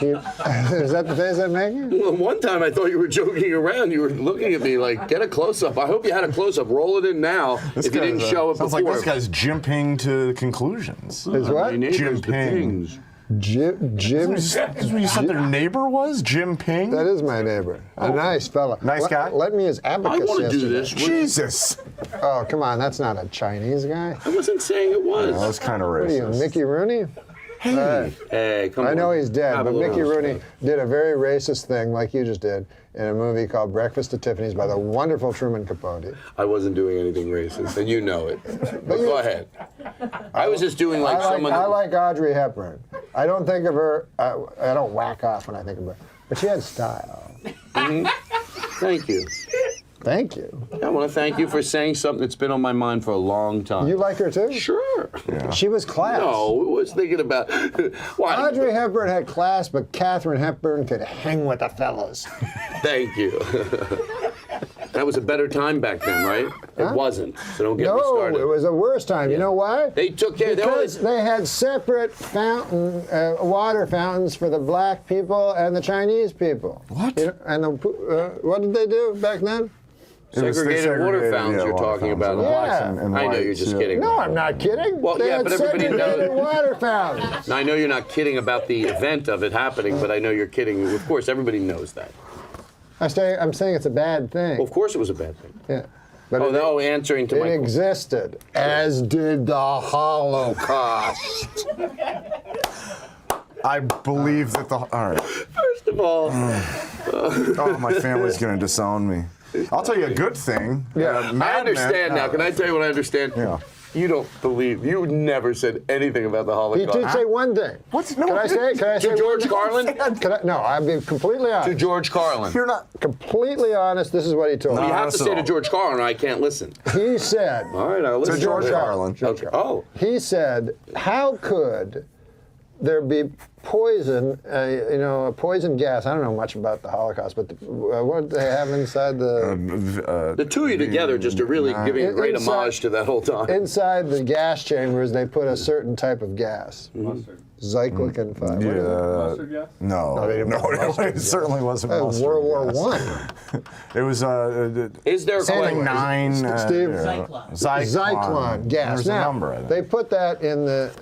Is that the face I'm making? Well, one time I thought you were joking around. You were looking at me like, get a close-up. I hope you had a close-up. Roll it in now if you didn't show it sounds before. Like this guy's Jim Ping to conclusions. Is what? Jim Ping. Jim. You said their neighbor was Jim Ping? That is my neighbor. A nice fella. Nice guy? Let me his abacus I want to yesterday. do this. Jesus. Oh, come on. That's not a Chinese guy. I wasn't saying it was. No, that's kind of What are you, racist. Mickey Rooney? Hey, come on. I know he's dead, Have but a little Mickey Rooney respect. did a very racist thing like you just did in a movie called Breakfast at Tiffany's by the wonderful Truman Capote. I wasn't doing anything racist, and you know it. But go ahead. I was just doing like someone. I like Audrey Hepburn. I don't think of her, I don't whack off when I think of her, but she had style. Mm-hmm. Thank you. Thank you. I want to thank you for saying something that's been on my mind for a long time. You like her too? Sure. Yeah. She was class. No, I was thinking about. Audrey Hepburn had class, but Katharine Hepburn could hang with the fellas. Thank you. That was a better time back then, right? It wasn't. So don't get me No, started. it was a worse time. You know why? They took care. Because they had separate water fountains for the black people and the Chinese people. What? And what did they do back then? Segregated water fountains you're talking about. Yeah. I know you're just kidding. No, I'm not kidding. Well, They yeah, had but everybody segregated knows. water fountains. Now, I know you're not kidding about the event of it happening, but I know you're kidding. Of course, everybody knows that. I'm saying it's a bad thing. Well, of course it was a bad thing. Yeah. But answering to my It existed, as did the Holocaust. I believe that all right. First of all, oh, my family's gonna disown me. I'll tell you a good thing. Yeah, I understand now. Can I tell you what I understand? Yeah. You don't believe. You never said anything about the He Holocaust. did say one thing. Can I say to George Carlin? No, I'll be completely honest. To George Carlin. You're not completely honest. This is what he told me. You have to say to George Carlin, or I can't listen. He said. All right, I'll listen to George Carlin. Okay. Oh. He said, how could there be poison, a poison gas? I don't know much about the Holocaust, but what did they have inside the two of you together just are really giving a great homage to that whole time. Inside the gas chambers, they put a certain type of gas. Mustard. Zyklin 5. Mustard gas? No, it certainly wasn't mustard World War gas. It was Is there something 9? Steve? Zyklon gas. There's Now, a number, I think. they put that in the,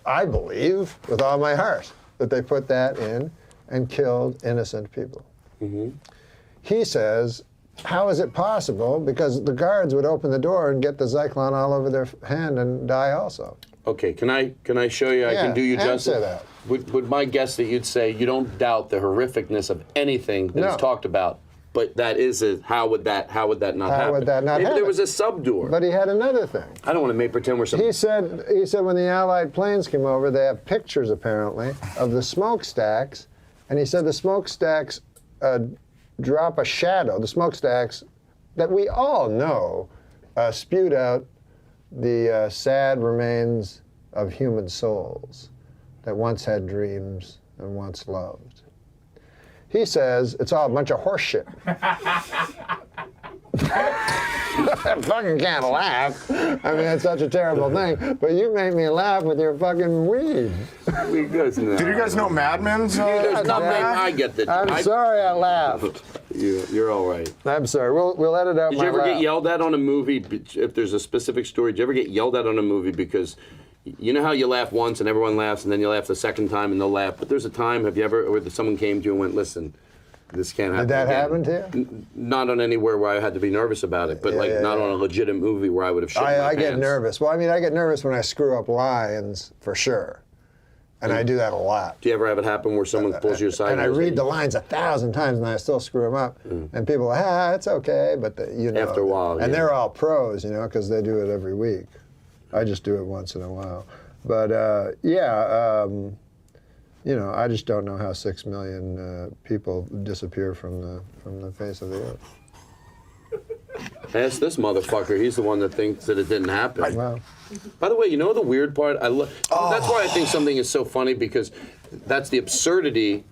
I believe, with all my heart, that they put that in and killed innocent people. He says, how is it possible? Because the guards would open the door and get the Zyklon all over their hand and die also. Okay, can I show you? I can do you justice. Answer that. Would my guess that you'd say you don't doubt the horrificness of anything that is talked about, but that is how would that not happen? How would that not Maybe happen? there was a subdoor. But he had another thing. I don't want to make pretend we're something. He said when the Allied planes came over, they have pictures apparently of the smokestacks, and he said the smokestacks drop a shadow. The smokestacks that we all know spewed out the sad remains of human souls that once had dreams and once loved. He says it's all a bunch of horse shit. I fucking can't laugh. I mean, it's such a terrible thing. But you make me laugh with your fucking weed. Did you guys know Mad Men's? There's nothing. I get that. I'm sorry I laughed. You're all right. I'm sorry. We'll edit out Did my you ever laugh. get yelled at on a movie? If there's a specific story, did you ever get yelled at on a movie because you know how you laugh once and everyone laughs, and then you laugh the second time and they'll laugh? But there's a time, have you ever, where someone came to you and went, listen, this can't happen. Did that again. happen to you? Not on anywhere where I had to be nervous about it, but not on a legit movie where I would have shit my I get pants. nervous. Well, I mean, I get nervous when I screw up lines, for sure. And I do that a lot. Do you ever have it happen where someone pulls you aside? And I read the lines 1,000 times and I still screw them up. And people are like, it's okay, but you know. After a while, And they're all pros, you know, because they do it every week. I just do it once in a while. But you know, I just don't know how 6 million people disappear from the face of the earth. Ask this motherfucker. He's the one that thinks that it didn't happen. Wow. By the way, you know the weird part? That's why I think something is so funny, because that's the absurdity.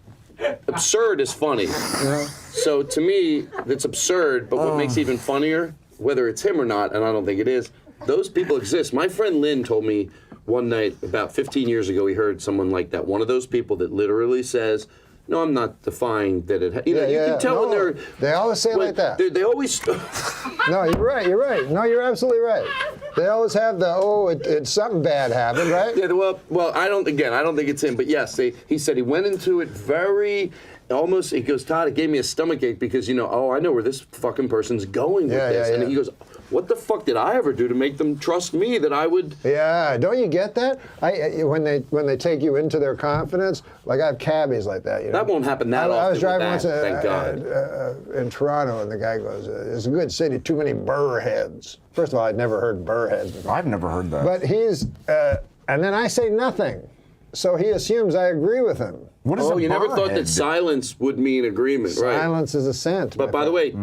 Absurd is funny. So to me, it's absurd, but what makes it even funnier, whether it's him or not, and I don't think it is, those people exist. My friend Lynn told me one night, about 15 years ago, he heard someone like that. One of those people that literally says, no, I'm not defying that it. You can tell when they always say it like that. They always. No, you're right. You're right. No, you're absolutely right. They always have the it's something bad happened, right? Yeah. Well, I don't think it's him, but yes, he said he went into it very. Almost, he goes, Todd, it gave me a stomachache because, I know where this fucking person's going with this. And he goes, what the fuck did I ever do to make them trust me that I would? Yeah, don't you get that? When they take you into their confidence, like I have cabbies like that. You know? That won't happen that often. I was driving with that, once thank God. In Toronto, and the guy goes, it's a good city, too many burrheads. First of all, I'd never heard burrheads before. I've never heard that. But he's, and then I say nothing. So he assumes I agree with him. You never thought that silence would mean agreement, right? Silence is assent. But by the way,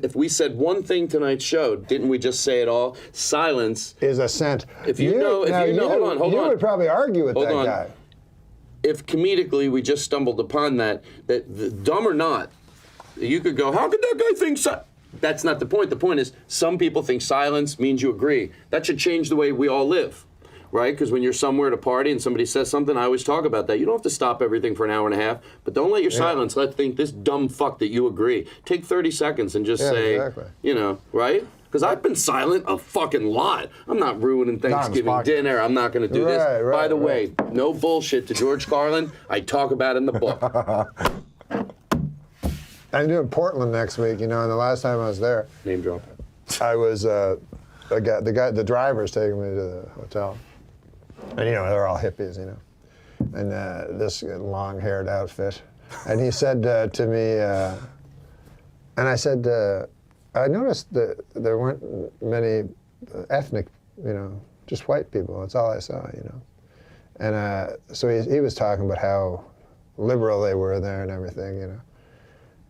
if we said one thing tonight's show, didn't we just say it all? Silence is assent. If you know, hold on. You would probably argue with that guy. If comedically we just stumbled upon that dumb or not, you could go, how could that guy think so? That's not the point. The point is some people think silence means you agree. That should change the way we all live, right? Because when you're somewhere at a party and somebody says something, I always talk about that. You don't have to stop everything for an hour and a half, but don't let your silence think this dumb fuck that you agree. Take 30 seconds and just say, you know, right? Because I've been silent a fucking lot. I'm not ruining Thanksgiving dinner. I'm not going to do this. By the way, no bullshit to George Carlin. I talk about it in the book. I'm doing Portland next week, you know, and the last time I was there, name drop. I was the driver's taking me to the hotel, and you know they're all hippies, you know, and this long-haired outfit, and he said to me, and I said, I noticed that there weren't many ethnic, you know, just white people. That's all I saw, you know, and so he was talking about how liberal they were there and everything, you know.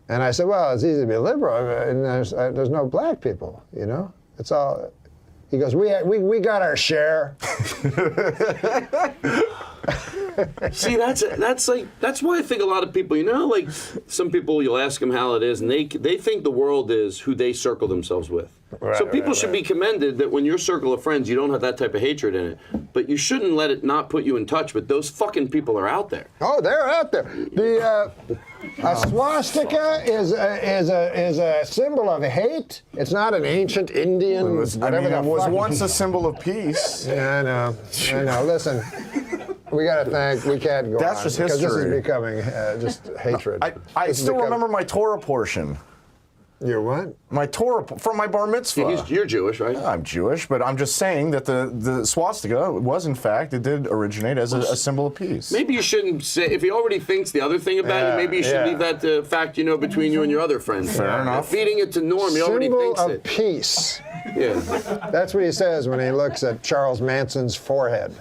And I said, well, it's easy to be liberal, and there's no black people, you know? It's all, he goes, we got our share. See, that's why I think a lot of people, you know, like some people, you'll ask them how it is, and they think the world is who they circle themselves with. So people should be commended that when your circle of friends, you don't have that type of hatred in it. But you shouldn't let it not put you in touch with those fucking people are out there. Oh, they're out there. A swastika is a symbol of hate. It's not an ancient Indian. It was once a symbol of peace. Yeah, I know. Listen, we can't go That's on just because history. this is becoming just hatred. I still remember my Torah portion. Your what? My Torah from my bar mitzvah. Yeah, you're Jewish, right? I'm Jewish, but I'm just saying that the swastika was, in fact, it did originate as a symbol of peace. Maybe you shouldn't say, if he already thinks the other thing about it, maybe you should leave that fact, you know, between you and your other friends. Fair enough. Feeding it to Norm, he already thinks Symbol it. of peace. Yeah. That's what he says when he looks at Charles Manson's forehead.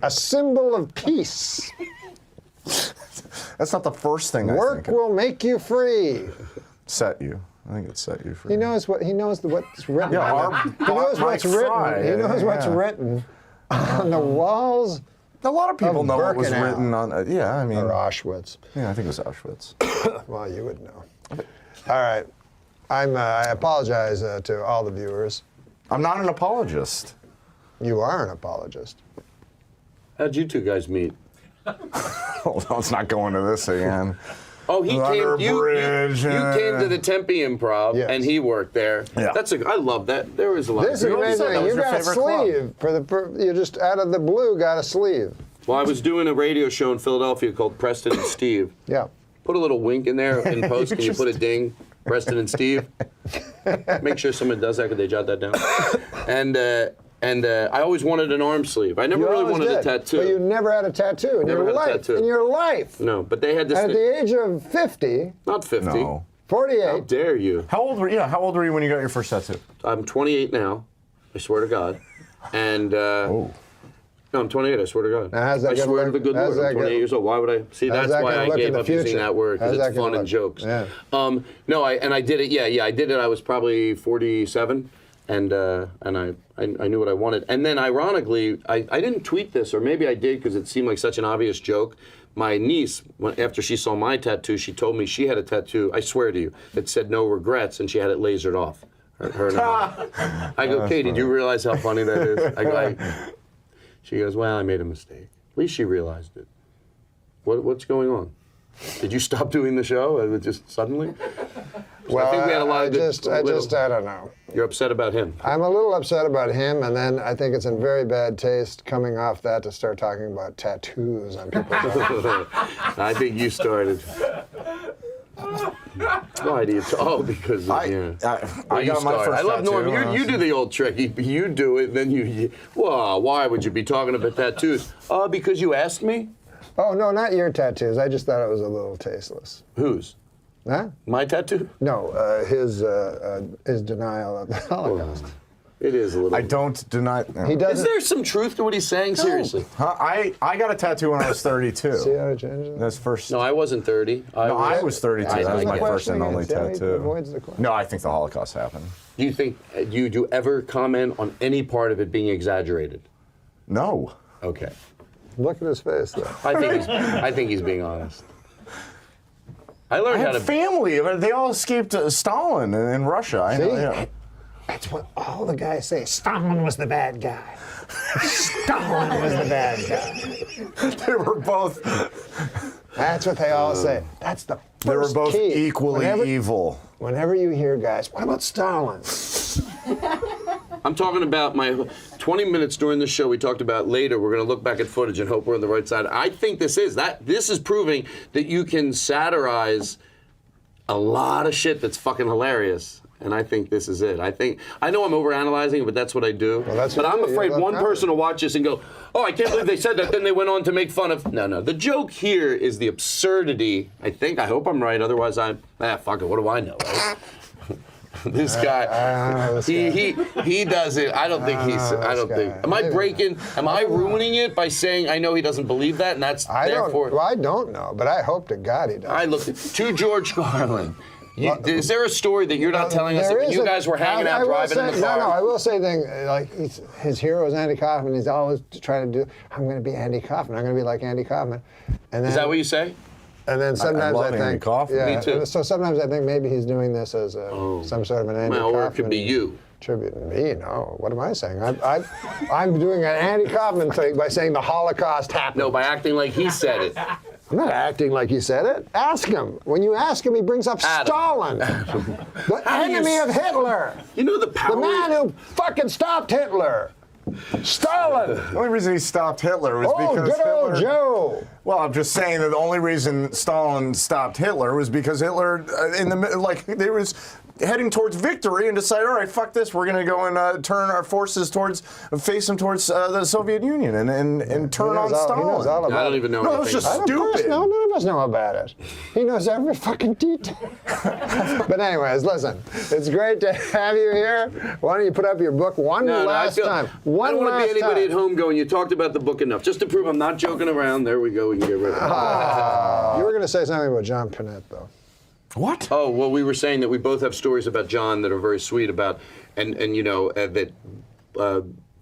A symbol of peace. That's not the first thing Work will make you free. Set you. I think it set you free. He knows what's written. Yeah, He knows what's written. He knows what's written on the walls. A lot of people know what was written on. Or Auschwitz. Yeah, I think it was Auschwitz. Well, you would know. All right, I apologize to all the viewers. I'm not an apologist. You are an apologist. How'd you two guys meet? Let's not go into this again. Oh, he came. You Bridge, came to the Tempe Improv, and he worked there. Yeah. I love that. There was a lot. This is amazing. You got a sleeve you just out of the blue got a sleeve. Well, I was doing a radio show in Philadelphia called Preston and Steve. Yeah. Put a little wink in there in post. Can you put a ding? Preston and Steve. Make sure someone does that. Could they jot that down? And I always wanted an arm sleeve. I never really wanted a tattoo. But you never had a tattoo in your life. In your life. No, but they had this. At the age of 50. Not 50. No. 48. How dare you? How old were you? How old were you when you got your first tattoo? I'm 28 now. I swear to God. And no, I'm 28. I swear to God. How's that I swear to the good Lord. I'm 28 years old. Why would I? See, that's why I gave up using that word because it's fun and jokes. Yeah. No, I did it. Yeah, I did it. I was probably 47. And I knew what I wanted. And then, ironically, I didn't tweet this, or maybe I did because it seemed like such an obvious joke. My niece, after she saw my tattoo, she told me she had a tattoo, I swear to you, that said no regrets, and she had it lasered off. Her and her mom. I go, Katie, do you realize how funny that is? I go, she goes, well, I made a mistake. At least she realized it. What's going on? Did you stop doing the show just suddenly? Well, I think we had a lot of I don't know. You're upset about him. I'm a little upset about him, and then I think it's in very bad taste coming off that to start talking about tattoos on people's arms. I think you started. Why do you? Because you got my first I love tattoo, Norm. You do the old trick. You do it, then you. Well, why would you be talking about tattoos? Because you asked me. Oh no, not your tattoos. I just thought it was a little tasteless. Whose? Huh? My tattoo? No, his denial of the Holocaust. It is a little. I don't deny. He doesn't. Is there some truth to what he's saying? No. Seriously? Huh? I got a tattoo when I was 32. See how it changes? That's first. No, I wasn't 30. I was 32. That was my first and only tattoo. Avoids the question. No, I think the Holocaust happened. Do you think? Do you ever comment on any part of it being exaggerated? No. Okay. Look at his face, though. I think he's being honest. I learned how had to. family. They all escaped Stalin in Russia. I know. See? Yeah. That's what all the guys say. Stalin was the bad guy. Stalin was the bad guy. They were both. That's what they all say. That's the first They were both key. equally evil. Whenever you hear guys, what about Stalin? I'm talking about my 20 minutes during the show. We talked about later. We're going to look back at footage and hope we're on the right side. I think this is proving that you can satirize a lot of shit that's fucking hilarious. And I think this is it. I know I'm overanalyzing it, but that's what I do. But I'm afraid one person will watch this and go, oh, I can't believe they said that. Then they went on to make fun of. No. The joke here is the absurdity. I hope I'm right. Otherwise, fuck it. What do I know? Right? This guy, he does it. I don't think he's. I don't think. Am I breaking? Am I ruining it by saying I know he doesn't believe that, and that's therefore? I don't know, but I hope to God he does. I looked to George Carlin. Is there a story that you're not telling us that when you guys were hanging out driving in the car? No, I will say like his hero is Andy Kaufman. He's always trying to do. I'm going to be Andy Kaufman. I'm going to be like Andy Kaufman. And then, is that what you say? And then sometimes I think, Andy Kaufman. yeah. Me too. So sometimes I think maybe he's doing this as some sort of an Andy Kaufman. Or it could be you. Tribute. Me? No. What am I saying? I'm doing an Andy Kaufman thing by saying the Holocaust happened. No, by acting like he said it. I'm not acting like he said it. Ask him. When you ask him, he brings up Stalin, the enemy of Hitler. You know the power. The man who fucking stopped Hitler. Stalin. The only reason he stopped Hitler was because good old Hitler. Joe. Well, I'm just saying that the only reason Stalin stopped Hitler was because Hitler, they was heading towards victory and decided, all right, fuck this, we're going to go and turn our forces face them towards the Soviet Union and turn on Stalin. He knows all about I don't even know. No, it was just stupid. No, none of us know about it. He knows every fucking detail. But anyways, listen, it's great to have you here. Why don't you put up your book one last time? I don't want to be anybody at home going, you talked about the book enough. Just to prove I'm not joking around, there we go, we can get rid of it. You were going to say something about John Pinette, though. What? Oh, well, we were saying that we both have stories about John that are very sweet about, and you know, that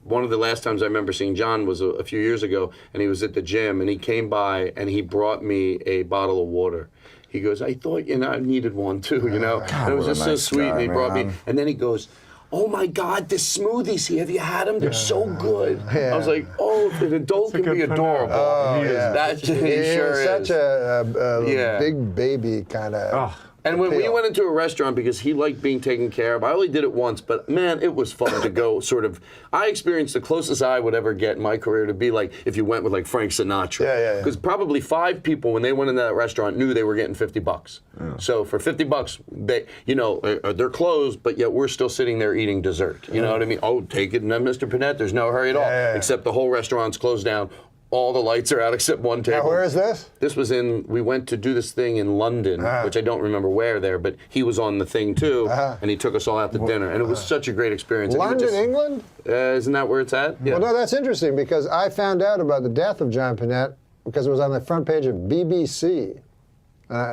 one of the last times I remember seeing John was a few years ago, and he was at the gym, and he came by, and he brought me a bottle of water. He goes, I thought, I needed one too, and it was just so sweet, and he brought me, and then he goes, oh my God, the smoothies here, have you had them? They're so good. I was like, oh, an adult can be adorable. Oh, he sure is such is. a big baby kind of. And when we went into a restaurant, because he liked being taken care of, I only did it once, but man, it was fun to go sort of. I experienced the closest I would ever get in my career to be like if you went with like Frank Sinatra. Yeah. Because probably 5 people when they went into that restaurant knew they were getting $50. Yeah. So for $50, they're closed, but yet we're still sitting there eating dessert. You know what I mean? Oh, take it, and then Mr. Panette, there's no hurry at all, except the whole restaurant's closed down. All the lights are out except one table. Now, where is this? This was we went to do this thing in London, which I don't remember where there, but he was on the thing too, and he took us all out to dinner, and it was such a great experience. London, England? Isn't that where it's at? Yeah. Well, no, that's interesting because I found out about the death of John Pinette because it was on the front page of BBC.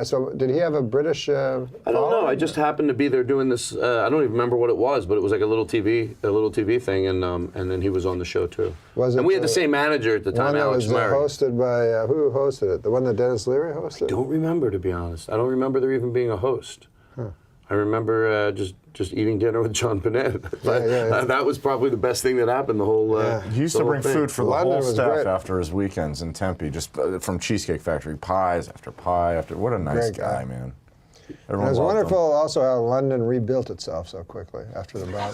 So did he have a British I don't know. I just happened to be there doing this. I don't even remember what it was, but it was like a little TV thing, and then he was on the show too. And we had the same manager at the time, Alex Murray. Hosted by who hosted it? The one that Dennis Leary hosted? I don't remember, to be honest. I don't remember there even being a host. I remember just eating dinner with John Pinette. That was probably the best thing that happened. The whole. He used to bring food for the whole staff after his weekends in Tempe, just from Cheesecake Factory, pies after pie after. What a nice guy, man. It was wonderful also how London rebuilt itself so quickly after the bomb.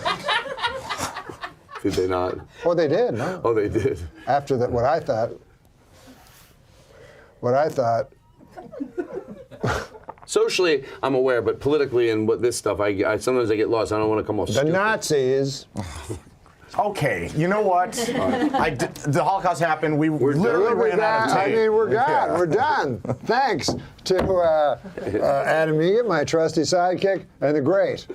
Did they not? Oh, they did. No. Oh, they did. After that, what I thought. Socially, I'm aware, but politically and what this stuff, I sometimes I get lost. I don't want to come off stupid. The Nazis. Okay, you know what? The Holocaust happened. We literally ran out of tape. I mean, we're gone. Yeah. We're done. Thanks to Adam Egan, my trusty sidekick, and the great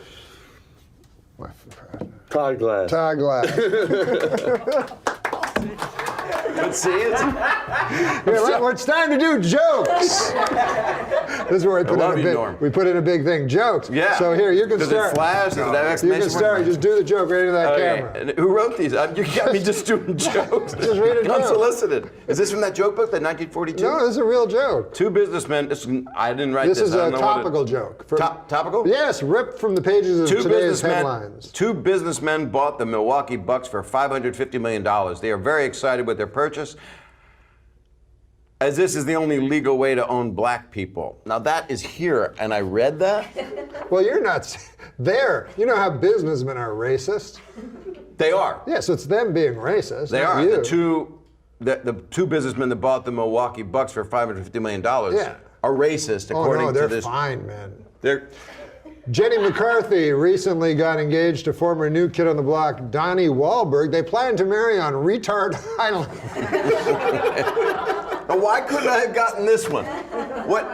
Todd Glass. Todd Glass. Let's see it. It's time to do jokes. This is where we put in a big thing. Jokes. Yeah. So here, you can Does start. it flash? Does it have You exclamation can start. mark? Just do the joke right into that Okay. camera. And who wrote these? You got me just doing jokes. Just read a joke. Unsolicited. Is this from that joke book, that 1942? No, this is a real joke. Two businessmen. I didn't write this. This is I a don't know what topical joke. Topical? Yes, ripped from the pages of today's headlines. Two businessmen bought the Milwaukee Bucks for $550 million. They are very excited with their purchase, as this is the only legal way to own black people. Now that is here, and I read that. Well, you're not there. You know how businessmen are racist? They are. Yes, it's them being racist. They not are. You. The two businessmen that bought the Milwaukee Bucks for $550 million Yeah. are racist, according they're to this. fine, man. They're. Jenny McCarthy recently got engaged to former New Kid on the Block, Donnie Wahlberg. They plan to marry on Retard Island. Now, why couldn't I have gotten this one? What?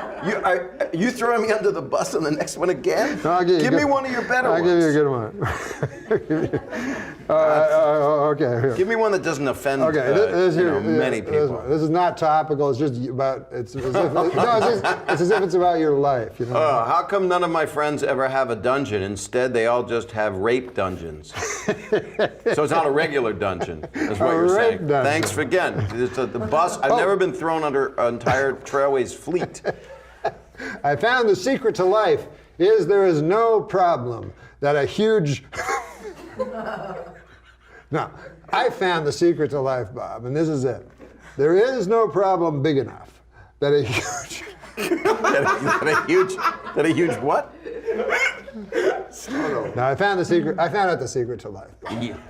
You throwing me under the bus on the next one again? No, give me one of your better ones. I'll give you a good one. Okay. Here. Give me one that doesn't offend many people. This is not topical. It's just about. It's as if it's as if it's about your life. You know. How come none of my friends ever have a dungeon? Instead, they all just have rape dungeons. So it's not a regular dungeon. That's what you're saying. Dungeon. Thanks for again. The bus. I've never been thrown under an entire Trailways fleet. I found the secret to life is there is no problem that a huge. No, I found the secret to life, Bob, and this is it. There is no problem big enough that a huge. that a huge what? No, I found the secret. I found out the secret to life.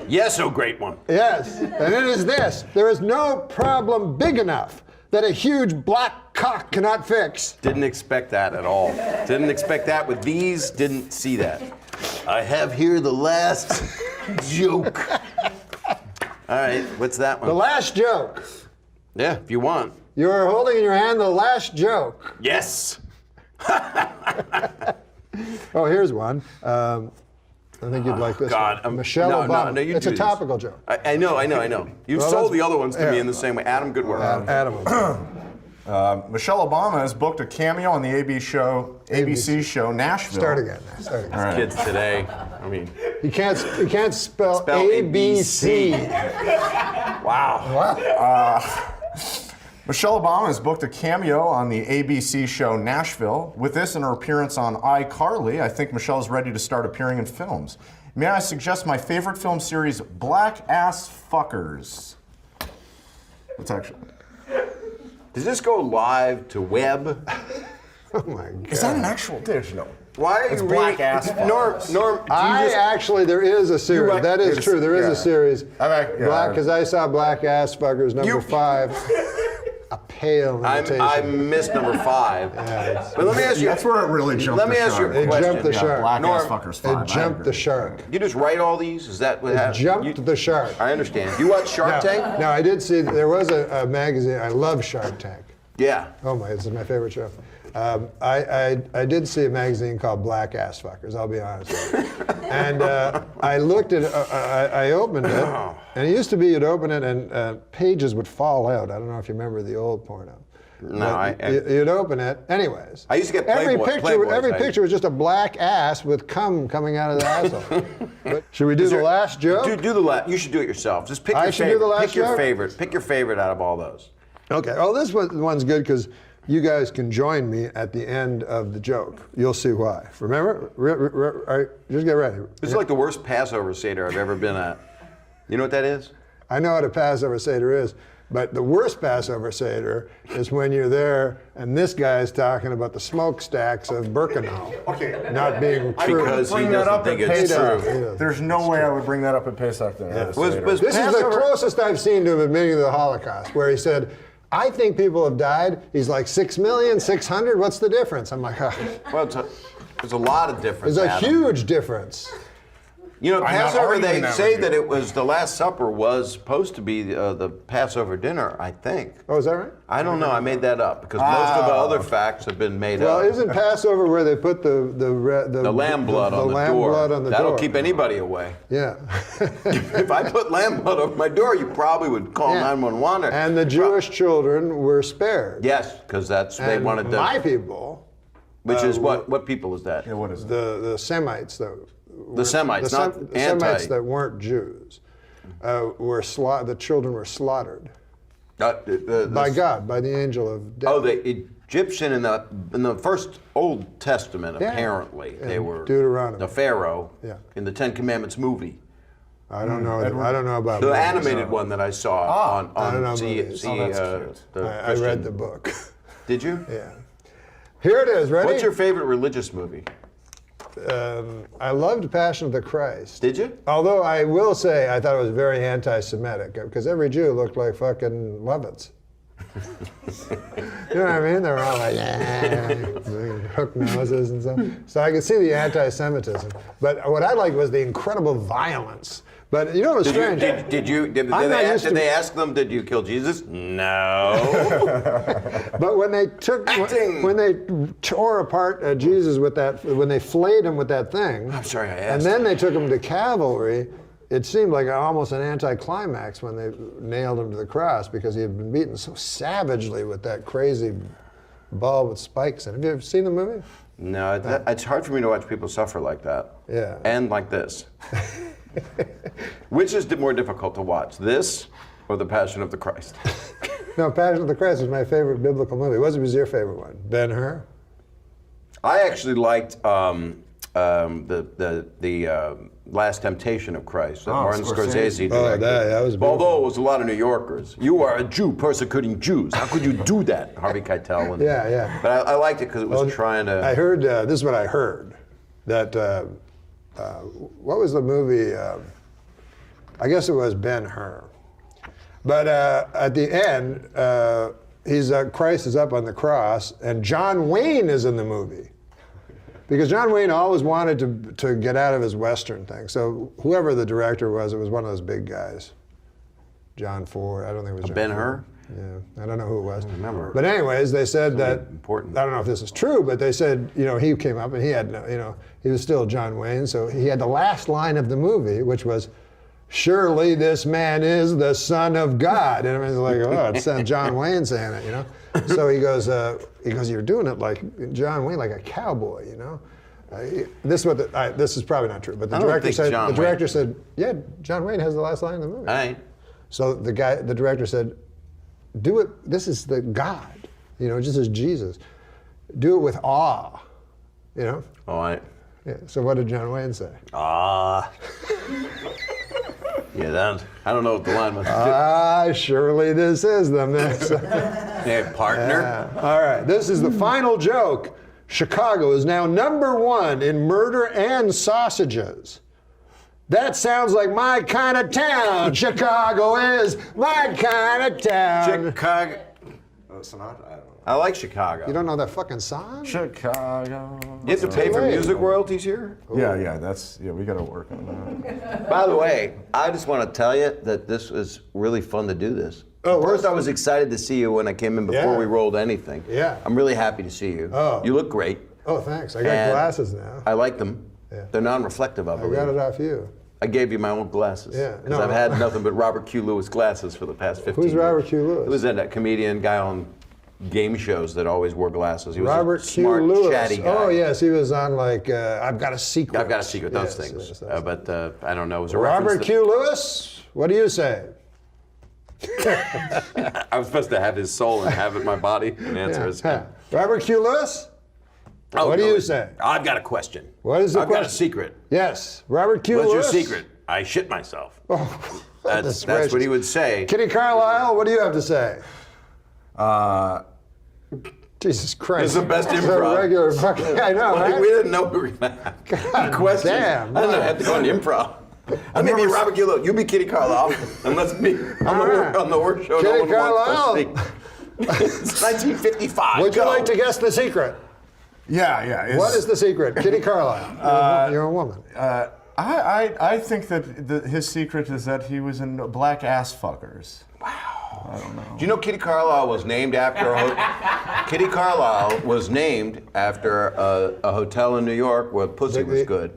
Yes, oh great one. Yes, and it is this: there is no problem big enough that a huge black cock cannot fix. Didn't expect that at all. Didn't expect that with these. Didn't see that. I have here the last joke. All right, what's that one? The last joke. Yeah, if you want. You are holding in your hand the last joke. Yes. Oh, here's one. I think you'd like this God, one. Michelle Obama. No, you it's do a these. topical joke. I know. You've Well, sold let's- the other ones to yeah. me in the same way. Adam, good work. Adam. Michelle Obama has booked a cameo on the ABC show Nashville. Start again. Start again. All right. Kids today. I mean, You can't spell ABC. Wow. Michelle Obama has booked a cameo on the ABC show Nashville. With this and her appearance on iCarly, I think Michelle is ready to start appearing in films. May I suggest my favorite film series, Black Ass Fuckers? It's actually. Does this go live to web? Oh my God. Is that an actual dish? No. Why are It's you Black reading? Ass Fuckers. Norm, There is a series. like- That is true. There is a series. yeah. Black, because I saw Black Ass Fuckers #5. A pale imitation. I missed number 5. But let me ask you. That's where it really jumped Let me the ask you shark. a It question. jumped the shark. Black Ass Norm, Fuckers 5. It jumped the shark. You just write all these? Is that what It happened? jumped the shark. I understand. You watch Shark Tank? No, I did see. There was a magazine. I love Shark Tank. Yeah. Oh my, this is my favorite show. I did see a magazine called Black Ass Fuckers, I'll be honest with you. And I looked at I opened it, and it used to be you'd open it and pages would fall out. I don't know if you remember the old porno. No, you'd open it. Anyways. I used to get every Playboys. picture was just a black ass with cum coming out of the asshole. But should we do the last joke? Do the last. You should do it yourself. Just pick I your should do favorite. the last Pick your joke? favorite. Pick your favorite out of all those. Okay. Oh, this one's good because you guys can join me at the end of the joke. You'll see why. Remember? Just get ready. This is like the worst Passover Seder I've ever been at. You know what that is? I know what a Passover Seder is, but the worst Passover Seder is when you're there and this guy's talking about the smokestacks of Birkenau not being true. Because he Bring that doesn't up think at it's Pesach. true. There's no way I would bring that up at Pesach. This is the closest I've seen to him admitting to the Holocaust, where he said, I think people have died. He's like 6,600,000. What's the difference? I'm like, Well, there's a lot of difference. there's a Adam. huge difference. You know, I'm not Passover, arguing they that say with that you. it was the Last Supper was supposed to be the Passover dinner, I think. Oh, is that right? I don't know. I made that up because most of the other facts have been made Well, up. isn't Passover where they put the lamb blood on the lamb door? blood on the That'll door? keep anybody away. Yeah. If I put lamb blood over my door, you probably would call 911. And the Jewish children were spared. Yes, because they And wanted to. my people Which is what people is that? Yeah, what is it? The Semites that The Semites, the Semites that weren't Jews the children were slaughtered by God, by the angel of death. Oh, the Egyptian in the first Old Testament, apparently they were Deuteronomy. the Pharaoh Yeah. in the Ten Commandments movie. I don't know. I don't know about The movies. animated one that I saw on I don't know C. movies. I read the book. Did you? Yeah. Here it is. Ready? What's your favorite religious movie? I loved Passion of the Christ. Did you? Although I will say I thought it was very anti-Semitic because every Jew looked like fucking Lovitz. You know what I mean? They were all like, hook noses and stuff. So I could see the anti-Semitism. But what I liked was the incredible violence. But you know what was strange? Did they ask them, did you kill Jesus? No. But when they tore apart Jesus with that, when they flayed him with that thing, I'm sorry, I asked. and then they took him to cavalry, it seemed like almost an anticlimax when they nailed him to the cross because he had been beaten so savagely with that crazy ball with spikes in it. Have you ever seen the movie? No, it's hard for me to watch people suffer like that. Yeah. And like this. Which is more difficult to watch, this or The Passion of the Christ? No, Passion of the Christ was my favorite biblical movie. What was your favorite one? Ben-Hur? I actually liked the Last Temptation of Christ that Martin Scorsese directed. Oh, that was beautiful. Although it was a lot of New Yorkers. You are a Jew persecuting Jews. How could you do that? Harvey Keitel. And, Yeah. But I liked it because it was trying to... I heard, this is what I heard, that, what was the movie? I guess it was Ben-Hur. But at the end, Christ is up on the cross, and John Wayne is in the movie. Because John Wayne always wanted to get out of his Western thing. So whoever the director was, it was one of those big guys. John Ford, I don't think it was John Ben-Hur? Yeah, I don't know who it was. I don't remember. But anyways, they said that, important. I don't know if this is true, but they said, he came up and he had no, he was still John Wayne, so he had the last line of the movie, which was, "Surely this man is the Son of God." And everyone's like, oh, it's John Wayne saying it, So he goes, "You're doing it like John Wayne, like a cowboy, This is probably not true, but the director said, "Yeah, John Wayne has the last line of the movie." All right. So the director said, "Do it. This is the God, just as Jesus. Do it with awe, All right. Yeah. So what did John Wayne say? Yeah, I don't know what the line was. Surely this is the mess. Hey, partner. All right, this is the final joke. Chicago is now #1 in murder and sausages. That sounds like my kind of town. Chicago is my kind of town. Chicago. I like Chicago. You don't know that fucking song? Chicago. You have to pay for music royalties here? Yeah, we got to work on that. By the way, I just want to tell you that this was really fun to do this. Oh, First, I was excited to see you when I came in before we rolled anything. Yeah. I'm really happy to see you. Oh. You look great. Oh, thanks. I got glasses now. I like them. Yeah. They're non-reflective, I I believe. got it off you. I gave you my own glasses. Yeah. Because I've had nothing but Robert Q. Lewis glasses for the past 15 years. Who's Robert Q. Lewis? He was that comedian guy on game shows that always wore glasses. He was Robert a Q. smart, Lewis. chatty guy. Oh, yes, he was on I've Got a Secret. I've Got a Secret, those Yes, things. yes, But I don't know. It was a Robert reference Q. Lewis, what do you say? I was supposed to have his soul and have it in my body and answer his. Robert Q. Lewis, what do you say? I've got a question. What is the I've question? got a secret. Yes, Robert Q. What's Lewis. your secret? I shit myself. Oh, that's what he would say. Kitty Carlisle, what do you have to say? Jesus Christ. This is the best It's improv. a regular fucking, I know, right? We didn't know we were going to have questions. damn. I don't know. I had to go on improv. I may be Robert Q. Lewis. You be Kitty Carlisle. And let's be on the work show. Kitty no one Carlisle. wants to see. It's 1955. Would you Go. like to guess the secret? Yeah. What is the secret? Kitty Carlisle. You're a woman. I think that his secret is that he was in black ass fuckers. Wow. I don't know. Do you know Kitty Carlisle was named after Kitty Carlisle was named after a hotel in New York where pussy was good.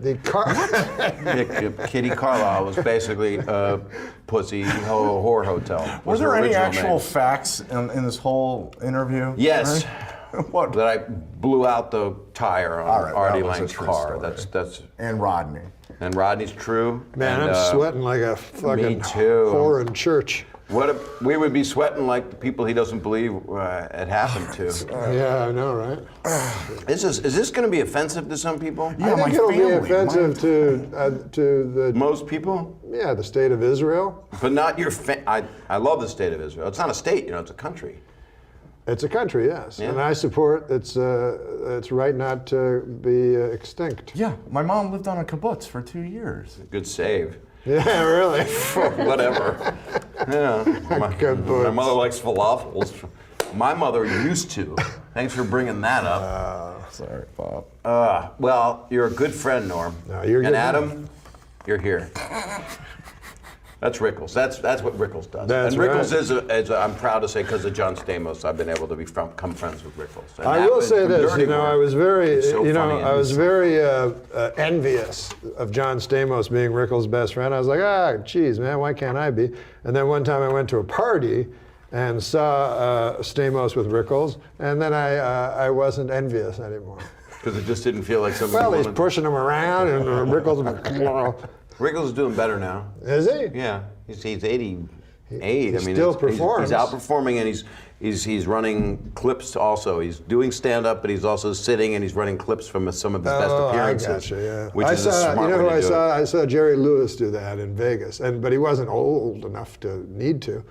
Kitty Carlisle was basically a pussy whore hotel. Were there any actual facts in this whole interview? Yes. What? That I blew out the tire on All right, Artie that was a Lang's true car. story. That's And Rodney. and Rodney's true. Man, and, I'm sweating like a fucking whore in church. What if we would be sweating like the people he doesn't believe it happened to? Yeah, I know, right? Is this going to be offensive to some people? I think it'll be offensive to the most people. Yeah, the state of Israel. But not your. I love the state of Israel. It's not a state, it's a country. It's a country, yes, and I support its right not to be extinct. Yeah, my mom lived on a kibbutz for 2 years. Good save. Yeah, really. Whatever. Yeah. My mother likes falafels. My mother used to. Thanks for bringing that up. Sorry, Bob. Well, you're a good friend, Norm. No, you're and good. Adam, you're here. That's Rickles. That's what Rickles does. That's and Rickles right. is I'm proud to say, because of John Stamos, I've been able to become friends with Rickles. And I that will was say from this, Dirty I Work. was very, He's so funny I and was he's- very envious of John Stamos being Rickles' best friend. I was like, geez, man, why can't I be? And then one time I went to a party and saw Stamos with Rickles, and then I wasn't envious anymore. Because it just didn't feel like something. Well, you he's wanted- pushing him around, and Rickles. Rickles is doing better now. Is he? Yeah, he's 88. He's I mean, still he's performs. outperforming, and he's running clips also. He's doing stand up, but he's also sitting and he's running clips from some of his best appearances. I gotcha, yeah. Which I is a saw, smart you know way who to do it. I saw Jerry Lewis do that in Vegas, but he wasn't old enough to need to.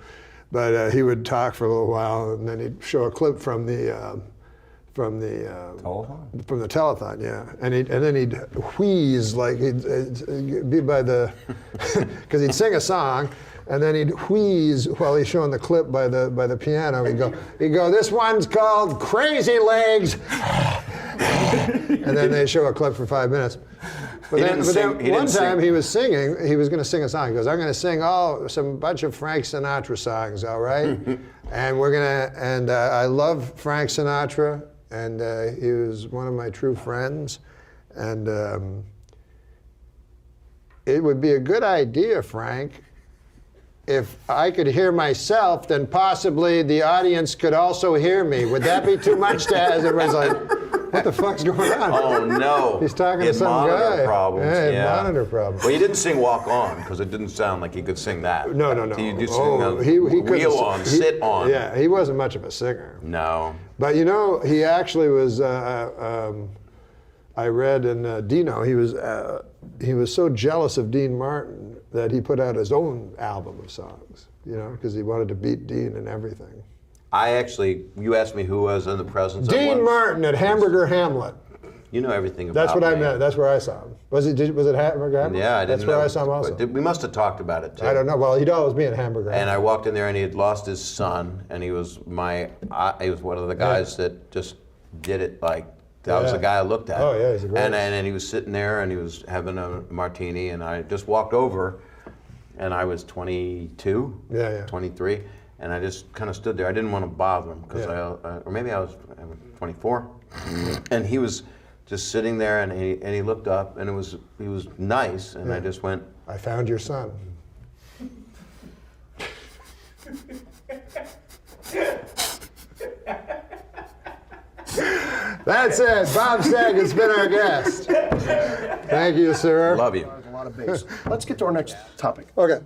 But he would talk for a little while, and then he'd show a clip from the telethon? From the telethon, yeah. And then he'd wheeze like he'd be by the because he'd sing a song, and then he'd wheeze while he's showing the clip by the piano. He'd go, this one's called Crazy Legs, and then they show a clip for 5 minutes. But then one time he was singing. He was going to sing a song. He goes, "I'm going to sing some bunch of Frank Sinatra songs, all right?" And we're gonna. And I love Frank Sinatra, and he was one of my true friends. And it would be a good idea, Frank, if I could hear myself, then possibly the audience could also hear me. Would that be too much to ask? Everybody's like, what the fuck's going on? Oh no! He's talking He to had some monitor guy. Problems. Yeah, he had Yeah, monitor problems. Well, he didn't sing "Walk On" because it didn't sound like he could sing that. No. He did sing he couldn't "Wheel sing. On," "Sit On." Yeah, he wasn't much of a singer. No. But he actually was. I read in Dino, he was so jealous of Dean Martin that he put out his own album of songs. Because he wanted to beat Dean and everything. You asked me who was in the presence of Dean one. Martin at Hamburger Hamlet. You know everything about That's what I me. meant. That's where I saw him. Was it Hamburger Hamlet? Yeah, I didn't That's know. where I saw him also. We must have talked about it too. I don't know. Well, he'd always be in Hamburger And I Hamlet. walked in there, and he had lost his son, and he was he was one of the guys that just did it like. That was the guy I looked at. Oh, yeah, he's a great and he was sitting there, and he was having a martini, and I just walked over, and I was 22, 23, and I just kind of stood there. I didn't want to bother him, because or maybe I was 24, and he was just sitting there, and he looked up, and he was nice, and I just went, I found your son. That's it. Bob Stagg has been our guest. Thank you, sir. Love you. A lot of bass. Let's get to our next topic. Okay.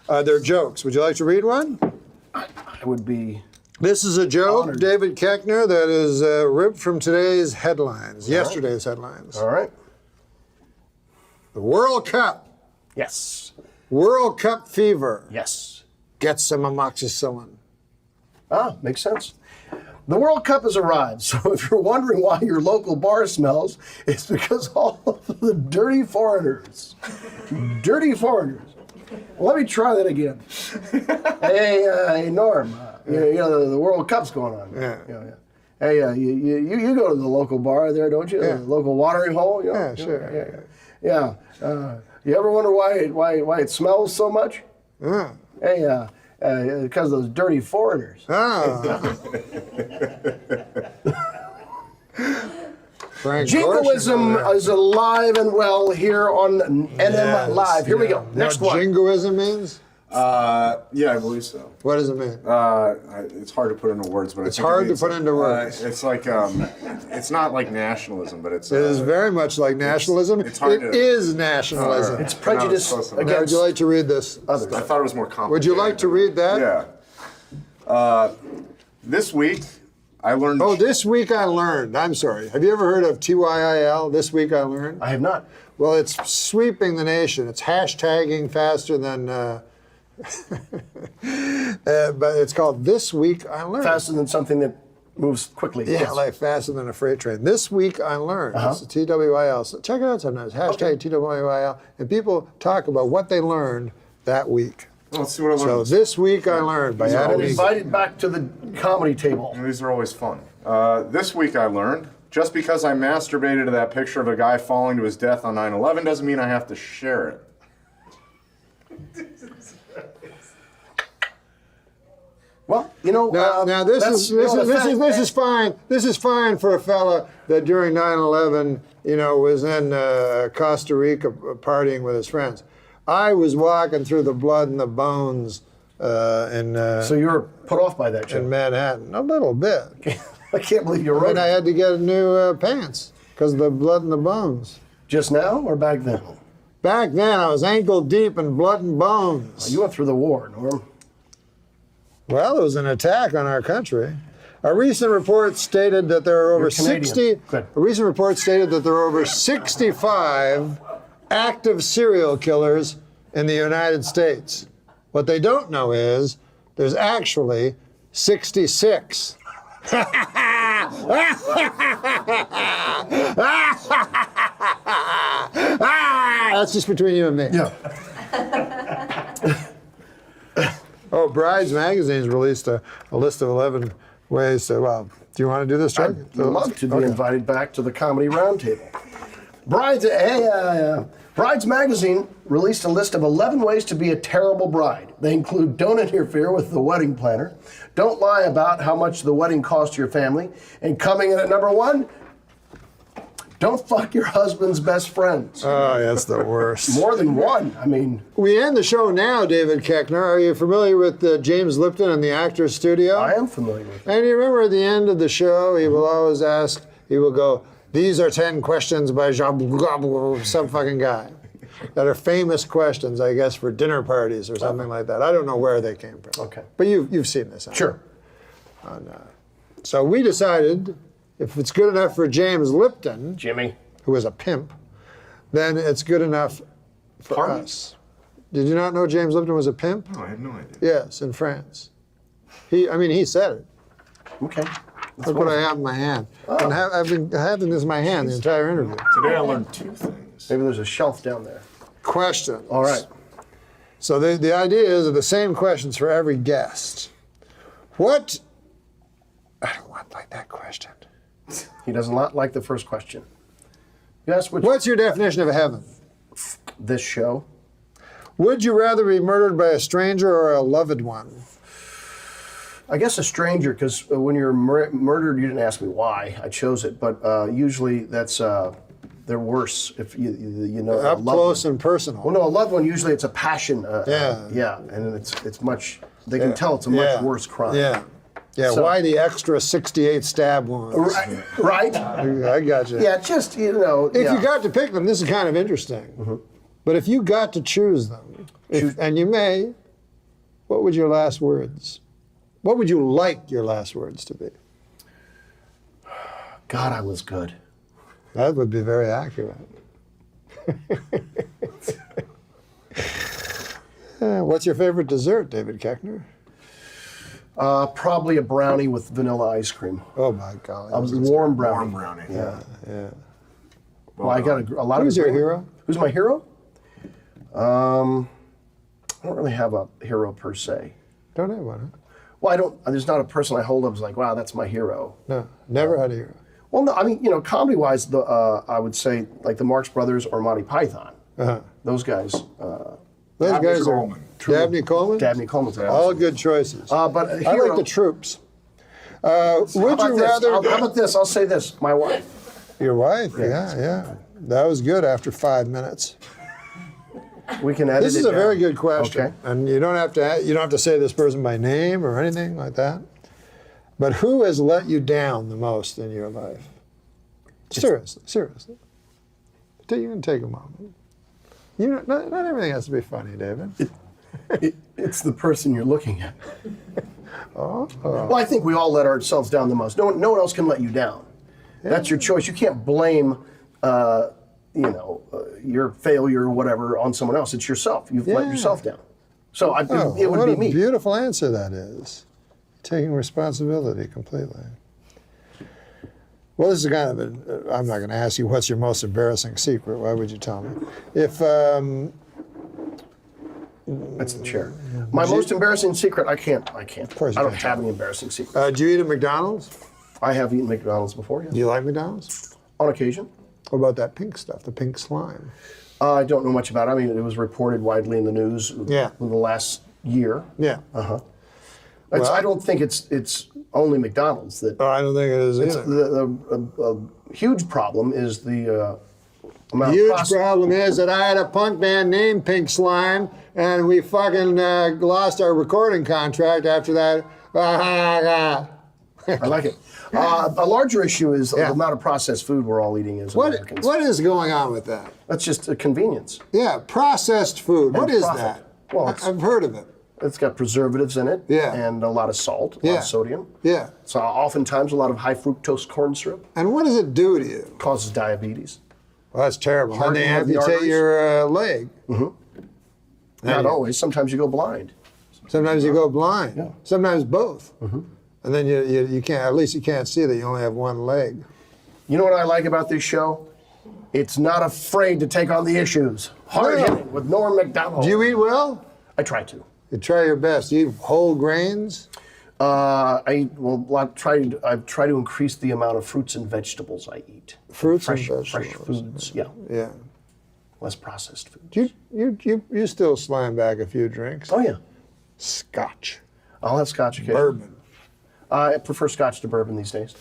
They're jokes. Would you like to read one? I would be. This is a joke, honored. David Keckner, that is ripped from today's headlines, yesterday's headlines. All right. The World Cup. Yes. World Cup fever. Yes. Get some amoxicillin. Makes sense. The World Cup has arrived, so if you're wondering why your local bar smells, it's because all of the dirty foreigners. Dirty foreigners. Well, let me try that again. Hey, Norm, the World Cup's going on. Yeah. Hey, you go to the local bar there, don't you? Yeah. The local watering hole. Yeah, sure. Yeah. You ever wonder why it smells so much? Yeah. Hey, because of those dirty foreigners. Frank Jingoism Gorshin is alive and well here on NM Live. Here we go. You know Next what one. jingoism means? Yeah, I believe so. What does it mean? It's hard to put into words, but It's hard to put into words. It's like it's not like nationalism, but it's. It is very much like nationalism. It's hard It to- is nationalism. It's prejudice Now, would against you like to read this? others. I thought it was more complicated. Would you like to read that? Yeah. This week, I learned. Oh, this week I learned. I'm sorry. Have you ever heard of TYIL? This week I learned. I have not. Well, it's sweeping the nation. It's hashtagging faster than. But it's called This Week I Learned. Faster than something that moves quickly. Yeah, Yes. like faster than a freight train. This Week I Learned. It's the TWIL. So check it out sometimes. Hashtag TWIL. And people talk about what they learned that week. Let's see what I learned. So This Week I Learned by Adam Egan. Invited back to the comedy table. These are always fun. This week I learned, just because I masturbated to that picture of a guy falling to his death on 9/11 doesn't mean I have to share it. Well, you know. Now this is fine. This is fine for a fella that during 9/11, was in Costa Rica partying with his friends. I was walking through the blood and the bones So you were put off by that, Jim? in Manhattan. A little bit. I can't believe you wrote And I it. had to get new pants because of the blood and the bones. Just now or back then? Back then, I was ankle deep in blood and bones. You went through the war, Norm. Well, it was an attack on our country. A recent report stated that there are over You're Canadian. 60. Good. A recent report stated that there are over 65 active serial killers in the United States. What they don't know is there's actually 66. That's just between you and me. Yeah. Oh, Brides Magazine's released a list of 11 ways to, well, do you want to do this, Chuck? I'd love to be invited back to the comedy roundtable. Brides Magazine released a list of 11 ways to be a terrible bride. They include don't interfere with the wedding planner, don't lie about how much the wedding cost your family, and coming in at number 1, don't fuck your husband's best friends. Oh, that's the worst. More than one. I mean, We end the show now, David Keckner. Are you familiar with James Lipton and the Actors Studio? I am familiar with it. And you remember at the end of the show, he will always ask, he will go, these are 10 questions by some fucking guy. That are famous questions, I guess, for dinner parties or something like that. I don't know where they came from. Okay. But you've seen this. Sure. So we decided, if it's good enough for James Lipton, Jimmy, who is a pimp, then it's good enough for us. Did you not know James Lipton was a pimp? No, I had no idea. Yes, in France. He said it. Okay. Look what I have in my hand. And I've been having this in my hand the entire interview. Today I learned 2 things. Maybe there's a shelf down there. Questions. All right. So the idea is the same questions for every guest. What? I don't want like that question. He does not like the first question. Yes, What's your definition of heaven? This show. Would you rather be murdered by a stranger or a loved one? I guess a stranger, because when you're murdered, you didn't ask me why. I chose it, but usually that's they're worse if you know. Up close and personal. Well, no, a loved one usually it's a passion. Yeah. And it's much. They can tell it's a much worse crime. Yeah. Yeah, So- why the extra 68 stab wounds? Right. I got you. Yeah, just If If you got to pick them, this is kind of interesting. But if you got to choose them, and you may, what would your last words? What would you like your last words to be? God, I was good. That would be very accurate. What's your favorite dessert, David Keckner? Probably a brownie with vanilla ice cream. Oh my God! A warm brownie. Warm brownie. Yeah. Yeah. Well, I got a lot of. Who's your hero? Who's my hero? I don't really have a hero per se. Don't have one, huh? Well, I don't. There's not a person I hold up as like, wow, that's my hero. No, never had a hero. Well, no, I mean, comedy-wise, I would say like the Marx Brothers or Monty Python. Those guys. Those Dabney guys Coleman. are Dabney Coleman. Dabney Coleman's all good choices. But I like the Troops. Would you rather? How about this? I'll say this. My wife. Your wife? Yeah. That was good after 5 minutes. We can edit This is it a very down. good question, Okay. and you don't have to say this person by name or anything like that. But who has let you down the most in your life? Seriously. You can take a moment. Not everything has to be funny, David. It's the person you're looking at. Oh. Well, I think we all let ourselves down the most. No one else can let you down. That's your choice. You can't blame, your failure or whatever on someone else. It's yourself. You've let yourself down. So it would be what a me. beautiful answer that is. Taking responsibility completely. Well, this is kind of I'm not going to ask you what's your most embarrassing secret. Why would you tell me? If That's the chair. My most embarrassing secret, I can't. Of course I you don't can't have any embarrassing secrets. do you eat at McDonald's? I have eaten McDonald's before, yes. Do you like McDonald's? On occasion. What about that pink stuff, the pink slime? I don't know much about it. I mean, it was reported widely in the news in the last year. Yeah. Uh-huh. Well, I don't think it's only McDonald's that. I don't think it is It's either. the huge problem is the amount Huge of process. problem is that I had a punk band named Pink Slime, and we fucking lost our recording contract after that. I like it. A larger issue is the amount of processed food we're all eating as Americans. What is going on with that? That's just a convenience. Yeah, processed food. What And is profit. that? Well, I've heard of it. It's got preservatives in it, and a lot of salt, a lot of sodium. Yeah. So oftentimes a lot of high fructose corn syrup. And what does it do to you? Causes diabetes. Well, that's terrible. And they Hardening of the amputate arteries. your leg. Mm-hmm. Not always. Sometimes you go blind. Sometimes you go blind. Yeah. Sometimes both. Mm-hmm. And then you can't. At least you can't see that you only have one leg. You know what I like about this show? It's not afraid to take on the issues. Hard hitting with Norm MacDonald. Do you eat well? I try to. You try your best. You eat whole grains. I try to increase the amount of fruits and vegetables I eat. Fruits fresh, and fresh vegetables. foods. Yeah. Yeah. Less processed food. You still slam back a few drinks. Oh yeah. Scotch. I'll have scotch occasionally. Bourbon. I prefer scotch to bourbon these days.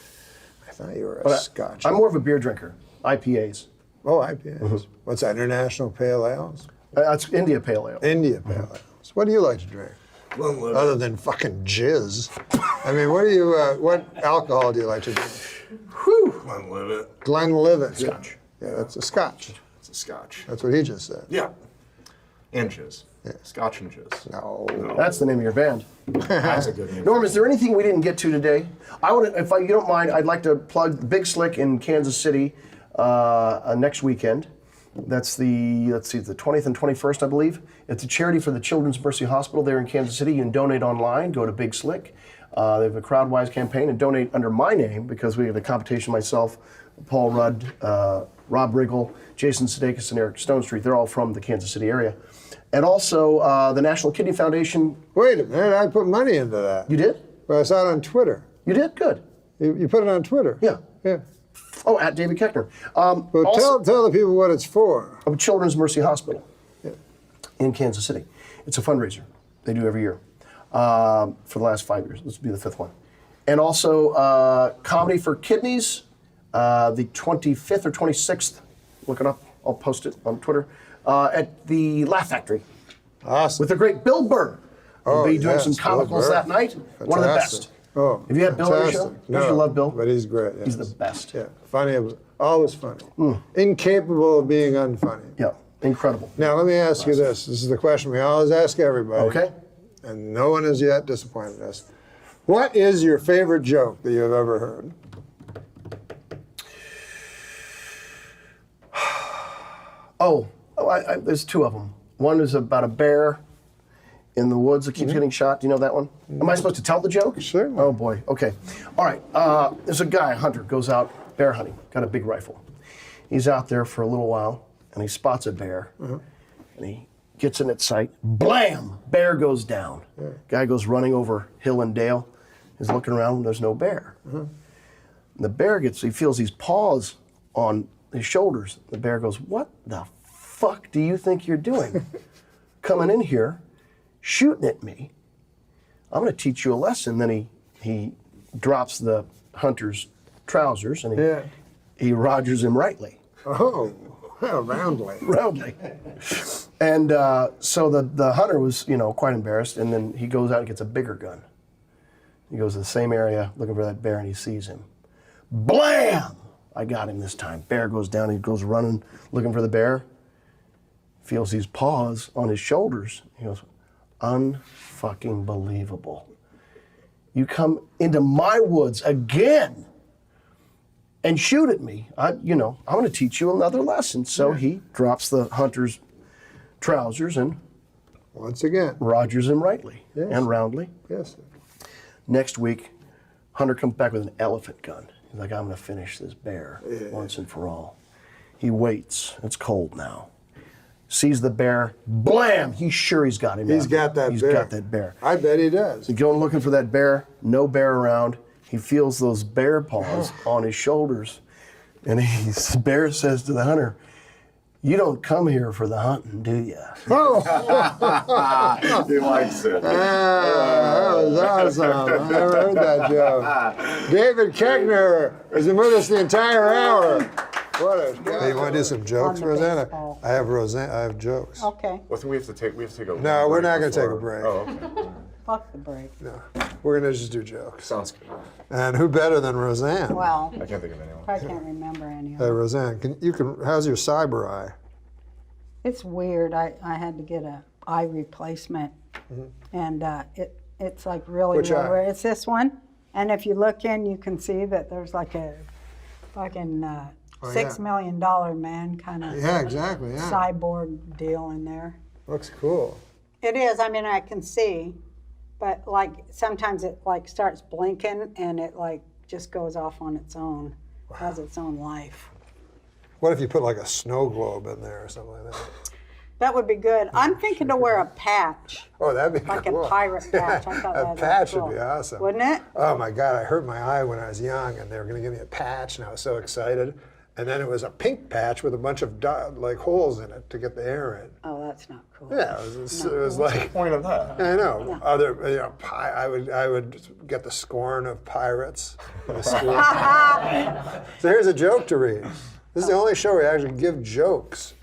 I thought you were a But Scotch. I'm more of a beer drinker. IPAs. Oh, IPAs. What's that? International Pale Ales? It's India Pale Ale. India Pale Ales. What do you like to drink? Other than fucking jizz. I mean, what alcohol do you like to drink? Glenlivet. Glenlivet. Scotch. Yeah, that's a Scotch. It's a Scotch. That's what he just said. Yeah. And jizz. Scotch and jizz. No. That's the name of your band. That's a good name. Norm, is there anything we didn't get to today? If you don't mind, I'd like to plug Big Slick in Kansas City next weekend. That's the 20th and 21st, I believe. It's a charity for the Children's Mercy Hospital there in Kansas City. You can donate online. Go to Big Slick. They have a Crowdwise campaign and donate under my name because we have a competition. Myself, Paul Rudd, Rob Riggle, Jason Sudeikis, and Eric Stonestreet. They're all from the Kansas City area. And also the National Kidney Foundation. Wait a minute, I put money into that. You did? Well, I saw it on Twitter. You did? Good. You put it on Twitter? Yeah. Yeah. Oh, at David Keckner. Well, tell the people what it's for. Of Children's Mercy Hospital in Kansas City. It's a fundraiser they do every year for the last 5 years. This will be the 5th one. And also Comedy for Kidneys, the 25th or 26th. Look it up. I'll post it on Twitter. At the Laugh Factory. Awesome. With the great Bill Burr. We'll be doing some comicals that night. One of the best. Oh, have you had Bill on your show? fantastic. Don't you love Bill? But he's great. Yes. He's the best. Yeah, funny, always funny. Incapable of being unfunny. Yeah, incredible. Now, let me ask you this. This is the question we always ask everybody. Okay. And no one has yet disappointed us. What is your favorite joke that you've ever heard? There's two of them. One is about a bear in the woods that keeps getting shot. Do you know that one? Am I supposed to tell the joke? Sure. Oh boy. Okay. All right. There's a guy, a hunter, goes out bear hunting. Got a big rifle. He's out there for a little while, and he spots a bear, and he gets in its sight. Blam! Bear goes down. Guy goes running over hill and dale. He's looking around, and there's no bear. And the bear he feels these paws on his shoulders. The bear goes, "What the fuck do you think you're doing? Coming in here, shooting at me. I'm going to teach you a lesson." Then he drops the hunter's trousers and he Rogers him rightly. Oh. Roundly. Roundly. And so the hunter was, quite embarrassed, and then he goes out and gets a bigger gun. He goes to the same area looking for that bear, and he sees him. Blam! I got him this time. Bear goes down, he goes running, looking for the bear. Feels these paws on his shoulders. He goes, unfucking believable. You come into my woods again and shoot at me. I'm going to teach you another lesson. So he drops the hunter's trousers and once again Rogers him rightly and roundly. Yes. Next week, hunter comes back with an elephant gun. He's like, I'm going to finish this bear once and for all. He waits. It's cold now. Sees the bear. Blam! He's sure he's got him. He's got that He's bear. got that bear. I bet he does. He's going looking for that bear. No bear around. He feels those bear paws on his shoulders. And the bear says to the hunter, you don't come here for the hunting, do you? Oh! He likes it. That was awesome. I never heard that joke. David Keckner has been with us the entire hour. What a guy. You want to do some jokes, Rosanna? I have jokes. Okay. Well, we have to take a No, we're not going to take a before- break. Oh, okay. Fuck the break. No, we're going to just do jokes. Sounds good. And who better than Roseanne? Well, I can't think of anyone. I can't remember any of Hey, them. Roseanne, how's your cyber eye? It's weird. I had to get a eye replacement, and it's like really Which eye? rare. It's this one, and if you look in, you can see that there's like a fucking $6 million man kind of Yeah, exactly. Yeah. cyborg deal in there. Looks cool. It is. I mean, I can see, but like sometimes it like starts blinking and it like just goes off on its own, has its own life. What if you put like a snow globe in there or something like that? That would be good. I'm thinking to wear a patch. Oh, that'd be like cool. a pirate patch. I thought A that'd patch be cool. would be awesome. Wouldn't it? Oh my God, I hurt my eye when I was young, and they were going to give me a patch, and I was so excited. And then it was a pink patch with a bunch of like holes in it to get the air in. Oh, that's not cool. Yeah, it was What's like. the point of that? I know. I would get the scorn of pirates in the school. So here's a joke to read. This is the only show where you actually give jokes.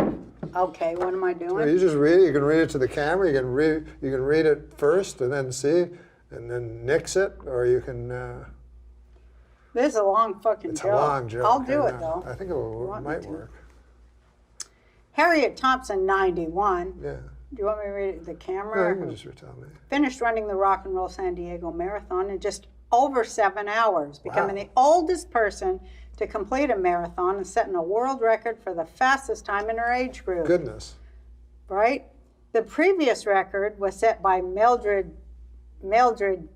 Okay, what am I doing? You just read it. You can read it to the camera. You can read it first and then see, and then nix it, or you can. This is a long fucking It's joke. a long joke. I'll do I it know. though. I think it might work. Harriet Thompson, 91. Yeah. Do you want me to read it to the No, camera? you can just retell me. Finished running the Rock and Roll San Diego Marathon in just over 7 hours, becoming the oldest person to complete a marathon and setting a world record for the fastest time in her age group. Goodness. Right? The previous record was set by Mildred. I already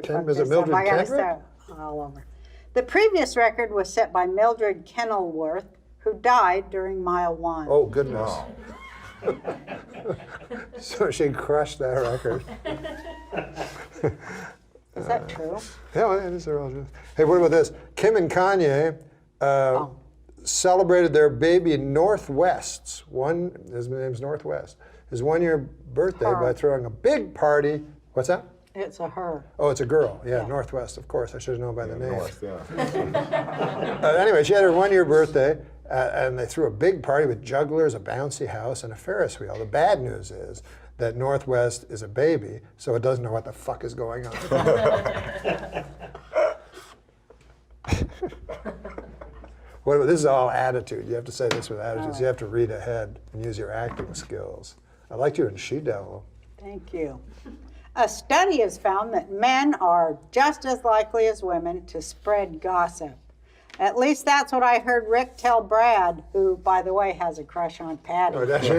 fucked Was it this up. Mildred I gotta Kendrick? start all over. The previous record was set by Mildred Kenilworth, who died during mile 1. Oh goodness. So she crushed that record. Is that true? Yeah, well, it is a real truth. Hey, what about this? Kim and Kanye celebrated their baby Northwest's his name's Northwest, his 1-year birthday by throwing a big party. What's that? It's a her. Oh, it's a girl. Yeah, Northwest, of course. I should have known by the name. North, yeah. Anyway, she had her 1-year birthday, and they threw a big party with jugglers, a bouncy house, and a Ferris wheel. The bad news is that Northwest is a baby, so it doesn't know what the fuck is going on. This is all attitude. You have to say this with attitude. So you have to read ahead and use your acting skills. I liked you in She-Devil. Thank you. A study has found that men are just as likely as women to spread gossip. At least that's what I heard Rick tell Brad, who, by the way, has a crush on Patty. Oh, does she?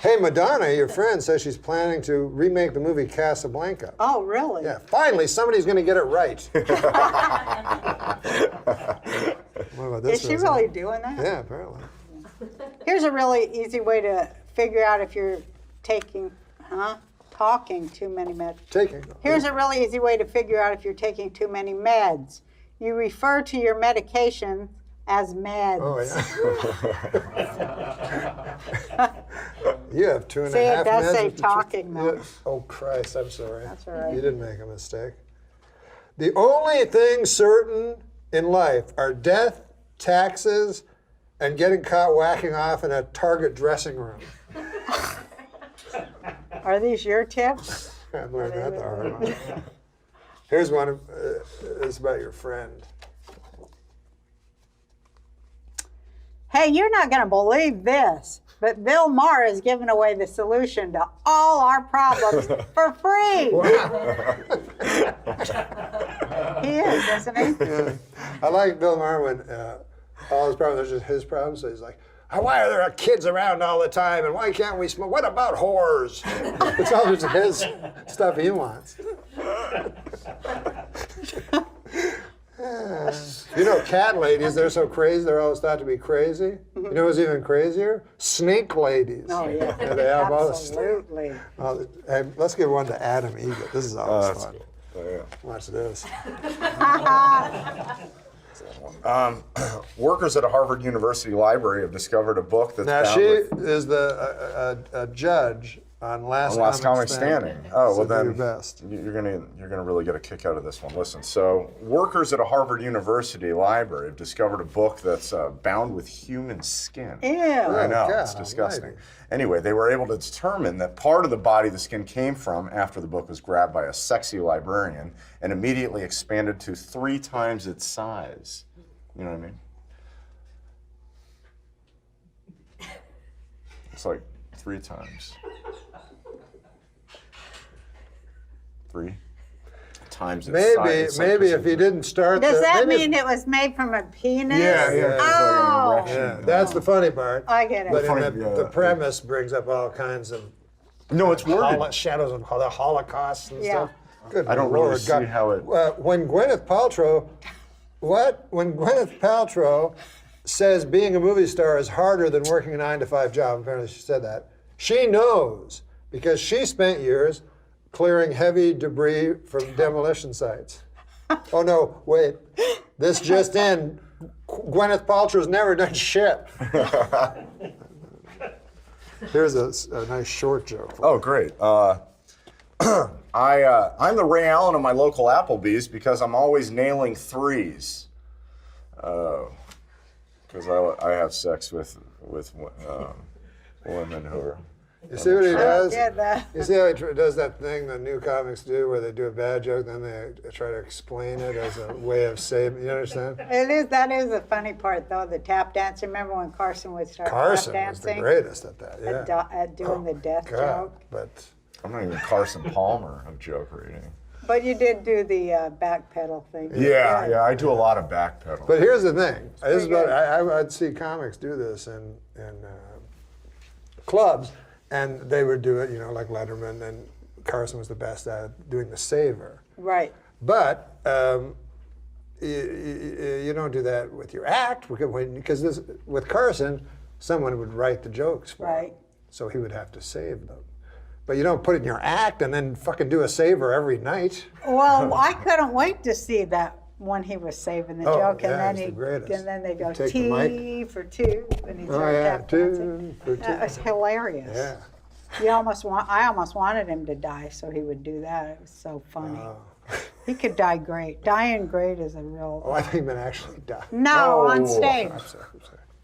Hey, Madonna, your friend, says she's planning to remake the movie Casablanca. Oh, really? Yeah, finally, somebody's going to get it right. What about this? Is she really doing that? Yeah, apparently. Here's a really easy way to figure out if you're talking too many meds. Here's a really easy way to figure out if you're taking too many meds. You refer to your medication as meds. Oh, yeah. You have 2.5 See, it does meds. say talking, though. Oh, Christ, I'm sorry. That's all right. You didn't make a mistake. The only things certain in life are death taxes, and getting caught whacking off in a Target dressing room. Are these your tips? I learned that the hard way. Here's one. It's about your friend. Hey, you're not going to believe this, but Bill Maher is giving away the solution to all our problems for free. He is, isn't he? Yeah. I like Bill Maher when all his problems are just his problems. So he's like, why are there kids around all the time, and why can't we smoke? What about whores? It's all just his stuff he wants. You know, cat ladies, they're so crazy, they're always thought to be crazy. You know what's even crazier? Snake ladies. Oh, yeah. They have Absolutely. Hey, let's give one to Adam Egget. This is always fun. Yeah. Watch this. Workers at a Harvard University library have discovered a book that's Now, bound she with is a judge on Last Comic Standing. Oh, well So do then your best. you're gonna really get a kick out of this one. Listen, so workers at a Harvard University library have discovered a book that's bound with human skin. Ew. I know, God it's disgusting. almighty. Anyway, they were able to determine that part of the body the skin came from after the book was grabbed by a sexy librarian and immediately expanded to 3 times its size. You know what I mean? It's like 3 times. 3 times its size. It's like Maybe if he didn't start. Does that maybe mean it was made from a penis? Yeah. Oh. Yeah, that's the funny part. I get it. But The the premise brings up all kinds of No, it's worded. shadows of the Holocaust and Yeah. stuff. Good I don't Lord, really see God. how it. When Gwyneth Paltrow, When Gwyneth Paltrow says being a movie star is harder than working a 9-to-5 job, apparently she said that, she knows because she spent years clearing heavy debris from demolition sites. Oh no, wait, this just in, Gwyneth Paltrow's never done shit. Here's a nice short joke. Oh, great. I'm the Ray Allen of my local Applebee's because I'm always nailing 3s. Because I have sex with women who are. You see what he does? get that. You see how he does that thing the new comics do where they do a bad joke, then they try to explain it as a way of saving. You understand? That is the funny part, though, the tap dance. Remember when Carson would start Carson tap was the dancing? greatest at that, yeah. At doing the death God, joke. but I'm not even Carson Palmer of joke reading. But you did do the back pedal thing. Yeah, I do a lot of backpedal. But here's the thing. This is pretty about, I'd see comics do this in clubs, and they would do it, like Letterman, and Carson was the best at doing the saver. Right. But you don't do that with your act, because with Carson, someone would write the jokes for him. So he would have to save them. But you don't put it in your act and then fucking do a saver every night. Well, I couldn't wait to see that when he was saving the joke, and then he's the greatest. and then they go Take the mic. T for 2, and he's tap 2 dancing. for 2. That was hilarious. Yeah. I almost wanted him to die so he would do that. It was so funny. He could die great. Dying great is a real. Oh, I think he actually died. No, on stage. I'm sorry.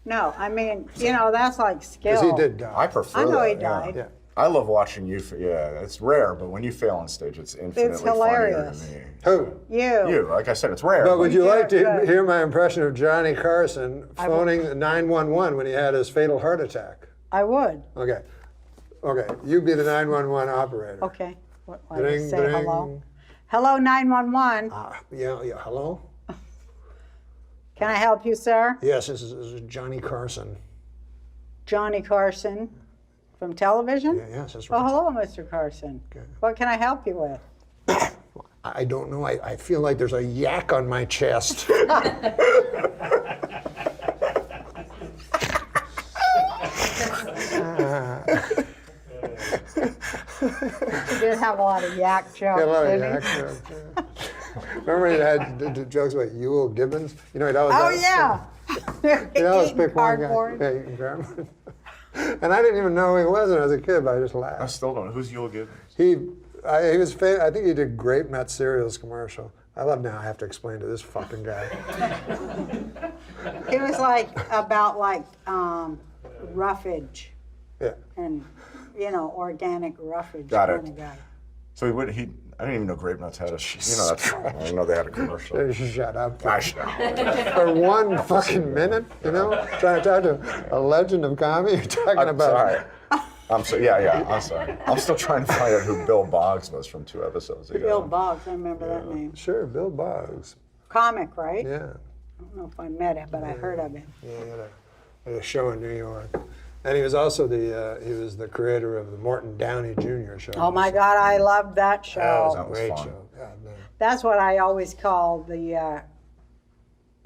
No, I mean, that's like skill. Because he did die. I prefer I know that, he died. Yeah. I love watching you. It's rare, but when you fail on stage, it's infinitely hilarious. funnier to me. Who? You. Like I said, it's rare. But would you like to good. hear my impression of Johnny Carson phoning 911 when he had his fatal heart attack? I would. Okay, you be the 911 operator. Okay. What, I Ding, just say ding. hello? Hello, 911. Yeah, hello? Can I help you, sir? Yes, this is Johnny Carson. Johnny Carson from television? Yes, that's Oh, right. hello, Mr. Carson. What can I help you with? I don't know. I feel like there's a yak on my chest. He did have a lot of yak jokes, Yeah, a lot of didn't yak he? jokes, yeah. Remember he had the jokes about Ewell Gibbons? He'd always Oh, yeah. He'd always Eating pick one guy. cardboard. Yeah, eating cardboard. And I didn't even know who he was when I was a kid, but I just laughed. I still don't know. Who's Ewell Gibbons? He was I think he did great Met Cereals commercial. I love now I have to explain to this fucking guy. He was like about roughage. Yeah. And, organic roughage Got it. kind of guy. So I didn't even know Grape Nuts had a, that's fine. I didn't know they had a commercial. Shut up. Shut up. For 1 fucking minute, trying to talk to a legend of comedy, you're talking I'm about. sorry. I'm sorry. Yeah, I'm sorry. I'm still trying to find out who Bill Boggs was from 2 episodes ago. Bill Boggs, I remember that name. Sure, Bill Boggs. Comic, right? Yeah. I don't know if I met him, but I heard of him. Yeah, he had a show in New York. And he was also the creator of the Morton Downey Jr. show. Oh my God, I loved that show. That was a great show. God, man. That's what I always call the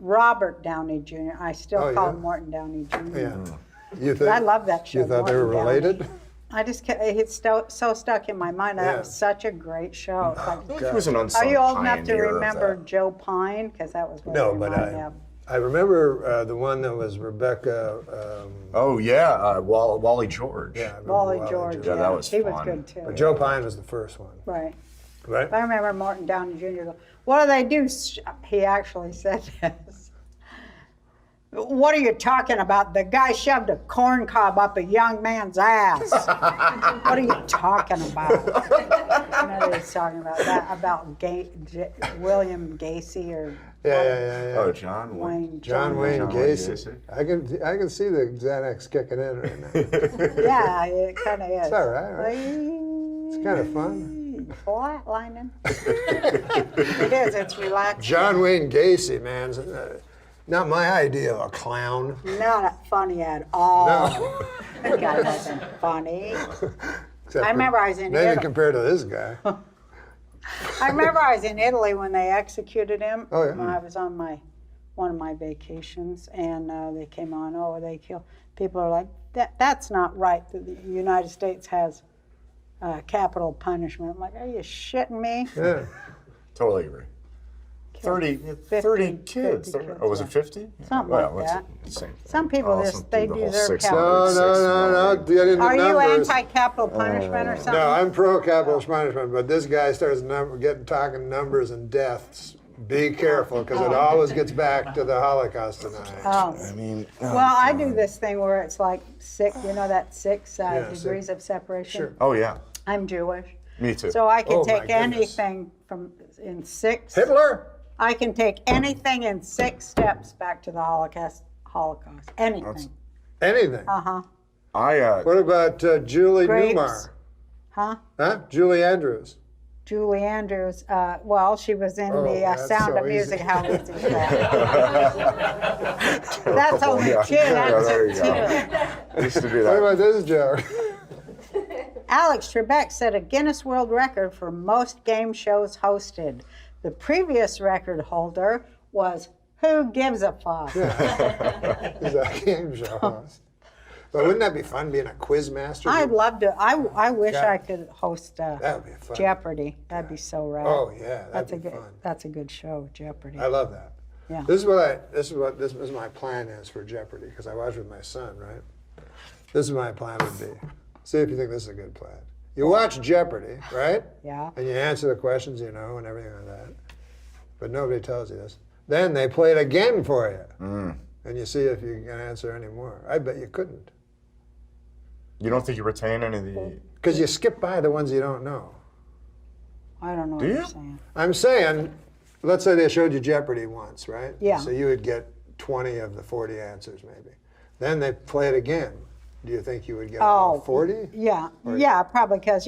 Robert Downey Jr. I still call him Morton Downey Jr. Yeah. I love that show. You thought they were related? I just it's so stuck in my mind. That was such a great show. He was an unsung Are you old enough to pioneer of remember that. Joe Pine? Because that was what No, it but reminded me of. I remember the one that was Rebecca. Wally George. Yeah, I remember Wally George. Yeah, that was He fun. was good too. But Joe Pine was the first one. Right. Right? I remember Morton Downey Jr. go, what do they do? He actually said this. What are you talking about? The guy shoved a corn cob up a young man's ass. What are you talking about? He was talking about that, about William Gacy or Yeah. Oh, John Wayne. John Wayne Gacy. I can see the Xanax kicking in right now. Yeah, it kind of is. It's all right. It's kind of fun. Flatlining. It is. It's relaxing. John Wayne Gacy, man. Not my idea of a clown. Not funny at all. No. That guy wasn't funny. Except I remember I was in maybe Italy. compared to this guy. I remember I was in Italy when they executed him. Oh, yeah. When I was on one of my vacations, and they came on. Oh, they killed. People are like, that's not right. The United States has capital punishment. I'm like, are you shitting me? Yeah. Totally agree. 30 kids. Oh, was it 50? Something like that. Some people they deserve capital. No. Get into Are you numbers. anti-capital punishment or something? No, I'm pro-capital punishment, but this guy starts talking numbers and deaths. Be careful, because it always gets back to the Holocaust tonight. Oh. I mean, Well, I do this thing where it's like six degrees of separation. Sure. Oh, yeah. I'm Jewish. Me too. So I can Oh, my take goodness. anything in 6. Hitler? I can take anything in 6 steps back to the Holocaust. Anything. Anything. Uh-huh. What about Julie Grapes. Newmar? Huh? Julie Andrews. Julie Andrews, well, she was in the that's Sound so of Music. easy. How easy is that? That's only 2. That's there a you 2. go. Used to be What that. about this joke? Alex Trebek set a Guinness World Record for most game shows hosted. The previous record holder was Who Gives a Fuck? He's a game show host. But wouldn't that be fun being a quiz master? I'd love to. I wish God. I could host That'd be fun. Jeopardy. That'd be so rad. Oh yeah, that's that'd be fun. That's a good show, Jeopardy. I love that. Yeah. This is my plan is for Jeopardy, because I watch with my son, right? This is my plan would be. See if you think this is a good plan. You watch Jeopardy, right? Yeah. And you answer the questions you know and everything like that. But nobody tells you this. Then they play it again for you. And you see if you can answer any more. I bet you couldn't. You don't think you retain any of the... Because you skip by the ones you don't know. I don't know what you're saying. I'm saying, let's say they showed you Jeopardy once, right? Yeah. So you would get 20 of the 40 answers maybe. Then they play it again. Do you think you would get all 40? Yeah. Yeah, probably because,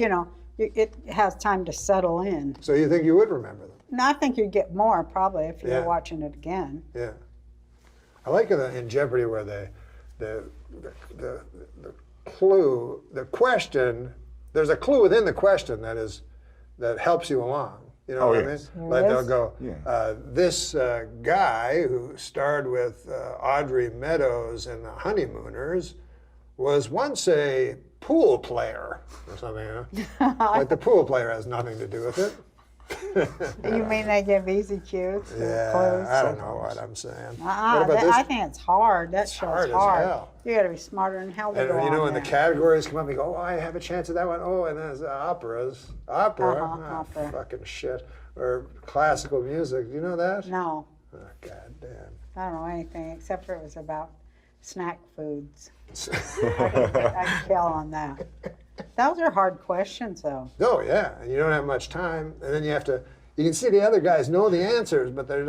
it has time to settle in. So you think you would remember them? No, I think you'd get more probably if you Yeah. were watching it again. Yeah. I like it in Jeopardy where the clue, the question, there's a clue within the question that helps you along. You know what I mean? Like they'll go, this guy who starred with Audrey Meadows in The Honeymooners was once a pool player or something, like the pool player has nothing to do with it. You mean they give easy cues? Yeah, I don't know what I'm saying. I think it's hard. That show's hard as hard. hell. You got to be smarter than hell to And go on when the that. categories come up, you go, oh, I have a chance at that one. Oh, and then there's operas. Opera? opera. Fucking shit. or classical music. Do you know that? No, Oh, God damn. I don't know anything except for it was about snack foods. I'd kill on that. Those are hard questions, though. Oh, yeah. And you don't have much time. And then you have to, you can see the other guys know the answers, but they're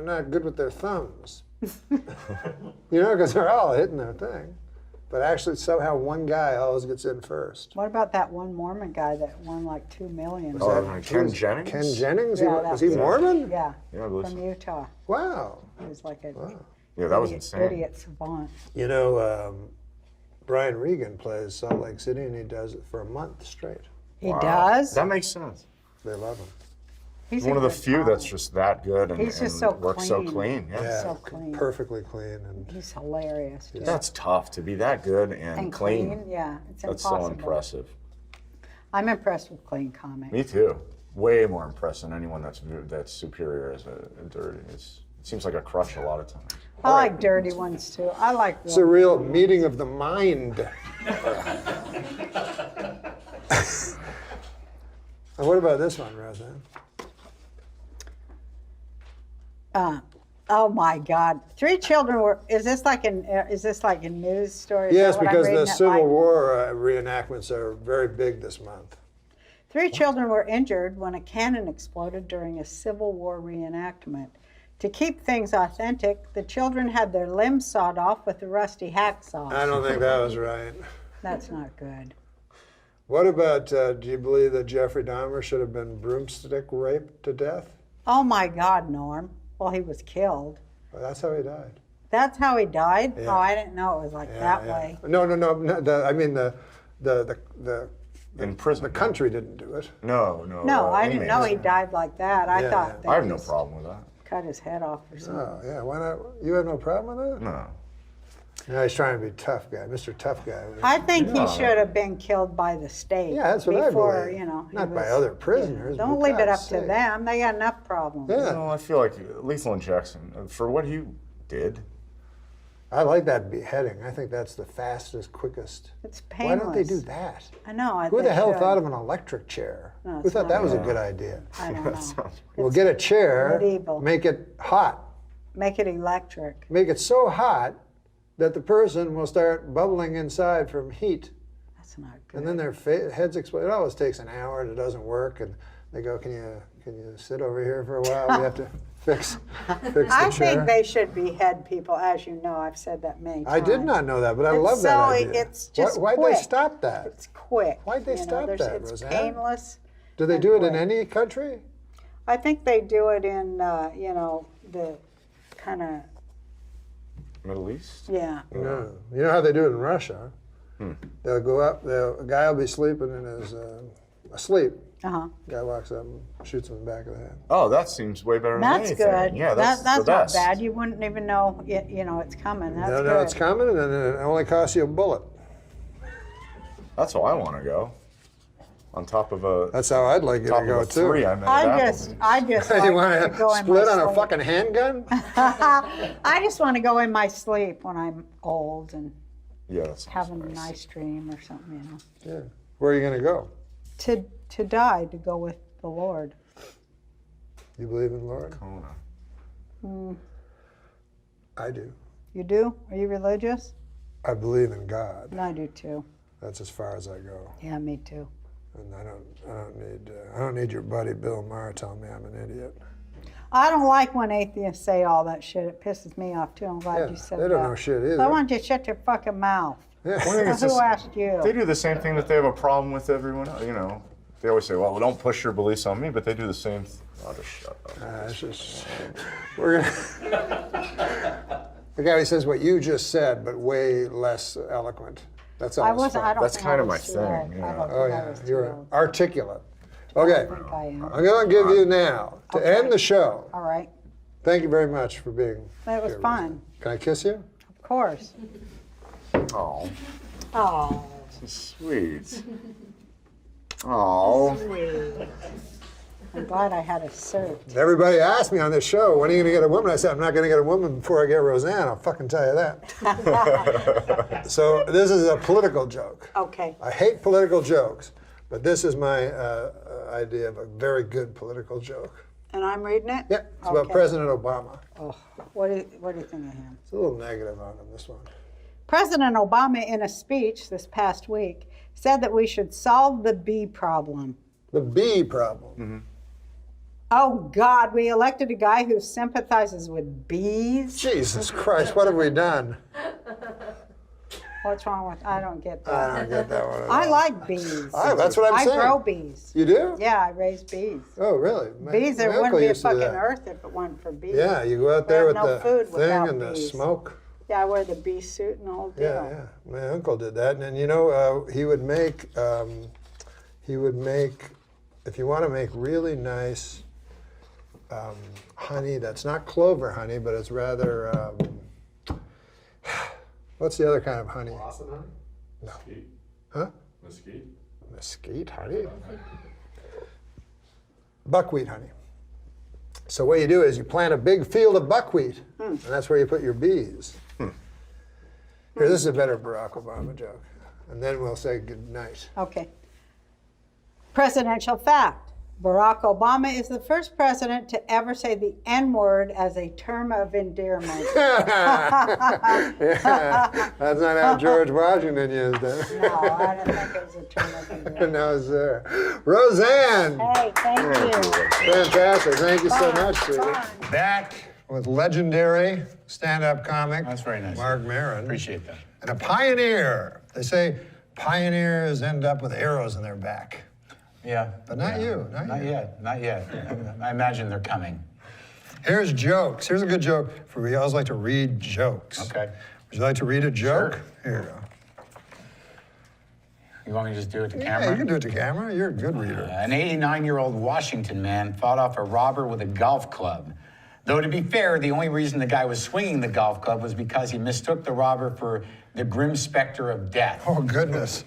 not good with their thumbs. You know, because they're all hitting their thing. But actually, somehow one guy always gets in first. What about that one Mormon guy that won like $2 million? Ken Jennings? Ken Jennings? Yeah, Was he Mormon? Yeah, Yeah, I believe from so. Utah. Wow. He was like a Yeah, that was idiot, insane. idiot savant. You know, Brian Regan plays Salt Lake City, and he does it for a month straight. He does? That makes sense. They love him. He's One a of the good few comic. that's just that good and, He's just and so works so clean. clean. Yeah. So clean. Perfectly clean. And He's hilarious. Too. That's tough to be that good and, clean. Yeah, it's That's impossible. so impressive. I'm impressed with clean comics. Me too. Way more impressed than anyone that's superior as a dirty. It seems like a crush a lot of times. I like dirty ones too. I like. it's a real meeting of the mind. And what about this one, Roseanne? Oh my God! 3 children were. Is this like in news stories? Yes, because the Civil War reenactments are very big this month. 3 children were injured when a cannon exploded during a Civil War reenactment. To keep things authentic, the children had their limbs sawed off with a rusty hacksaw. I don't think that was right. That's not good. What about, do you believe that Jeffrey Dahmer should have been broomstick raped to death? Oh my God, Norm. Well, he was killed. Well, that's how he died. That's how he died? Yeah. Oh, I didn't know it was like that way. No. I mean, the in prison. The country didn't do it. No. No, I didn't know he died like that. I thought they I have no just problem with that. cut his head off or something. Oh, yeah. Why not? You have no problem with that? No. No, he's trying to be tough guy, Mr. Tough Guy. I think he should have been killed by the state. Yeah, that's what I before, believe. You know, he Not by was- other prisoners. Don't for leave it up God's to sake. them. They got enough problems. Yeah. No, I feel like lethal injection for what he did. I like that beheading. I think that's the fastest, quickest. It's Why don't they do painless. that? I know. Who the they hell should. thought of an electric chair? No, Who it's thought not that was a good. good idea? I don't know. We'll get a chair, medieval. make it hot, Make it electric. make it so hot that the person will start bubbling inside from heat. That's not good. And then their heads explode. It always takes an hour and it doesn't work. And they go, can you sit over here for a while? We have to fix the I chair. think they should behead people, as you know. I've said that many times. I did not know that, but I It's love that so- idea. it's just Why'd quick. they stop that? It's quick. Why'd they you know, stop there's- that, It's Roseanne? painless. Do they and do it in quick. any country? I think they do it in, the kind of, Middle East? yeah. No. You know how they do it in Russia? Hmm. They'll go up, a guy will be sleeping in his, asleep. Uh-huh. Guy walks up and shoots him in the back of the head. Oh, that seems way better That's than anything. good. Yeah, that's that's the not best. bad. You wouldn't even know, it's coming. That's No, good. it's coming, and then it only costs you a bullet. That's how I want to go. On top of a. That's how I'd like you top to go of a too. 3 I met I at just You like want to go to in split my on a sleep. fucking handgun? I just want to go in my sleep when I'm old and Yeah, that's having a nice dream or something, Yeah. Where are you going to go? To die, to go with the Lord. You believe in the Lord? Kona. Mm, I do. you do? Are you religious? I believe in God. No, I do too. That's as far as I go. Yeah, me too. And I don't need your buddy Bill Maher telling me I'm an idiot. I don't like when atheists say all that shit. It pisses me off too. I'm glad Yeah, you said they that. don't know shit either. I want you to shut your fucking mouth. Yeah. Well, I think it's Who just- asked you? They do the same thing that they have a problem with everyone else. You know, they always say, well, don't push your beliefs on me, but they do the same thing. I'll just shut up. It's just, we're gonna. The guy who says what you just said, but way less eloquent. That's I always wasn't. fun. I don't That's think kind I of my was too thing, old. yeah. I don't Oh think I yeah, was too you're old. articulate. Okay, I think I am. I'm going to give you now to Okay. end the show. All right. Thank you very much for being. That was here. fun. Can I kiss you? Of course. Oh, Oh. sweet. Oh. Sweet. I'm glad I had a cert. Everybody asked me on this show, when are you going to get a woman? I said, I'm not going to get a woman before I get Roseanne. I'll fucking tell you that. So this is a political joke. Okay. I hate political jokes, but this is my idea of a very good political joke. And I'm reading it? Yeah, it's about Okay. President Obama. Oh, what do you think of him? It's a little negative on him, this one. President Obama, in a speech this past week, said that we should solve the bee problem. The bee problem? Mm-hmm. Oh, God, we elected a guy who sympathizes with bees? Jesus Christ, what have we done? What's wrong with, I don't get that. I don't get that one at I all. like bees. That's what I'm saying. I grow bees. You do? Yeah, I raise bees. Oh, really? Bees, there my wouldn't uncle be a used to do fucking that. earth if it weren't for bees. Yeah, you go out We there have with no the food thing without and the bees. smoke. Yeah, I wear the bee suit and the whole deal. Yeah, yeah. My uncle did that, and you know, he would make, if you want to make really nice honey that's not clover honey, but it's rather, what's the other kind of honey? Blossom honey? No. Mesquite. Huh? Mesquite. Mesquite honey? Buckwheat honey. So what you do is you plant a big field of buckwheat, and that's where you put your bees. Here, this is a better Barack Obama joke. And then we'll say good night. Okay. Presidential fact. Barack Obama is the first president to ever say the N-word as a term of endearment. Yeah, that's not how George Washington used it. No, I don't think it was a term of endearment. No, sir. Roseanne! Hey, thank you. Fantastic. Thank you so Fun, much, sweetie. fun. Back with legendary stand-up comic That's very nice. Mark Maron. Appreciate that. And a pioneer. They say pioneers end up with arrows in their back. Yeah. But not you, not you. yet. Not yet. I imagine they're coming. Here's jokes. Here's a good joke. For we always like to read jokes. Okay. Would you like to read a joke? Sure. Here you go. You want me to just do it to Yeah, camera? you can do it to camera. You're a good reader. An 89-year-old Washington man fought off a robber with a golf club. Though, to be fair, the only reason the guy was swinging the golf club was because he mistook the robber for the grim specter of death. Oh, goodness.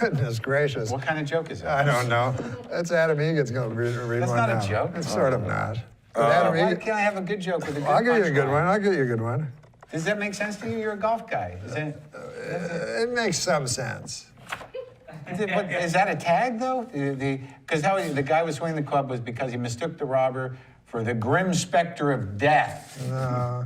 Goodness gracious. What kind of joke is that? I don't know. That's Adam Egan's going to read That's one not now. a joke. It's sort of not. Why Adam can't I have a good joke with a good I'll give you a good punchline? one. I'll give you a good one. Does that make sense to you? You're a golf guy. It makes some sense. Is that a tag, though? Because the guy was swinging the club was because he mistook the robber for the grim specter of death. No,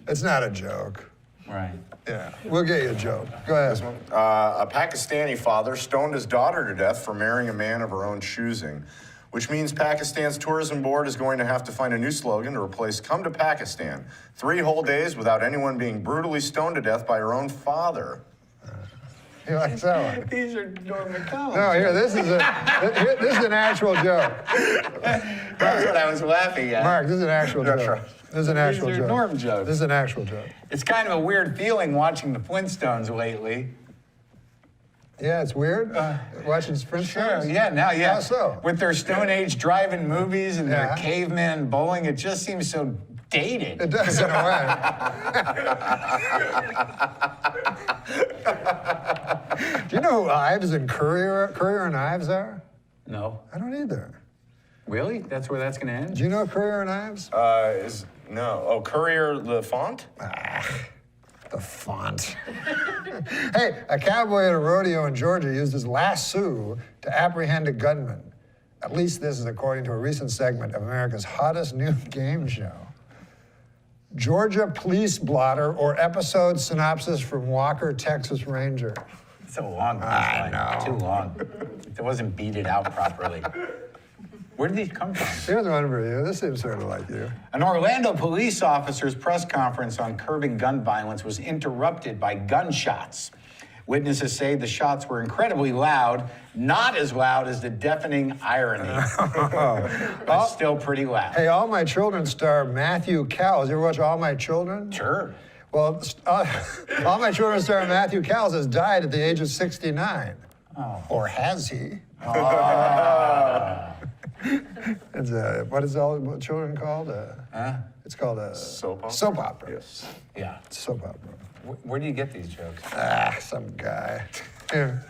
it's not a joke. Right. Yeah, we'll get you a joke. Go ahead. A Pakistani father stoned his daughter to death for marrying a man of her own choosing, which means Pakistan's tourism board is going to have to find a new slogan to replace "Come to Pakistan." 3 whole days without anyone being brutally stoned to death by her own father. You like that one? These are Norm MacDonald. No, here, this is an actual joke. That's what I was laughing at. Mark, this is an actual joke. This is an actual These are joke. Norm jokes. This is an actual joke. It's kind of a weird feeling watching the Flintstones lately. Yeah, it's weird. Watching Sprint Sure, shows? yeah, now, yeah. How so? With their Stone Age drive-in movies and Yeah. their caveman bowling, it just seems so dated. It does in a way. Do you know who Ives and Courier and Ives are? No. I don't either. Really? That's where that's going to end? Do you know Courier and Ives? No. Oh, Courier the font? The font. Hey, a cowboy at a rodeo in Georgia used his lasso to apprehend a gunman. At least this is according to a recent segment of America's hottest new game show. Georgia Police Blotter or episode synopsis from Walker, Texas Ranger. It's a long I punchline. know. Too long. It wasn't beat it out properly. Where did these come from? Here's one for you. This seems sort of like you. An Orlando police officer's press conference on curbing gun violence was interrupted by gunshots. Witnesses say the shots were incredibly loud, not as loud as the deafening irony, but still pretty loud. Hey, All My Children star Matthew Cowles. You ever watch All My Children? Sure. Well, All My Children star Matthew Cowles has died at the age of 69. Oh. Or has he? Oh. It's what is All My Children called? It's called a soap opera. Soap opera. Yes. Yeah. Soap opera. Where do you get these jokes? Some guy. Here.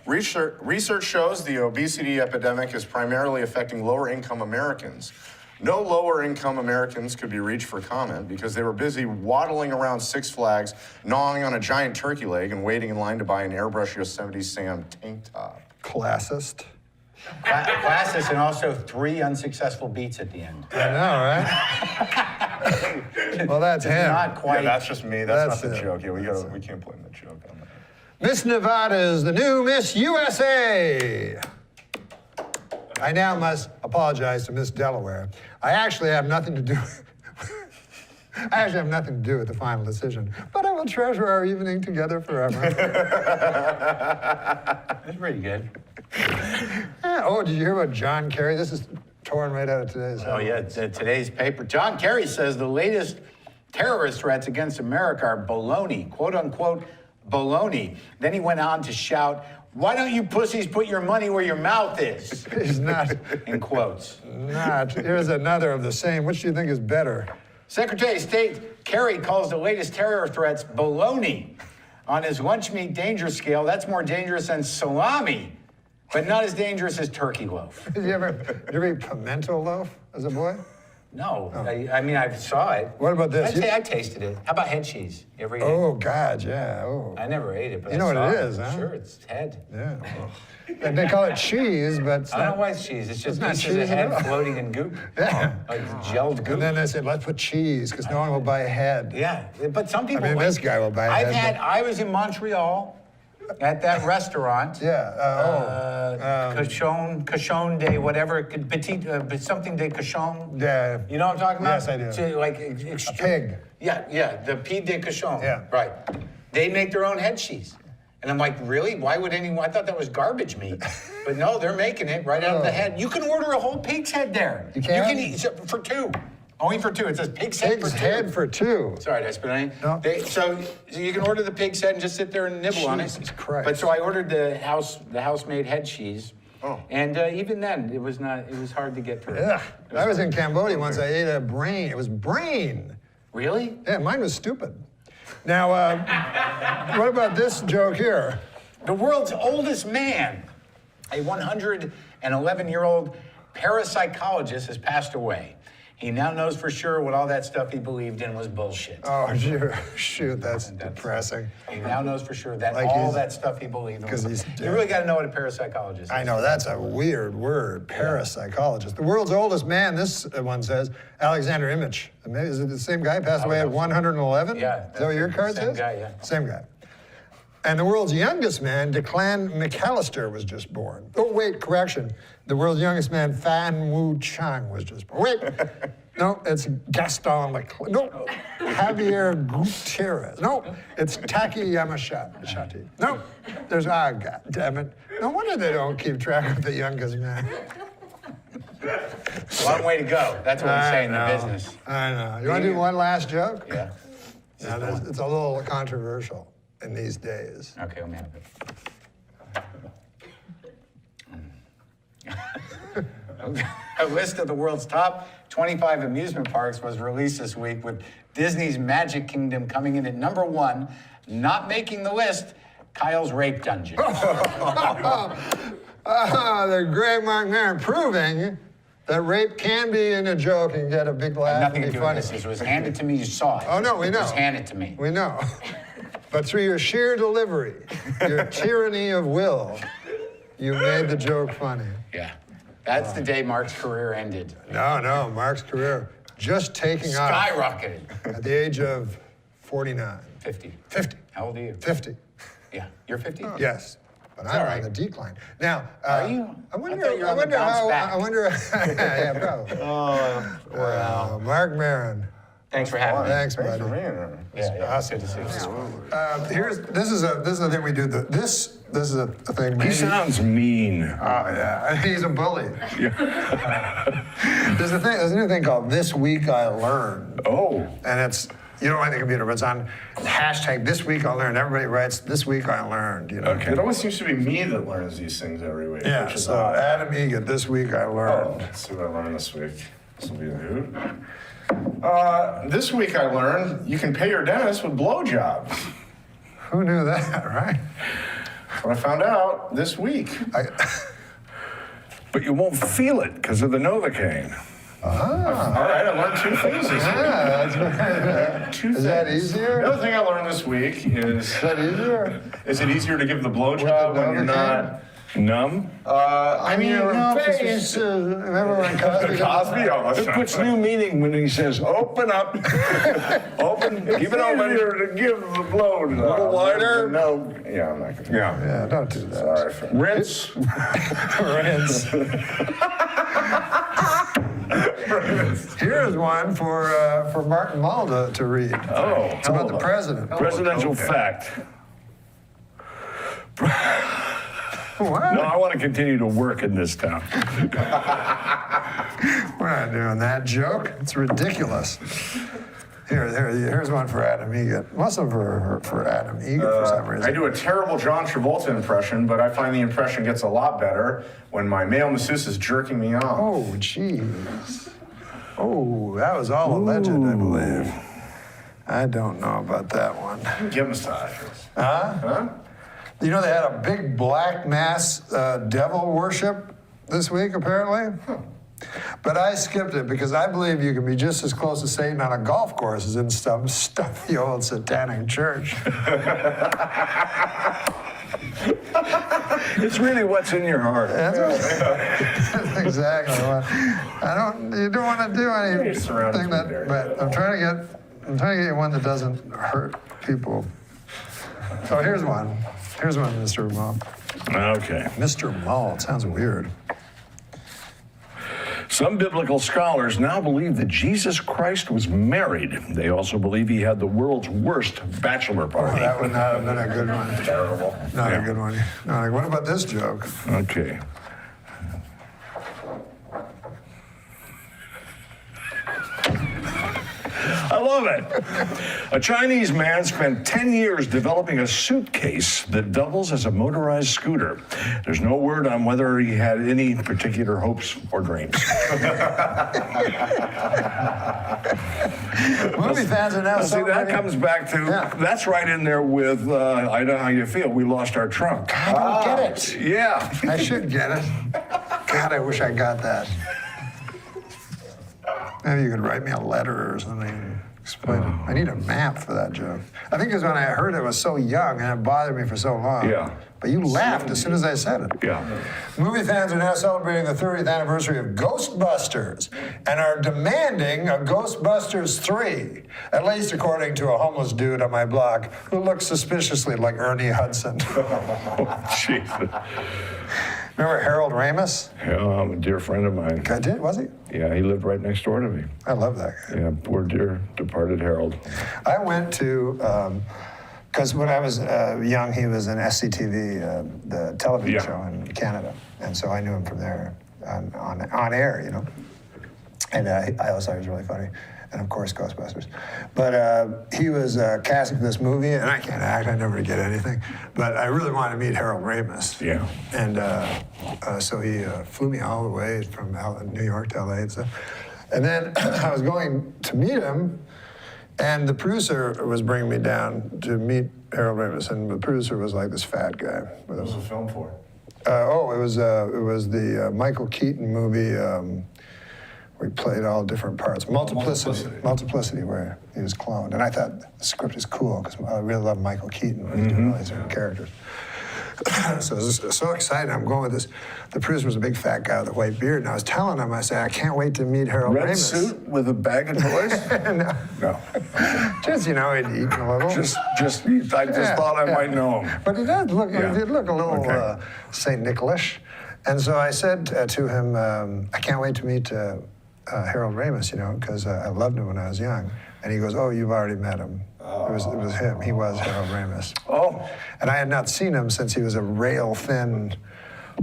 Research shows the obesity epidemic is primarily affecting lower-income Americans. No lower-income Americans could be reached for comment because they were busy waddling around Six Flags, gnawing on a giant turkey leg, and waiting in line to buy an Airbrush Yosemite Sam tank top. Classist. Classes and also 3 unsuccessful beats at the end. I know, right? Well, that's him. Not quite. Yeah, that's just me. That's not the it. joke. Yeah, we can't blame the joke on that. Miss Nevada is the new Miss USA. I now must apologize to Miss Delaware. I actually have nothing to do with the final decision, but I will treasure our evening together forever. That's pretty good. Oh, did you hear about John Kerry? This is torn right out of today's. Oh, yeah, today's paper. John Kerry says the latest terrorist threats against America are baloney, quote unquote baloney. Then he went on to shout, "Why don't you pussies put your money where your mouth is?" He's not. In quotes. Not. Here's another of the same. Which do you think is better? Secretary of State Kerry calls the latest terror threats baloney. On his lunch meat danger scale, that's more dangerous than salami, but not as dangerous as turkey loaf. Did you ever eat pimento loaf as a boy? No, I mean, I saw it. What about this? I tasted it. How about head cheese? You ever eat it? Oh, God, yeah. Oh. I never ate it, but You know I what saw it is, huh? Sure, it's head. Yeah. And they call it cheese, but it's I don't not. know why it's cheese. It's just not pieces cheese of at head all. floating in goop. Yeah. Like gelled goop. And then they said, let's put cheese, because no one will buy a head. Yeah, but some people. I mean, this guy will buy a head. I was in Montreal at that restaurant. Yeah. Cochon de whatever, something de cochon. Yeah. You know what I'm talking about? Yes, I do. So, like A pig. Yeah, the pied de cochon. Yeah. Right. They make their own head cheese. And I'm like, really? Why would anyone? I thought that was garbage meat. But no, they're making it right out of the head. You can order a whole pig's head there. You can? You can eat for 2. Only for 2. It says pig's head for 2. Pig's head for 2. Sorry, did I spit on you? No. So you can order the pig's head and just sit there and nibble on it. Jesus Christ. But so I ordered the house-made head cheese. Oh. And even then, it was hard to get through. Yeah. I was in Cambodia once. I ate a brain. It was brain. Really? Yeah, mine was stupid. Now, what about this joke here? The world's oldest man, a 111-year-old parapsychologist, has passed away. He now knows for sure what all that stuff he believed in was bullshit. Oh, shoot, that's depressing. He now knows for sure that Like all he's- that stuff he believed in was he's bullshit. dead. You really got to know what a parapsychologist is. I know, that's a weird word, parapsychologist. The world's oldest man, this one says, Alexander Imich. Maybe, is it the same guy? Passed away at 111? Yeah. Is that what your card Same says? guy, yeah. Same guy. And the world's youngest man, Declan McAllister, was just born. Oh, wait, correction. The world's youngest man, Fan Wu Chang, was just born. Wait, no, it's Gaston Leclerc. No, Javier Gutierrez. No, it's Taki Yamashita. No, there's, God damn it. No wonder they don't keep track of the youngest man. Long way to go. That's what we say in the know. business. I know. You want to do one last joke? Yeah. Now, it's a little controversial in these days. Okay, let me have it. A list of the world's top 25 amusement parks was released this week, with Disney's Magic Kingdom coming in at number 1. Not making the list, Kyle's Rape Dungeon. The great Mark Maron proving that rape can be in a joke and get a big laugh Nothing and to be do with funny. this. It was handed to me. You saw it. Oh, no, we know. It was handed to me. We know. But through your sheer delivery, your tyranny of will, you made the joke funny. Yeah. That's the day Mark's career ended. No, Mark's career just taking off. Skyrocketed. At the age of 49. 50. 50. How old are you? 50. Yeah. You're 50? Yes. But It's I'm all on right. the decline. Now, Are you? I wonder, thought you were I on the wonder bounce how, back. I wonder, yeah, probably. Wow. Mark Maron. Thanks for having me. Thanks, buddy. Yeah, Awesome. good to see you. This is a thing we do. This is a thing. He maybe- sounds mean. Oh yeah, he's a bully. There's a new thing called This Week I Learned. Oh. And it's, you don't like the computer, but it's on hashtag This Week I Learned. Everybody writes This Week I Learned. You know. Okay. It always seems to be me that learns these things every week. Yeah. Which is So odd. Adam Egan, This Week I Oh, Learned. let's see what I learned this week. This will be new. This week I learned you can pay your dentist with blowjobs. Who knew that, right? That's what I found out this week. But you won't feel it because of the Novocaine. All right, I learned 2 things this week. That's Two Is that things. easier? The other thing I learned this week is that easier? Is it easier to give the blowjob when you're not Numb? I mean, your face. Remember when Cosby? It puts new meaning when he says, open up. Open, keep it open. To give the blow. A little wider? No. Yeah, I'm not going to. Yeah, don't do that. Sorry. Rinse. Rinse. Here's one for Martin Mull to read. Oh. It's about the president. Presidential fact. What? No, I want to continue to work in this town. We're not doing that joke. It's ridiculous. Here's one for Adam Egan. Most of them for Adam Egan for some reason. I do a terrible John Travolta impression, but I find the impression gets a lot better when my male masseuse is jerking me off. Oh, jeez. Oh, that was all alleged, I believe. I don't know about that one. Give massages. Huh? You know, they had a big black mass devil worship this week, apparently. But I skipped it because I believe you can be just as close to Satan on a golf course as in some stuffy old satanic church. It's really what's in your heart. That's exactly what. You don't want to do anything but I'm trying to get you one that doesn't hurt people. So here's one, Mr. Mull. Okay. Mr. Mull, it sounds weird. Some biblical scholars now believe that Jesus Christ was married. They also believe he had the world's worst bachelor party. Oh, that would not have been a good one. Terrible. Not a good one. What about this joke? Okay. I love it. A Chinese man spent 10 years developing a suitcase that doubles as a motorized scooter. There's no word on whether he had any particular hopes or dreams. Movie fans are now See, that comes back to, that's right in there with, I know how you feel, we lost our trunk. I don't get it. Yeah. I should get it. God, I wish I got that. Maybe you could write me a letter or something. Explain it. I need a map for that joke. I think it was when I heard it was so young and it bothered me for so long. Yeah. But you laughed as soon as I said it. Yeah. Movie fans are now celebrating the 30th anniversary of Ghostbusters and are demanding a Ghostbusters 3, at least according to a homeless dude on my block who looks suspiciously like Ernie Hudson. Jesus. Remember Harold Ramis? Yeah, a dear friend of mine. I did, was he? Yeah, he lived right next door to me. I love that guy. Yeah, poor dear departed Harold. I went to, because when I was young, he was in SCTV, the television show in Canada. And so I knew him from there on air, you know. And I always thought he was really funny. And of course, Ghostbusters. But he was casting for this movie, and I can't act, I never get anything. But I really wanted to meet Harold Ramis. Yeah. And so he flew me all the way from New York to LA and stuff. And then I was going to meet him, and the producer was bringing me down to meet Harold Ramis, and the producer was like this fat guy. What was the film for? It was the Michael Keaton movie. We played all different parts. Multiplicity, where he was cloned. And I thought the script is cool because I really love Michael Keaton when he's doing all these different characters. So I was so excited. I'm going with this. The producer was a big fat guy with a white beard, and I was telling him, I said, I can't wait to meet Harold Ramis. Red suit with a bag of toys? No. Just, you know, he'd eaten a little. I just thought I might know him. But he did look, he did look a little St. Nicholas. And so I said to him, I can't wait to meet Harold Ramis, you know, because I loved him when I was young. And he goes, oh, you've already met him. It was him. He was Harold Ramis. Oh. And I had not seen him since he was a rail-thin,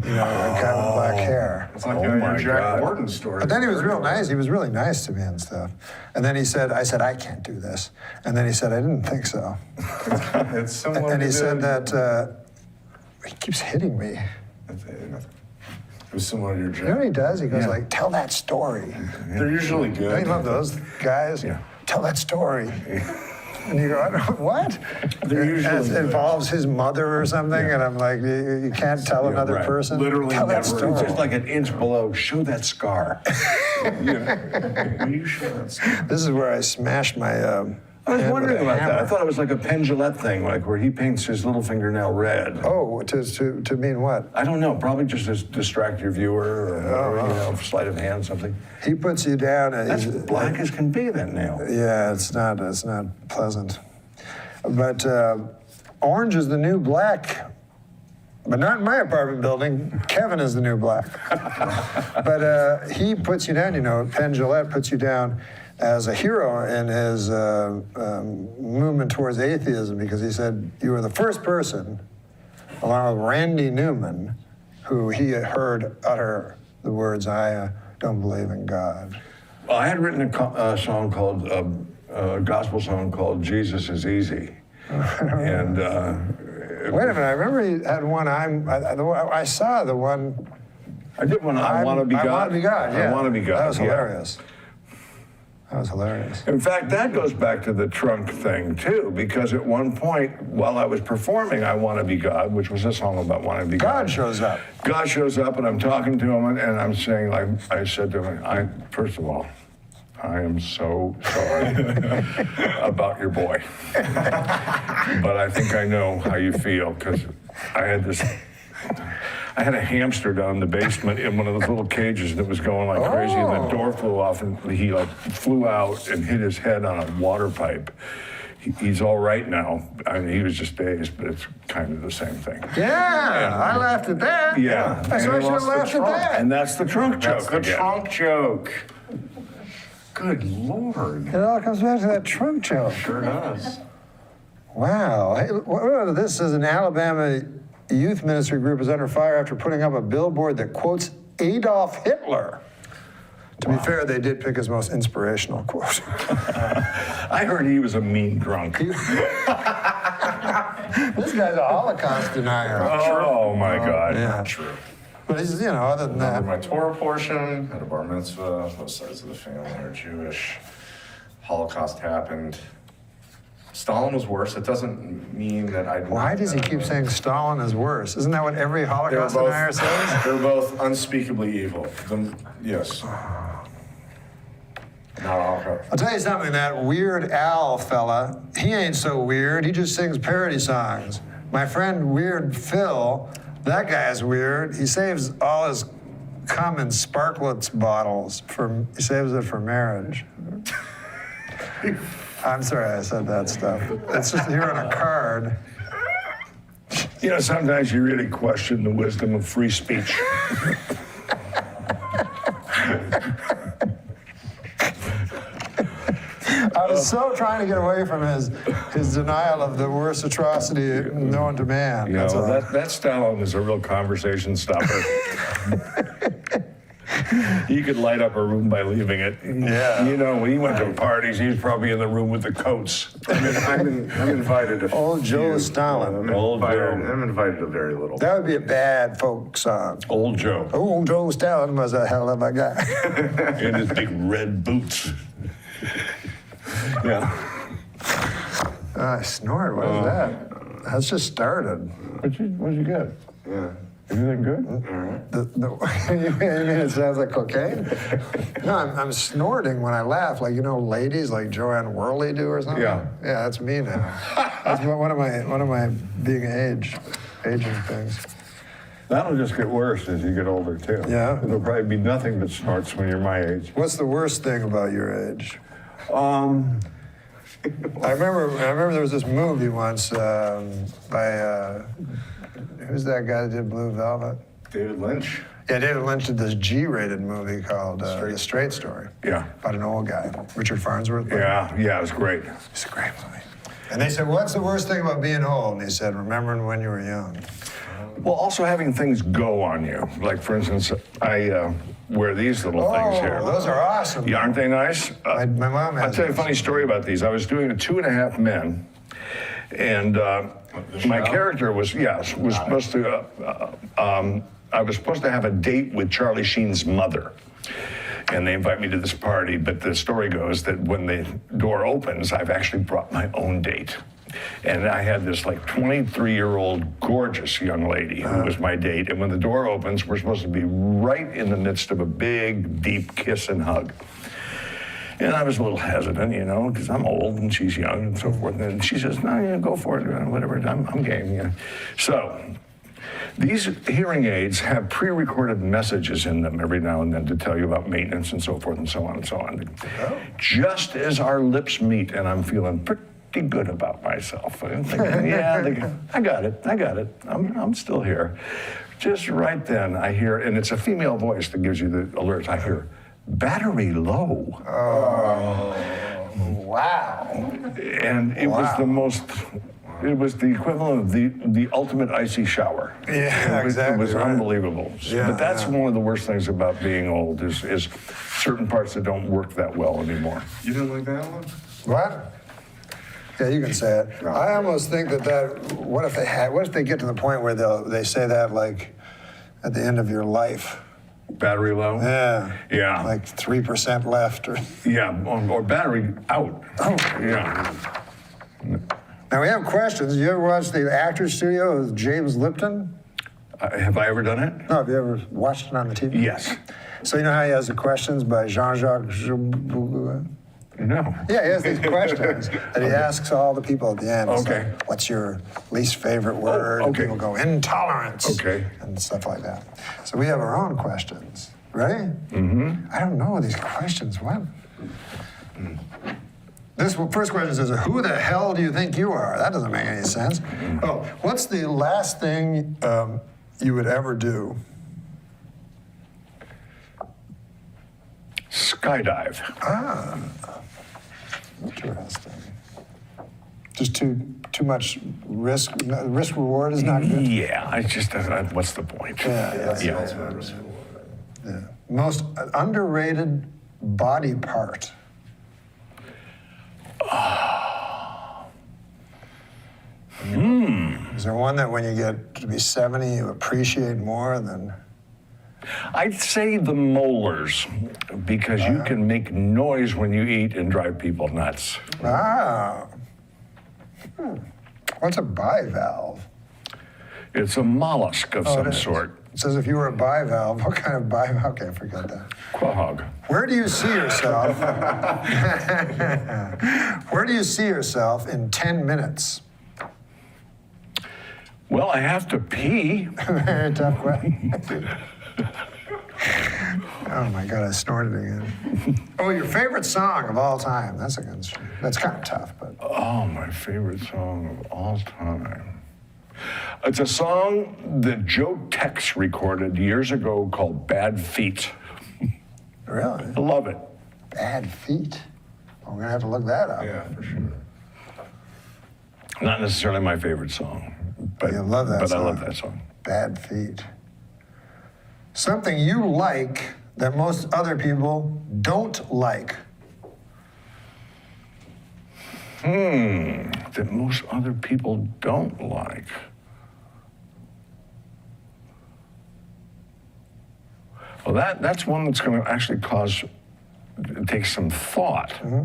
you know, guy with black hair. It's like your Jack Gordon story. But then he was real nice. He was really nice to me and stuff. And then he said, I said, I can't do this. And then he said, I didn't think so. It's similar and he to said that he keeps hitting me. It was similar to your Jack. You know what he does? He goes like, tell that story. They're usually good. Don't you love those guys? Yeah. Tell that story. And you go, I don't, what? They're usually it involves his mother or something, and I'm like, you can't tell another person. Literally tell that never. story. It's just like an inch below. Show that scar. Will you show that story? This is where I smashed my I was hand wondering with a about that. I hammer. thought it was like a Penn Jillette thing, like where he paints his little fingernail red. Oh, to mean what? I don't know. Probably just to distract your viewer, or sleight of hand, something. He puts you down. That's black as can be. That nail. Yeah, it's not pleasant. But orange is the new black. But not in my apartment building. Kevin is the new black. But he puts you down, you know, Penn Jillette puts you down as a hero in his movement towards atheism, because he said you were the first person, along with Randy Newman, who he had heard utter the words, I don't believe in God. Well, I had written a song called, a gospel song called Jesus is Easy. And wait a minute, I remember he had one, I saw the one. I did one, I Want to Be God. I Want to Be God, yeah. I Want to Be God. That was yeah. hilarious. That was hilarious. In fact, that goes back to the trunk thing, too, because at one point, while I was performing I Want to Be God, which was a song about wanting to be God. God shows up. God shows up, and I'm talking to him, and I'm saying, like, I said to him, first of all, I am so sorry about your boy. But I think I know how you feel, because I had a hamster down in the basement in one of those little cages, and it was going like crazy, and the door flew off, and he like flew out and hit his head on a water pipe. He's all right now. I mean, he was just dazed, but it's kind of the same thing. Yeah, I laughed at that. Yeah. So I should have laughed at that. And that's the trunk joke. That's the again. trunk joke. Good Lord. It all comes back to that trunk joke. Sure does. Wow. Hey, this is an Alabama youth ministry group is under fire after putting up a billboard that quotes Adolf Hitler. To be fair, they did pick his most inspirational quote. I heard he was a mean drunk. This guy's a Holocaust denier. Oh my God. Yeah. True. But he's, you know, other than that. My Torah portion, had a bar mitzvah, both sides of the family are Jewish. Holocaust happened. Stalin was worse. It doesn't mean that I. Why does he keep saying Stalin is worse? Isn't that what every Holocaust denier says? They're both unspeakably evil. Yes. Not Holocaust. I'll tell you something, that Weird Al fella, he ain't so weird. He just sings parody songs. My friend Weird Phil, that guy's weird. He saves all his cum in Sparklets bottles. He saves it for marriage. I'm sorry I said that stuff. It's just here on a card. You know, sometimes you really question the wisdom of free speech. I was so trying to get away from his denial of the worst atrocity known to man. You That's know, all. that Stalin is a real conversation stopper. He could light up a room by leaving it. Yeah. You know, when he went to parties, he was probably in the room with the coats. I'm invited to. Old Joe Stalin. I'm invited to very little. That would be a bad folk song. Old Joe. Old Joe Stalin was a hell of a guy. In his big red boots. Yeah. I snored. What is that? That's just started. What'd you get? Yeah. Everything good? You mean it sounds like cocaine? No, I'm snorting when I laugh, like, you know, ladies like Joanne Worley do or something. Yeah. Yeah, that's me now. That's one of my being aging things. That'll just get worse as you get older too. Yeah. There'll probably be nothing but snorts when you're my age. What's the worst thing about your age? I remember there was this movie once by who's that guy that did Blue Velvet? David Lynch. Yeah, David Lynch did this G-rated movie called The Straight Story. Yeah. About an old guy, Richard Farnsworth. Yeah, it was great. It's a great movie. And they said, what's the worst thing about being old? And he said, remembering when you were young. Well, also having things go on you. Like, for instance, I wear these little things here. Those are awesome. Yeah, aren't they nice? My mom has I'll tell you a funny story about these. I was doing a 2.5 Men, and my character was supposed to. I was supposed to have a date with Charlie Sheen's mother. And they invite me to this party, but the story goes that when the door opens, I've actually brought my own date. And I had this like 23-year-old gorgeous young lady who was my date. And when the door opens, we're supposed to be right in the midst of a big, deep kiss and hug. And I was a little hesitant, you know, because I'm old and she's young and so forth. And she says, no, yeah, go for it, whatever, I'm game. Yeah. So these hearing aids have pre-recorded messages in them every now and then to tell you about maintenance and so forth and so on and so on. Oh. Just as our lips meet, and I'm feeling pretty good about myself. I'm thinking, yeah, I got it. I'm still here. Just right then, I hear, and it's a female voice that gives you the alerts. I hear, battery low. Oh, wow. And it was the most, it was the equivalent of the ultimate icy shower. Yeah, It was right. unbelievable. Yeah, but that's one of the worst things about being old is certain parts that don't work that well anymore. You didn't like that one? What? Yeah, you can say it. I almost think what if they get to the point where they say that like at the end of your life? Battery low? Yeah. Yeah. Like 3% left or. Yeah, or battery out. Oh. Yeah. Now we have questions. You ever watched the Actors Studio with James Lipton? Have I ever done it? No, have you ever watched it on the TV? Yes. So you know how he has the questions by Jean-Jacques No. Yeah, he has these questions that he asks all the people at the end. It's Okay. like, what's your least favorite word? okay. And people go, intolerance. Okay. And stuff like that. So we have our own questions. Ready? Mm-hmm. I don't know these questions. What? This first question says, who the hell do you think you are? That doesn't make any sense. Oh, what's the last thing you would ever do? Skydive. Ah, interesting. Just too much risk. Risk reward is not good. Yeah, I just what's the point? Yeah. Most underrated body part. Is there one that when you get to be 70 you appreciate more than? I'd say the molars, because you can make noise when you eat and drive people nuts. Ah. What's a bivalve? It's a mollusk of some it is. sort. It says if you were a bivalve, what kind of bivalve? Okay, forget that. Quahog. Where do you see yourself? Where do you see yourself in 10 minutes? Well, I have to pee. Very tough question. Oh my God, I snorted again. Oh, your favorite song of all time. That's kind of tough, but. Oh, my favorite song of all time. It's a song that Joe Tex recorded years ago called Bad Feet. Really? I love it. Bad Feet? We're gonna have to look that up. Yeah, for sure. Not necessarily my favorite song, but you love that song. I love that song. Bad Feet. Something you like that most other people don't like. That most other people don't like. Well, that's one that's going to actually take some thought. Mm-hmm.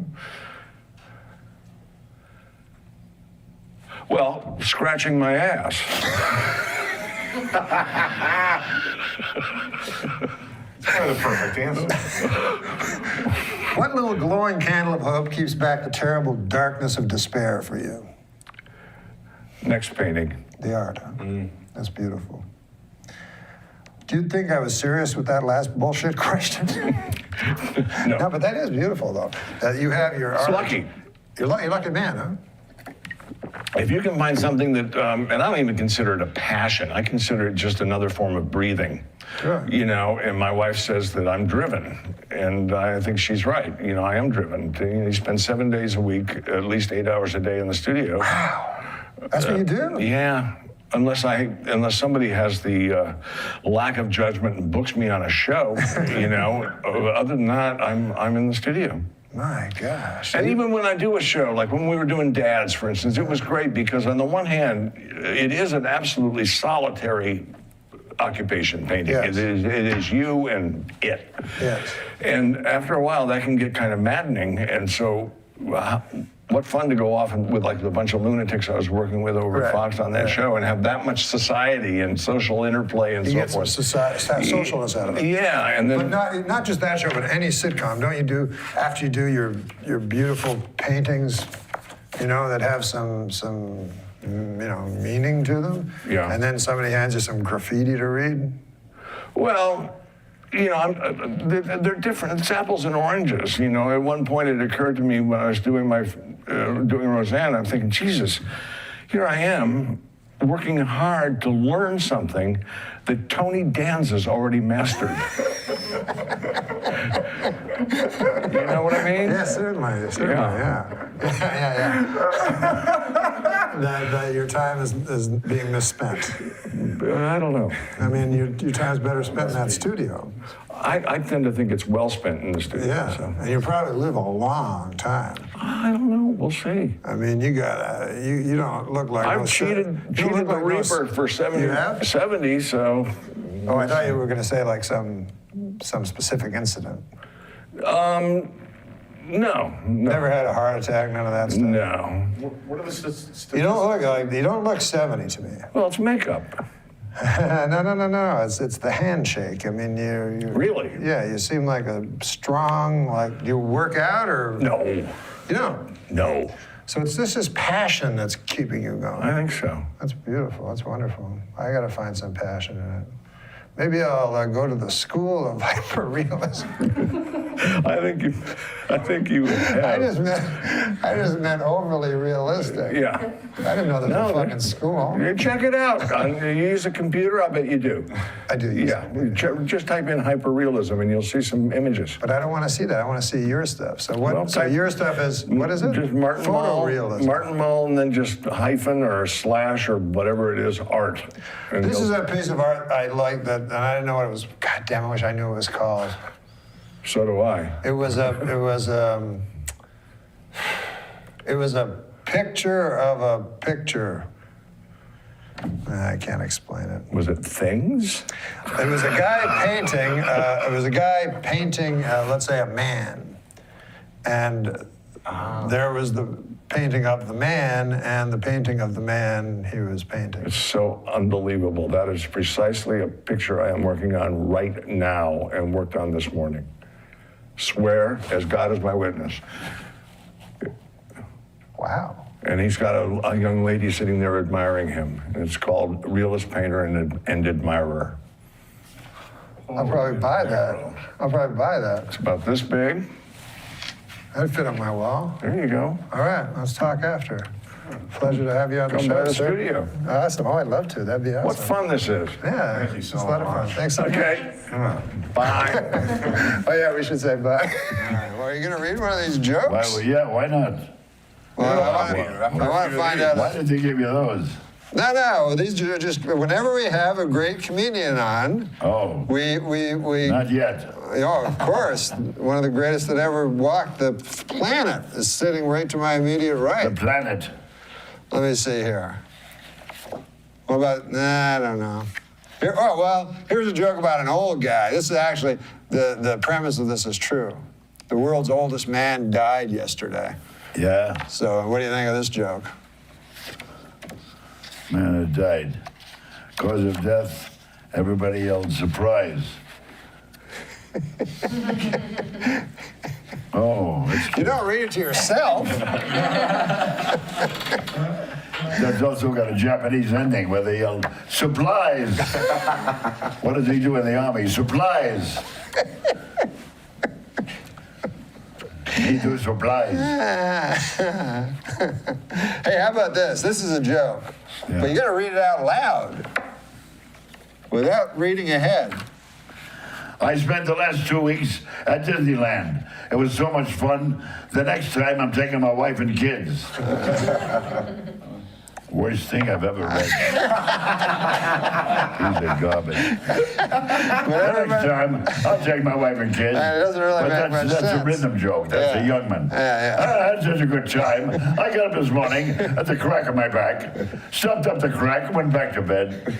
Well, scratching my ass. That's kind of the perfect answer. What little glowing candle of hope keeps back the terrible darkness of despair for you? Next painting. The art, huh? That's beautiful. Do you think I was serious with that last bullshit question? No, but that is beautiful, though. That you have your art. It's lucky. You're a lucky man, huh? If you can find something that, and I don't even consider it a passion, I consider it just another form of breathing. Sure. You know, and my wife says that I'm driven, and I think she's right. You know, I am driven. You spend 7 days a week, at least 8 hours a day in the studio. Wow. That's what you do? Yeah. Unless somebody has the lack of judgment and books me on a show, you know. Other than that, I'm in the studio. My gosh. And even when I do a show, like when we were doing Dads, for instance, it was great because on the one hand, it is an absolutely solitary occupation, painting. Yes. It is you and it. Yes. And after a while, that can get kind of maddening. And so what fun to go off and with like a bunch of lunatics I was working with over at Fox on that show and have that much society and social interplay and You so get some forth. socialness out of it. Yeah, and then But not just that show, but any sitcom. Don't you do, after you do your beautiful paintings, that have some meaning to them? Yeah. And then somebody hands you some graffiti to read? Well, they're different. It's apples and oranges. At one point it occurred to me when I was doing doing Roseanne, I'm thinking, Jesus, here I am working hard to learn something that Tony Danza's already mastered. You know what I mean? Yeah, certainly, yeah. That your time is being misspent. I don't know. I mean, your time's better spent in that studio. I tend to think it's well spent in the studio. Yeah, so. and you probably live a long time. I don't know. We'll see. I mean, you don't look like I've cheated the Reaper for 70. You have? 70, so. Oh, I thought you were going to say like some specific incident. No. Never had a heart attack, none of that stuff. No. What are the statistics? You don't look 70 to me. Well, it's makeup. No. It's the handshake. I mean, you really? Yeah, you seem like a strong. Like you work out or no? You don't. No. So this is passion that's keeping you going. I think so. That's beautiful. That's wonderful. I got to find some passion in it. Maybe I'll go to the school of hyperrealism. I think you have. I just meant overly realistic. Yeah. I didn't know there was a fucking school. You check it out. You use a computer, I bet you do. I do use it. Just type in hyperrealism and you'll see some images. But I don't want to see that. I want to see your stuff. So what? So your stuff is, what is it? Just Martin Mull, Photorealism. Martin Mull, and then just hyphen or a slash or whatever it is, art. And This is a piece of art I like that, and I didn't know what it was. God damn, I wish I knew what it was called. So do I. It was a picture of a picture. I can't explain it. Was it things? It was a guy painting. Let's say, a man, and there was the painting of the man and the painting of the man he was painting. It's so unbelievable. That is precisely a picture I am working on right now and worked on this morning. Swear, as God is my witness. Wow. And he's got a young lady sitting there admiring him. And it's called Realist Painter and Admirer. I'll probably buy that. It's about this big. That'd fit on my wall. There you go. All right, let's talk after. Pleasure to have you on the Come show, by the sir. studio. Awesome. Oh, I'd love to. That'd be awesome. What fun this is. Yeah, it's a lot of fun. Thanks so much. Okay. Bye. Oh, yeah, we should say bye. All right. Well, are you going to read one of these jokes? Why not? Well, I want to find out. Why did they give you those? No. These are just whenever we have a great comedian on. Oh. We. Not yet. Oh, of course. One of the greatest that ever walked the planet is sitting right to my immediate right. The planet. Let me see here. What about? I don't know. Here's a joke about an old guy. This is actually the premise of this is true. The world's oldest man died yesterday. Yeah. So, what do you think of this joke? Man had died. Cause of death, everybody yelled surprise. Oh, you don't read it to yourself. That's also got a Japanese ending where they yelled supplies. What does he do in the army? Supplies. He do supplies. Hey, how about this? This is a joke. Yeah. But you gotta read it out loud without reading ahead. I spent the last 2 weeks at Disneyland. It was so much fun. The next time I'm taking my wife and kids. Worst thing I've ever read. Piece of garbage. The next time, I'll take my wife and kids. It doesn't really make much that's sense. a rhythm joke. That's a young man. Yeah. I had such a good time. I got up this morning at the crack of my back, stuffed up the crack, went back to bed.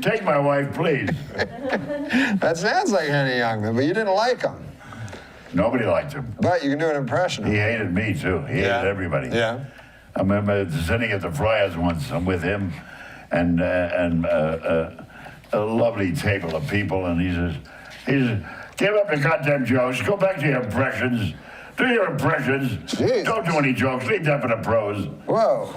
Take my wife, please. That sounds like Henny Youngman, but you didn't like him. Nobody liked him. But you can do an impression. He hated me too. He hated everybody. Yeah. I remember sitting at the Friars once. I'm with him, and a lovely table of people, and he says, give up the goddamn jokes. Go back to your impressions. Do your impressions. Jeez. Don't do any jokes. Leave that for the pros. Whoa.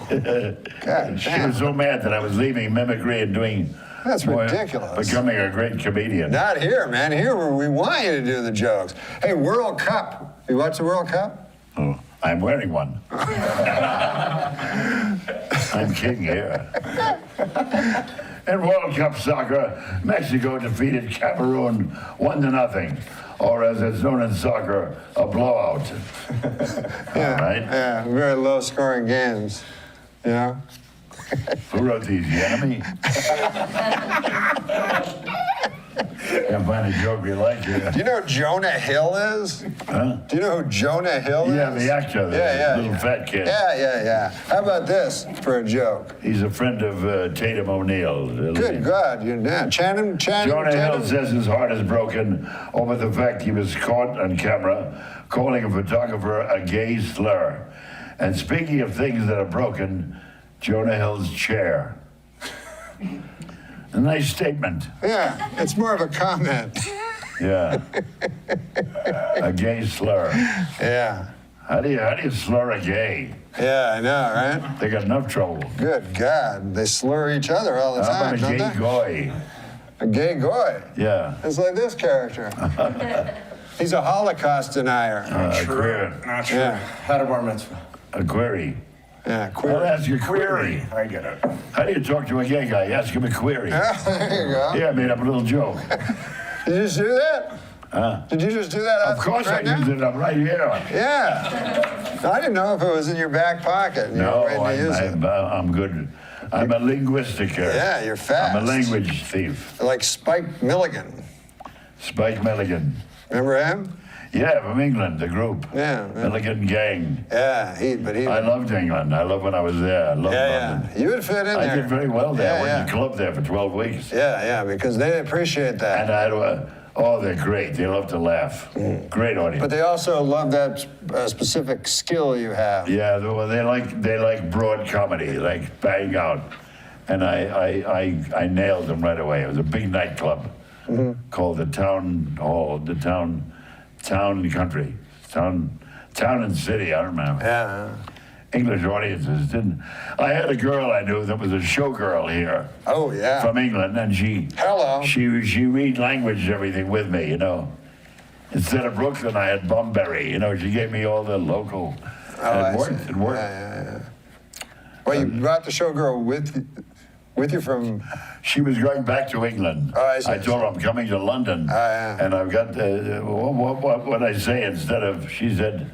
God She damn. was so mad that I was leaving mimicry and doing. That's ridiculous. Becoming a great comedian. Not here, man. Here we want you to do the jokes. Hey, World Cup. You watch the World Cup? Oh, I'm wearing one. I'm king here. In World Cup soccer, Mexico defeated Cameroon 1-0, or as it's known in soccer, a blowout. Yeah, right? Yeah, very low-scoring games. You know? Who wrote these? The enemy? Can't find a joke we like here. Do you know who Jonah Hill is? Huh? Do you know who Jonah Hill is? Yeah, the actor, the little fat kid. Yeah. How about this for a joke? He's a friend of Tatum O'Neal. Good God, Channing. Jonah Hill says his heart is broken over the fact he was caught on camera calling a photographer a gay slur. And speaking of things that are broken, Jonah Hill's chair. A nice statement. Yeah, it's more of a comment. Yeah. A gay slur. Yeah. How do you slur a gay? Yeah, I know, right? They got enough trouble. Good God, they slur each other all the How time, about a don't gay they? goy? A gay goy. Yeah. It's like this character. He's a Holocaust denier. Queer. Not true. Yeah. Had a bar mitzvah. A query. Yeah, query. I'll ask you a query. I get it. How do you talk to a gay guy? You ask him a query. There you go. Yeah, I made up a little joke. Did you just do that? Huh? Did you just do that? Of course I used it. I'm right here. Yeah. I didn't know if it was in your back pocket. And No, you were waiting to use it. I'm good. I'm a linguisticer. Yeah, you're fast. I'm a language thief. Like Spike Milligan. Spike Milligan. Remember him? Yeah, from England, the group. Yeah. Milligan Gang. Yeah, I loved England. I loved when I was there. I loved London. You would fit in there. I did very well there. I went Yeah, to club there for 12 weeks. yeah, because they appreciate that. And they're great. They love to laugh. Great audience. But they also love that specific skill you have. Yeah, they like broad comedy, like bang out, and I nailed them right away. It was a big nightclub called the Town Hall, the Town and Country, Town and City. I don't remember. Yeah. English audiences didn't. I had a girl I knew that was a showgirl here. Oh yeah. From England, and she read language and everything with me, you know. Instead of Brooklyn, I had Bunbury. You know, she gave me all the local. And it worked. It worked. Yeah. Well, you brought the showgirl with you from. She was going back to England. Oh, I see. I told her I'm coming to London, and I've got what I say instead of. She said,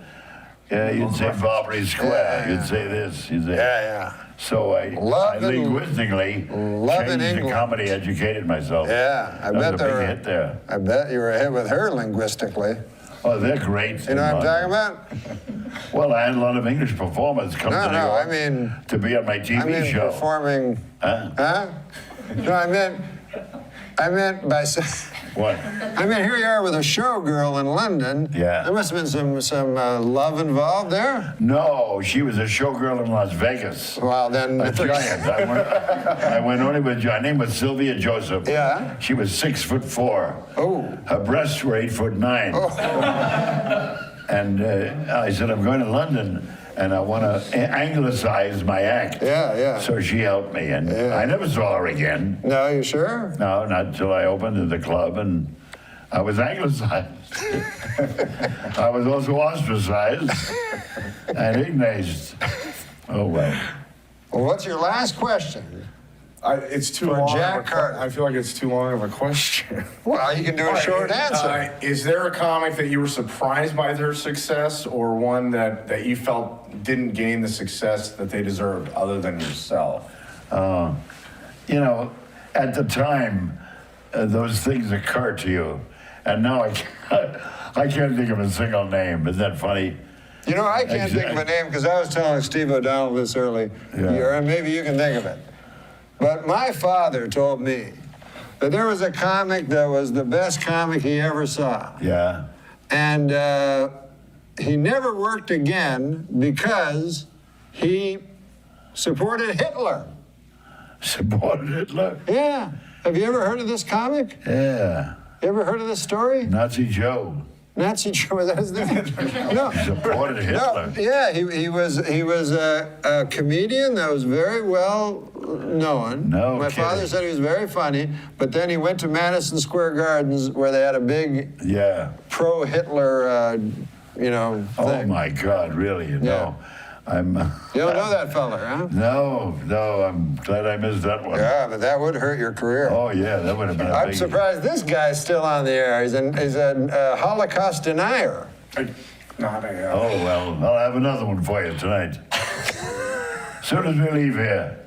"Yeah, you'd say Barbary Square. You'd say this. You'd say." Yeah. So I linguistically changed the comedy, educated myself. Yeah, I That bet was a big hit there. I bet you were ahead with her linguistically. Oh, they're great. You know what I'm talking about? Well, I had a lot of English performers come to New York I mean to be on my TV show. Performing. Huh? No, I meant by saying. What? I mean, here you are with a showgirl in London. Yeah. There must have been some love involved there. No, she was a showgirl in Las Vegas. Well, then. A giant. I went only with her name was Sylvia Joseph. Yeah. She was 6'4". Oh. Her breasts were 8'9". Oh. And I said, I'm going to London, and I want to anglicize my act. Yeah. So she helped me, and I never saw her again. No, you sure? No, not until I opened the club, and I was anglicized. I was also ostracized and ignorant. Oh, well. Well, what's your last question? It's too For long. Jack of a Carter. I feel like it's too long of a question. Well, you can do a short answer. Is there a comic that you were surprised by their success, or one that you felt didn't gain the success that they deserved, other than yourself? You know, at the time, those things occur to you, and now I can't think of a single name. Isn't that funny? You know, I can't think of a name because I was telling Steve O'Donnell this early. Yeah. And maybe you can think of it. But my father told me that there was a comic that was the best comic he ever saw. Yeah. And he never worked again because he supported Hitler. Supported Hitler? Yeah. Have you ever heard of this comic? Yeah. You ever heard of this story? Nazi Joe. Nazi Joe. That's the no. Supported Hitler. No, yeah, he was a comedian that was very well known. No My kidding. father said he was very funny, but then he went to Madison Square Gardens where they had a big pro-Hitler, Oh thing. my God, really? You know, I'm. You don't know that fella, huh? No, I'm glad I missed that one. Yeah, but that would hurt your career. Oh yeah, that would have been a I'm big. surprised this guy's still on the air. He's a Holocaust denier. Oh well, I'll have another one for you tonight. Soon as we leave here.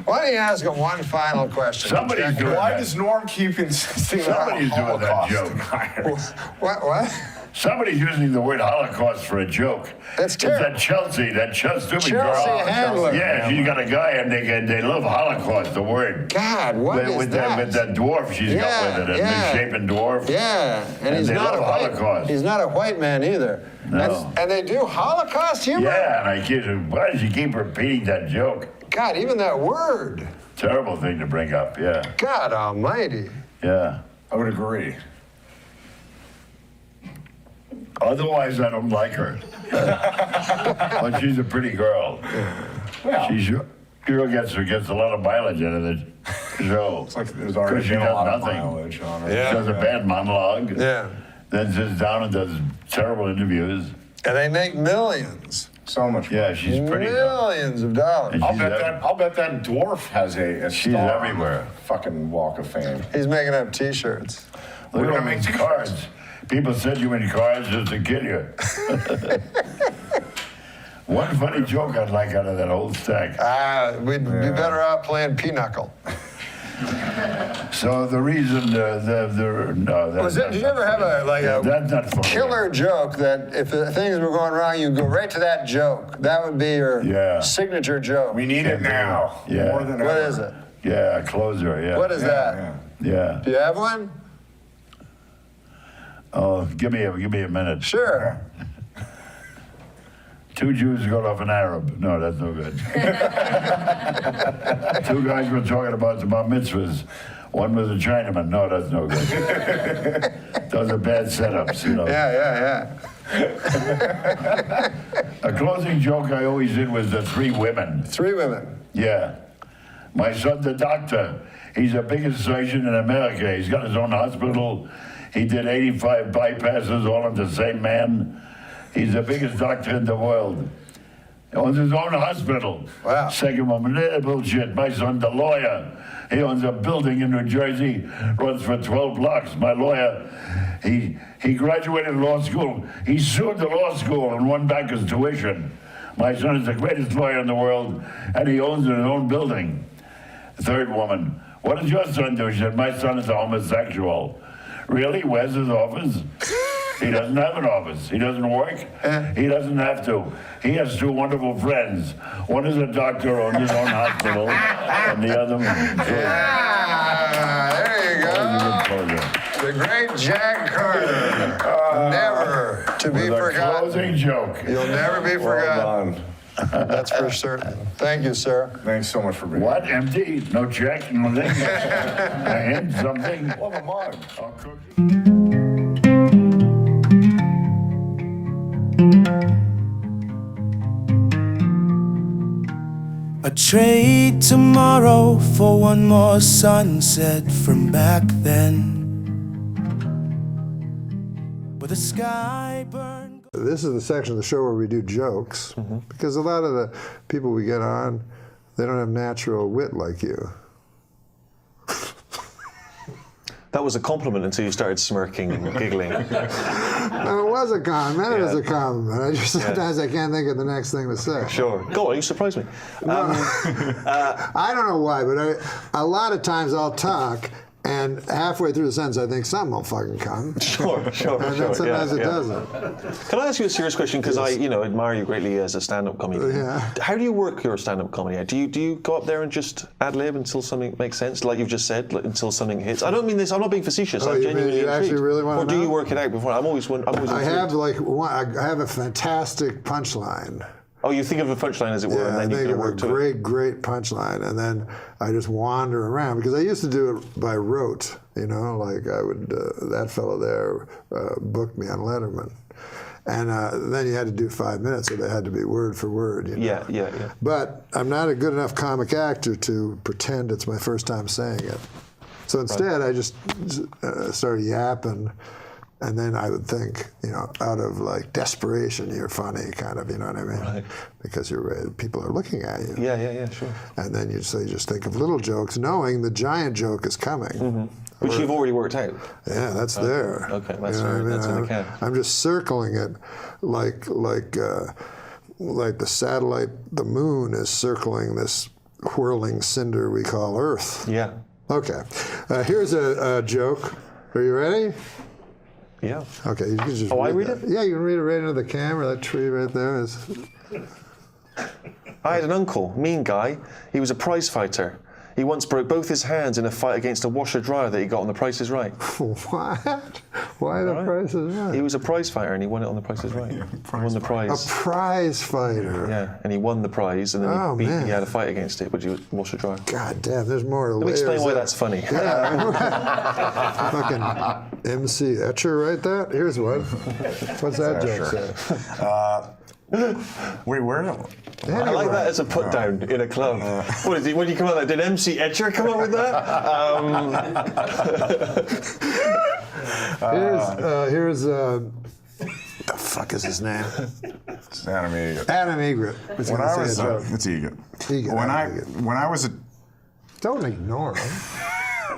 Why don't you ask him one final question? Somebody's doing Why that. does Norm keep insisting Somebody's on a doing that Holocaust? joke. What? Somebody's using the word Holocaust for a joke. That's terrible. That Chelsea stupid Chelsea girl. Handler. Yeah, she's got a guy and they love Holocaust, the word. God, what is with that? With that dwarf she's got with it, a misshapen dwarf. Yeah, and he's they not love a white. Holocaust. He's not a white man either. No. And they do Holocaust humor. Yeah, and I kid you, why does she keep repeating that joke? God, even that word. Terrible thing to bring up, yeah. God Almighty. Yeah. I would agree. Otherwise, I don't like her. But she's a pretty girl. Yeah. She sure gets a lot of mileage out of the show. It's like there's already Because she been a does lot of nothing. mileage on her. She does a bad monologue. Yeah. Then sits down and does terrible interviews. And they make millions. So much. Yeah, she's pretty. Millions of dollars. And I'll she's bet that dwarf has a She's star on everywhere. the fucking Walk of Fame. He's making up T-shirts. Look at all these cards. People send you in cards just to kill you. One funny joke I'd like out of that whole stack. We'd be better off playing pinochle. So the reason did you ever have that's not funny. killer joke that if things were going wrong, you go right to that joke? That would be your signature joke. We need it now. Yeah. More than What ever. is it? Yeah, a closer. Yeah. What is that? Yeah. Do you have one? Oh, give me a minute. Sure. Two Jews got off an Arab. No, that's no good. Two guys were talking about the bar mitzvahs. One was a Chinaman. No, that's no good. Those are bad setups, you know. Yeah. A closing joke I always did was the three women. Three women. Yeah. My son, the doctor, he's the biggest surgeon in America. He's got his own hospital. He did 85 bypasses, all of the same man. He's the biggest doctor in the world. He owns his own hospital. Wow. Second woman, bullshit. My son, the lawyer, he owns a building in New Jersey, runs for 12 blocks. My lawyer, he graduated law school. He sued the law school and won back his tuition. My son is the greatest lawyer in the world, and he owns his own building. Third woman, what does your son do? She said, my son is a homosexual. Really? Where's his office? He doesn't have an office. He doesn't work. He doesn't have to. He has two wonderful friends. One is a doctor, owns his own hospital, and the other one. There you go. The great Jack Carter. Never to be forgotten. Closing joke. You'll never be forgotten. That's for certain. Thank you, sir. Thanks so much for being What? Empty? No check? Nothing? A hint? Something? Love a mug. I'll cook. I'd trade tomorrow for one more sunset from back then. Where the sky burned. This is the section of the show where we do jokes, because a lot of the people we get on, they don't have natural wit like you. That was a compliment until you started smirking and giggling. No, it was a compliment. It was a compliment. I just sometimes I can't think of the next thing to say. Sure. Go on, you surprised me. I don't know why, but a lot of times I'll talk And halfway through the sentence, I think something will fucking come. Sure. And then sometimes it doesn't. Can I ask you a serious question? Because I admire you greatly as a stand-up comedian. Yeah. How do you work your stand-up comedy? Do you go up there and just ad-lib until something makes sense, like you've just said, until something hits? I don't mean this. I'm not being facetious. I'm genuinely intrigued. Actually really want to Or do you work it out before? I'm always intrigued. I have I have a fantastic punchline. Oh, you think of a punchline, as it were, and then you can work to it. Great punchline, and then I just wander around because I used to do it by rote. Like I would. That fellow there booked me on Letterman, and then you had to do 5 minutes, so they had to be word for word. Yeah. But I'm not a good enough comic actor to pretend it's my first time saying it. So instead, I just started yapping. And then I would think, out of like desperation, you're funny, kind of, you know what I mean? Right. Because people are looking at you. Yeah, sure. And then you just think of little jokes, knowing the giant joke is coming. Mm-hmm. Which you've already worked out. Yeah, that's there. Okay, that's in the can. I'm just circling it like the satellite, the moon is circling this whirling cinder we call Earth. Yeah. Okay, here's a joke. Are you ready? Yeah. Okay, you can just I read it? Yeah, you can read it right into the camera. That tree right there is... I had an uncle, mean guy. He was a prize fighter. He once broke both his hands in a fight against a washer-dryer that he got on The Price is Right. What? Why The Price is Right? He was a prize fighter and he won it on The Price is Right. He won the prize. A prize fighter? Yeah, and he won the prize and then he had a fight against it, which he was washer-dryer. God damn, there's more Let me explain why that's funny. Yeah. Fucking MC Etcher, right? That? Here's one. What's that joke say? Wait, where? I like that as a put down in a club. What is he? When you come out with that, did MC Etcher come up with that? Here's the fuck is his name? It's Adam Egret. Adam Egret. It's Egret. When I was a... Don't ignore him.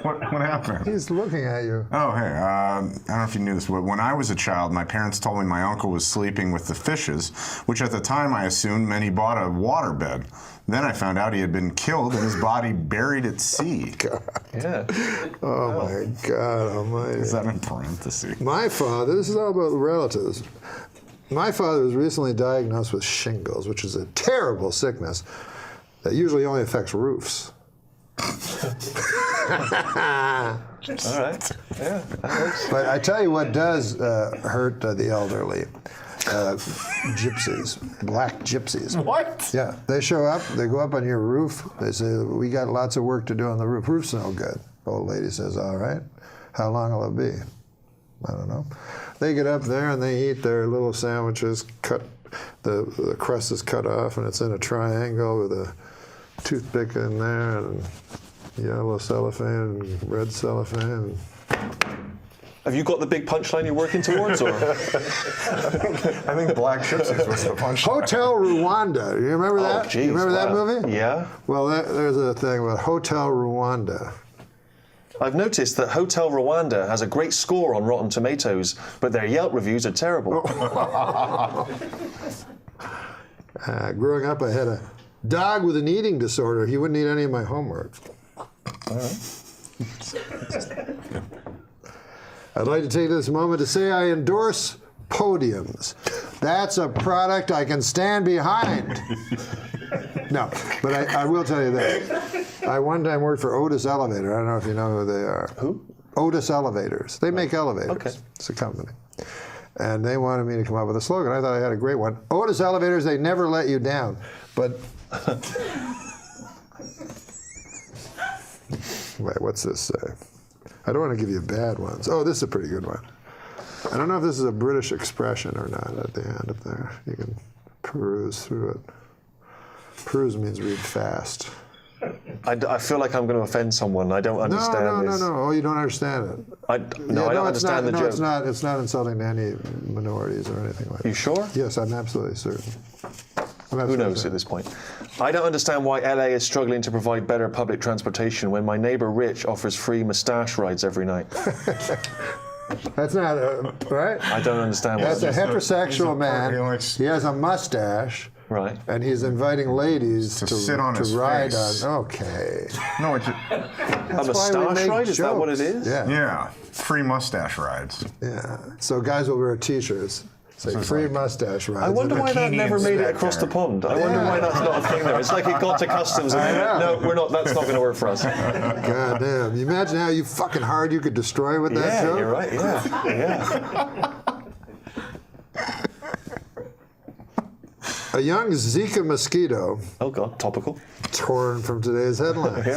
What happened? He's looking at you. Oh, hey, I don't know if you knew this, but when I was a child, my parents told me my uncle was sleeping with the fishes, which at the time I assumed meant he bought a waterbed. Then I found out he had been killed and his body buried at sea. God. Yeah. Oh, my God almighty. Is that in parentheses? My father, this is all about relatives. My father was recently diagnosed with shingles, which is a terrible sickness that usually only affects roofs. All right. Yeah. But I tell you what does hurt the elderly. Gypsies, black gypsies. What? Yeah, they show up, they go up on your roof, they say, we got lots of work to do on the roof. Roof's no good. Old lady says, all right, how long will it be? I don't know. They get up there and they eat their little sandwiches, the crust is cut off and it's in a triangle with a toothpick in there and yellow cellophane and red cellophane. Have you got the big punchline you're working towards, or? I think Black Gypsies was the punchline. Hotel Rwanda. You remember that? Geez, you remember that movie? Yeah. Well, there's a thing about Hotel Rwanda. I've noticed that Hotel Rwanda has a great score on Rotten Tomatoes, but their Yelp reviews are terrible. Growing up, I had a dog with an eating disorder. He wouldn't eat any of my homework. All right. I'd like to take this moment to say I endorse podiums. That's a product I can stand behind. No, but I will tell you this. I one time worked for Otis Elevator. I don't know if you know who they are. Who? Otis Elevators. They make elevators. Okay. It's a company. And they wanted me to come up with a slogan. I thought I had a great one. Otis Elevators, they never let you down. But... Wait, what's this say? I don't want to give you bad ones. Oh, this is a pretty good one. I don't know if this is a British expression or not at the end of there. You can peruse through it. Peruse means read fast. I feel like I'm going to offend someone. I don't understand this. No. Oh, you don't understand it. I don't understand the joke. It's not insulting to any minorities or anything like that. You sure? Yes, I'm absolutely certain. Who knows at this point? I don't understand why LA is struggling to provide better public transportation when my neighbor Rich offers free mustache rides every night. That's not, right? I don't understand. That's a heterosexual man. He has a mustache, Right. And he's inviting ladies To sit on his ride face. on. Okay. No, it's A why we moustache make ride? Is that what it is? Yeah. yeah, free mustache rides. Yeah. So guys will wear T-shirts. Say free mustache rides. I wonder why that bikini never made it across the pond. I wonder why that's not a thing there. It's like it got to customs and no, we're not. That's not going to work for us. God damn. You imagine how you fucking hard you could destroy with that Yeah, joke? you're right. Yeah, yeah. A young Zika mosquito. Oh God, topical. Torn from today's headlines.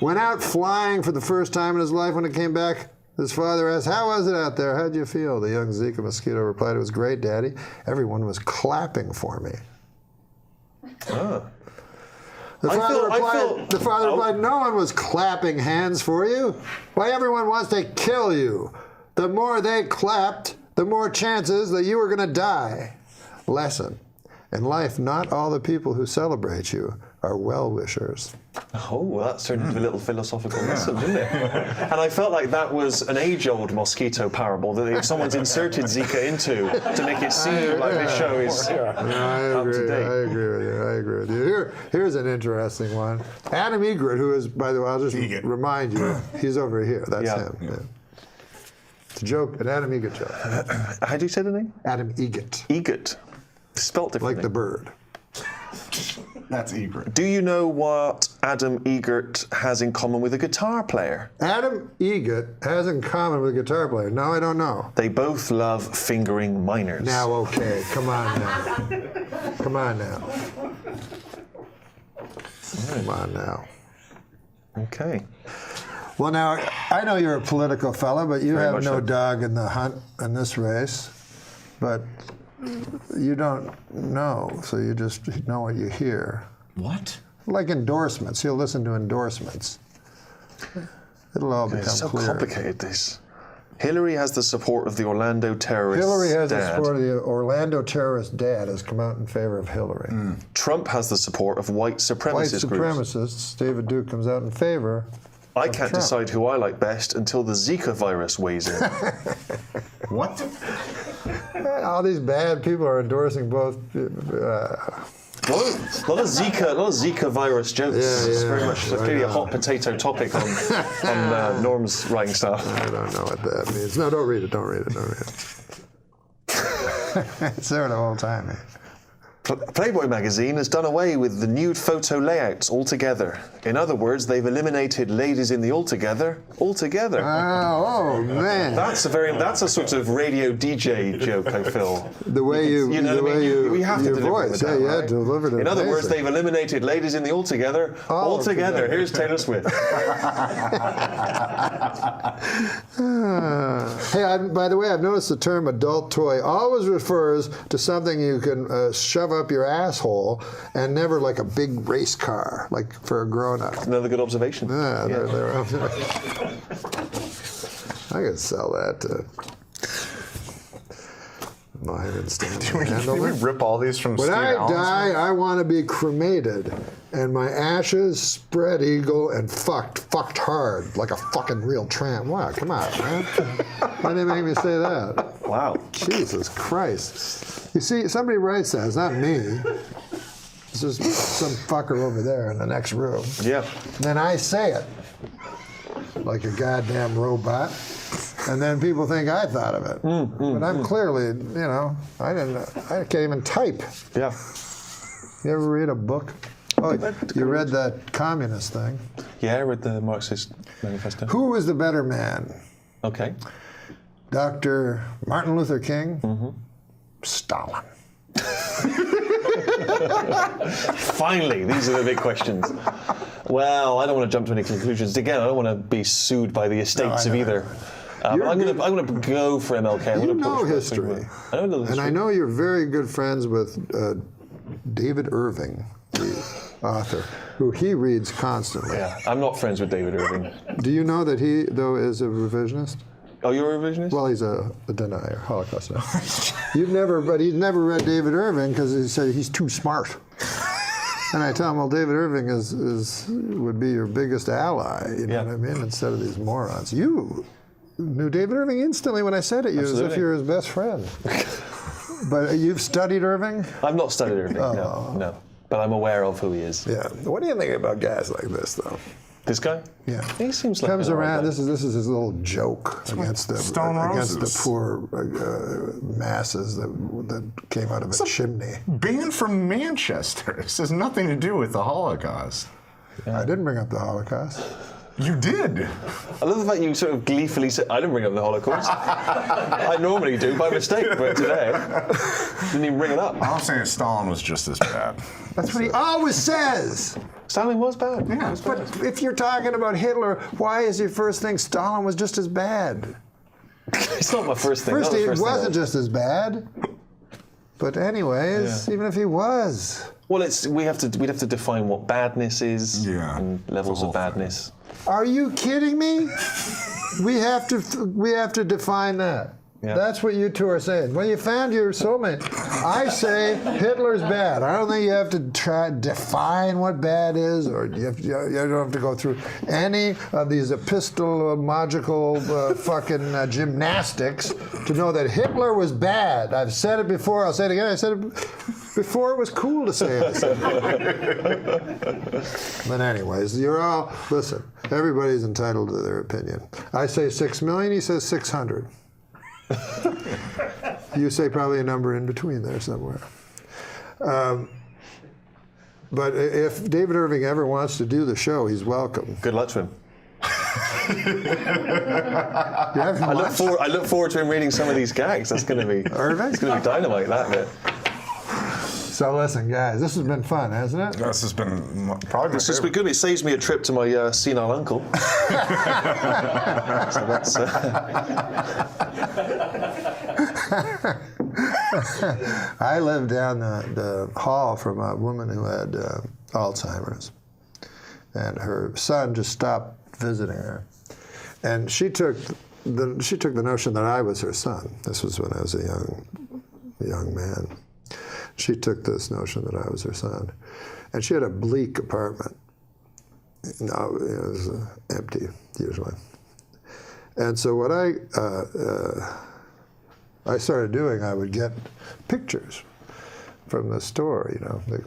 Went out flying for the first time in his life. When it came back, his father asked, "How was it out there? How'd you feel?" The young Zika mosquito replied, "It was great, Daddy. Everyone was clapping for me." Oh. The father replied, "No one was clapping hands for you. Why, everyone wants to kill you. The more they clapped, the more chances that you were going to die." Lesson. In life, not all the people who celebrate you are well-wishers. Oh, well, that's turned into a little philosophical lesson, didn't it? And I felt like that was an age-old mosquito parable that if someone's inserted Zika into to make it seem like this show is up to date. I agree with you. Here's an interesting one. Adam Egret, who is, by the way, I'll just remind you, he's over here. That's him. Yeah. It's a joke, an Adam Egret joke. How do you say the name? Adam Egret. Egret. Spelt differently. Like the bird. That's Egret. Do you know what Adam Egret has in common with a guitar player? Adam Egret has in common with a guitar player. No, I don't know. They both love fingering minors. Now, okay, come on now. Come on now. Come on now. Okay. Well, now, I know you're a political fellow, but you Very have much no so. dog in the hunt in this race. But you don't know, so you just know what you hear. What? Like endorsements. You'll listen to endorsements. It'll all become It's so clear. complicated, this. Hillary has the support of the Orlando terrorist Hillary has the dad. support of the Orlando terrorist dad has come out in favor of Hillary. Trump has the support of white supremacist White groups. supremacists, David Duke comes out in favor. I of can't Trump. decide who I like best until the Zika virus weighs in. What? All these bad people are endorsing both. A lot of Zika virus jokes. It's very much clearly a hot potato topic on Norm's writing stuff. I don't know what that means. No, don't read it. Don't read it. Don't read it. It's there the whole time. Man. Playboy magazine has done away with the nude photo layouts altogether. In other words, they've eliminated ladies in the altogether. Oh man! That's a sort of radio DJ joke, I feel. The way you, You know the what I way mean? you, We have to your deliver voice. with Yeah, that, you right? had to deliver it. In other words, amazing. they've eliminated ladies in the altogether. Altogether. Here's Taylor Swift. Hey, by the way, I've noticed the term adult toy always refers to something you can shove up your asshole, and never like a big race car, like for a grown-up. Another good observation. Yeah, I could sell that to mine and Stanley. Can we rip all these from When Steve I Allen's? die, I want to be cremated, and my ashes spread eagle and fucked hard, like a fucking real tramp. Wow, come on, man. Why did they make me say that? Wow. Jesus Christ. You see, somebody writes that. It's not me. It's just some fucker over there in the next room. Yeah. And then I say it like a goddamn robot. And then people think I thought of it. But I'm clearly, I can't even type. Yeah. You ever read a book? Oh, you read that communist thing? Yeah, I read the Marxist manifesto. Who was the better man? Okay. Dr. Martin Luther King? Stalin. Finally, these are the big questions. Well, I don't want to jump to any conclusions. Again, I don't want to be sued by the estates of either. I'm going to go for MLK. You know history. I know history. And I know you're very good friends with David Irving, the author, who he reads constantly. Yeah, I'm not friends with David Irving. Do you know that he, though, is a revisionist? Oh, you're a revisionist? Well, he's a denier, Holocaust denier. He's never read David Irving because he said he's too smart. And I tell him, well, David Irving would be your biggest ally, you know what I mean, instead of these morons. You knew David Irving instantly when I said it, as if you're his best friend. But you've studied Irving? I've not studied Irving, no. But I'm aware of who he is. Yeah. What do you think about guys like this, though? This guy? Yeah. He seems like comes an alright around. guy. This is his little joke against the poor masses that came out of a chimney. Banned from Manchester. This has nothing to do with the Holocaust. I didn't bring up the Holocaust. You did. I love the fact you sort of gleefully said, I didn't bring up the Holocaust. I normally do by mistake, but today, didn't even bring it up. I'm saying Stalin was just as bad. That's what he always says. Stalin was bad. Yeah, but if you're talking about Hitler, why is your first thing Stalin was just as bad? It's not my first thing. First, he wasn't just as bad. But anyways, even if he was. Well, we'd have to define what badness is and levels of badness. Are you kidding me? we have to define that. Yeah. That's what you two are saying. Well, you found your soulmate. I say Hitler's bad. I don't think you have to try to define what bad is, or you don't have to go through any of these epistemological fucking gymnastics to know that Hitler was bad. I've said it before. I'll say it again. I said it before it was cool to say it. But anyways, listen, everybody's entitled to their opinion. I say 6 million, he says 600. You say probably a number in between there somewhere. But if David Irving ever wants to do the show, he's welcome. Good luck to him. I look forward to him reading some of these gags. That's going to be Irving? It's going to be dynamite, that bit. So listen, guys, this has been fun, hasn't it? This has been probably my This has been good. It saves me a trip to my senile uncle. So that's. I lived down the hall from a woman who had Alzheimer's, and her son just stopped visiting her, and she took the notion that I was her son. This was when I was a young man. She took this notion that I was her son, and she had a bleak apartment. No, it was empty usually. And so what I started doing, I would get pictures from the store. They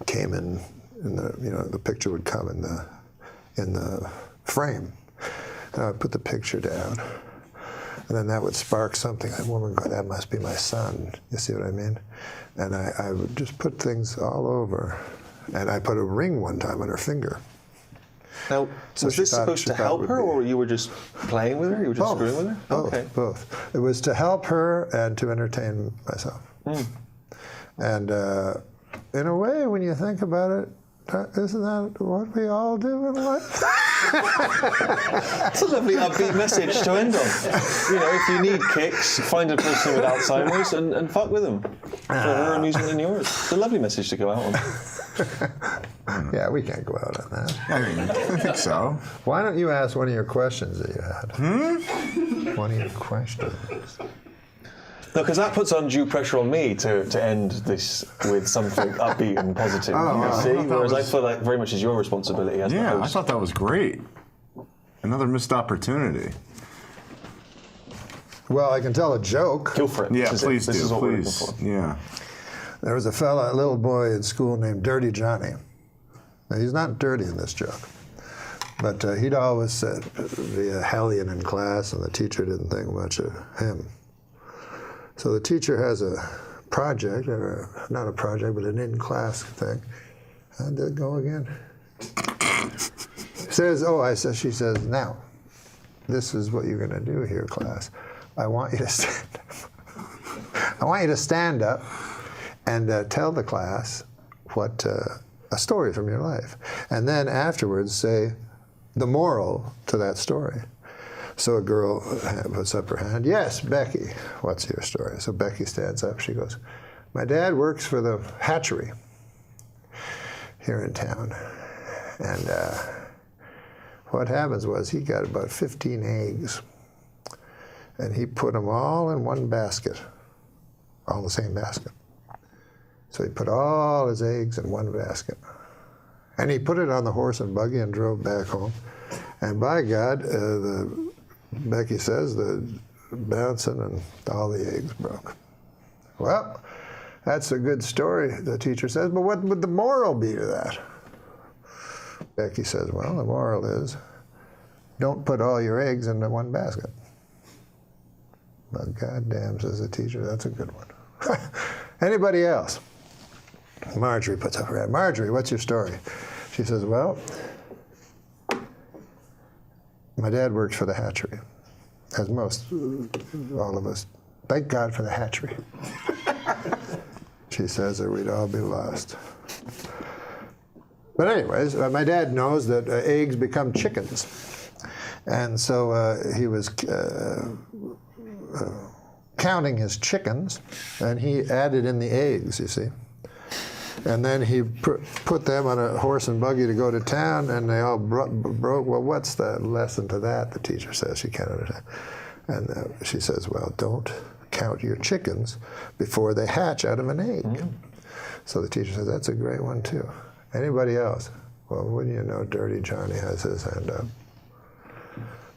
came in the picture would come in the frame, and I would put the picture down. And then that would spark something. That woman would go, that must be my son. You see what I mean? And I would just put things all over. And I put a ring one time on her finger. Now, So was she this thought- supposed she to thought help it her, would or you were just playing with her? You were just screwing with her? Okay. Both. It was to help her and to entertain myself. And in a way, when you think about it, isn't that what we all do in life? That's a lovely upbeat message to end on. If you need kicks, find a person with Alzheimer's and fuck with them for her amusement and yours. It's a lovely message to go out on. Yeah, we can't go out on that. I think so. Why don't you ask one of your questions that you had? One of your questions. No, because that puts undue pressure on me to end this with something upbeat and positive. Whereas I feel like very much is your responsibility as the host. I thought that was great. Another missed opportunity. Well, I can tell a joke. Go for it. Yeah, This please is do. what we're looking Please. for. Yeah. There was a little boy in school named Dirty Johnny. Now, he's not dirty in this joke, but he'd always be a hellion in class, and the teacher didn't think much of him. So the teacher has a project, or not a project, but an in-class thing. How'd that go again? She says, now, this is what you're going to do here, class. I want you to stand up. I want you to stand up and tell the class what a story from your life. And then afterwards say the moral to that story. So a girl puts up her hand. Yes, Becky, what's your story? So Becky stands up. She goes, my dad works for the hatchery here in town. And what happens was he got about 15 eggs. And he put them all in one basket, all in the same basket. So he put all his eggs in one basket. And he put it on the horse and buggy and drove back home. And by God, Becky says, the bouncing and all the eggs broke. Well, that's a good story, the teacher says, but what would the moral be to that? Becky says, well, the moral is, don't put all your eggs into one basket. But goddamn, says the teacher, that's a good one. Anybody else? Marjorie puts up her hand. Marjorie, what's your story? She says, well, my dad works for the hatchery, as most, all of us. Thank God for the hatchery. She says that we'd all be lost. But anyways, my dad knows that eggs become chickens. And so he was counting his chickens, and he added in the eggs, you see. And then he put them on a horse and buggy to go to town, and they all broke. Well, what's the lesson to that? The teacher says she can't understand. And she says, well, don't count your chickens before they hatch out of an egg. Mm-hmm. So the teacher says, that's a great one, too. Anybody else? Well, wouldn't you know, Dirty Johnny has his hand up.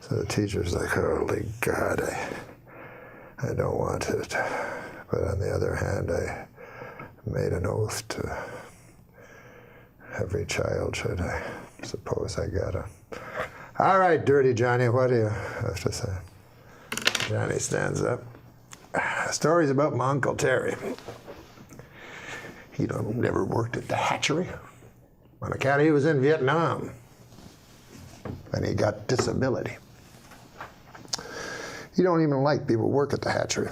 So the teacher's like, holy God, I don't want it. But on the other hand, I made an oath to every child, should I suppose I gotta. All right, Dirty Johnny, what do you have to say? Johnny stands up. Stories about my Uncle Terry. He never worked at the hatchery. On account he was in Vietnam, and he got disability. He don't even like people who work at the hatchery.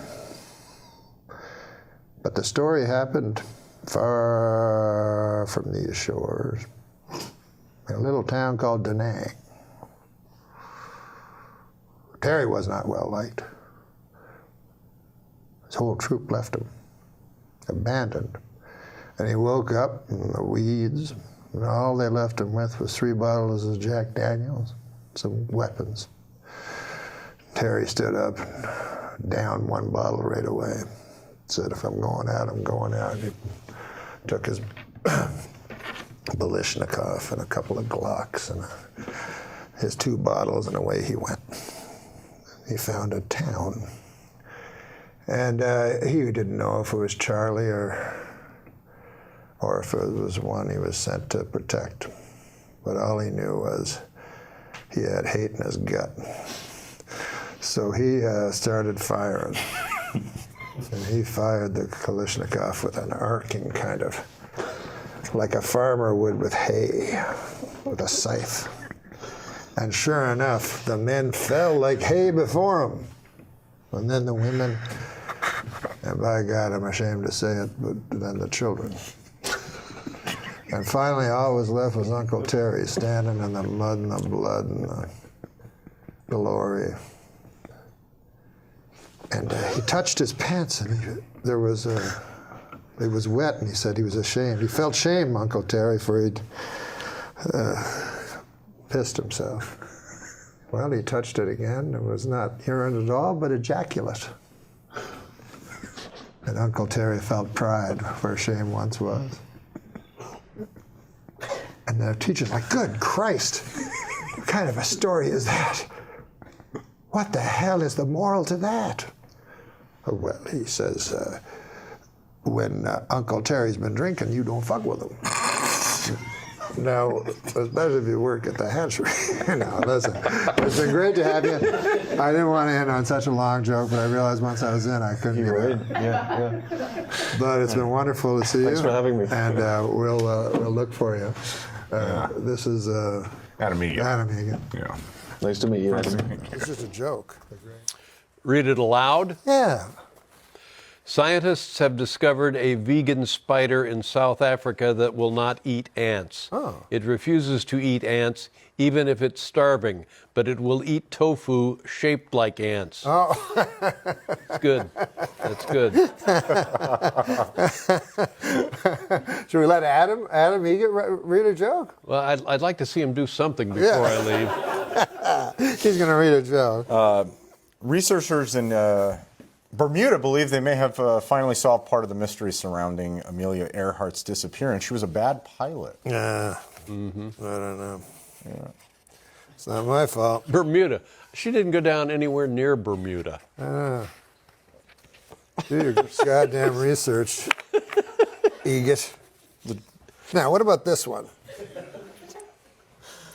But the story happened far from these shores, in a little town called Da Nang. Terry was not well liked. His whole troop left him, abandoned. And he woke up in the weeds, and all they left him with was 3 bottles of Jack Daniels, some weapons. Terry stood up and downed 1 bottle right away. Said, if I'm going out, I'm going out. He took his Balishnikov and a couple of Glocks and his 2 bottles, and away he went. He found a town. And he didn't know if it was Charlie or if it was one he was sent to protect. But all he knew was he had hate in his gut. So he started firing. And he fired the Kalashnikov with an arcing kind of, like a farmer would with hay, with a scythe. And sure enough, the men fell like hay before him. And then the women, and by God, I'm ashamed to say it, but then the children. And finally, all was left was Uncle Terry standing in the mud and the blood and the glory. And he touched his pants, and it was wet, and he said he was ashamed. He felt shame, Uncle Terry, for he'd pissed himself. Well, he touched it again. It was not urine at all, but ejaculate. And Uncle Terry felt pride where shame once was. And the teacher's like, good Christ, what kind of a story is that? What the hell is the moral to that? Well, he says, when Uncle Terry's been drinking, you don't fuck with him. Now, especially if you work at the hatchery. No, listen, it's been great to have you. I didn't want to end on such a long joke, but I realized once I was in, I couldn't get out. Yeah. But it's been wonderful to see you. Thanks for having me. And we'll look for you. This is Adam Egan. Adam Egan. Yeah. Nice to meet you. This is a joke. Read it aloud? Yeah. Scientists have discovered a vegan spider in South Africa that will not eat ants. Oh. It refuses to eat ants, even if it's starving, but it will eat tofu shaped like ants. Oh. It's good. That's good. Should we let Adam Egan read a joke? Well, I'd like to see him do something before I leave. He's going to read a joke. Researchers in Bermuda believe they may have finally solved part of the mystery surrounding Amelia Earhart's disappearance. She was a bad pilot. Yeah. Mm-hmm. I don't know. Yeah. It's not my fault. Bermuda. She didn't go down anywhere near Bermuda. Do your goddamn research, Egot. Now, what about this one?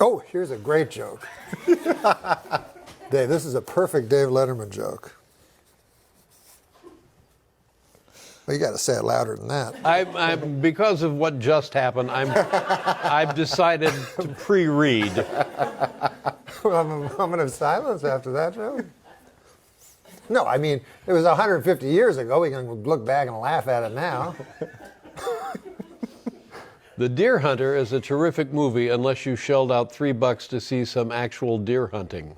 Oh, here's a great joke. Dave, this is a perfect Dave Letterman joke. Well, you got to say it louder than that. I'm because of what just happened. I've decided to pre-read. Well, I'm a moment of silence after that joke. No, I mean, it was 150 years ago. We can look back and laugh at it now. The Deer Hunter is a terrific movie unless you shelled out $3 to see some actual deer hunting.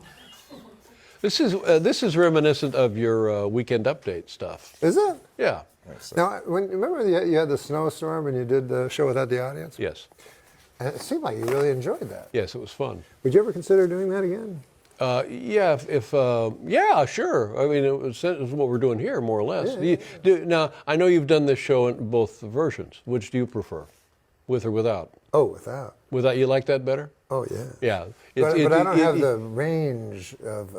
This is reminiscent of your Weekend Update stuff. Is it? Yeah. Now, remember you had the snowstorm and you did the show without the audience? Yes. And it seemed like you really enjoyed that. Yes, it was fun. Would you ever consider doing that again? Yeah, yeah, sure. I mean, it's what we're doing here, more or less. Yeah. Now, I know you've done this show in both versions. Which do you prefer, with or without? Oh, without. Without, you like that better? Oh, yeah. Yeah. But I don't have the range of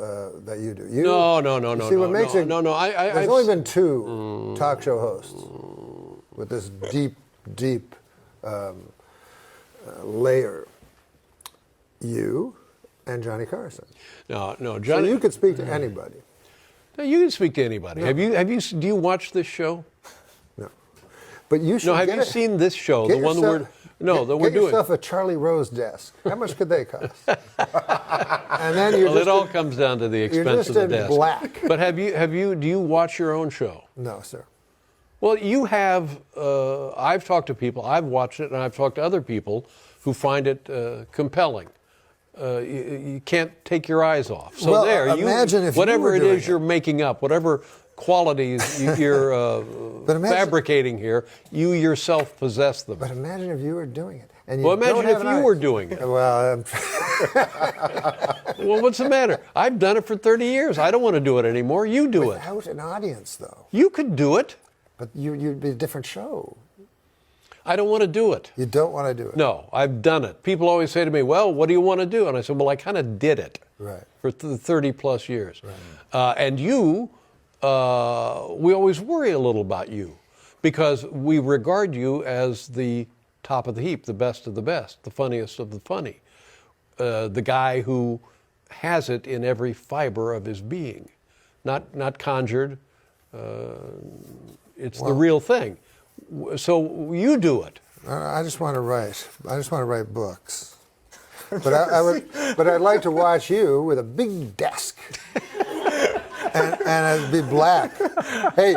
that you do. No. See, what makes it? No. There's only been two talk show hosts with this deep layer. You and Johnny Carson. No, Johnny. So you could speak to anybody. No, you can speak to anybody. No. Do you watch this show? No. But you should. No, have you seen this show? The one that we're doing. Get yourself a Charlie Rose desk. How much could they cost? And then you. Well, it all comes down to the expense of the desk. Black. But do you watch your own show? No, sir. Well, you have. I've talked to people. I've watched it, and I've talked to other people who find it compelling. You can't take your eyes off. So well, imagine if whatever you it is you're making up, whatever qualities you're fabricating here, you yourself possess them. But imagine if you were doing it. And well, imagine if you were doing it. Well, well, what's the matter? I've done it for 30 years. I don't want to do it anymore. You do it. Without an audience, though. You could do it. But you'd be a different show. I don't want to do it. You don't want to do it? No, I've done it. People always say to me, well, what do you want to do? And I said, well, I kind of did it for 30 plus years. Right. And you, we always worry a little about you because we regard you as the top of the heap, the best of the best, the funniest of the funny, the guy who has it in every fiber of his being, not conjured. It's the real thing. So you do it. I just want to write. I just want to write books. But I'd like to watch you with a big desk, and it'd be black. Hey,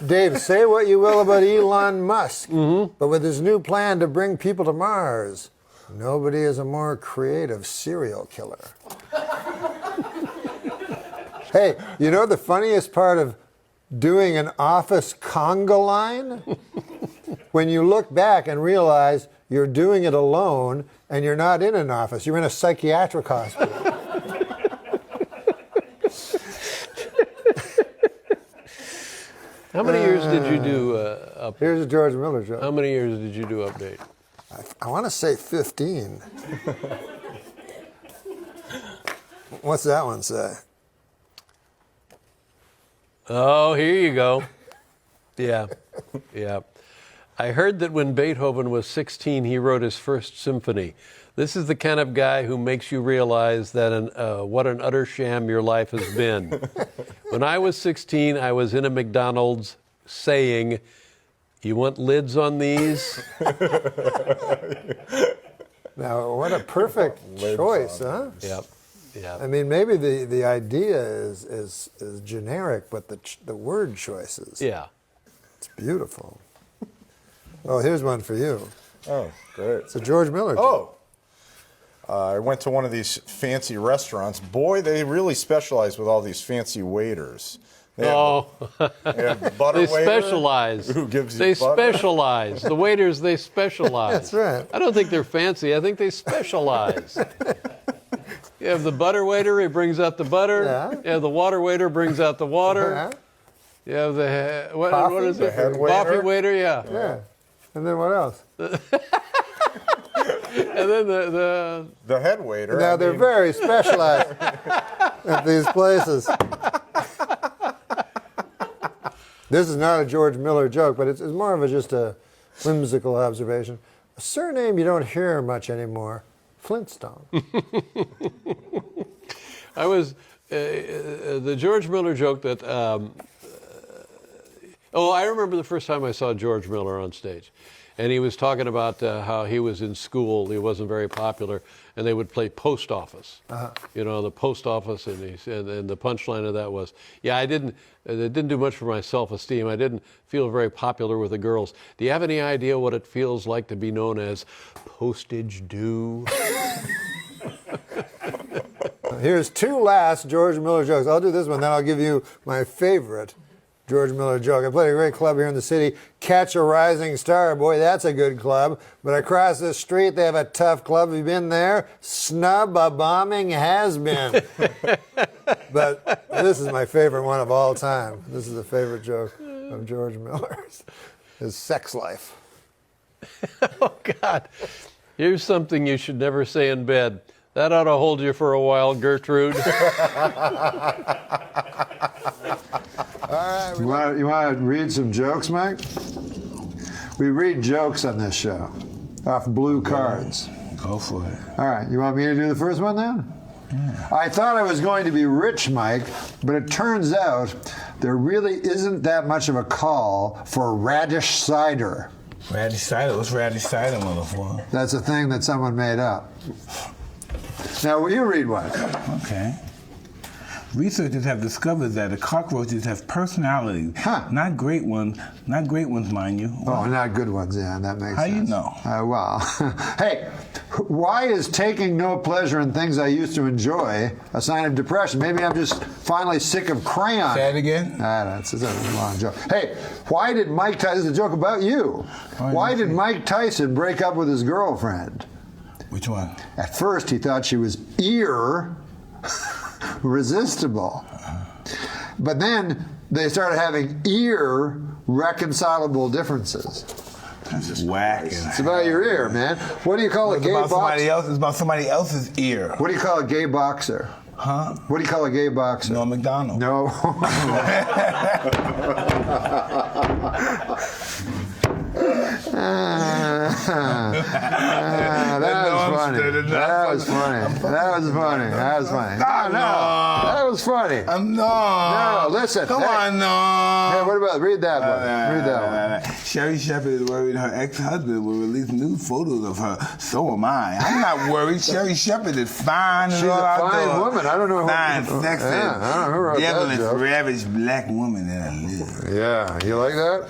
Dave, say what you will about Elon Musk, but with his new plan to bring people to Mars, nobody is a more creative serial killer. Hey, you know the funniest part of doing an office conga line? When you look back and realize you're doing it alone and you're not in an office, you're in a psychiatric hospital. How many years did you do Update? Here's a George Miller joke. How many years did you do Update? I want to say 15. What's that one say? Oh, here you go. Yeah. I heard that when Beethoven was 16, he wrote his first symphony. This is the kind of guy who makes you realize that what an utter sham your life has been. When I was 16, I was in a McDonald's saying, "You want lids on these?" Now, what a perfect choice, huh? Yep. Yeah. I mean, maybe the idea is generic, but the word choices. Yeah. It's beautiful. Oh, here's one for you. Oh, great. It's a George Miller joke. Oh. I went to one of these fancy restaurants. Boy, they really specialize with all these fancy waiters. They have the butter they waiter specialize. Who gives you They butter. specialize. The waiters, they specialize. That's right. I don't think they're fancy. I think they specialize. You have the butter waiter, he brings out the butter. Yeah. You have the water waiter, brings out the water. Yeah. You have the what is The it? head Coffee waiter. Yeah. Yeah. And then what else? And then The head waiter. Now, they're very specialized at these places. This is not a George Miller joke, but it's more of just a whimsical observation. A surname you don't hear much anymore, Flintstone. I was the George Miller joke that. I remember the first time I saw George Miller on stage, and he was talking about how he was in school. He wasn't very popular, and they would play post office. You know, the post office, and the punchline of that was, "Yeah, it didn't do much for my self-esteem. I didn't feel very popular with the girls. Do you have any idea what it feels like to be known as postage due?" Here's two last George Miller jokes. I'll do this one, then I'll give you my favorite George Miller joke. I played a great club here in the city, Catch a Rising Star. Boy, that's a good club. But across the street, they have a tough club. Have you been there? Snub a bombing has been. But this is my favorite one of all time. This is the favorite joke of George Miller's. His sex life. Oh, God. Here's something you should never say in bed. That ought to hold you for a while, Gertrude. All right. You want to read some jokes, Mike? We read jokes on this show off blue cards. Go for it. All right. You want me to do the first one then? Yeah. I thought I was going to be rich, Mike, but it turns out there really isn't that much of a call for radish cider. Radish cider? What's radish cider, motherfucker? That's a thing that someone made up. Now, will you read one? Okay. Researchers have discovered that the cockroaches have personalities. Not great ones, mind you. Oh, not good ones, yeah, that makes sense. How you know? Well, hey, why is taking no pleasure in things I used to enjoy a sign of depression? Maybe I'm just finally sick of crayon. Say it again? It's a long joke. Hey, why did Mike Tyson, this is a joke about you. Why did Mike Tyson break up with his girlfriend? Which one? At first, he thought she was irresistible. But then they started having irreconcilable differences. That's just whack. It's about your ear, man. What do you call a gay boxer? It's about somebody else's ear. What do you call a gay boxer? Huh? What do you call a gay boxer? NORM MACDONALD. No. That was funny. That was funny. That was funny. No, listen. Come on, no. Hey, what about, read that one. Read that one. Sherry Shepherd is worried her ex-husband will release new photos of her. So am I. I'm not worried. Sherry Shepherd is fine. She's a fine woman. I don't know who. Fine, sexy, yeah, I don't know who wrote devilish, that joke. ravaged black woman that I live. Yeah, you like that?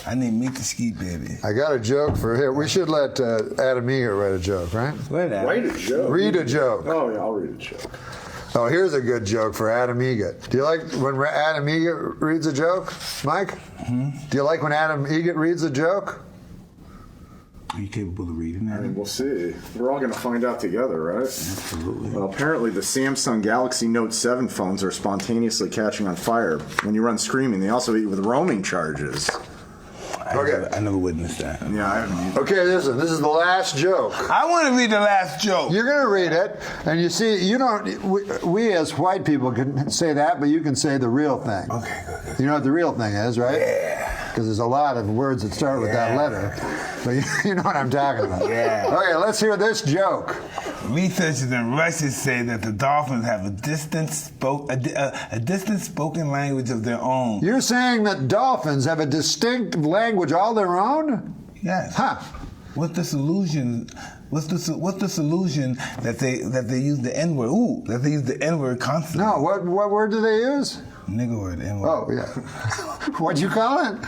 I need meat to ski, baby. I got a joke for here. We should let Adam Eager write a joke, right? Write a joke. Read a joke. Oh, yeah, I'll read a joke. Oh, here's a good joke for Adam Egget. Do you like when Adam Egget reads a joke, Mike? Do you like when Adam Egget reads a joke? Are you capable of reading that? I mean, we'll see. We're all going to find out together, right? Absolutely. Well, apparently the Samsung Galaxy Note 7 phones are spontaneously catching on fire when you run screaming. They also hit you with roaming charges. I never witnessed that. Yeah, I haven't either. Okay, listen, this is the last joke. I want to read the last joke. You're going to read it, and you see, you don't, we as white people can say that, but you can say the real thing. Okay, good. You know what the real thing is, right? Yeah. Because there's a lot of words that start with that letter. But you know what I'm talking about. Yeah. Okay, let's hear this joke. Researchers in Russia say that the dolphins have a distant spoken language of their own. You're saying that dolphins have a distinct language all their own? Yes. Huh. What's the solution? What's the solution that they use the N-word? Ooh, that they use the N-word constantly. No, what word do they use? Nigger word, N-word. Oh, yeah. What'd you call it?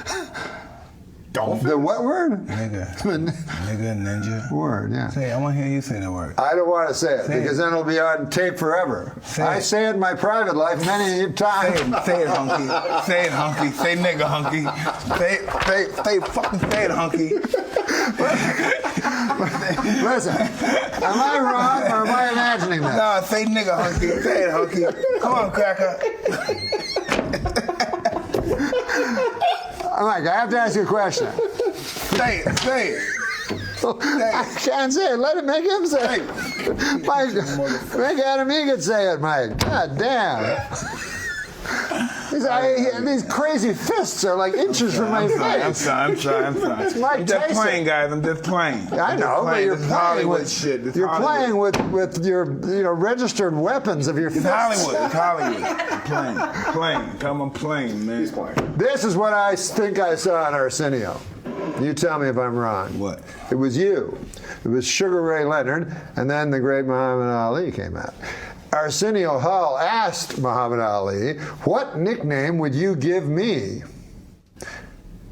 Dolphin. The what word? Nigger. Nigger, ninja. Word, yeah. Say it. I want to hear you say that word. I don't want to say it because then it'll be on tape forever. I say it in my private life many times. Say it, hunky. Say it, hunky. Say nigger, hunky. Fucking say it, hunky. Listen, am I wrong or am I imagining that? No, say nigger, hunky. Say it, hunky. Come on, cracker. Mike, I have to ask you a question. Say it. I can't say it. Let him make him say it. Mike, make Adam Egan say it, Mike. God damn. These crazy fists are like inches from my face. I'm sorry. It's Mike I'm just Tyson. playing, guys. I'm just playing. I know, but you're This is playing Hollywood with shit. This you're Hollywood. playing with your registered weapons of your It's fists. Hollywood. It's Hollywood. I'm playing. Tell him I'm playing, man. He's playing. This is what I think I saw on Arsenio. You tell me if I'm wrong. What? It was you. It was Sugar Ray Leonard, and then the great Muhammad Ali came out. Arsenio Hall asked Muhammad Ali, "What nickname would you give me?"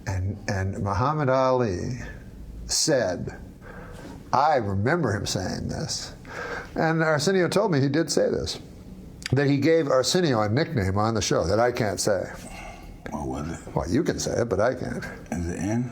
And Muhammad Ali said, I remember him saying this, and Arsenio told me he did say this, that he gave Arsenio a nickname on the show that I can't say. What was it? Well, you can say it, but I can't. Is it in?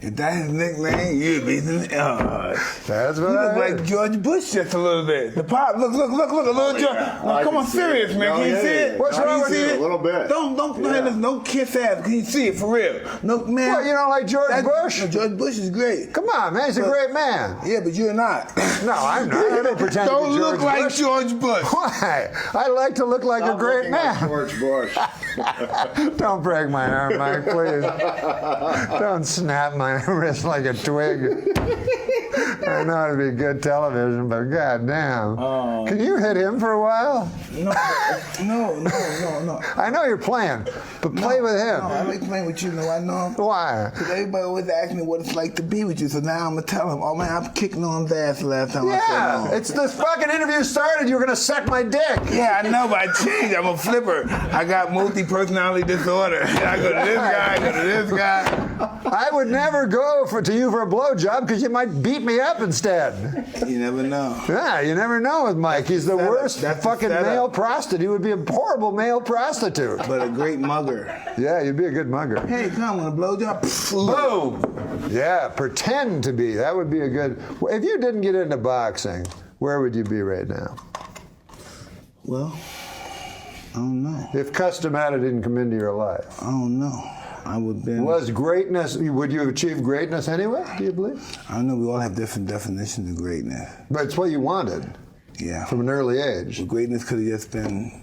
If that's his nickname, you'd be the. That's what you I look heard. like George Bush just a little bit. The pop, look, a little George. I Come can on, see serious, it. man. No, Can you yeah, see yeah. it? What's Can wrong you with see you? it? A little bit. Don't kiss ass. Can you see it for real? No, man. What, you don't like George Bush? No, George Bush is great. Come on, man, he's a great man. Yeah, but you're not. No, I'm not. I don't pretend to be Don't George look like Bush. George Bush. Why? I like to look like a great man. Like George Bush. Don't break my arm, Mike, please. Don't snap my wrist like a twig. I know it'd be good television, but goddamn. Can you hit him for a while? No. I know you're playing, but play with him. No, I like playing with you. No, I know. Why? Because everybody always asks me what it's like to be with you. So now I'm going to tell him, oh, man, I'm kicking on his ass last time I Yeah, said no. it's this fucking interview started. You were going to suck my dick. Yeah, I know, but I changed. I'm a flipper. I got multi-personality disorder. I go to this guy, I go to this guy. I would never go to you for a blowjob because you might beat me up instead. You never know. Yeah, you never know with Mike. He's the worst fucking male prostitute. He would be a horrible male prostitute. But a great mugger. Yeah, you'd be a good mugger. Hey, come on, a blowjob. Boom. Yeah, pretend to be. That would be a good. If you didn't get into boxing, where would you be right now? Well, I don't know. If custom Atta didn't come into your life. I don't know. I would be. Was greatness, would you have achieved greatness anyway, do you believe? I know we all have different definitions of greatness. But it's what you wanted. Yeah. From an early age. Well, greatness could have just been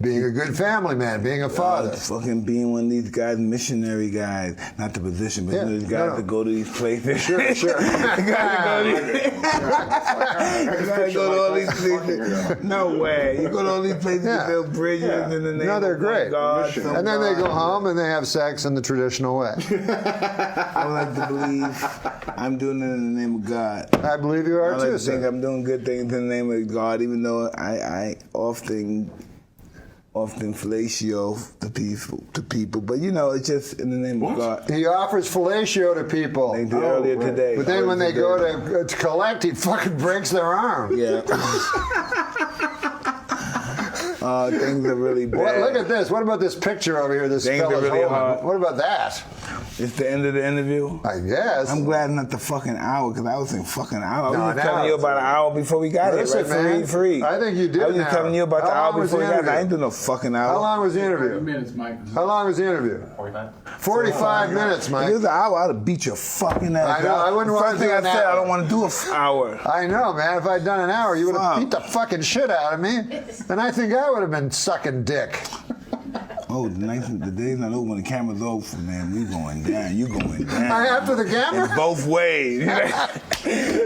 being a good family man, being a father. Fucking being one of these guys, missionary guys. Not the position, but you know, these guys that go to these places. Sure. The guys that go to all these places. No way. You go to all these places to build bridges in the name they're of great. God. And then they go home and they have sex in the traditional way. I like to believe I'm doing it in the name of God. I believe you are I like too, to think sir. I'm doing good things in the name of God, even though I often fellatio to people, but you know, it's just in the name of God. He offers fellatio to people. They did earlier today. But then when they go to collect, he fucking breaks their arm. Yeah. Things are really bad. Well, look at this. What about this picture over here? This Things are fella's really holding? hard. What about that? It's the end of the interview? I guess. I'm glad not the fucking hour, because I was in fucking hour. No, I was just telling you about an hour before we got Listen, here, right? man, Free. I think you did I was an just telling hour. you about the How hour long was before we the got here. interview? I ain't doing no fucking hour. How long was the interview? Minutes, Mike. How long was the interview? 45 minutes, Mike. If it was an hour, I'd have beat your fucking ass. I know. I wouldn't want to First do thing I an said, hour. I don't want to do an hour. I know, man. If I'd done an hour, you would have beat the fucking shit out of me. And I think I would have been sucking dick. Oh, the day's not over when the camera's over, man. We going down. You going down. After the camera? It's both ways.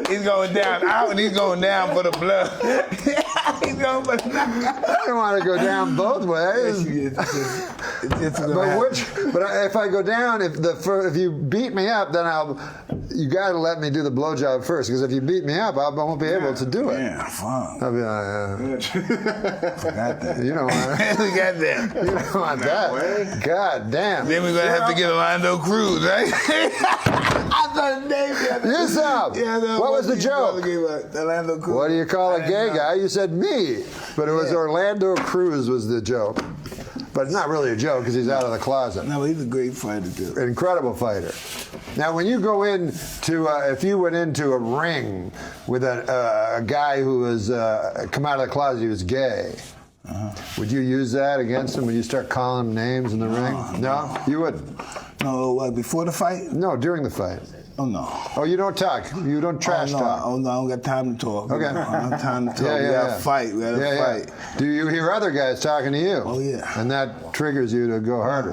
He's going down out and he's going down for the blood. He's going for the I don't want to go down both ways. But if I go down, if you beat me up, then you got to let me do the blowjob first. Because if you beat me up, I won't be able to do it. Yeah, fun. I'll be like, Forgot that. you don't want that. We got that. You don't want that. God damn. Then we're going to have to get Orlando Cruz, right? I thought the name. Yes, sir. What was the joke? Orlando Cruz. What do you call a gay guy? You said me. But it was Orlando Cruz was the joke. But it's not really a joke because he's out of the closet. No, he's a great fighter, too. Incredible fighter. Now, when you go into, if you went into a ring with a guy who was come out of the closet, he was gay, would you use that against him? Would you start calling him names in the ring? No, you wouldn't. No, what, before the fight? No, during the fight. Oh, no. Oh, you don't talk. You don't trash talk. Oh, no, I don't got time to talk. Okay. I don't have time to talk. Yeah, We gotta fight. We gotta fight. Do you hear other guys talking to you? Oh, yeah. And that triggers you to go harder?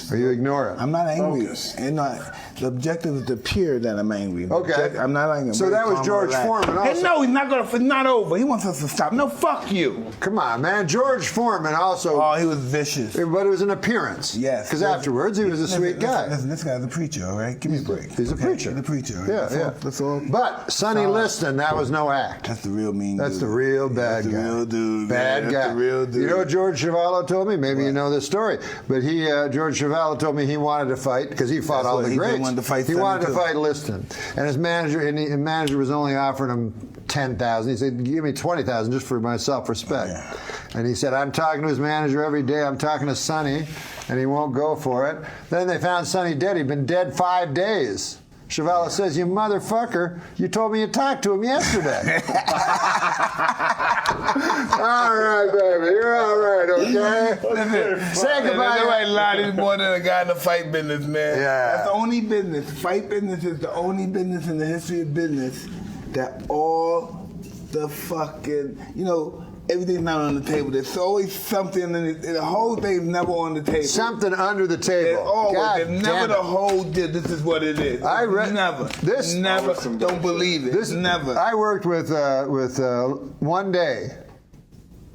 Or you ignore it? I'm not angry. The objective is to appear that I'm angry. Okay. I'm not angry. So that was George Foreman also. Hey, no, he's not gonna. It's not over. He wants us to stop. No, fuck you. Come on, man. George Foreman also. Oh, he was vicious. But it was an appearance. Yes. Because afterwards, he was a sweet guy. Listen, this guy's a preacher, all right? Give me a break. He's a preacher. He's a preacher. Right? Yeah, That's all. But Sonny Liston, that was no act. That's the real mean That's dude. the real bad guy. That's the real dude. Bad man. guy. That's the real dude. You know what George Chuvalo told me? Maybe you know this story. But George Chuvalo told me he wanted to fight because he fought all the greats. He wanted to fight Liston, and his manager was only offering him $10,000. He said, "Give me $20,000 just for my self-respect." And he said, "I'm talking to his manager every day. I'm talking to Sonny, and he won't go for it." Then they found Sonny dead. He'd been dead 5 days. Chuvalo says, "You motherfucker! You told me you talked to him yesterday." All right, baby. You're all right, okay? Say goodbye. Nobody lied. He's more than a guy in the fight business, man. Yeah. That's the only business. Fight business is the only business in the history of business that all the fucking, everything's not on the table. There's always something, and the whole thing's never on the table. Something under the table. There's never the whole deal. This is what it is. Never. Don't believe it. Never. I worked with one day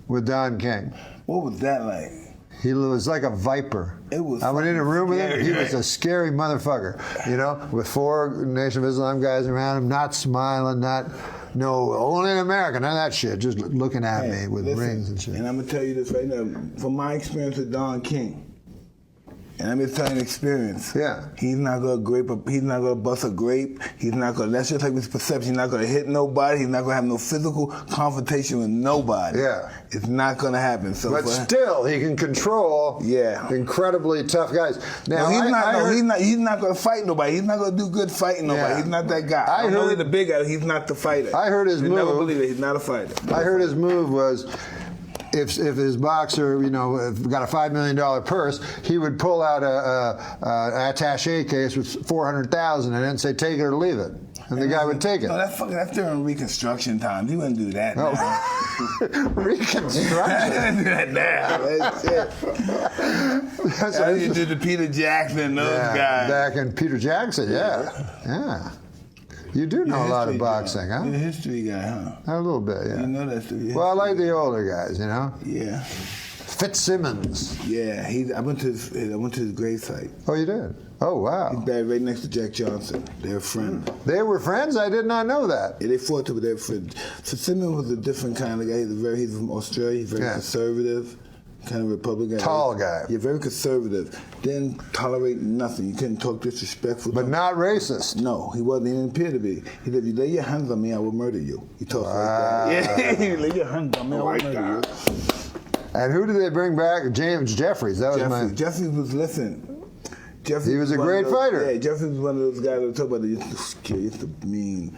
with Don King. What was that like? He was like a viper. I went in a room with him. He was a scary motherfucker. With 4 Nation of Islam guys around him, not smiling, only in America, none of that shit. Just looking at me with rings and shit. And I'm gonna tell you this right now, from my experience with Don King. And I'm just telling experience. Yeah. He's not gonna bust a grape. That's just like his perception. He's not gonna hit nobody. He's not gonna have no physical confrontation with nobody. Yeah. It's not gonna happen. So but still, he can control incredibly tough guys. Now, he's not gonna fight nobody. He's not gonna do good fighting nobody. Yeah. He's not that guy. I know he's the big guy. He's not the fighter. I heard his move. Never believe it. He's not a fighter. I heard his move was, if his boxer, got a $5 million purse, he would pull out an attaché case with $400,000 and then say, "Take it or leave it," and the guy would take it. No, that's during Reconstruction times. He wouldn't do that now. Reconstruction? He wouldn't do that now. That's what you did to Peter Jackson, those guys. Back in Peter Jackson, yeah. You do know a lot of boxing, huh? You're a history guy, huh? A little bit, yeah. You know that. Well, I like the older guys, Yeah. Fitzsimmons. Yeah, I went to his grave site. Oh, you did? Oh, wow. He's buried right next to Jack Johnson. They were friends. They were friends? I did not know that. Yeah, they fought too, but they were friends. Fitzsimmons was a different kind of guy. He's from Australia. He's very conservative. Kind of Republican. Tall guy. You're very conservative. Didn't tolerate nothing. You couldn't talk disrespectful. But not racist. No, he wasn't. He didn't appear to be. He said, "If you lay your hands on me, I will murder you." He talks like that. Yeah, you lay your hands on me, I will murder you. And who did they bring back? James Jeffries. That was Jeffries was he was a great fighter. Yeah, Jeffries was one of those guys that talk about the scary, it's the mean.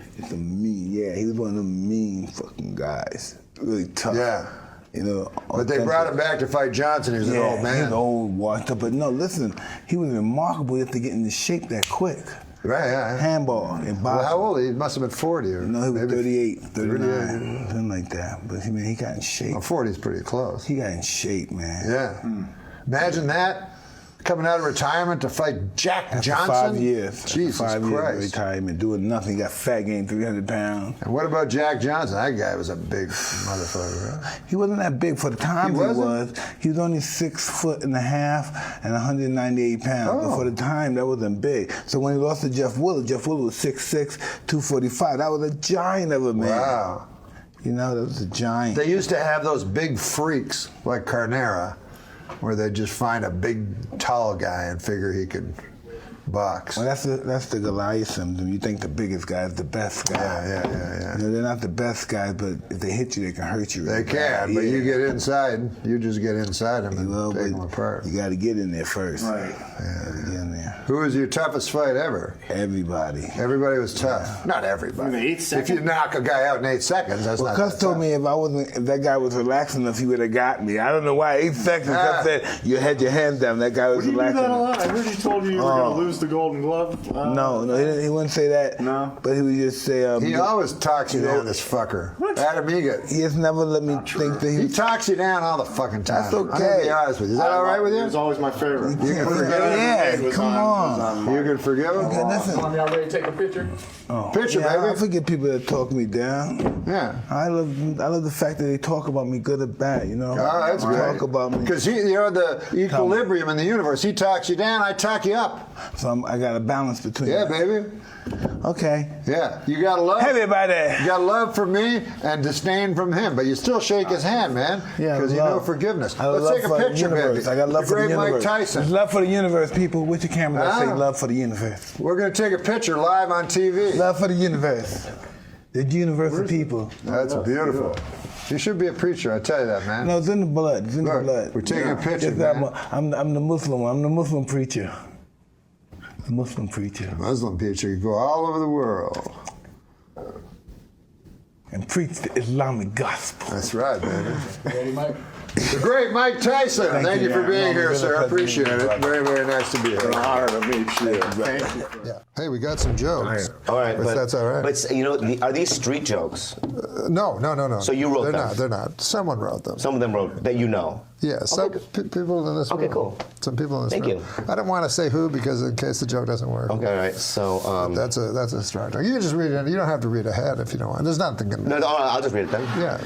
Yeah, he was one of them mean fucking guys. Really tough. Yeah. But they brought him back to fight Johnson. He was an old man. He was old, washed up. But no, listen, he was remarkable to get into shape that quick. Right, yeah. Handball and boxing. Well, how old? He must have been 40 or no, he was 38, 39, something like that. But he got in shape. Well, 40 is pretty close. He got in shape, man. Yeah. Imagine that. Coming out of retirement to fight Jack Johnson? 5 years. Jesus Christ. 5 years of retirement, doing nothing. He got fat, gained 300 pounds. And what about Jack Johnson? That guy was a big motherfucker, right? He wasn't that big for the time he was only 6'1.5" and 198 pounds. But for the time, that wasn't big. So when he lost to Jeff Willer was 6'6", 245. That was a giant of a man. Wow. That was a giant. They used to have those big freaks like Carnera, where they'd just find a big, tall guy and figure he could box. Well, that's the Goliath symptom. You think the biggest guy is the best guy. Yeah. They're not the best guys, but if they hit you, they can hurt you. They can, but you get inside. You just get inside them and take them apart. You got to get in there first. Right. Yeah. Get in there. Who was your toughest fight ever? Everybody. Everybody was tough. Not everybody. In 8 seconds? If you knock a guy out in 8 seconds, that's not. Cuz told me if that guy was relaxed enough, he would have got me. I don't know why. 8 seconds. Cuz said you had your hands down. That guy was relaxed. You do that a lot. I heard you told you were going to lose lose the Golden Glove? No, he wouldn't say that. No. But he would just say. He always talks you down, this fucker. Adam Egan. He has never let me think that he talks you down all the fucking time. That's okay. I'm gonna be honest with you. Is that all right with you? He was always my favorite. You can forgive him? Yeah, come on. You can forgive him? Okay, listen. Y'all ready to take a picture? Picture, yeah, baby. I forget people that talk me down. Yeah. I love the fact that they talk about me good or bad, you know. Oh, that's great. Talk about me. Because the equilibrium in the universe. He talks you down, I talk you up. So I got a balance between. Yeah, baby. Okay. Yeah, you got love. Everybody. You got love for me and disdain from him, but you still shake his hand, man. Yeah, because you know forgiveness. Let's take a picture, baby. I got love for the universe. Mike Tyson. There's love for the universe, people. With your camera, I say love for the universe. We're gonna take a picture live on TV. Love for the universe. The universe of people. That's beautiful. You should be a preacher, I tell you that, man. No, it's in the blood. It's in the blood. We're taking a picture, I'm the Muslim one. I'm the Muslim preacher. The Muslim preacher. Muslim preacher. You go all over the world. And preach the Islamic gospel. That's right, baby. Ready, Mike? The great Mike Tyson. Thank you for being here, sir. I pleasure. appreciate it. Very, very nice to be here. An honor to meet you. Thank you. Yeah. Hey, we got some jokes. All right, but that's all right. But you know, are these street jokes? No. So you wrote them? They're not. Someone wrote them. Some of them wrote that you know. Yeah, some people in this room. Okay, cool. Some people in this Thank room. you. I don't want to say who because in case the joke doesn't work. Okay, all right. So that's a strong joke. You can just read it. You don't have to read ahead if you don't want. There's nothing. No, I'll just read it then. Yeah.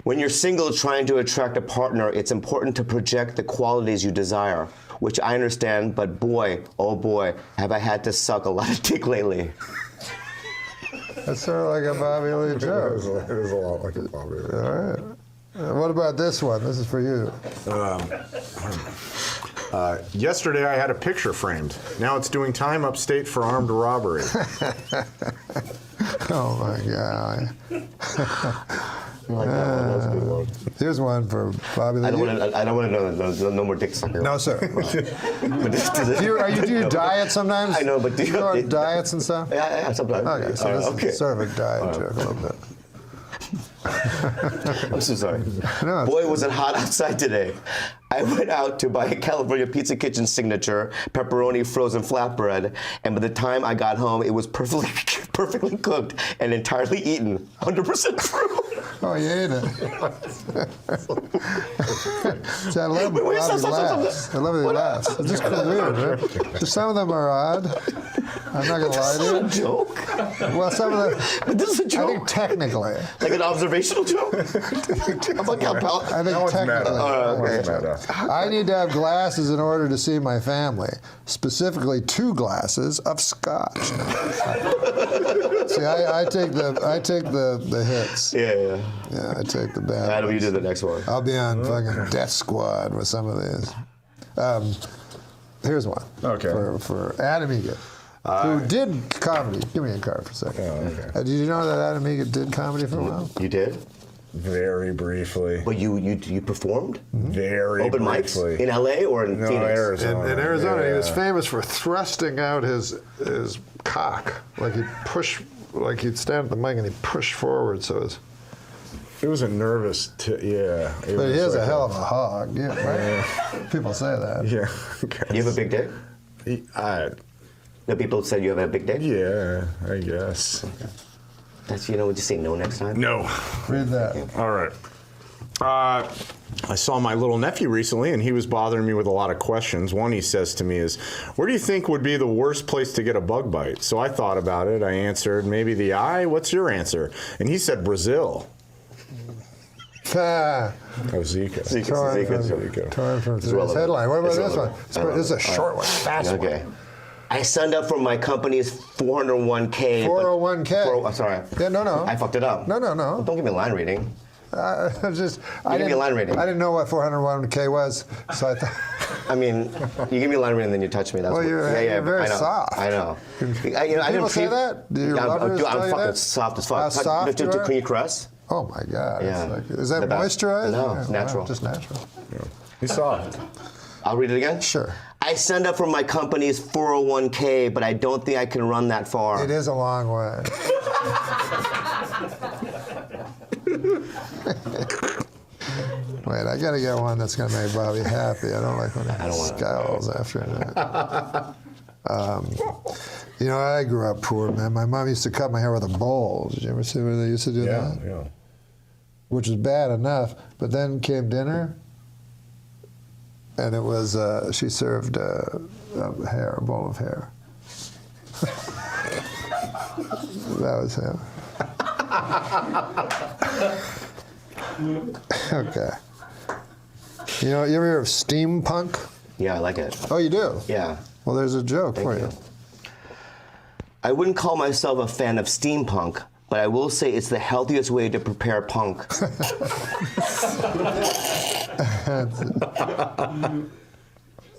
When you're single trying to attract a partner, it's important to project the qualities you desire, which I understand, but boy, oh boy, have I had to suck a lot of dick lately. That's sort of like a Bobby Lee joke. It is a lot like a Bobby Lee. All right. What about this one? This is for you. Yesterday I had a picture framed. Now it's doing time upstate for armed robbery. Oh my God. Like that one. That was a good one. Here's one for Bobby Lee. I don't want to know no more dick sucker. No, sir. Do you diet sometimes? I know, but do you go on diets and stuff? Yeah, sometimes. Okay, so this is sort of a diet joke a little bit. I'm so sorry. No, boy, was it hot outside today. I went out to buy a California Pizza Kitchen signature pepperoni frozen flatbread, and by the time I got home, it was perfectly cooked and entirely eaten. 100% true. Oh, you ate it. See, I love Wait, how he stop. laughs. I love how he laughs. It's just weird, man. Some of them are odd. I'm not going to lie to you. This is a joke. Well, some of them. But this is a joke. I think technically. Like an observational joke? I think technically. I need to have glasses in order to see my family. Specifically, 2 glasses of scotch. See, I take the hits. Yeah. Yeah, I take the bad. Adam, you do the next one. I'll be on fucking Death Squad with some of these. Here's one. Okay. For Adam Egan, who did comedy. Give me a card for a second. Oh, okay. Did you know that Adam Egan did comedy for a while? You did? Very briefly. But you performed? Very Open briefly. mics? In LA or in Phoenix? Arizona. In Arizona, yeah. he was famous for thrusting out his cock. Like he'd stand at the mic and he'd push forward so his... It was a nervous, But he has a hell of a hog. Yeah, right? People say that. Yeah. You have a big dick? No, people said you have a big dick? Yeah, I guess. That's, would you say no next time? No. Read that. All right. I saw my little nephew recently, and he was bothering me with a lot of questions. One he says to me is, where do you think would be the worst place to get a bug bite? So I thought about it. I answered, maybe the eye. What's your answer? And he said, Brazil. Ah. Oh, Zika. Zika. Torn from today's headline. What about this one? This is a short one, fast one. Okay. I signed up for my company's 401k. 401k? Sorry. Yeah, no. I fucked it up. No. Well, don't give me a line reading. I give me a line reading. I didn't know what 401k was, so I thought. I mean, you give me a line reading, then you touch me. That's you're very soft. I know. People say that? Do your lovers tell you I'm fucking that? soft as fuck. How soft you are? Can you caress? Oh my God. Yeah. Is that moisturized? No, it's natural. Just natural. Yeah. He's soft. I'll read it again? Sure. I signed up for my company's 401k, but I don't think I can run that far. It is a long way. Wait, I gotta get one that's gonna make Bobby happy. I don't like when he scowls after that. You know, I grew up poor, man. My mom used to cut my hair with a bowl. Did you ever see where they used to do that? Yeah. Which was bad enough, but then came dinner, and it was, she served a bowl of hair. That was him. Okay. You know, you ever hear of steampunk? Yeah, I like it. Oh, you do? Yeah. Well, there's a joke for you. I wouldn't call myself a fan of steampunk, but I will say it's the healthiest way to prepare punk.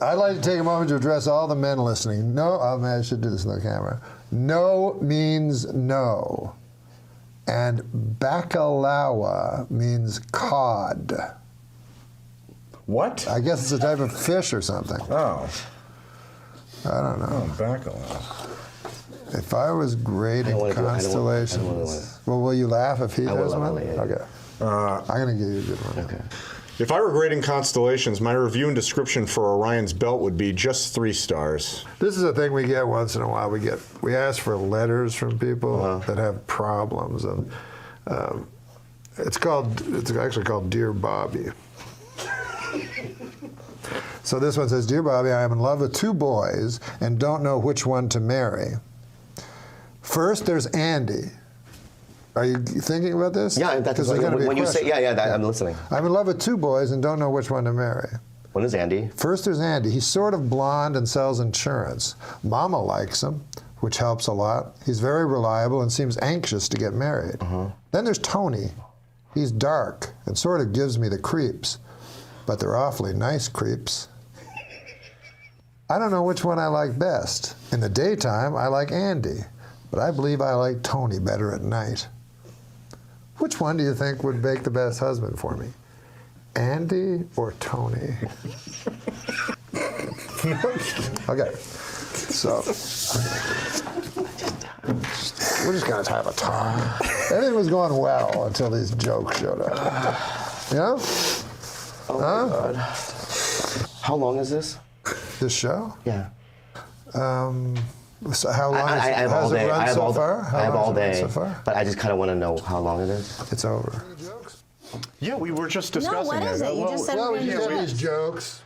I'd like to take a moment to address all the men listening. No, oh man, I should do this in the camera. No means no. And bacalawa means cod. What? I guess it's a type of fish or something. Oh. I don't know. Oh, bacalawa. If I was grading constellations, well, will you laugh if he does one? Okay. I'm going to give you a good one. Okay. If I were grading constellations, my review and description for Orion's belt would be just 3 stars. This is a thing we get once in a while. We ask for letters from people that have problems, and it's actually called Dear Bobby. So this one says, Dear Bobby, I am in love with 2 boys and don't know which one to marry. First, there's Andy. Are you thinking about this? Yeah, that's when you say, I'm listening. I'm in love with 2 boys and don't know which one to marry. One is Andy. First, there's Andy. He's sort of blonde and sells insurance. Mama likes him, which helps a lot. He's very reliable and seems anxious to get married. Then there's Tony. He's dark and sort of gives me the creeps, but they're awfully nice creeps. I don't know which one I like best. In the daytime, I like Andy, but I believe I like Tony better at night. Which one do you think would make the best husband for me? Andy or Tony? Okay, so we're just gonna have a time. Everything was going well until these jokes showed up. You know? Oh my God. How long is this? This show? Yeah. So how long I have all day. I have all day. So far? But I just kind of want to know how long it is. It's over. Yeah, we were just discussing what is it? You just said we just have these jokes,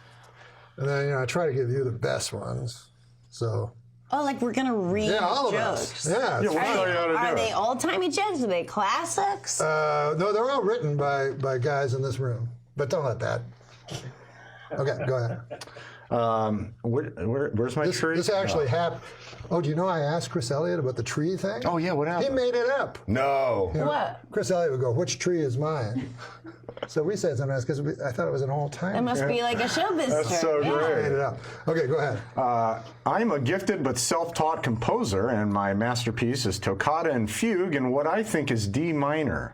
and then I try to give you the best ones. So. Oh, like we're gonna read all jokes. Of us. Yeah. We'll show you how to do Are it. they old-timey jokes? Are they classics? No, they're all written by guys in this room. But don't let that. Okay, go ahead. Where's my tree? This actually happened. Oh, do you know I asked Chris Elliott about the tree thing? Oh, yeah, what happened? He made it up. No. You know, what? Chris Elliott would go, which tree is mine? So we said something else because I thought it was an all-time. It must be like a showbiz That's so term. great. Made it up. Okay, go ahead. I'm a gifted but self-taught composer, and my masterpiece is Toccata and Fugue in what I think is D minor.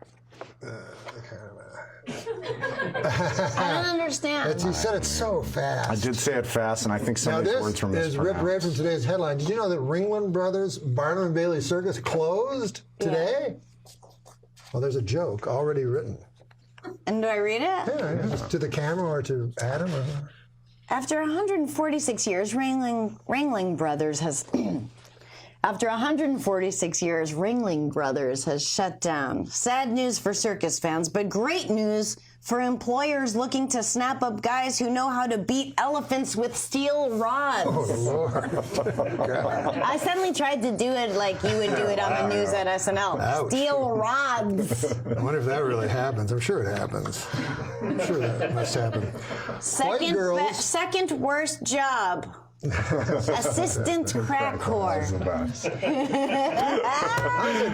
I don't understand. You said it so fast. I did say it fast, and I think some of these words were this is ripped right from today's headline. Did you know that Ringling Brothers Barnum and Bailey Circus closed today? Well, there's a joke already written. And do I read it? Yeah, to the camera or to Adam? Or... After 146 years, Ringling Brothers has... After 146 years, Ringling Brothers has shut down. Sad news for circus fans, but great news for employers looking to snap up guys who know how to beat elephants with steel rods. Oh, Lord. I suddenly tried to do it like you would do it on the news at SNL. Ouch. Steel rods. I wonder if that really happens. I'm sure it happens. I'm sure that must happen. Second worst job. Assistant crack whore. I said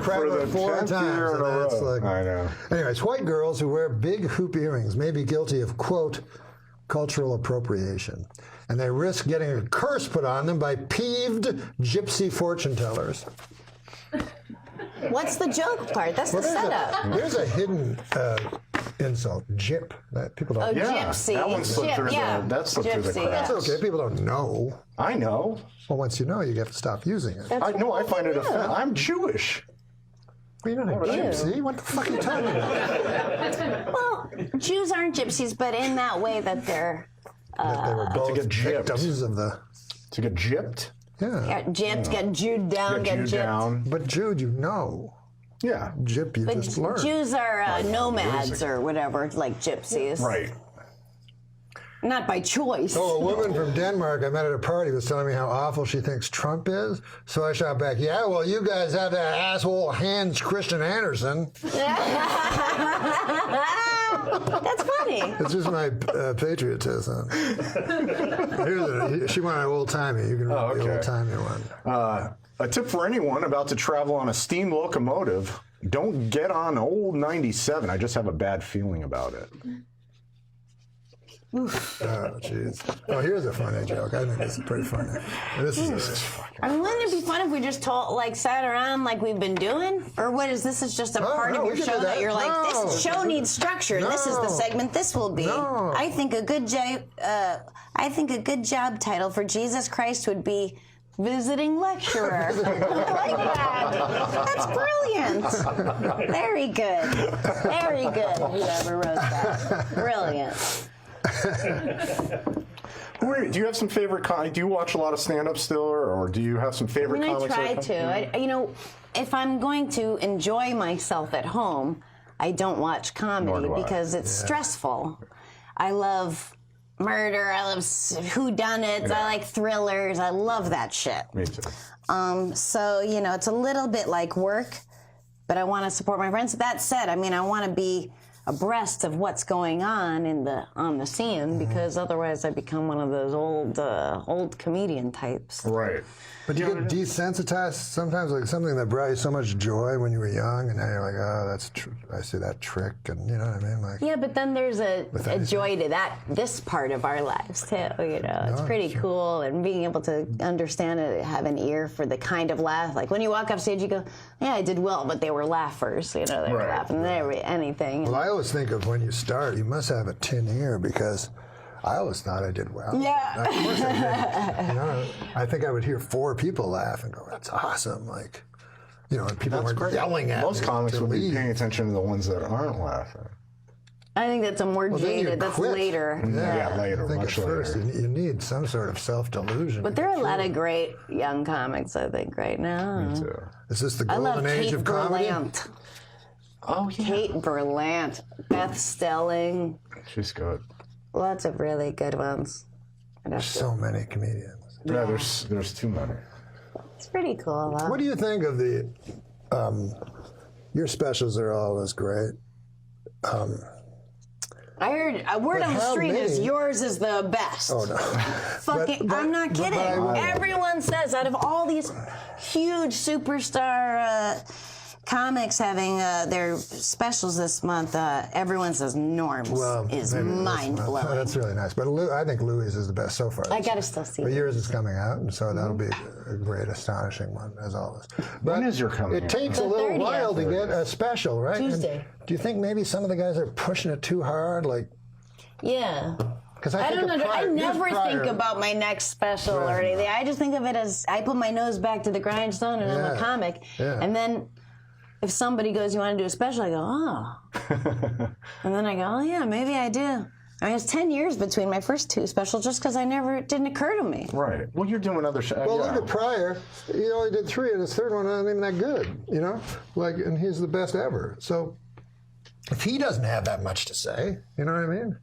crack whore 4 times. And that's like, I know. Anyways, white girls who wear big hoop earrings may be guilty of, quote, cultural appropriation. And they risk getting a curse put on them by peeved gypsy fortune tellers. What's the joke part? That's the setup. There's a hidden insult, gyp. That people don't. Oh, gypsy. That one slipped through That's okay. People don't know. I know. Well, once you know, you get to stop using it. I know. I find it offensive. I'm Jewish. Well, you're not a gypsy. What the fuck are you talking about? Well, Jews aren't gypsies, but in that way that they're... that they were both to get gypped. victims of the... To get gypped? Yeah. Gypped, get Jewed down, get gypped. But Jude, you know. Yeah. Gyp, you But just learned. Jews are nomads or whatever, like gypsies. Right. Not by choice. Oh, a woman from Denmark I met at a party was telling me how awful she thinks Trump is. So I shot back, yeah, well, you guys have that asshole Hans Christian Andersen. That's funny. It's just my patriotism. She wanted old-timey. You can read the old-timey one. A tip for anyone about to travel on a steam locomotive, don't get on old 97. I just have a bad feeling about it. Oh, jeez. Oh, here's a funny joke. I think this is pretty funny. This is fucking. I mean, wouldn't it be fun if we just sat around like we've been doing? Or what is this? Is just a part of your show that you're like, this show needs structure. This is the segment this will be. I think a good job title for Jesus Christ would be Visiting Lecturer. I like that. That's brilliant. Very good. Very good. Whoever wrote that. Brilliant. Do you have some favorite? Do you watch a lot of stand-up still, or do you have some favorite comics? I try to. If I'm going to enjoy myself at home, I don't watch comedy because it's stressful. I love murder. I love whodunits. I like thrillers. I love that shit. Me too. So it's a little bit like work, but I want to support my friends. That said, I want to be abreast of what's going on on the scene because otherwise I become one of those old comedian types. Right. But you get desensitized sometimes, like something that brought you so much joy when you were young, and now you're like, oh, that's true. I see that trick, and you know what I mean? Like, yeah, but then there's a joy to this part of our lives too. It's pretty cool, and being able to understand it, have an ear for the kind of laugh. Like when you walk off stage, you go, yeah, I did well, but they were laughers. They were laughing at anything. Well, I always think of when you start, you must have a tin ear because I always thought I did well. Yeah. Of course I did. I think I would hear 4 people laugh and go, that's awesome. Like, and people weren't yelling at me. Most comics would be paying attention to the ones that aren't laughing. I think that's a more jaded. That's later. Yeah, later. I think much at first later. you need some sort of self-delusion. But there are a lot of great young comics, I think, right now. Me too. Is this the golden age of comedy? Berlant. Oh, yeah. Kate Berlant, Beth Stelling. She's good. Lots of really good ones. There's so many comedians. Yeah, there's too many. It's pretty cool, though. What do you think of the? Your specials are always great. I heard a word on the street is yours is the best. Oh no! I'm not kidding. Everyone says out of all these huge superstar comics having their specials this month, everyone says Norm's is mind-blowing. That's really nice. But I think Louis is the best so far. I got to still see it. But yours is coming out, and so that'll be a great, astonishing one, as always. But when is your coming out? It takes a little while to get a special, right? Tuesday. And do you think maybe some of the guys are pushing it too hard? Yeah. Because I don't know. I never think about my next special or anything. I just think of it as I put my nose back to the grindstone and I'm a comic. Yeah. And then if somebody goes, you want to do a special? I go, oh. And then I go, oh, yeah, maybe I do. I mean, it's 10 years between my first 2 specials just because it didn't occur to me. Right. Well, you're doing other shows. Well, look at Pryor. He only did 3, and his 3rd one wasn't even that good, and he's the best ever. So if he doesn't have that much to say, you know what I mean?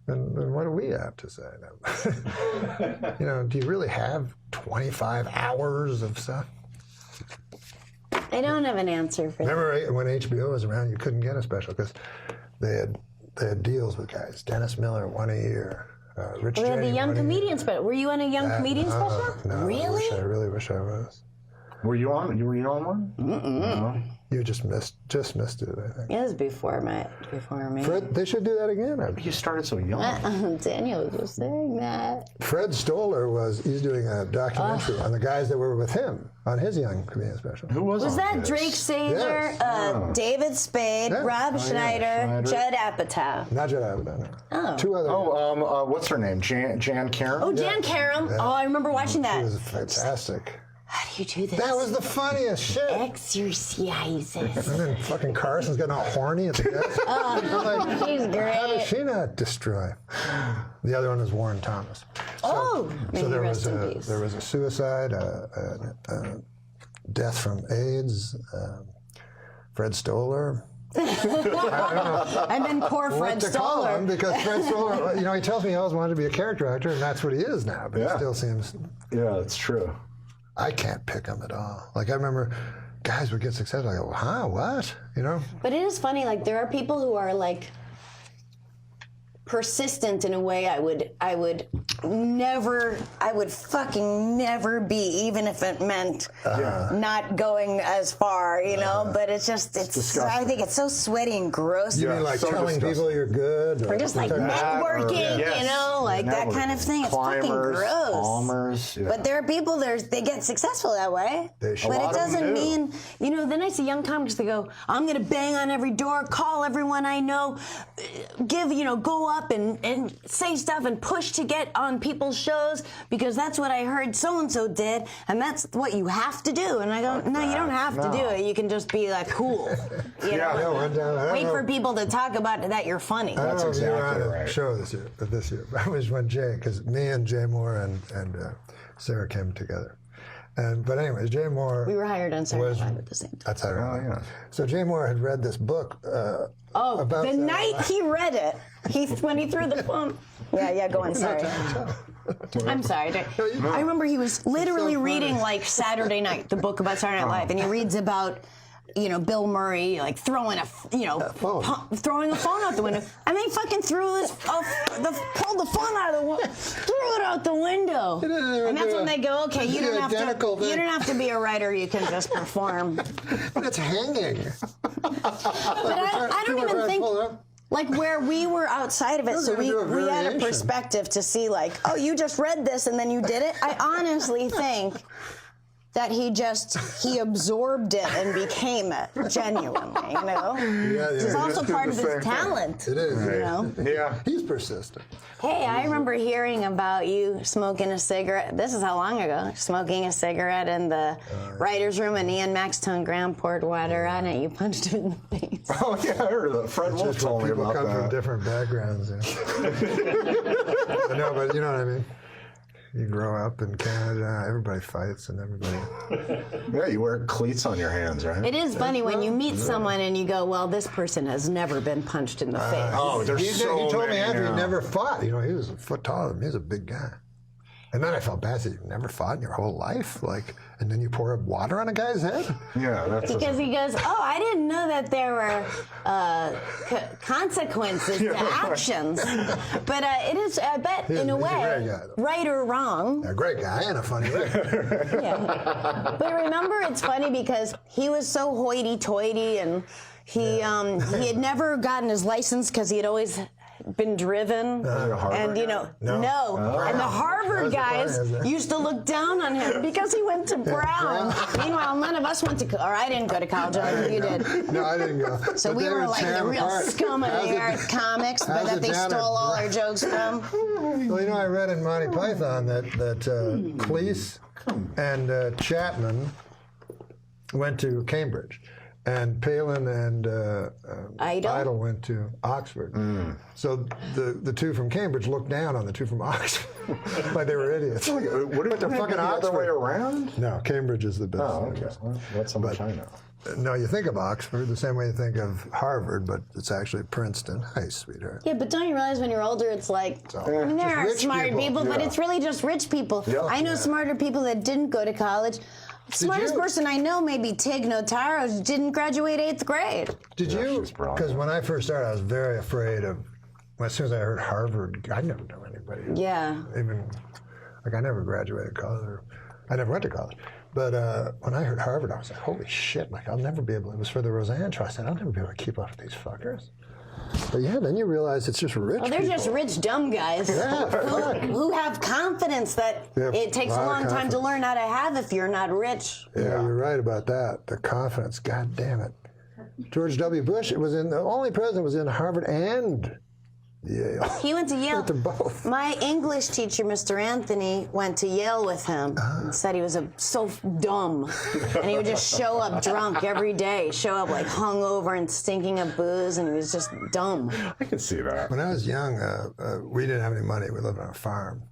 Then what do we have to say? Do you really have 25 hours of stuff? I don't have an answer for that. Remember when HBO was around, you couldn't get a special because they had deals with guys. Dennis Miller, 1 a year. Rich We had the Jane, Young 1 a Comedian year. special. Were you on a Young Comedian special? No, Really? I really wish I was. Were you on one? Mm-mm. You just missed it, I think. It was before me. Fred, they should do that again. You started so young. Daniel was just saying that. Fred Stoller he's doing a documentary on the guys that were with him on his Young Comedian special. Who was that this? Drake Sager, Yes. David Spade, Rob Schneider, Judd Apatow? Not Judd Apatow, no. Oh. 2 other. What's her name? Jan Karam? Oh, Jan Karam. Yeah. Oh, I remember watching that. She was fantastic. How do you do this? That was the funniest shit. Exercises. And then fucking Carson's getting all horny at the desk. He's great. How does she not destroy? The other one was Warren Thomas. So there was a suicide, a death from AIDS, Fred Stoller. And then poor Fred Stoller. Because Fred Stoller, you know, he tells me he always wanted to be a character actor, and that's what he is now. But he still seems. Yeah, that's true. I can't pick him at all. Like I remember, guys would get successful. I go, huh? What? You know? But it is funny. Like there are people who are like persistent in a way I would fucking never be, even if it meant not going as far, you know. But it's I think it's so sweaty and gross. You mean like telling people you're good, or just like networking, you know, like that kind of thing. It's fucking gross. Palmers, But there are people they get successul that way. But it doesn't mean, you know. Then I see young comics that go, I'm gonna bang on every door, call everyone I know, go up and say stuff and push to get on people's shows because that's what I heard so-and-so did, and that's what you have to do. And I go, no, you don't have to do it. You can just be like, cool. You know? Wait for people to talk about that you're funny. That's exactly right. Show this year. I was when because me and Jay Moore and Sarah came together. But anyways, Jay Moore. We were hired on Saturday Night Live at the same time. That's how So Jay Moore had read this book. About the night he read it, when he threw the phone. Yeah, go on. Sorry. I'm sorry. I remember he was literally reading like Saturday Night, the book about Saturday Night Live, and he reads about Bill Murray like throwing a phone out the window, and they fucking pulled the phone out of the window, threw it out the window, and that's when they go, okay, you don't have to be a writer, you can just perform. But it's hanging. But I don't even think. Like where we were outside of it, so we had a perspective to see like, oh, you just read this and then you did it. I honestly think that he absorbed it and became it genuinely, you know? It's also part of his talent. It is. You know? Yeah. He's persistent. Hey, I remember hearing about you smoking a cigarette. This is how long ago? Smoking a cigarette in the writer's room, and Ian Maxton Graham poured water on it. You punched him in the face. Oh, yeah, I heard that. Fred Wolf told me about that. People come from different backgrounds. No, but you know what I mean? You grow up in Canada, everybody fights and everybody... Yeah, you wear cleats on your hands, right? It is funny when you meet someone and you go, well, this person has never been punched in the face. He told me after he never fought. You know, he was a foot taller than me. He was a big guy. And then I felt bad that you never fought in your whole life, and then you pour water on a guy's head. Yeah, that's because he goes, oh, I didn't know that there were consequences to actions. But it is, I bet, in a way, right or wrong. A great guy and a funny way. But remember, it's funny because he was so hoity-toity, and he had never gotten his license because he had always been driven, and no. And the Harvard guys used to look down on him because he went to Brown. Meanwhile, none of us went to, or I didn't go to college. You did. No, I didn't go. So we were like the real scum of the art comics, but that they stole all our jokes from. Well, I read in Monty Python that Cleese and Chapman went to Cambridge. And Palin and Idle went to Oxford. So the two from Cambridge looked down on the two from Oxford like they were idiots. What if they're fucking the other way around? No, Cambridge is the best. Oh, okay. Well, that's how much I know. No, you think of Oxford the same way you think of Harvard, but it's actually Princeton. Hi, sweetheart. Yeah, but don't you realize when you're older, it's like, there are smart people, but it's really just rich people. Yeah. I know smarter people that didn't go to college. Smartest person I know, maybe Tig Notaro, didn't graduate 8th grade. Did you? Because when I first started, I was very afraid of, as soon as I heard Harvard, I never knew anybody. Yeah. Even, I never graduated college, I never went to college. But when I heard Harvard, I was like, holy shit, I'll never be able, it was for the Roseanne trial. I said, I'll never be able to keep up with these fuckers. But yeah, then you realize it's just rich they're people. just rich, dumb guys who have confidence that it takes a long time to learn how to have if you're not rich. Yeah, you're right about that. The confidence, God damn it. George W. Bush, the only president was in Harvard and Yale. He went to Yale. Went to both. My English teacher, Mr. Anthony, went to Yale with him. And said he was so dumb, and he would just show up drunk every day, show up like hungover and stinking of booze, and he was just dumb. I can see that. When I was young, we didn't have any money. We lived on a farm.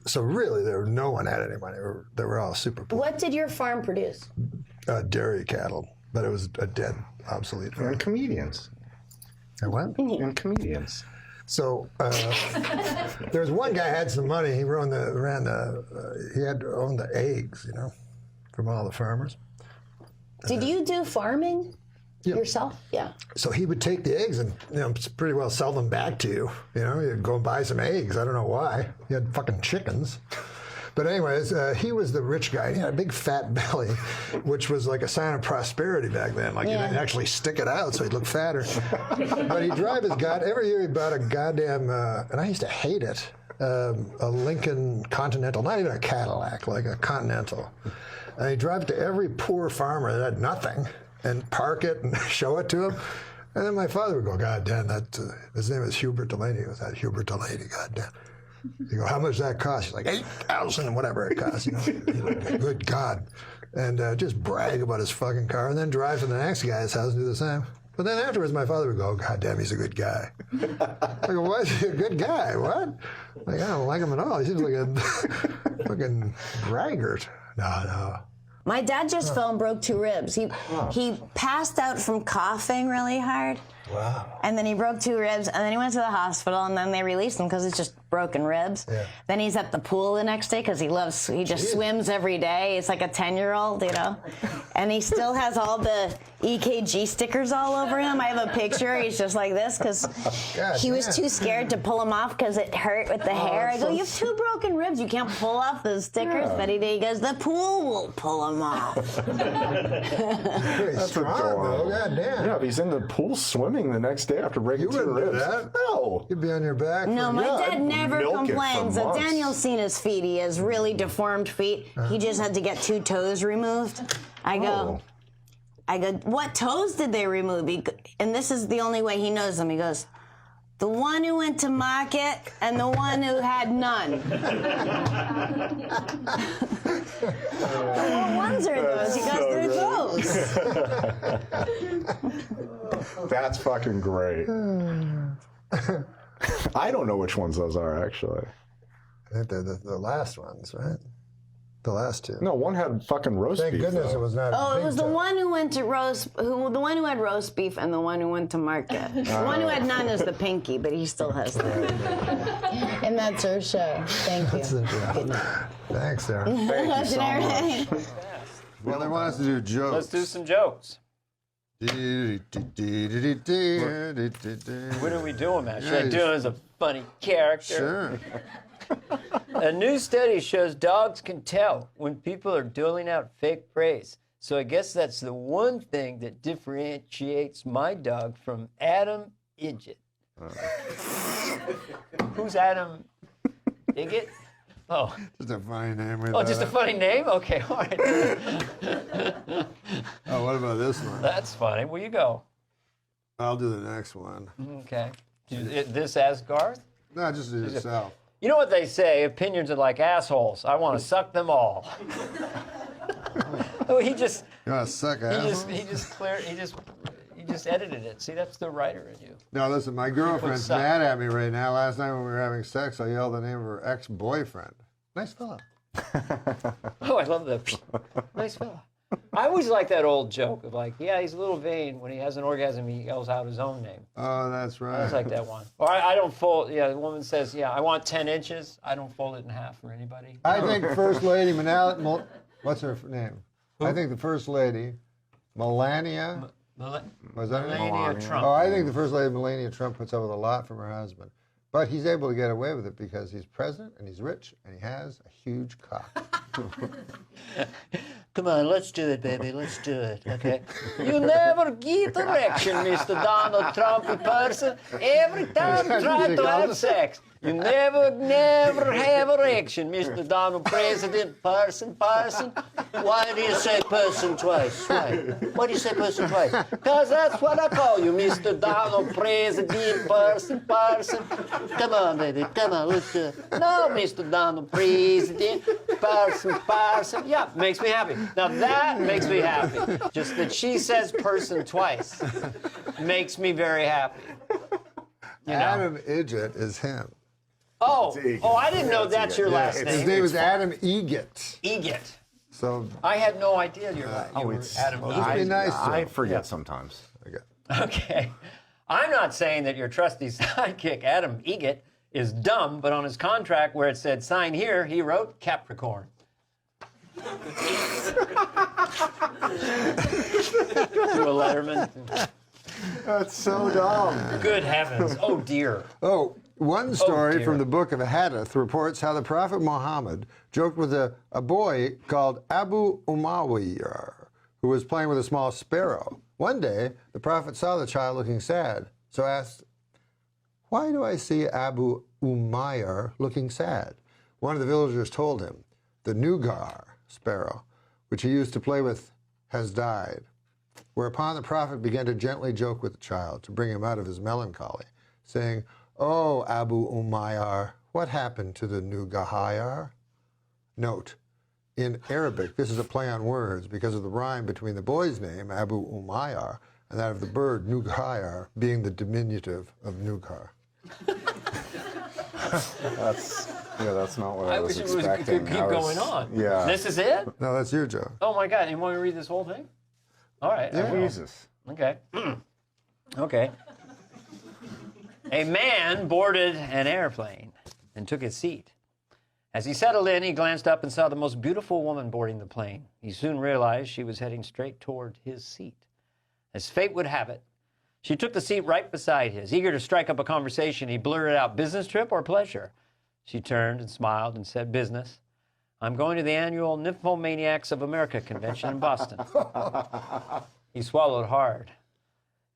So really, no one had any money. They were all super poor. What did your farm produce? Dairy cattle, but it was a dead, obsolete farm. And comedians. And what? And comedians. So there was one guy had some money. He owned the eggs, from all the farmers. Did you do farming yourself? Yeah. So he would take the eggs and pretty well sell them back to you. You'd go and buy some eggs. I don't know why. He had fucking chickens. But anyways, he was the rich guy. He had a big fat belly, which was like a sign of prosperity back then. Like, you didn't actually stick it out so he'd look fatter. But he'd drive every year he bought a goddamn, and I used to hate it, a Lincoln Continental, not even a Cadillac, like a Continental. And he'd drive it to every poor farmer that had nothing and park it and show it to him. And then my father would go, God damn, his name is Hubert Delaney. It was that Hubert Delaney, God damn. You go, how much does that cost? He's like, 8,000, whatever it costs. Good God. And just brag about his fucking car and then drive to the next guy's house and do the same. But then afterwards, my father would go, God damn, he's a good guy. I go, why is he a good guy? What? Like, I don't like him at all. He seems like a fucking braggart. No. My dad just fell and broke 2 ribs. He passed out from coughing really hard. Wow. And then he broke 2 ribs, and then he went to the hospital, and then they released him because it's just broken ribs. Yeah. Then he's at the pool the next day because he just swims every day. It's like a 10-year-old, And he still has all the EKG stickers all over him. I have a picture. He's just like this because he was too scared to pull them off because it hurt with the hair. I go, you have 2 broken ribs. You can't pull off those stickers. Yeah. But he goes, the pool will pull them off. That's adorable. God damn. Yeah, if he's in the pool swimming the next day after breaking 2 ribs. That? No. You'd be on your back. No, my dad never complains. So Daniel's seen his feet. He has really deformed feet. He just had to get 2 toes removed. I go, what toes did they remove? And this is the only way he knows them. He goes, the one who went to market and the one who had none. What ones are those? He goes, they're those. That's fucking great. I don't know which ones those are, actually. I think they're the last ones, right? The last 2. No, one had fucking roast beef. Thank goodness it was not. It was the one who went to the one who had roast beef and the one who went to market. The one who had none is the pinky, but he still has that. And that's our show. Thank you. Good night. Thanks, Sarah. Thank you so much. Well, they want us to do jokes. Let's do some jokes. What What are we doing, man? Should I do it as a funny character? Sure. A new study shows dogs can tell when people are doling out fake praise. So I guess that's the one thing that differentiates my dog from Adam Idget. Who's Adam Idget? Oh. Just a funny name. Oh, just a funny name? Okay, all right. Oh, what about this one? That's funny. Where you go? I'll do the next one. Okay. This as Garth? No, just do yourself. You know what they say? Opinions are like assholes. I want to suck them all. Oh, he just. You want to suck assholes? He just edited it. See, that's the writer in you. No, listen, my girlfriend's mad at me right now. Last night when we were having sex, I yelled the name of her ex-boyfriend. Nice fella. Oh, I love that. Nice fella. I always like that old joke of like, yeah, he's a little vain. When he has an orgasm, he yells out his own name. Oh, that's right. I always like that one. Or I don't fold. Yeah, the woman says, yeah, I want 10 inches. I don't fold it in half for anybody. I think First Lady what's her name? Who? I think the First Lady, Melania. Was that her name? Melania Trump. Oh, I think the First Lady, Melania Trump, puts up with a lot from her husband. But he's able to get away with it because he's president and he's rich and he has a huge cock. Come on, let's do it, baby. Let's do it, okay? You never get erection, Mr. Donald Trumpy person. Every time you try to have sex, You never have erection, Mr. Donald President. Person. Why do you say person twice? Why do you say person twice? Because that's what I call you, Mr. Donald President. Person. Come on, baby. Come on. No, Mr. Donald President. Person. Yeah, makes me happy. Now that makes me happy. Just that she says person twice makes me very happy. You know? Adam Idget is him. Oh, I didn't know that's your last name. His name is Adam Egget. Egget. So I had no idea you were Adam Egget. I forget sometimes. Okay. I'm not saying that your trusty sidekick, Adam Egget, is dumb, but on his contract where it said sign here, he wrote Capricorn. To a letterman. That's so dumb. Good heavens. Oh, dear. Oh, one story dear. from the book of Hadith reports how the Prophet Muhammad joked with a boy called Abu Umayyah, who was playing with a small sparrow. One day, the Prophet saw the child looking sad, so asked, "Why do I see Abu Umayyah looking sad?" One of the villagers told him, "The Nugar sparrow, which he used to play with, has died." Whereupon the Prophet began to gently joke with the child to bring him out of his melancholy, saying, "Oh, Abu Umayyah, what happened to the Nugahayar?" Note, in Arabic, this is a play on words because of the rhyme between the boy's name, Abu Umayyah, and that of the bird, Nugahayar, being the diminutive of Nugar. That's not what I was wish it was expecting. keep going on. Yeah. This is it? No, that's your joke. Oh, my God. You want me to read this whole thing? All right. I will. Jesus. Okay. Okay. A man boarded an airplane and took his seat. As he settled in, he glanced up and saw the most beautiful woman boarding the plane. He soon realized she was heading straight toward his seat. As fate would have it, she took the seat right beside his. Eager to strike up a conversation, he blurted out, "Business trip or pleasure?" She turned and smiled and said, "Business. I'm going to the annual Nymphomaniacs of America convention in Boston." He swallowed hard.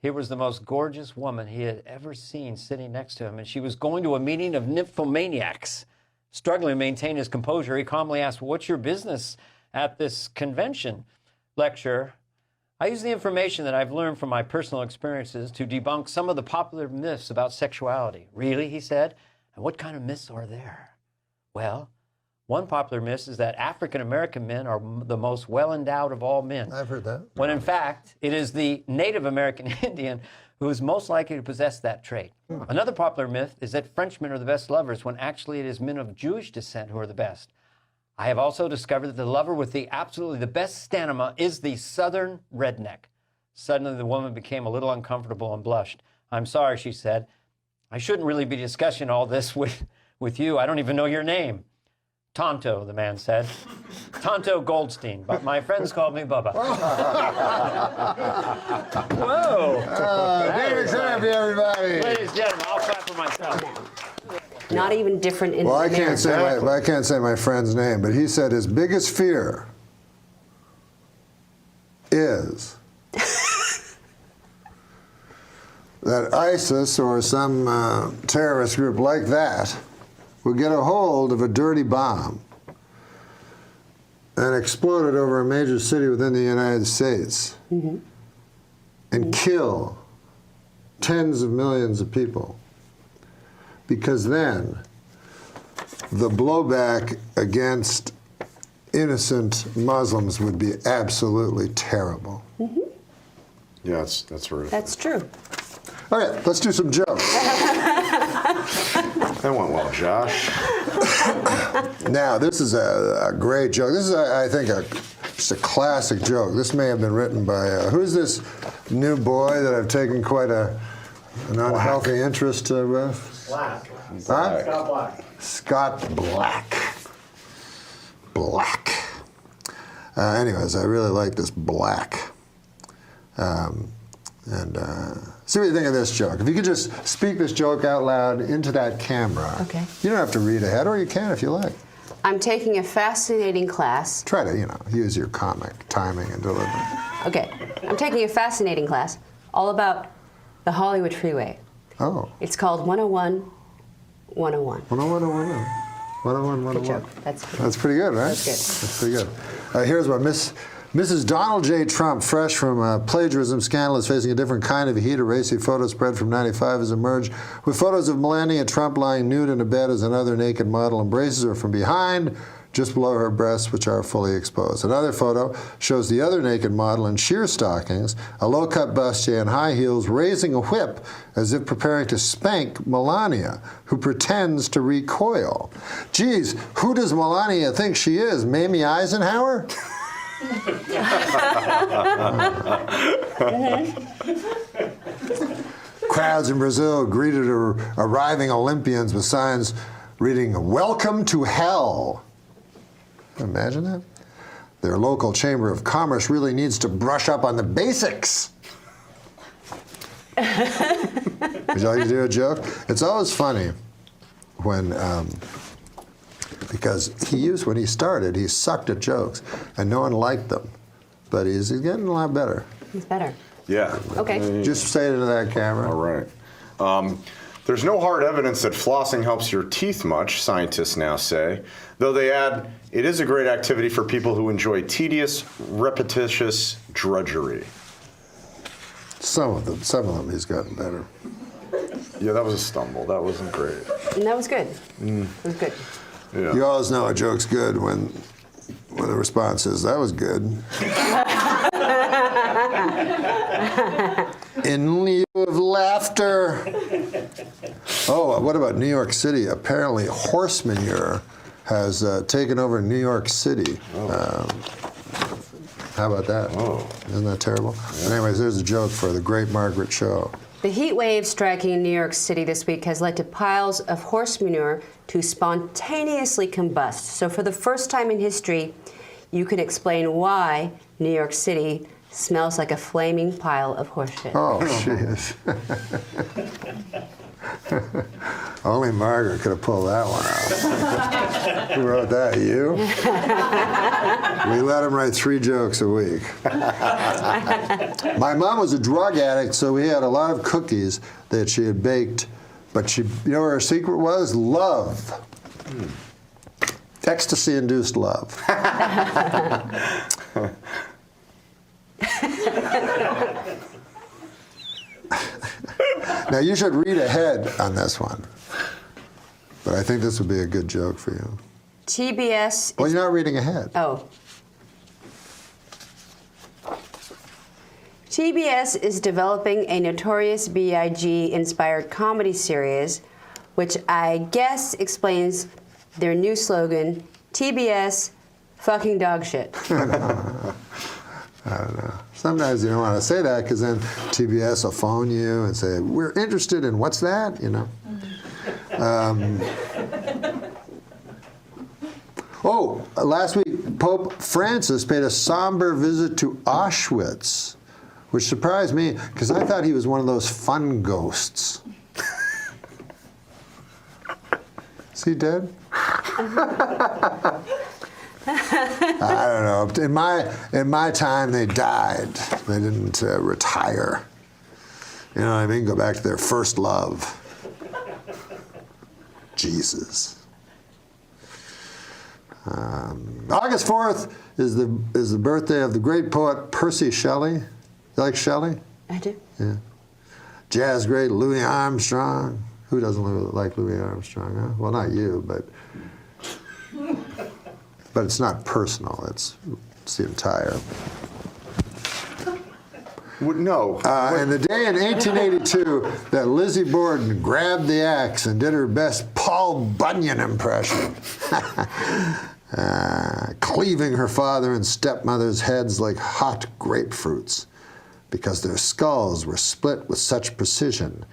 Here was the most gorgeous woman he had ever seen sitting next to him, and she was going to a meeting of nymphomaniacs. Struggling to maintain his composure, he calmly asked, "What's your business at this convention?" Lecture. I use the information that I've learned from my personal experiences to debunk some of the popular myths about sexuality. Really, he said, and what kind of myths are there? Well, one popular myth is that African-American men are the most well-endowed of all men. I've heard that. When in fact, it is the Native American Indian who is most likely to possess that trait. Another popular myth is that Frenchmen are the best lovers when actually it is men of Jewish descent who are the best. I have also discovered that the lover with the absolutely the best stamina is the Southern redneck. Suddenly the woman became a little uncomfortable and blushed. "I'm sorry," she said. "I shouldn't really be discussing all this with you. I don't even know your name." "Tonto," the man said. "Tonto Goldstein, but my friends called me Bubba." Whoa! David Therapy, everybody. Ladies and gentlemen, I'll clap for myself. Not even different in Well, I America. can't say my friend's name, but he said his biggest fear is that ISIS or some terrorist group like that would get a hold of a dirty bomb and explode it over a major city within the United States and kill tens of millions of people. Because then the blowback against innocent Muslims would be absolutely terrible. Yeah, that's right. That's true. All right, let's do some jokes. That went well, Josh. Now, this is a great joke. This is, I think, just a classic joke. This may have been written by, who's this new boy that I've taken quite an unhealthy interest with? Black. Huh? Scott Black. Scott Black. Black. Anyways, I really like this Black. See what you think of this joke. If you could just speak this joke out loud into that camera. Okay. You don't have to read ahead, or you can if you like. I'm taking a fascinating class. Try to, use your comic timing and delivery. Okay. I'm taking a fascinating class all about the Hollywood freeway. Oh. It's called 101 101. 101, 101. 101, 101. Good joke. That's good. That's pretty good, right? That's good. That's pretty good. Here's what Mrs. Donald J. Trump, fresh from a plagiarism scandal, is facing a different kind of heat. A racy photo spread from 95 has emerged with photos of Melania Trump lying nude in a bed as another naked model embraces her from behind, just below her breasts, which are fully exposed. Another photo shows the other naked model in sheer stockings, a low-cut bustier, and high heels, raising a whip as if preparing to spank Melania, who pretends to recoil. Geez, who does Melania think she is, Mamie Eisenhower? Crowds in Brazil greeted arriving Olympians with signs reading, "Welcome to hell." Imagine that. Their local chamber of commerce really needs to brush up on the basics. Would you like to do a joke? It's always funny when, because when he started, he sucked at jokes and no one liked them. But he's getting a lot better. He's better. Yeah. Okay. Just say it into that camera. All right. There's no hard evidence that flossing helps your teeth much, scientists now say, though they add, it is a great activity for people who enjoy tedious, repetitious drudgery. Some of them he's gotten better. Yeah, that was a stumble. That wasn't great. And that was good. Mm. It was good. Yeah. You always know a joke's good when the response is, that was good. In lieu of laughter. Oh, what about New York City? Apparently horse manure has taken over New York City. How about that? Oh. Isn't that terrible? Yeah. Anyways, there's a joke for the great Margaret Cho. The heat wave striking New York City this week has led to piles of horse manure to spontaneously combust. So for the first time in history, you can explain why New York City smells like a flaming pile of horse shit. Oh, jeez. Only Margaret could have pulled that one out. Who wrote that? You? We let him write 3 jokes a week. My mom was a drug addict, so we had a lot of cookies that she had baked. But you know what her secret was? Love. Ecstasy-induced love. Now, you should read ahead on this one. But I think this would be a good joke for you. TBS. Well, you're not reading ahead. Oh. TBS is developing a Notorious B.I.G. inspired comedy series, which I guess explains their new slogan, TBS fucking dog shit. I don't know. Sometimes you don't want to say that because then TBS will phone you and say, we're interested in what's that, you know. Last week, Pope Francis paid a somber visit to Auschwitz, which surprised me because I thought he was one of those fun ghosts. Is he dead? I don't know. In my time, they died. They didn't retire. You know what I mean? Go back to their first love. Jesus. August 4th is the birthday of the great poet Percy Shelley. You like Shelley? I do. Yeah. Jazz great Louis Armstrong. Who doesn't like Louis Armstrong? Huh? Well, not you, but it's not personal. It's the entire. No. And the day in 1882 that Lizzie Borden grabbed the axe and did her best Paul Bunyan impression, cleaving her father and stepmother's heads like hot grapefruits, because their skulls were split with such precision.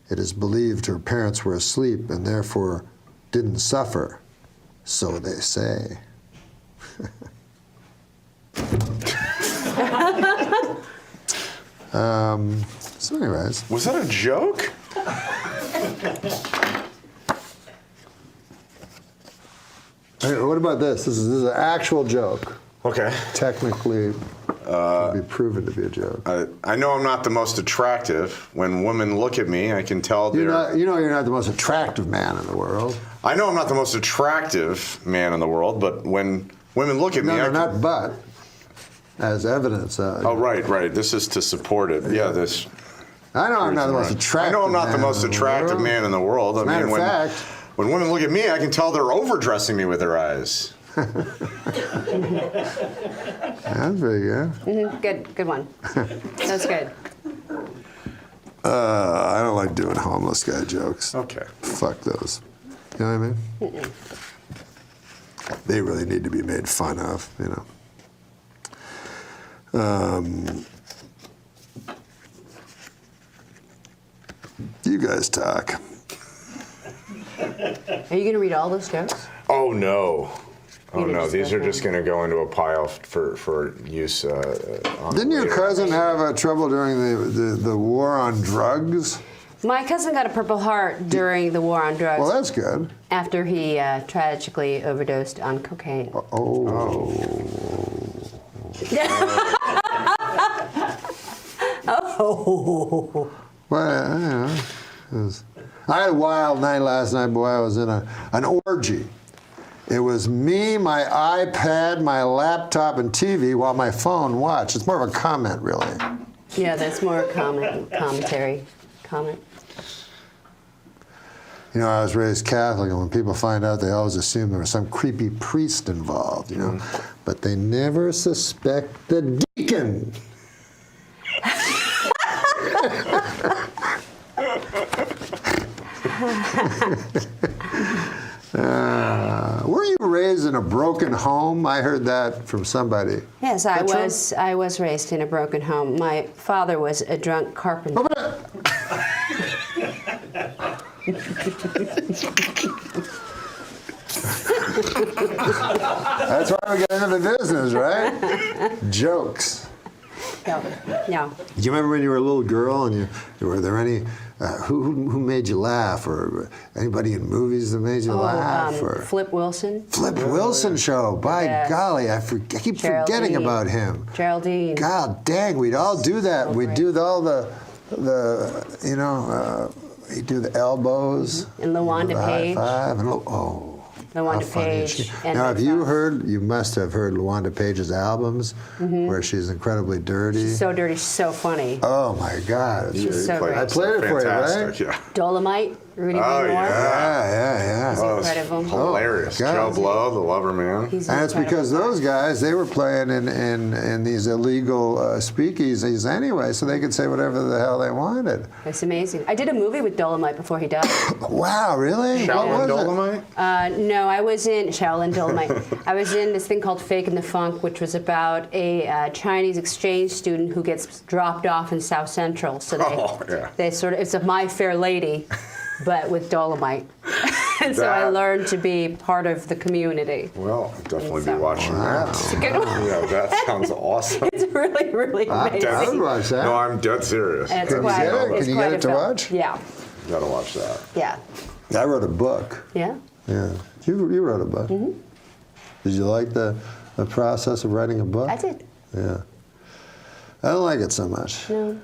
It is believed her parents were asleep and therefore didn't suffer. So they say. So anyways. Was that a joke? Hey, what about this? This is an actual joke. Okay. Technically be proven to be a joke. I know I'm not the most attractive. When women look at me, I can tell they're... you're not the most attractive man in the world. I know I'm not the most attractive man in the world, but when women look at me... not but. As evidence. Oh, right. This is to support it. Yeah, this... I know I'm not the most attractive I know I'm not the most attractive man in the world. As a matter of fact... When women look at me, I can tell they're overdressing me with their eyes. That's very good. Good one. That's good. I don't like doing homeless guy jokes. Okay. Fuck those. You know what I mean? They really need to be made fun of, you know. You guys talk. Are you going to read all those jokes? Oh, no. These are just going to go into a pile for use on Didn't your cousin have trouble during the war on drugs? My cousin got a Purple Heart during the war on drugs. Well, that's good. After he tragically overdosed on cocaine. Oh. Well, I had a wild night last night, boy. I was in an orgy. It was me, my iPad, my laptop, and TV while my phone watched. It's more of a comment, really. Yeah, that's more commentary. Comment. You know, I was raised Catholic, and when people find out, they always assume there was some creepy priest involved, you know. But they never suspect the deacon. Were you raised in a broken home? I heard that from somebody. Yes, I was raised in a broken home. My father was a drunk carpenter. That's why we get into the business, right? Jokes. No. Do you remember when you were a little girl and were there any who made you laugh, or anybody in movies that made you laugh? Or Flip Wilson. Flip Wilson show. By golly, I keep forgetting about him. Geraldine. God dang, we'd all do that. We'd do all the you know, he'd do the elbows. And LaWanda Page. High five. And LaWanda Page. Now, have you heard? You must have heard LaWanda Page's albums, where she's incredibly dirty. She's so dirty, she's so funny. Oh my God! She's so great. I played it for you, right? Yeah. Dolomite, Rudy Ray Moore. Yeah. He's incredible. Hilarious. Joe Blow, the Lover Man. And it's because those guys, they were playing in these illegal speakeasies anyway, so they could say whatever the hell they wanted. It's amazing. I did a movie with Dolomite before he died. Wow, really? Shaolin Dolomite? No, I was in Shaolin Dolomite. I was in this thing called Fake and the Funk, which was about a Chinese exchange student who gets dropped off in South Central. So they sort of, it's a My Fair Lady, but with Dolomite. And so I learned to be part of the community. Well, I'll definitely be watching that. It's a good one. Yeah, that sounds awesome. It's really, really amazing. I would watch that. No, I'm dead serious. And Can you get it to watch? Yeah. You gotta watch that. Yeah. I wrote a book. Yeah? Yeah. You wrote a book. Mm-hmm. Did you like the process of writing a book? I did. Yeah. I don't like it so much. No.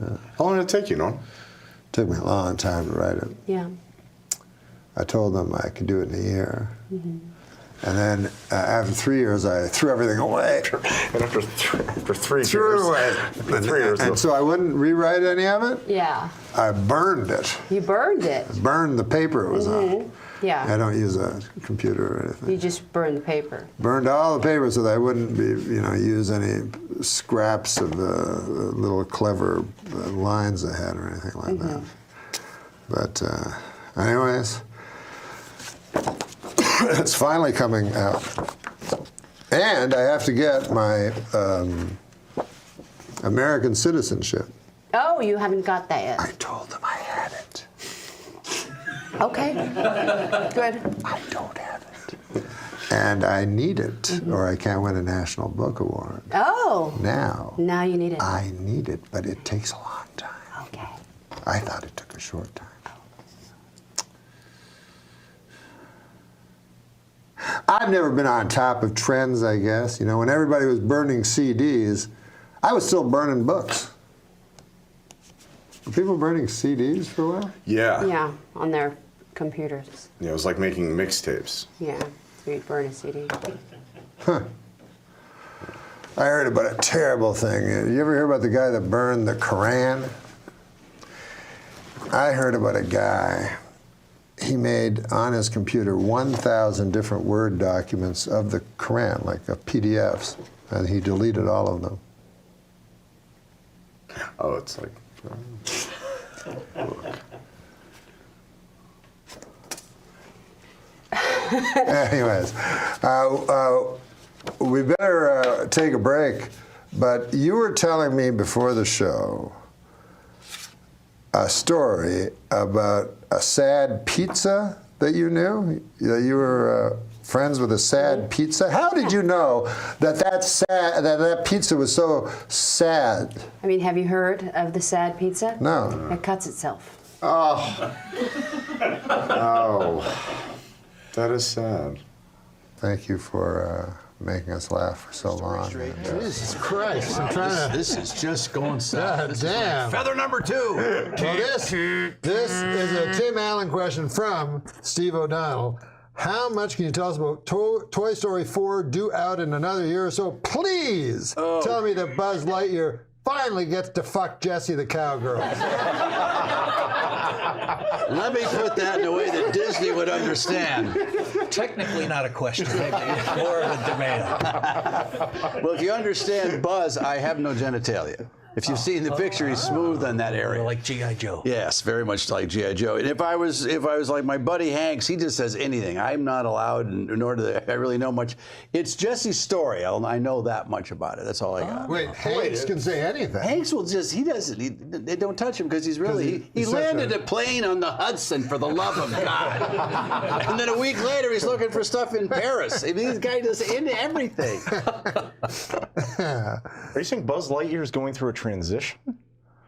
Yeah. How long did it take you, Norm? It took me a long time to write it. Yeah. I told them I could do it in a year. Mm-hmm. And then after 3 years, I threw everything away. And after 3 years. And so I wouldn't rewrite any of it. Yeah. I burned it. You burned it. Burned the paper it was on. Yeah. I don't use a computer or anything. You just burned the paper. Burned all the paper so that I wouldn't use any scraps of the little clever lines I had or anything like that. But anyways, it's finally coming out. And I have to get my American citizenship. Oh, you haven't got that yet. I told them I had it. Okay. Good. I don't have it. And I need it, or I can't win a National Book Award. Oh. Now you need it. I need it, but it takes a long time. Okay. I thought it took a short time. I've never been on top of trends, I guess. You know, when everybody was burning CDs, I was still burning books. Were people burning CDs for a while? Yeah. Yeah, on their computers. Yeah, it was like making mixtapes. Yeah, so you'd burn a CD. Huh. I heard about a terrible thing. You ever hear about the guy that burned the Koran? I heard about a guy. He made on his computer 1,000 different Word documents of the Koran, like PDFs, and he deleted all of them. Oh, it's like. Anyways, we better take a break, but you were telling me before the show a story about a sad pizza that you knew, that you were friends with a sad pizza. How did you know that pizza was so sad? I mean, have you heard of the sad pizza? No. It cuts itself. Oh. Oh. That is sad. Thank you for making us laugh for so long. Jesus Christ! I'm trying to. This is just going south. God damn. Feather number 2. Well, this is a Tim Allen question from Steve O'Donnell. How much can you tell us about Toy Story 4 due out in another year or so? Please tell me that Buzz Lightyear finally gets to fuck Jessie the cowgirl. Let me put that in a way that Disney would understand. Technically not a question, more of a demand. Well, if you understand Buzz, I have no genitalia. If you've seen the picture, he's smooth in that area. Like G.I. Joe. Yes, very much like G.I. Joe. And if I was like my buddy Hanks, he just says anything. I'm not allowed, nor do I really know much. It's Jesse's story. I know that much about it. That's all I got. Wait, Hanks can say anything. Hanks will just, they don't touch him because he's really, he landed a plane on the Hudson for the love of God. And then a week later, he's looking for stuff in Paris. I mean, this guy does into everything. Are you saying Buzz Lightyear is going through a transition?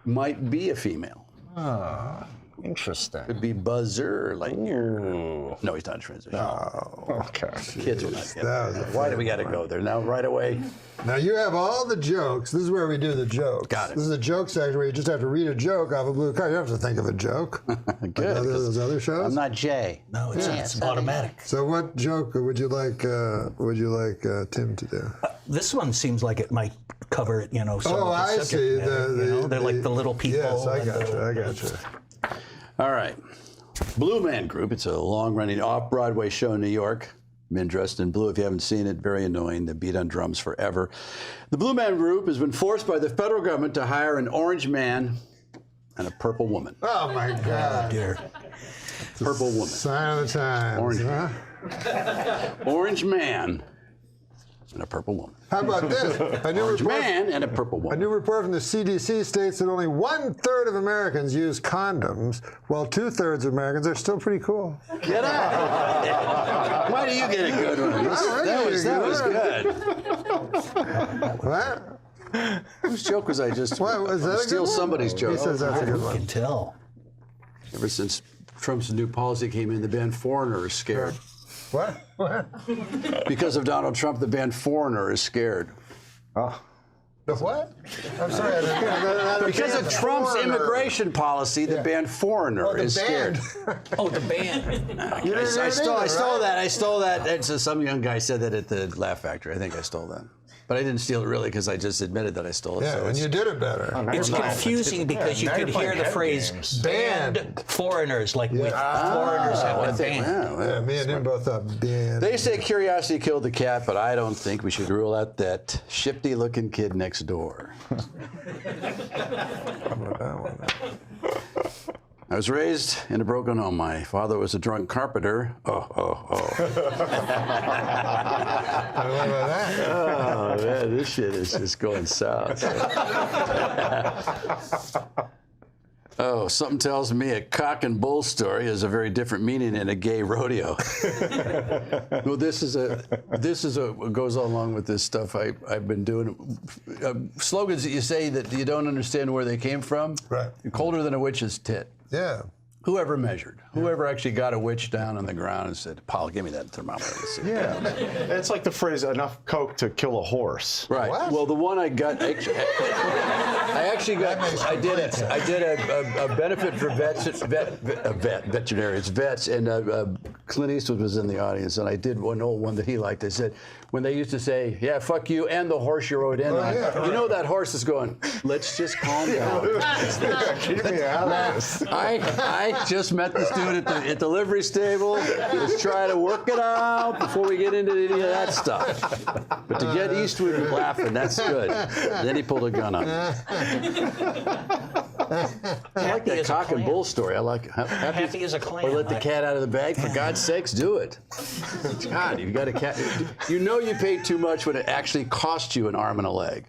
Might be a female. Ah, interesting. Could be Buzzer Lightyear. No, he's not a transition. Oh, okay. Kids are not getting it. Why do we got to go there now? Right away. Now you have all the jokes. This is where we do the jokes. Got it. This is a joke section where you just have to read a joke off a blue card. You don't have to think of a joke. Good. Like those other shows. I'm not Jay. No, it's automatic. So what joke would you like? Tim to do? This one seems like it might cover it. Some of the I subject see. matter, they're like the little people. Yes, I got you. I got you. All right. Blue Man Group. It's a long-running off-Broadway show in New York. Men dressed in blue. If you haven't seen it, very annoying. They beat on drums forever. The Blue Man Group has been forced by the federal government to hire an orange man and a purple woman. Oh my God! Dear. Purple woman. Sign of the times. Orange. Huh? Orange man and a purple woman. How about this? A new Orange report, man and a purple a woman. new report from the CDC states that only 1/3 of Americans use condoms, while 2/3 of Americans are still pretty cool. Get out! Why do you get a good one? That was good. What? Whose joke was I just? What, was that a Steal good one? somebody's joke. He says that's a good one. You can tell. Ever since Trump's new policy came in, the band Foreigner is scared. What? What? Because of Donald Trump, the band Foreigner is scared. Oh. The what? I'm sorry. I don't Because of Trump's immigration policy, the band Foreigner is scared. Oh, the band. I stole that. I stole that. It's some young guy said that at the Laugh Factory. I think I stole that. But I didn't steal it really because I just admitted that I stole it. Yeah, so and you did it better. It's confusing because you could hear the phrase banned foreigners, like with foreigners have been banned. Yeah, me and him both thought banned. They say curiosity killed the cat, but I don't think we should rule out that shifty-looking kid next door. I was raised in a broken home. My father was a drunk carpenter. Oh, man, this shit is just going south. Oh, something tells me a cock and bull story has a very different meaning in a gay rodeo. Well, this goes along with this stuff I've been doing. Slogans that you say that you don't understand where they came from. Right. Colder than a witch's tit. Yeah. Whoever measured, whoever actually got a witch down on the ground and said, "Paul, give me that thermometer." Let's see. Yeah, it's like the phrase "enough coke to kill a horse." Right. What? Well, the one I got, I did a benefit for veterinarians, vets, and Clint Eastwood was in the audience, and I did one old one that he liked. I said, when they used to say, "Yeah, fuck you and the horse you rode in on," you know that horse is going, "Let's just calm down." Keep me out of this. I just met this dude at the livery stable. Let's try to work it out before we get into any of that stuff. But to get Eastwood laughing, that's good. Then he pulled a gun on me. I like that cock and bull story. I like Happy as a clam. Or let the cat out of the bag. For God's sakes, do it. God, you've got a cat. You know you paid too much when it actually cost you an arm and a leg.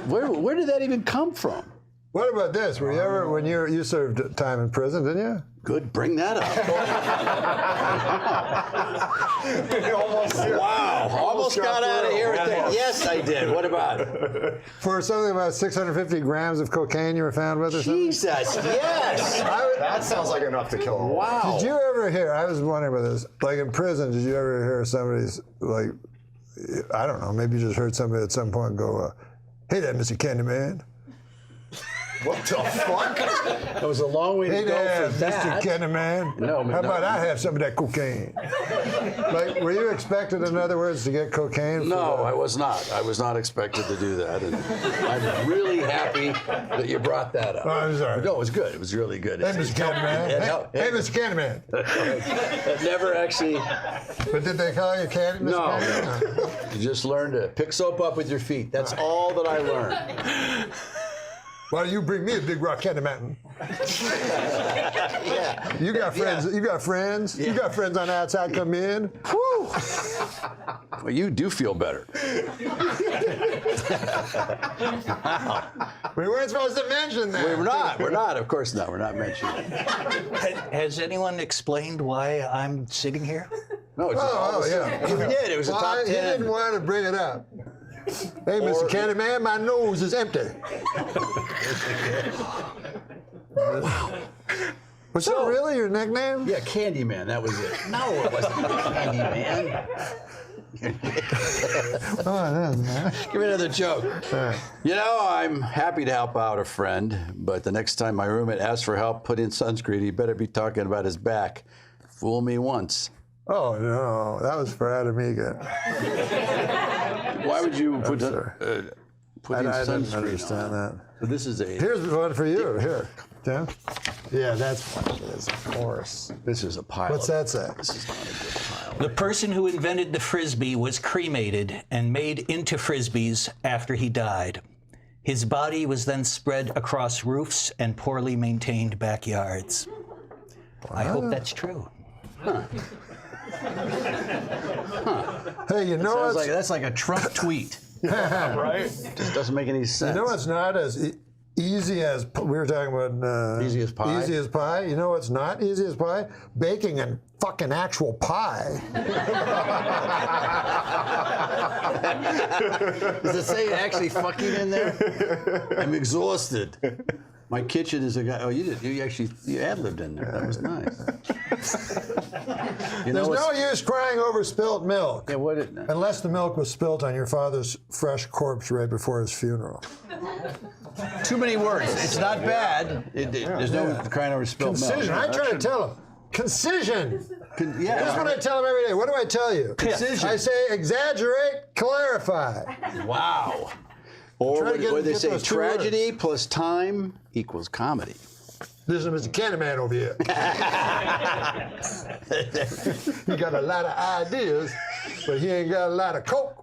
Where did that even come from? What about this? Were you ever, when you served time in prison, didn't you? Good, bring that up. Wow, almost got out of here. Yes, I did. What about it? For something about 650 grams of cocaine you were found with or something? Jesus, yes. That sounds like enough to kill a horse. Wow. Did you ever hear, I was wondering about this, like in prison, did you ever hear somebody's, like, I don't know, maybe you just heard somebody at some point go, "Hey there, Mr. Candyman." What the fuck? That was a long way to go for that. Mr. Candyman. No, how about I have some of that cocaine? Like, were you expected, in other words, to get cocaine? No, I was not. I was not expected to do that. And I'm really happy that you brought that up. Oh, I'm sorry. No, it was good. It was really good. Hey, Mr. Candyman. Hey, Mr. Candyman. It never actually. But did they call you Candy, Mr. Candyman? No. You just learned to pick soap up with your feet. That's all that I learned. Why don't you bring me a big rock candy mountain? Yeah. You got friends. You got friends. Yeah. You got friends on the outside come in. Woo! Well, you do feel better. We weren't supposed to mention that. We're not. We're not. Of course not. We're not mentioning it. Has anyone explained why I'm sitting here? No, it's yeah. We did. It was a top 10. He didn't want to bring it up. Hey, Mr. Candyman, my nose is empty. Was that really your nickname? Yeah, Candyman. That was it. No, it wasn't Candyman. Oh, it is, man. Give me another joke. You know, I'm happy to help out a friend, but the next time my roommate asks for help putting sunscreen, he better be talking about his back. Fool me once. Oh, no. That was for Adam Egan. Why would you put putting I didn't sunscreen understand on? that. So this is a. Here's one for you. Here, Tim. Yeah, that's what it is, of course. This is a pile. What's that say? This is not a good pile. The person who invented the Frisbee was cremated and made into Frisbees after he died. His body was then spread across roofs and poorly maintained backyards. I hope that's true. Huh. Hey, you know what's... that's like a Trump tweet. Right? Just doesn't make any sense. You know what's not as easy as... We were talking about... Easy as pie? Easy as pie. You know what's not easy as pie? Baking a fucking actual pie. Does it say actually fucking in there? I'm exhausted. My kitchen is a guy. Oh, you did. You ad-libbed in there. That was nice. There's no use crying over spilt milk. Yeah, what? Unless the milk was spilt on your father's fresh corpse right before his funeral. Too many words. It's not bad. There's no crying over spilt milk. Concision. I try to tell him. Concision. Yeah. That's what I tell him every day. What do I tell you? Concision. I say exaggerate, clarify. Wow. Or what they say, tragedy plus time equals comedy. This is Mr. Candyman over here. He got a lot of ideas, but he ain't got a lot of coke.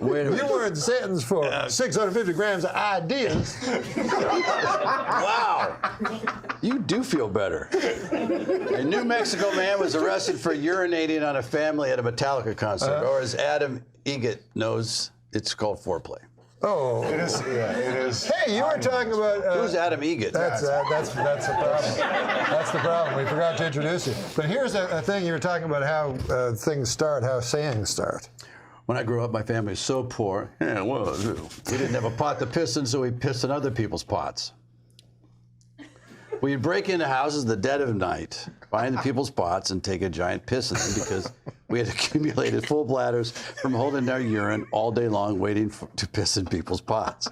You weren't sentenced for 650 grams of ideas. Wow. You do feel better. A New Mexico man was arrested for urinating on a family at a Metallica concert, or as Adam Egget knows, it's called foreplay. Oh. It is. Yeah, it is. Hey, you were talking about... Who's Adam Egget? That's the problem. That's the problem. We forgot to introduce you. But here's a thing. You were talking about how things start, how sayings start. When I grew up, my family was so poor. Yeah, well, we didn't have a pot to piss in, so we pissed in other people's pots. We'd break into houses in the dead of night, find the people's pots, and take a giant piss in them because we had accumulated full bladders from holding our urine all day long, waiting to piss in people's pots.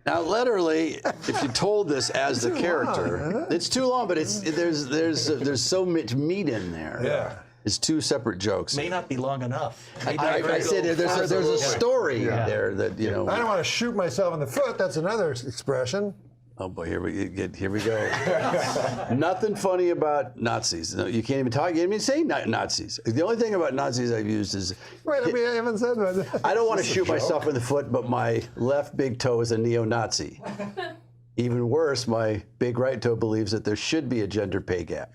Now, literally, if you told this as the character, it's too long, but there's so much meat in there. Yeah. It's two separate jokes. May not be long enough. I said there's a story there that, you know. I don't want to shoot myself in the foot. That's another expression. Oh boy, here we go. Nothing funny about Nazis. No, you can't even talk. You can't even say Nazis. The only thing about Nazis I've used is. Wait, I haven't said that. I don't want to shoot myself in the foot, but my left big toe is a neo-Nazi. Even worse, my big right toe believes that there should be a gender pay gap.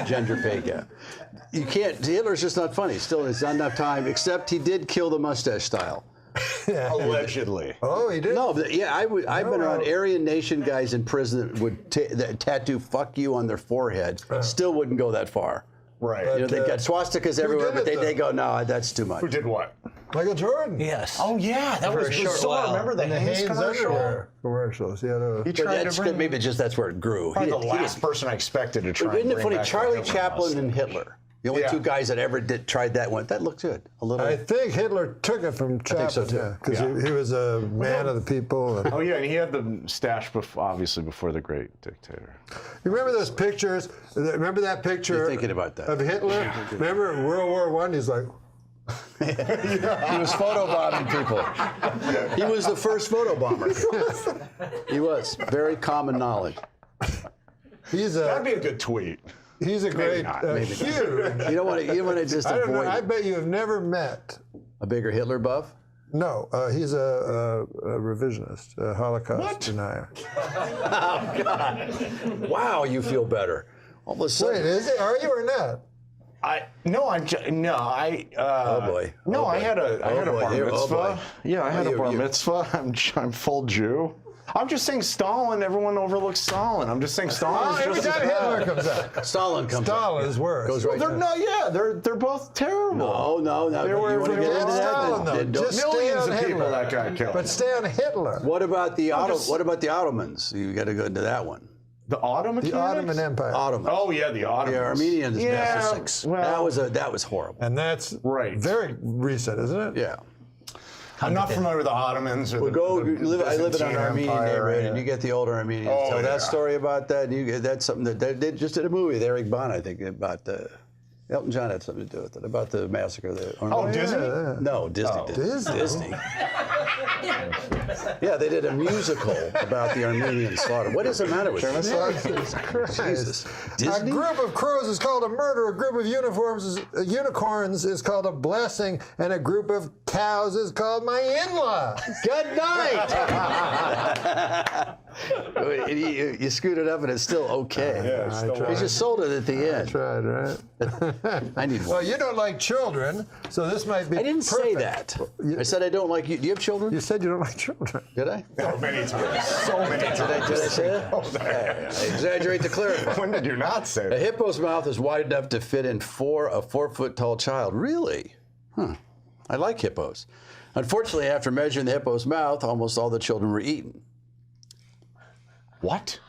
Gender pay gap. You can't. Hitler's just not funny. Still, it's not enough time. Except he did kill the mustache style. Allegedly. Oh, he did? No, but yeah, I've been around Aryan Nation guys in prison that would tattoo "fuck you" on their forehead. Still wouldn't go that far. Right. You know, they've got swastikas everywhere, but they go, no, that's too much. Who did what? Michael Jordan. Yes. Oh, yeah. That was bizarre. Remember the Hanes commercial? Commercials. Yeah. He tried to bring... Maybe just that's where it grew. Probably the last person I expected to try and Isn't it bring funny? back Charlie the Chaplin and Hitler. The only two guys that ever tried that one. That looked good. A little. I think Hitler took it from Chaplin. I think so too. Because he was a man of the people. And Oh yeah, and he had the stash obviously before the great dictator. You remember those pictures? Remember that picture? You're thinking about that. Of Hitler? Remember World War I? He's like. He was photobombing people. He was the first photobomber. He was. Very common knowledge. That'd be a good tweet. He's a great, huge. You don't want to just I don't avoid. know. I bet you have never met a bigger Hitler buff. No, he's a revisionist, a Holocaust denier. Oh God! Wow, you feel better. All of a sudden. Wait, is it? Are you or not? I had a bar mitzvah. Yeah, I had a bar mitzvah. I'm full Jew. I'm just saying Stalin. Everyone overlooks Stalin. I'm just saying Stalin is just as bad. Hitler comes out. Stalin comes out. Stalin is worse. Goes right they're both terrible. No. They were you want to get into Stalin, that? though. Just Millions of stay on people Hitler. that got killed. But stay on Hitler. What about the Ottomans? You got to go into that one. The Ottoman. The Ottoman Empire. Ottomans. Oh yeah, the Ottomans. The Armenians. Yeah, well, that was horrible. And that's very recent, isn't it? Yeah. I'm not familiar with the Ottomans. Or I live in an Armenian neighborhood, and you get the older Armenians tell that yeah. story about that. And you get that's something that they just did a movie with Eric Bana, I think, about Elton John had something to do with it, about the massacre there. Disney? No, Disney did. Disney. Yeah, they did a musical about the Armenian slaughter. What is the matter with you? Jesus. Disney? A group of crows is called a murder. A group of unicorns is called a blessing, and a group of cows is called my in-law. Good night. You screwed it up, and it's still okay. You just sold it at the end. I tried, right? I need one. Well, you don't like children, so this might be. I didn't say that. I said I don't like you. Do you have children? You said you don't like children. Did I? Oh, many times. So many times. Did I say that? I exaggerate to clarify. When did you not say A that? hippo's mouth is wide enough to fit in a 4-foot tall child. Really? Huh. I like hippos. Unfortunately, after measuring the hippo's mouth, almost all the children were eaten. What?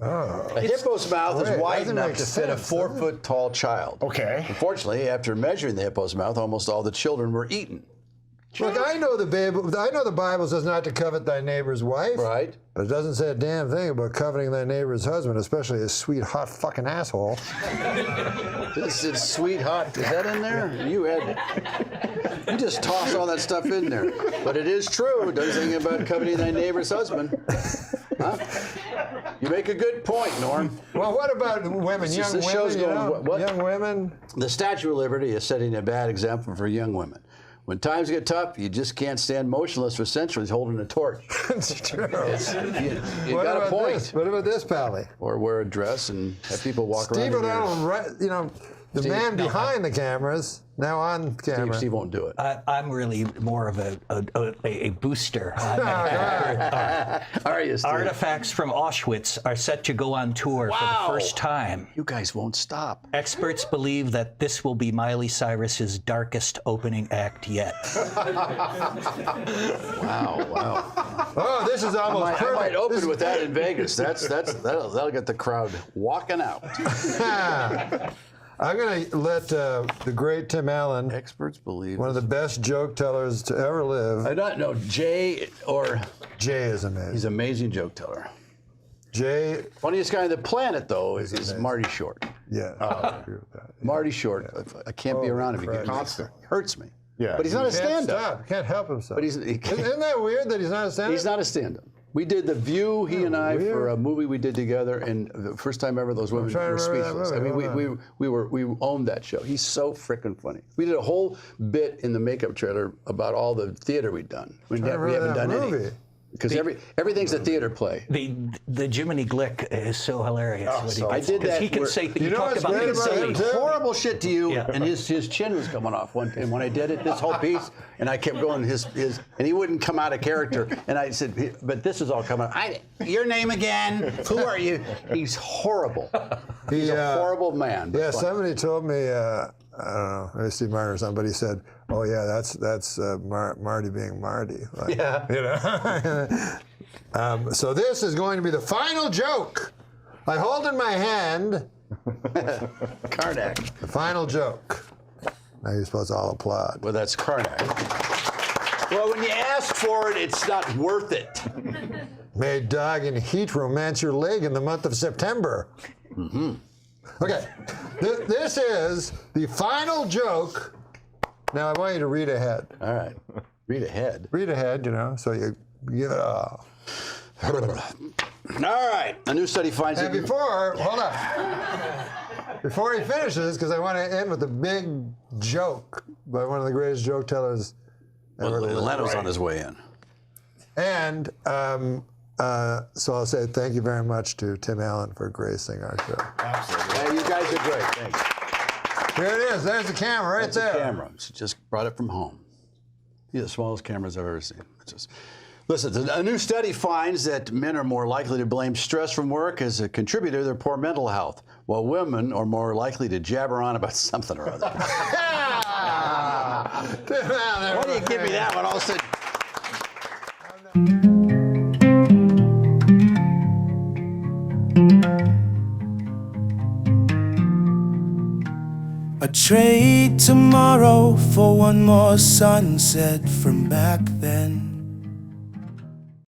A hippo's mouth is wide enough to fit a 4-foot tall child. Okay. Unfortunately, after measuring the hippo's mouth, almost all the children were eaten. Look, I know the Bible says not to covet thy neighbor's wife. Right. But it doesn't say a damn thing about coveting thy neighbor's husband, especially a sweet, hot fucking asshole. This is sweet hot. Is that in there? You just toss all that stuff in there. But it is true. It doesn't think about coveting thy neighbor's husband. Huh? You make a good point, Norm. Well, what about women, young women? Show's going, young women? The Statue of Liberty is setting a bad example for young women. When times get tough, you just can't stand motionless for centuries holding a torch. It's true. You got a point. What about this, Pally? Or wear a dress and have people walk around. Steve O'Donnell, The man behind the cameras, now on camera. Steve won't do it. I'm really more of a booster. Are you, Steve? Artifacts from Auschwitz are set to go on tour for the first time. You guys won't stop. Experts believe that this will be Miley Cyrus's darkest opening act yet. Wow. Oh, this is almost perfect. I might open with that in Vegas. That'll get the crowd walking out. I'm going to let the great Tim Allen, experts believe, one of the best joke tellers to ever live. I don't know, Jay is amazing. He's an amazing joke teller. Jay. Funniest guy on the planet, though, is Marty Short. Yeah. I agree with that. Marty Short. I can't be around him. He hurts me. Yeah. But he's not a stand-up. He can't help himself. But Isn't that weird that he's not a stand-up? He's not a stand-up. We did The View, he and I, for a movie we did together, and the first time ever those women were speechless. I mean, we owned that show. He's so freaking funny. We did a whole bit in the makeup trailer about all the theater we'd done. We haven't done any. Because everything's a theater play. The Jiminy Glick is so hilarious. I did that. He can say, he could say horrible shit to you, and his chin was coming off one time. When I did it, this whole piece, and I kept going, and he wouldn't come out of character. And I said, but this is all coming out. Your name again? Who are you? He's horrible. He's a horrible man. Yeah, somebody told me, I don't know, maybe Steve Martin or somebody said, oh yeah, that's Marty being Marty. Like, yeah. You know. So this is going to be the final joke. I hold in my hand Karnak. The final joke. Now you're supposed to all applaud. Well, that's Karnak. Well, when you ask for it, it's not worth it. May dog in heat romance your leg in the month of September. Mm-hmm. Okay, this is the final joke. Now I want you to read ahead. All right, read ahead. Read ahead, you know, so you give it all. All right, a new study finds that. And hold on. Before he finishes, because I want to end with a big joke by one of the greatest joke tellers ever. Well, Leno's on his way in. And so I'll say thank you very much to Tim Allen for gracing our show. Absolutely. Yeah, you guys are great. Thanks. Here it is. There's the camera right there. That's the camera. She just brought it from home. These are the smallest cameras I've ever seen. Listen, a new study finds that men are more likely to blame stress from work as a contributor to their poor mental health, while women are more likely to jabber on about something or other. Why do you give me that one all of a sudden? I'd trade tomorrow for one more sunset from back then.